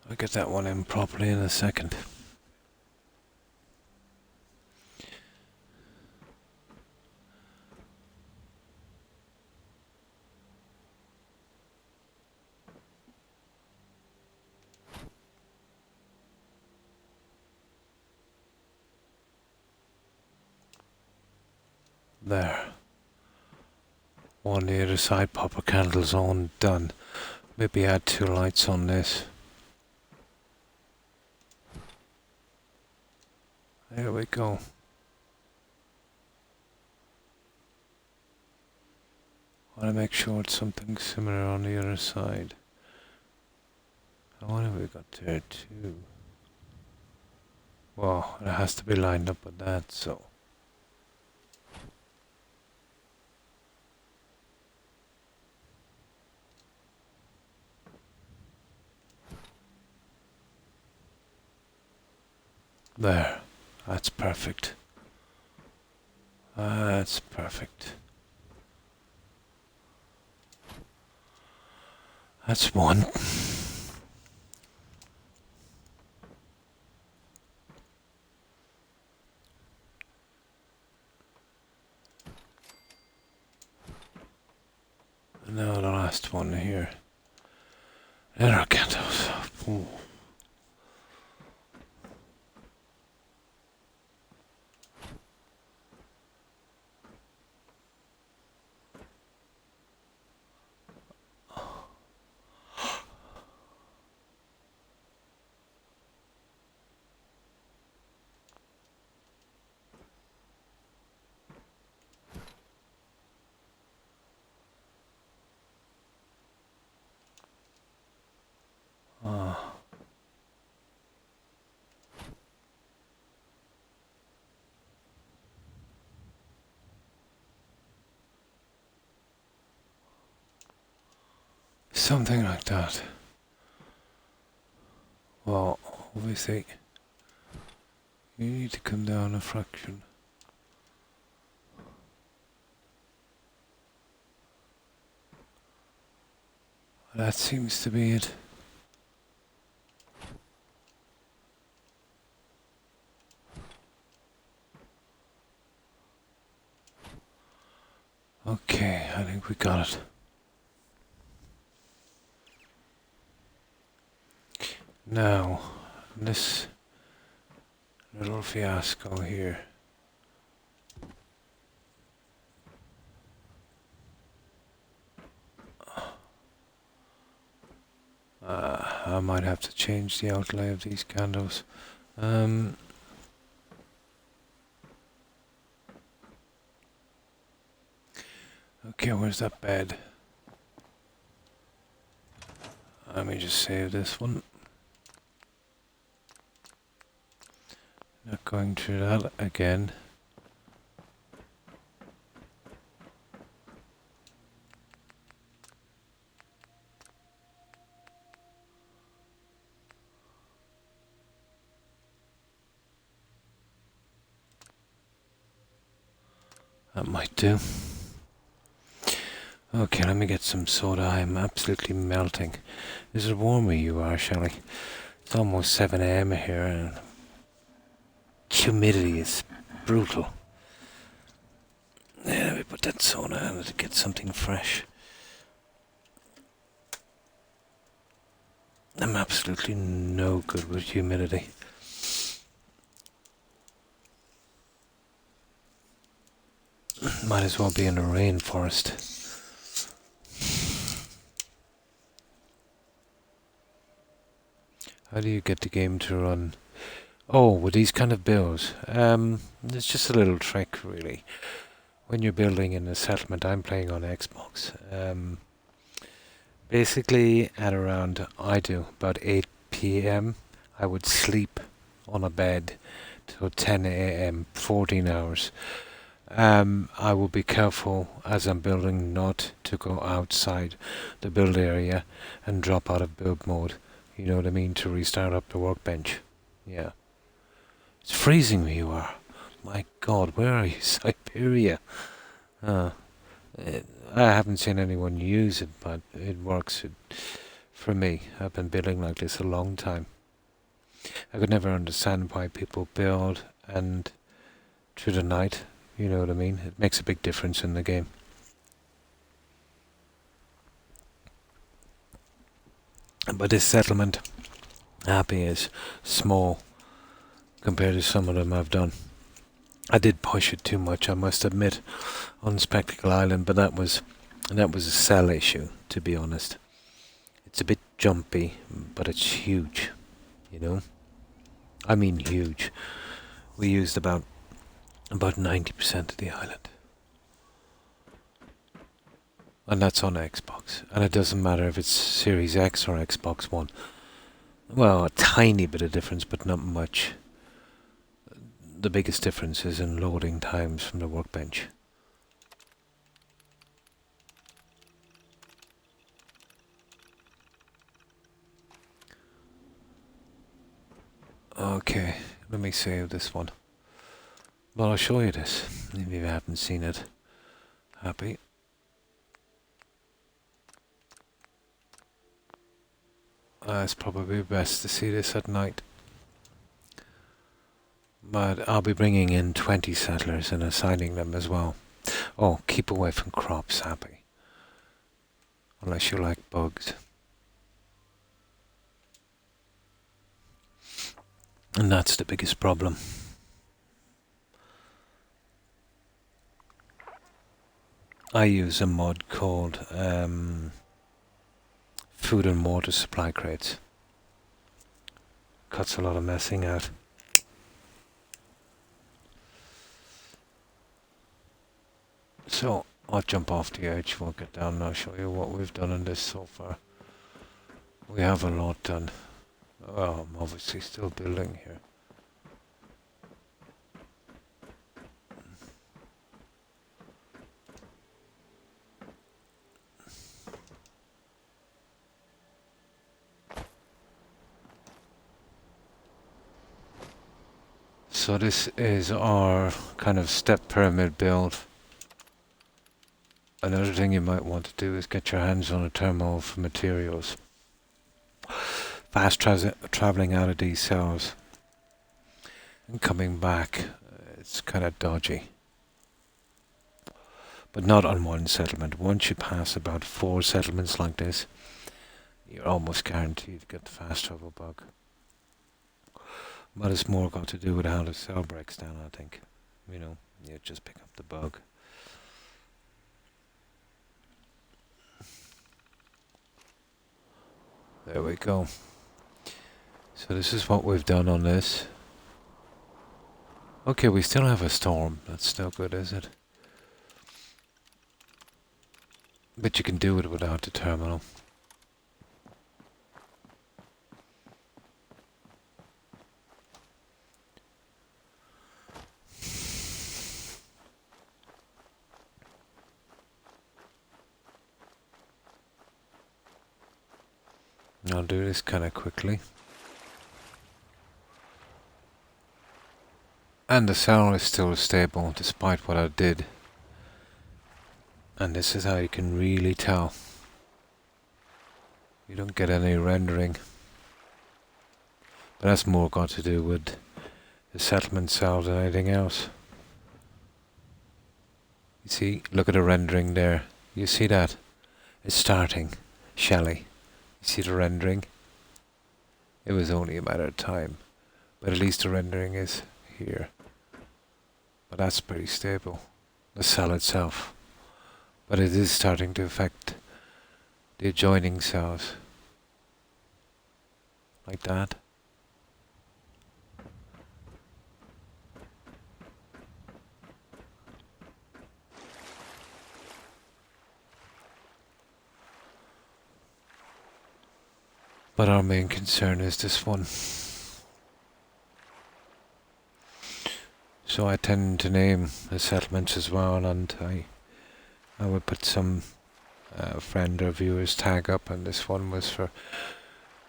I'll get that one in properly in a second. There. On the other side, pop a candles on, done. Maybe add 2 lights on this. There we go. I want to make sure it's something similar on the other side. And what have we got there too? Well, it has to be lined up with that, so. There. That's perfect. That's perfect. That's one. And now the last one here. There are candles. Ooh. Something like that. Well, obviously, you need to come down a fraction. That seems to be it. Okay, I think we got it. Now, this little fiasco here. I might have to change the outlay of these candles. Okay, where's that bed? Let me just save this one. Not going through that again. That might do. Okay, let me get some soda. I'm absolutely melting. Is it warm where you are, Shelley? It's almost 7 AM here and humidity is brutal. Yeah, let me put that soda in to get something fresh. I'm absolutely no good with humidity. Might as well be in a rainforest. How do you get the game to run? Oh, with these kind of builds, it's just a little trick, really. When you're building in a settlement, I'm playing on Xbox. Basically, at around, about 8 p.m., I would sleep on a bed till 10 a.m., 14 hours. I will be careful as I'm building not to go outside the build area and drop out of build mode. You know what I mean? To restart up the workbench. Yeah. It's freezing where you are. My God, where are you? Siberia. I haven't seen anyone use it, but it works for me. I've been building like this a long time. I could never understand why people build and through the night. You know what I mean? It makes a big difference in the game. But this settlement, Happy, is small compared to some of them I've done. I did push it too much, I must admit, on Spectacle Island, but that was a cell issue, to be honest. It's a bit jumpy, but it's huge, you know? I mean huge. We used about 90% of the island. And that's on Xbox. And it doesn't matter if it's Series X or Xbox One. Well, a tiny bit of difference, but not much. The biggest difference is in loading times from the workbench. Okay, let me save this one. Well, I'll show you this, if you haven't seen it. Happy. It's probably best to see this at night. But I'll be bringing in 20 settlers and assigning them as well. Oh, keep away from crops, Happy. Unless you like bugs. And that's the biggest problem. I use a mod called food and water supply crates. Cuts a lot of messing out. So I'll jump off the edge, we'll get down and I'll show you what we've done in this so far. We have a lot done. Well, I'm obviously still building here. So this is our kind of step pyramid build. Another thing you might want to do is get your hands on a terminal for materials. Fast traveling out of these cells and coming back, it's kind of dodgy. But not on one settlement. Once you pass about 4 settlements like this, you're almost guaranteed to get the fast travel bug. But it's more got to do with how the cell breaks down, I think. You know, you just pick up the bug. There we go. So this is what we've done on this. Okay, we still have a storm. That's no good, is it? But you can do it without the terminal. I'll do this kind of quickly. And the cell is still stable despite what I did. And this is how you can really tell. You don't get any rendering. But that's more got to do with the settlement cell than anything else. You see, look at the rendering there. You see that? It's starting. Shelly. You see the rendering? It was only a matter of time. But at least the rendering is here. But that's pretty stable. The cell itself. But it is starting to affect the adjoining cells. Like that. But our main concern is this one. So I tend to name the settlements as well, and I would put some friend or viewers tag up, and this one was for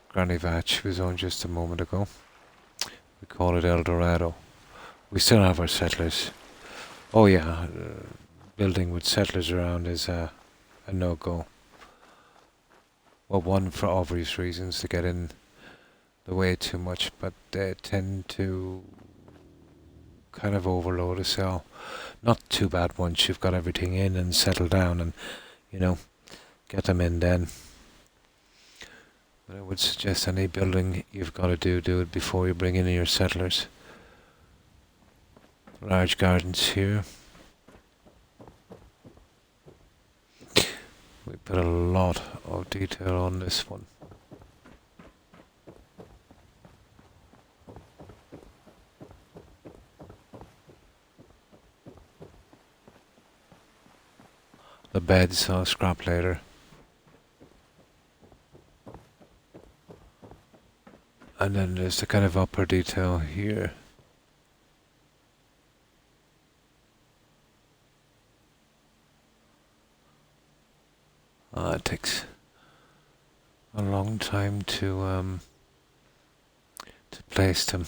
Granny Vatch, who was on just a moment ago. We call it El Dorado. We still have our settlers. Oh yeah, building with settlers around is a no-go. Well, one, for obvious reasons, to get in the way too much, but they tend to kind of overload a cell. Not too bad once you've got everything in and settled down and, you know, get them in then. But I would suggest any building you've got to do it before you bring in your settlers. Large gardens here. We put a lot of detail on this one. The beds I'll scrap later. And then there's the kind of upper detail here. It takes a long time to place them.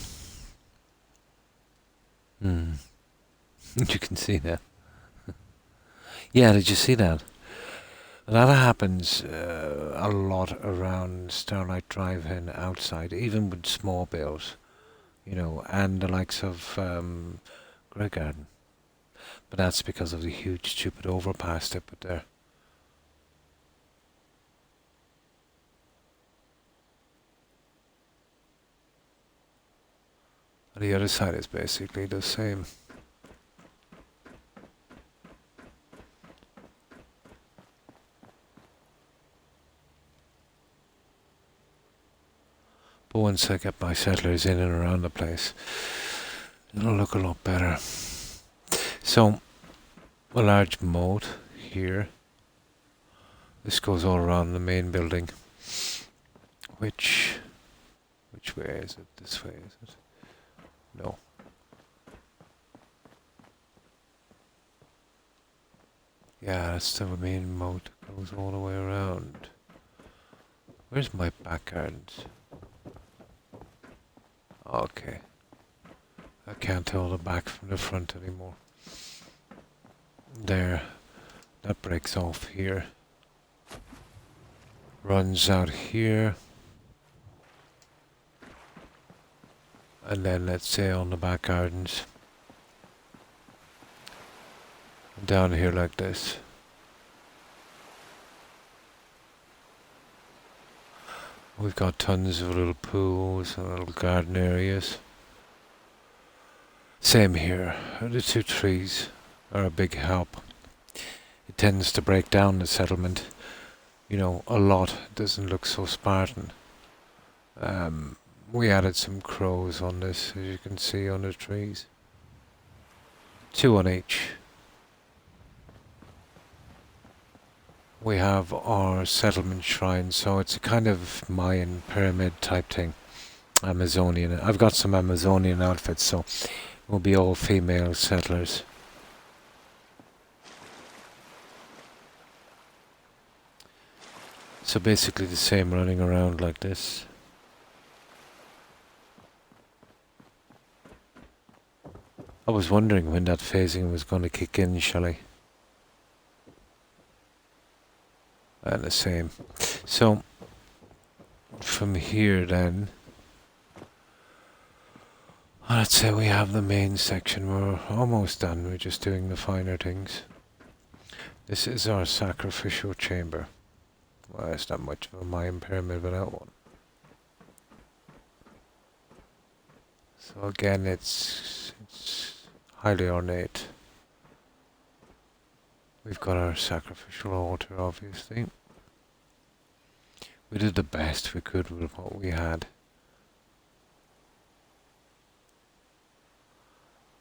You can see that. Yeah, did you see that? That happens a lot around Starlight Drive-In outside, even with small builds, you know, and the likes of Grey Garden. But that's because of the huge, stupid overpass they put there. And the other side is basically the same. But once I get my settlers in and around the place, it'll look a lot better. So, a large moat here. This goes all around the main building. Which way is it? This way, is it? No. Yeah, that's the main moat. Goes all the way around. Where's my back gardens? Okay. I can't tell the back from the front anymore. There. that breaks off here. Runs out here. And then let's say on the back gardens. Down here like this. We've got tons of little pools and little garden areas. Same here. The two trees are a big help. It tends to break down the settlement, you know, a lot. It doesn't look so Spartan. We added some crows on this, as you can see on the trees. 2 on each. We have our settlement shrine, so it's a kind of Mayan pyramid type thing. Amazonian. I've got some Amazonian outfits, so we'll be all female settlers. So basically the same, running around like this. I was wondering when that phasing was going to kick in, Shelley. And the same. So, from here then, let's say we have the main section. We're almost done. We're just doing the finer things. This is our sacrificial chamber. Well, it's not much of a Mayan pyramid without one. So again, it's highly ornate. We've got our sacrificial altar, obviously. We did the best we could with what we had.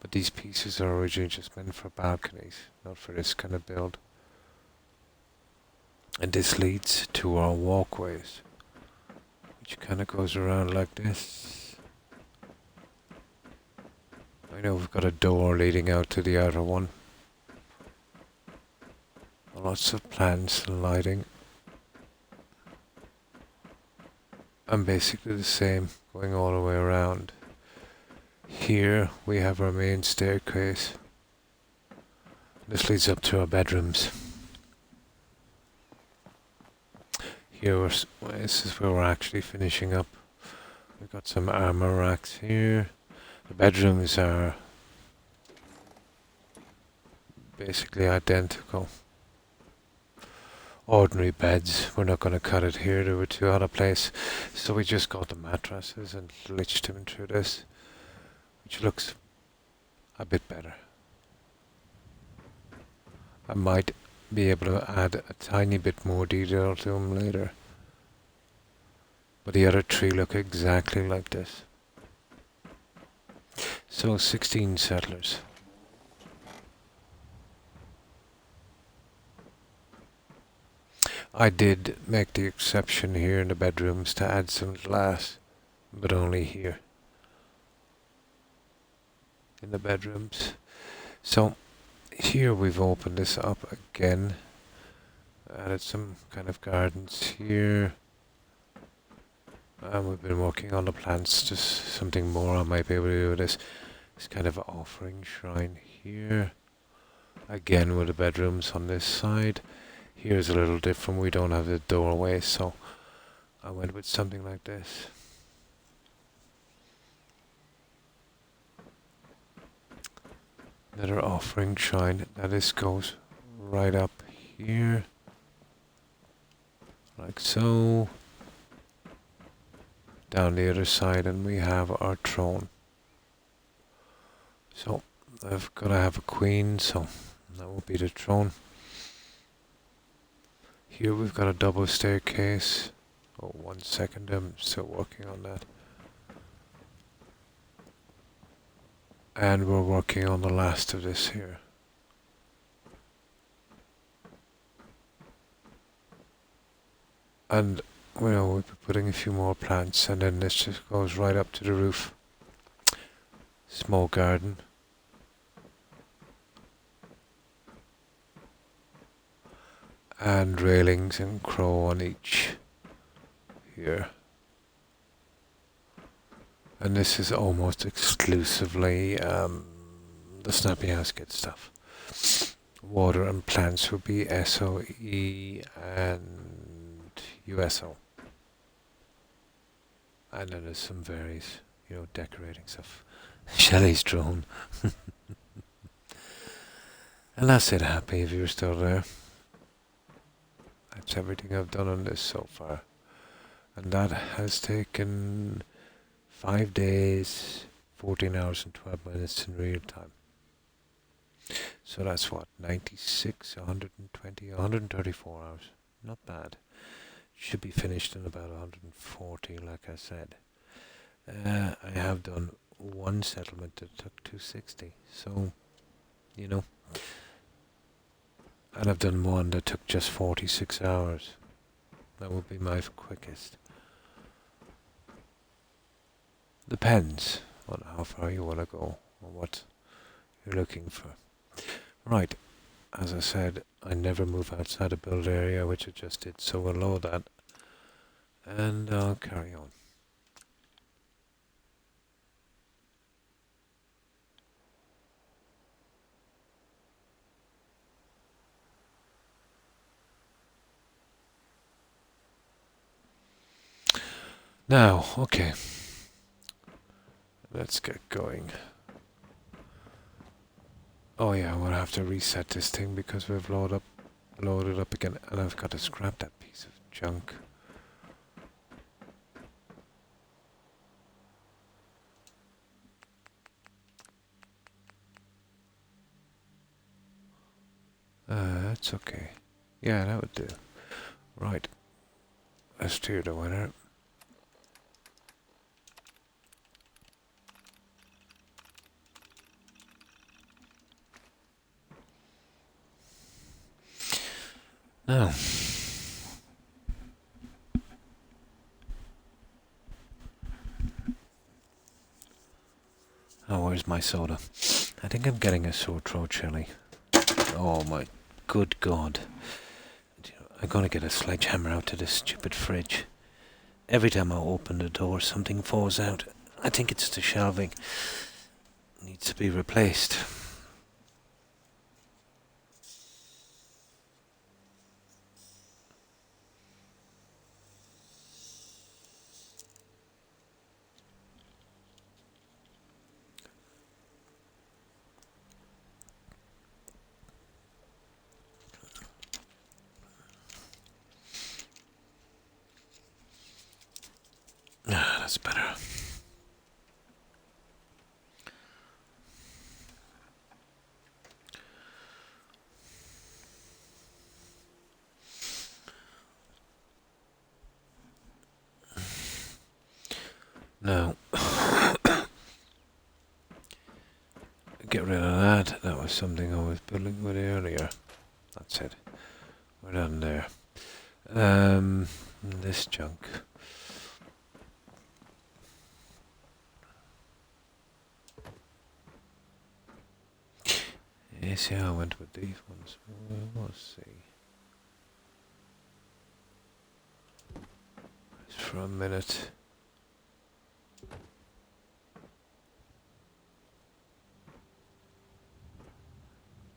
But these pieces are originally just meant for balconies, not for this kind of build. And this leads to our walkways, which kind of goes around like this. I know we've got a door leading out to the outer one. Lots of plants and lighting. And basically the same, going all the way around. Here we have our main staircase. This leads up to our bedrooms. Here this is where we're actually finishing up. We've got some armor racks here. The bedrooms are basically identical. Ordinary beds. We're not going to cut it here. They were too out of place. So we just got the mattresses and glitched them through this, which looks a bit better. I might be able to add a tiny bit more detail to them later. But the other three look exactly like this. So 16 settlers. I did make the exception here in the bedrooms to add some glass, but only here in the bedrooms. So here we've opened this up again, added some kind of gardens here, and we've been working on the plants. Just something more I might be able to do with this kind of offering shrine here, again with the bedrooms on this side. Here's a little different, we don't have the doorway, so I went with something like this. Another offering shrine. Now this goes right up here, like so. Down the other side, and we have our throne. So I've got to have a queen, so that will be the throne. Here we've got a double staircase. Oh, 1 second, I'm still working on that. And we're working on the last of this here. And we'll be putting a few more plants, and then this just goes right up to the roof. Small garden. And railings and crow on each here. And this is almost exclusively the Snappy House Kid stuff. water and plants would be SOE and USO. And then there's some various, decorating stuff. Shelley's drone. And that's it, Happy, if you're still there. That's everything I've done on this so far. And that has taken 5 days, 14 hours and 12 minutes in real time. So that's what, 96, 120, 134 hours. Not bad. Should be finished in about 140, like I said. I have done one settlement that took 260, so, and I've done one that took just 46 hours. That would be my quickest. Depends on how far you want to go or what you're looking for. Right, as I said, I never move outside a build area, which I just did, so we'll load that and I'll carry on. Now, okay, let's get going. Oh yeah, we'll have to reset this thing because we've loaded up again, and I've got to scrap that piece of junk. That's okay. Yeah, that would do. Right, let's do the winner. Now, oh, where's my soda? I think I'm getting a sore throat, Shelley. Oh my good God. I'm gonna get a sledgehammer out to this stupid fridge. Every time I open the door, something falls out. I think it's the shelving. It needs to be replaced. Ah, that's better. Now, get rid of that. That was something I was building with earlier. That's it. We're done there. This junk. You see how I went with these ones? Well, let's see. Just for a minute.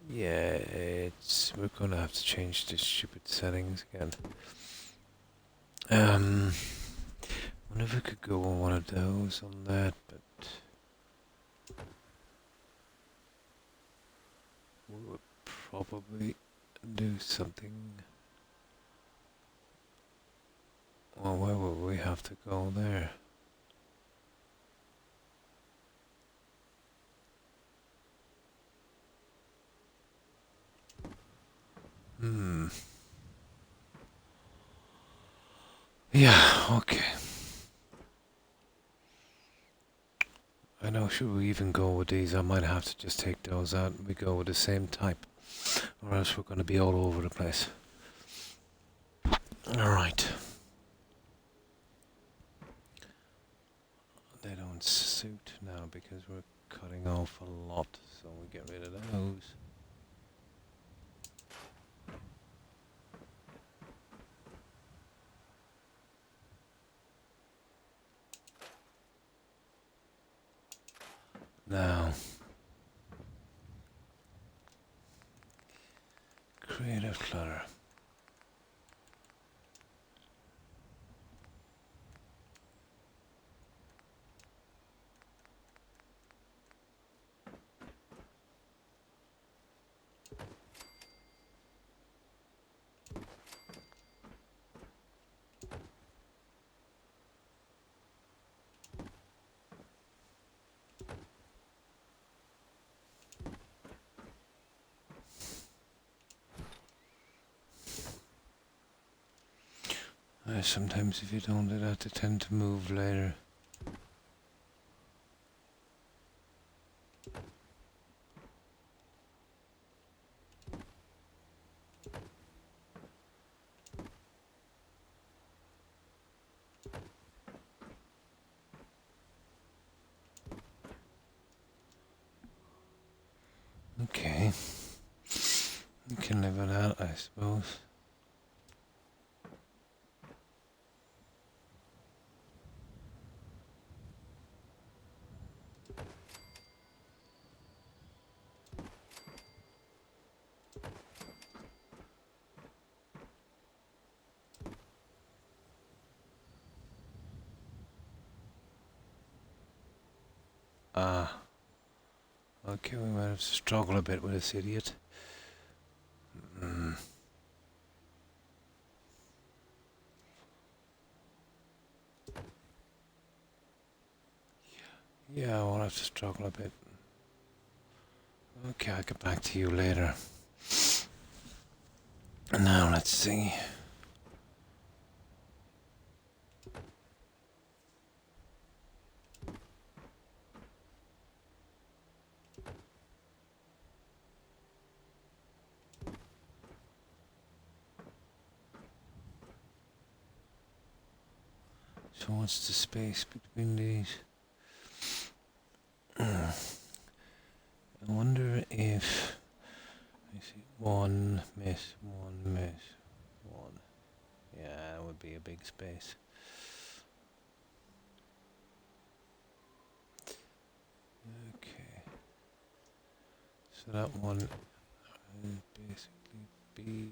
Yeah, we're gonna have to change the stupid settings again. Wonder if we could go on one of those on that, but we would probably do something. Well, where would we have to go there? Yeah, okay. I know, should we even go with these? I might have to just take those out and we go with the same type. Or else we're going to be all over the place. Alright. They don't suit now because we're cutting off a lot, so we get rid of those. Now, Creative clutter. Sometimes if you don't do that, they tend to move later. Okay. You can live with that, I suppose. Ah. Okay, we might have to struggle a bit with this idiot. Yeah, we'll have to struggle a bit. Okay, I'll get back to you later. Now, let's see. So what's the space between these? I wonder if... I see one miss, one miss, one. Yeah, that would be a big space. Okay. So that one would basically be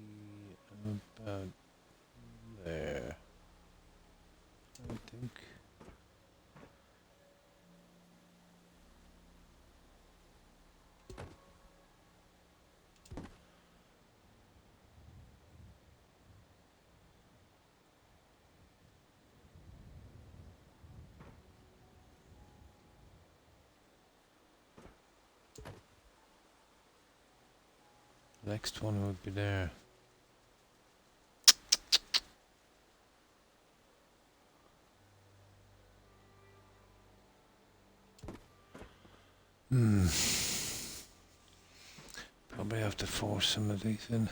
about there, I think. Next one would be there. Probably have to force some of these in.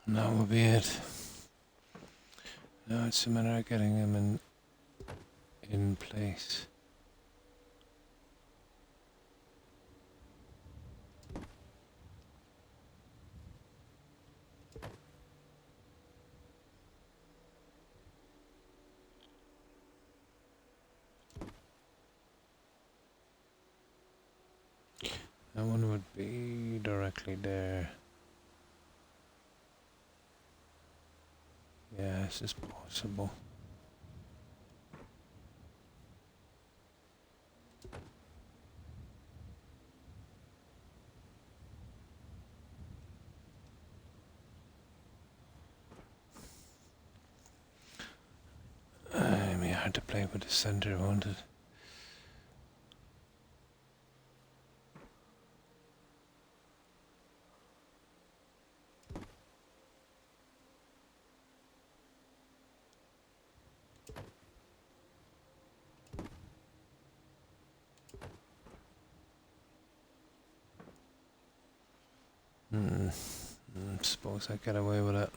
And that will be it. Now it's a matter of getting them in place. That one would be directly there. Yeah, this is possible. I may have to play with the center, won't it? Suppose I get away with it.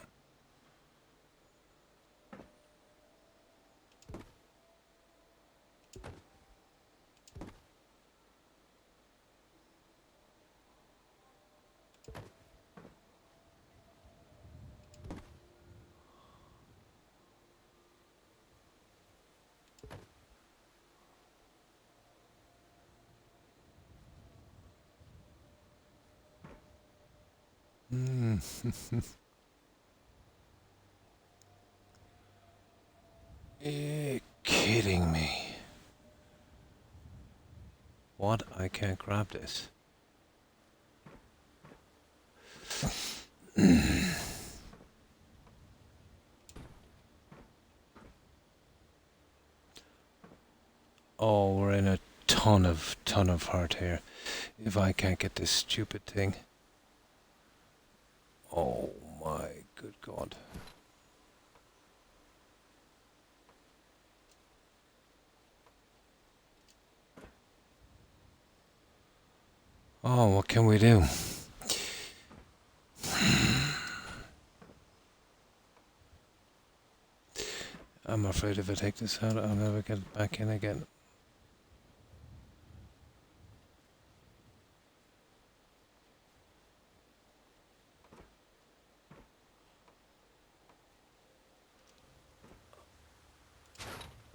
You're kidding me. What? I can't grab this. Oh, we're in a ton of hurt here. If I can't get this stupid thing. Oh my good God. Oh, what can we do? I'm afraid if I take this out, I'll never get it back in again.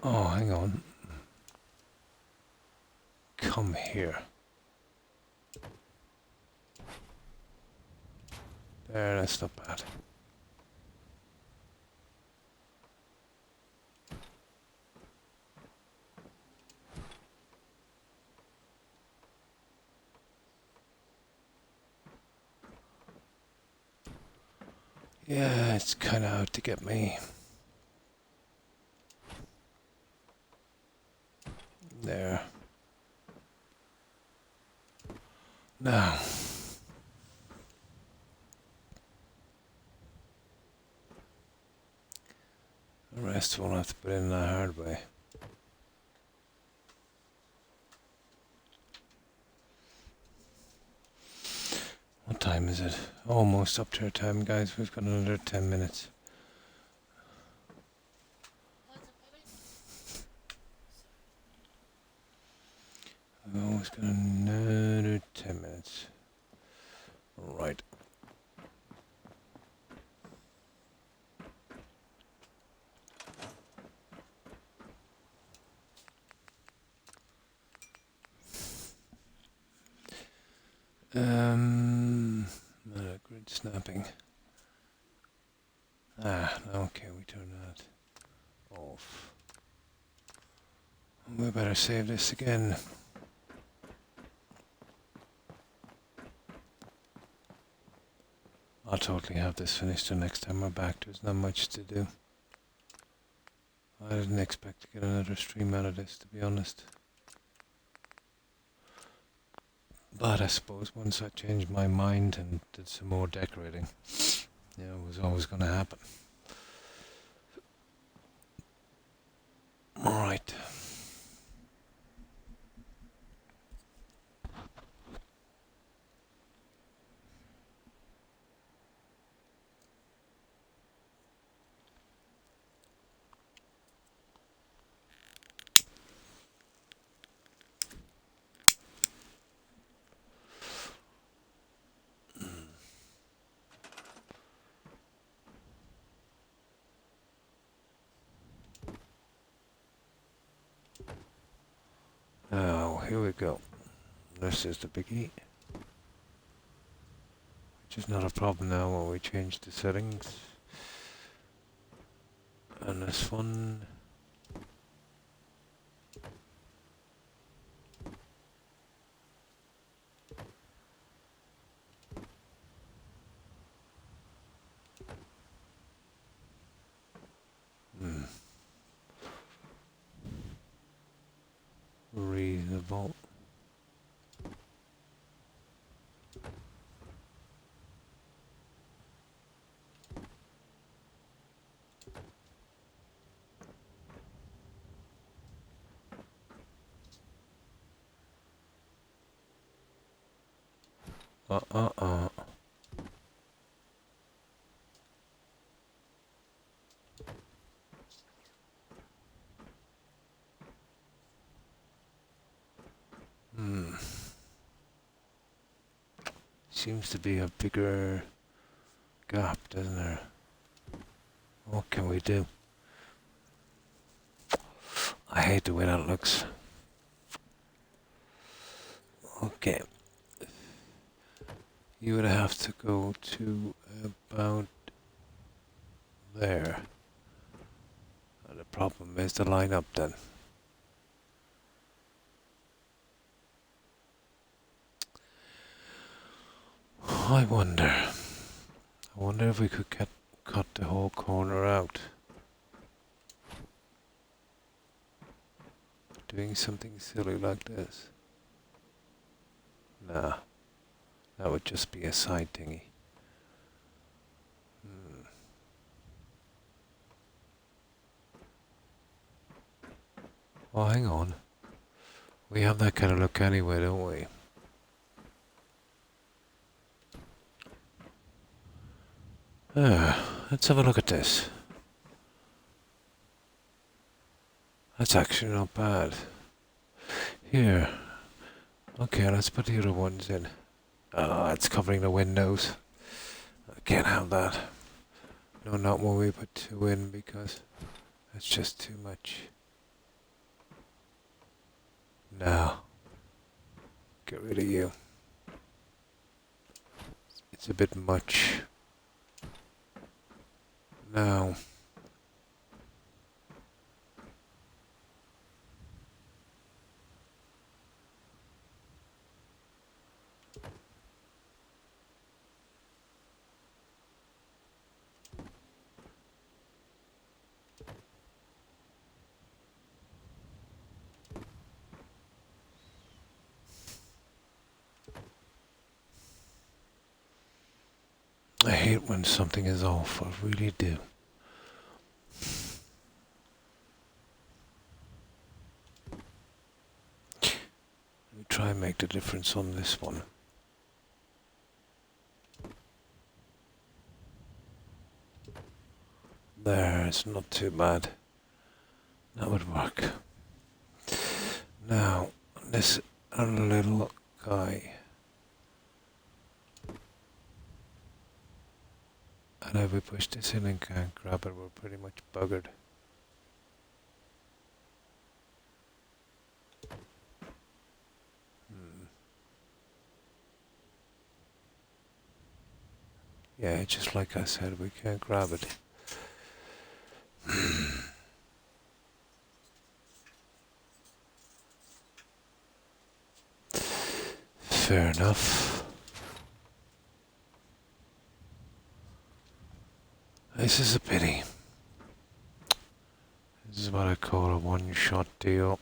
Oh, hang on. Come here. There, that's not bad. Yeah, it's kind of out to get me. There. Now. The rest we'll have to put in the hard way. What time is it? Almost up to our time, guys. We've got another 10 minutes. We've almost got another 10 minutes. Right. Grid snapping. Okay, we turn that off. We better save this again. I'll totally have this finished the next time we're back. There's not much to do. I didn't expect to get another stream out of this, to be honest. But I suppose once I changed my mind and did some more decorating, it was always going to happen. Right. Now, here we go. This is the biggie. Which is not a problem now when we change the settings. And this one. Reasonable. seems to be a bigger gap, doesn't there? What can we do? I hate the way that looks. Okay. You would have to go to about there. And the problem is the line up then. I wonder if we could cut the whole corner out. Doing something silly like this. Nah, that would just be a side thingy. Oh, hang on. We have that kind of look anyway, don't we? Let's have a look at this. That's actually not bad. Here. Okay, let's put the other ones in. It's covering the windows. I can't have that. No, not when we put two in because that's just too much. No. Get rid of you. It's a bit much. Now. I hate when something is off, I really do. Let me try and make the difference on this one. There, it's not too bad. That would work. Now, this little guy. And if we push this in and can't grab it, we're pretty much buggered. Yeah, just like I said, we can't grab it. Fair enough. This is a pity. This is what I call a one-shot deal.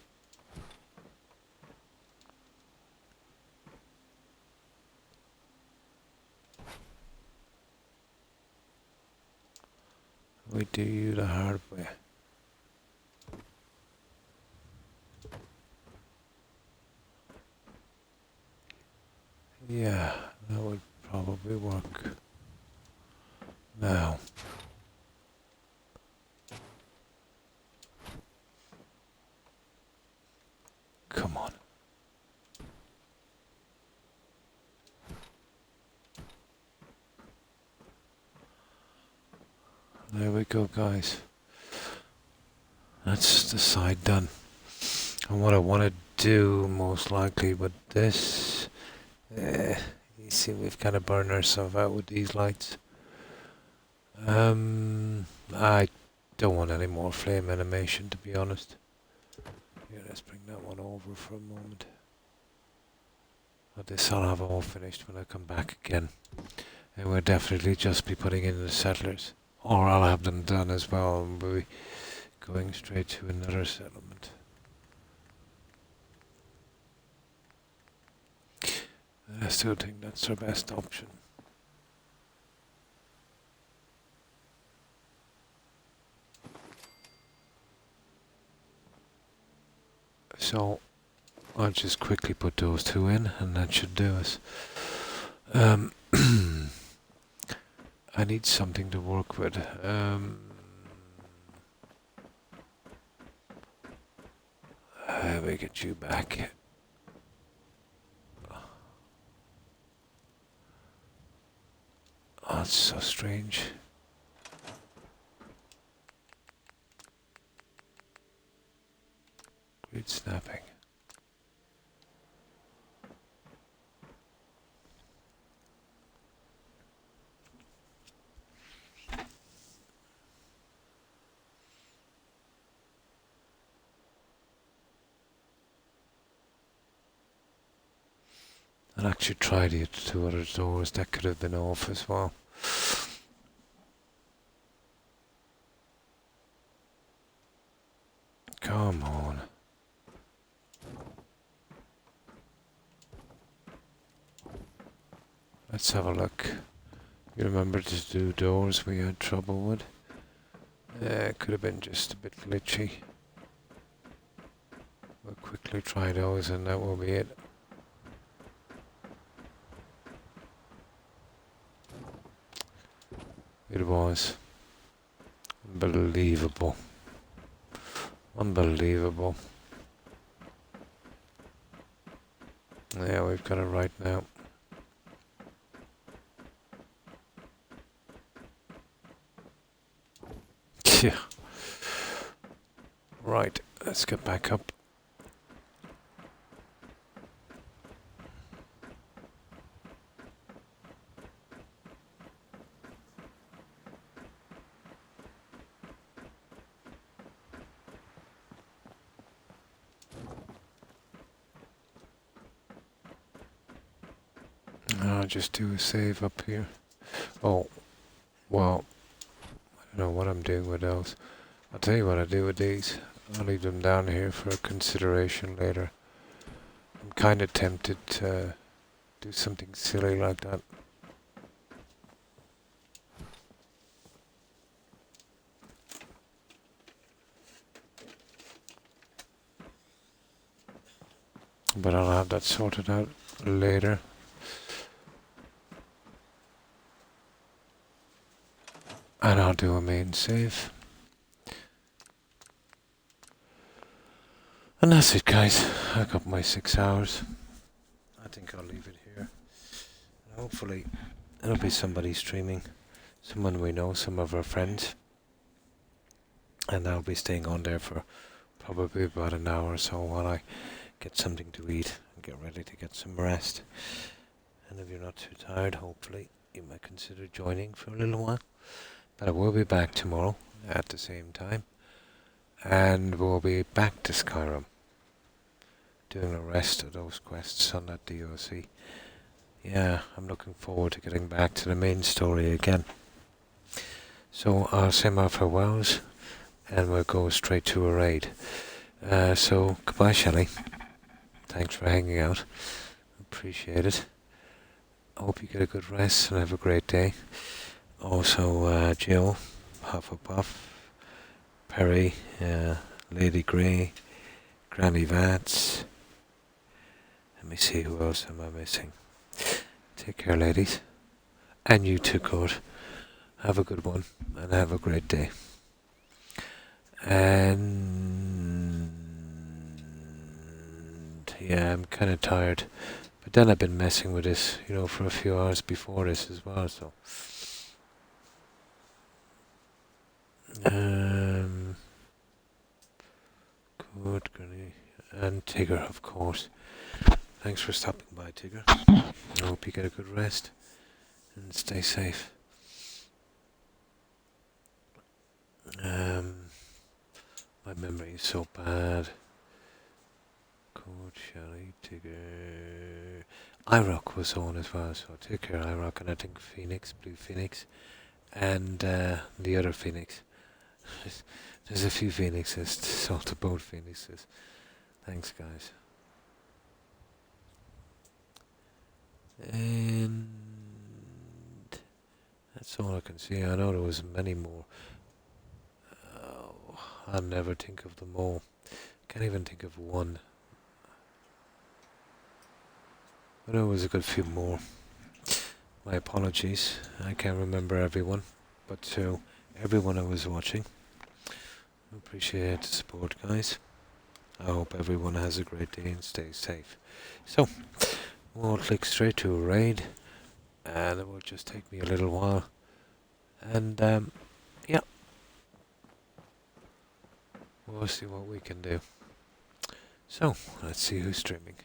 We do you the hard way. Yeah, that would probably work. Now. Come on. There we go, guys. That's the side done. And what I want to do, most likely, with this... you see, we've kind of burned ourselves out with these lights. I don't want any more flame animation, to be honest. Yeah, let's bring that one over for a moment. But this I'll have all finished when I come back again. And we'll definitely just be putting in the settlers. Or I'll have them done as well, and we'll be going straight to another settlement. I still think that's our best option. So, I'll just quickly put those two in, and that should do us. I need something to work with. We get you back. that's so strange. Great snapping. I actually tried the two other doors that could have been off as well. Come on. Let's have a look. You remember to do doors we had trouble with? It could have been just a bit glitchy. We'll quickly try those and that will be it. It was unbelievable. Unbelievable. Yeah, we've got it right now. Yeah. Right, let's get back up. I'll just do a save up here. Oh, well, I don't know what I'm doing with those. I'll tell you what I do with these. I'll leave them down here for consideration later. I'm kind of tempted to do something silly like that. But I'll have that sorted out later. And I'll do a main save. And that's it, guys. I got my 6 hours. I think I'll leave it here. Hopefully it'll be somebody streaming. Someone we know, some of our friends. And I'll be staying on there for probably about an hour or so while I get something to eat and get ready to get some rest. And if you're not too tired, hopefully you might consider joining for a little while. But I will be back tomorrow at the same time. And we'll be back to Skyrim, doing the rest of those quests on that DLC. Yeah, I'm looking forward to getting back to the main story again. So I'll say my farewells, and we'll go straight to a raid. So goodbye, Shelley. Thanks for hanging out. Appreciate it. Hope you get a good rest and have a great day. Also, Jill, Hufflepuff, Perry, Lady Grey, Granny Vats. Let me see, who else am I missing? Take care, ladies. And you too, Kurt. Have a good one, and have a great day. And yeah, I'm kind of tired. But then I've been messing with this, for a few hours before this as well, so. Good, Granny. And Tigger, of course. Thanks for stopping by, Tigger. I hope you get a good rest and stay safe. My memory is so bad. Good, Shelley, Tigger. IROC was on as well, so take care, IROC, and I think Phoenix, Blue Phoenix, and the other Phoenix. There's a few Phoenixes, so to both Phoenixes. Thanks, guys. And that's all I can see. I know there was many more. I'll never think of them all. Can't even think of one. But there was a good few more. My apologies. I can't remember everyone. But to everyone who was watching, I appreciate the support, guys. I hope everyone has a great day and stays safe. So, we'll click straight to a raid. and it will just take me a little while. And yeah, we'll see what we can do. So let's see who's streaming.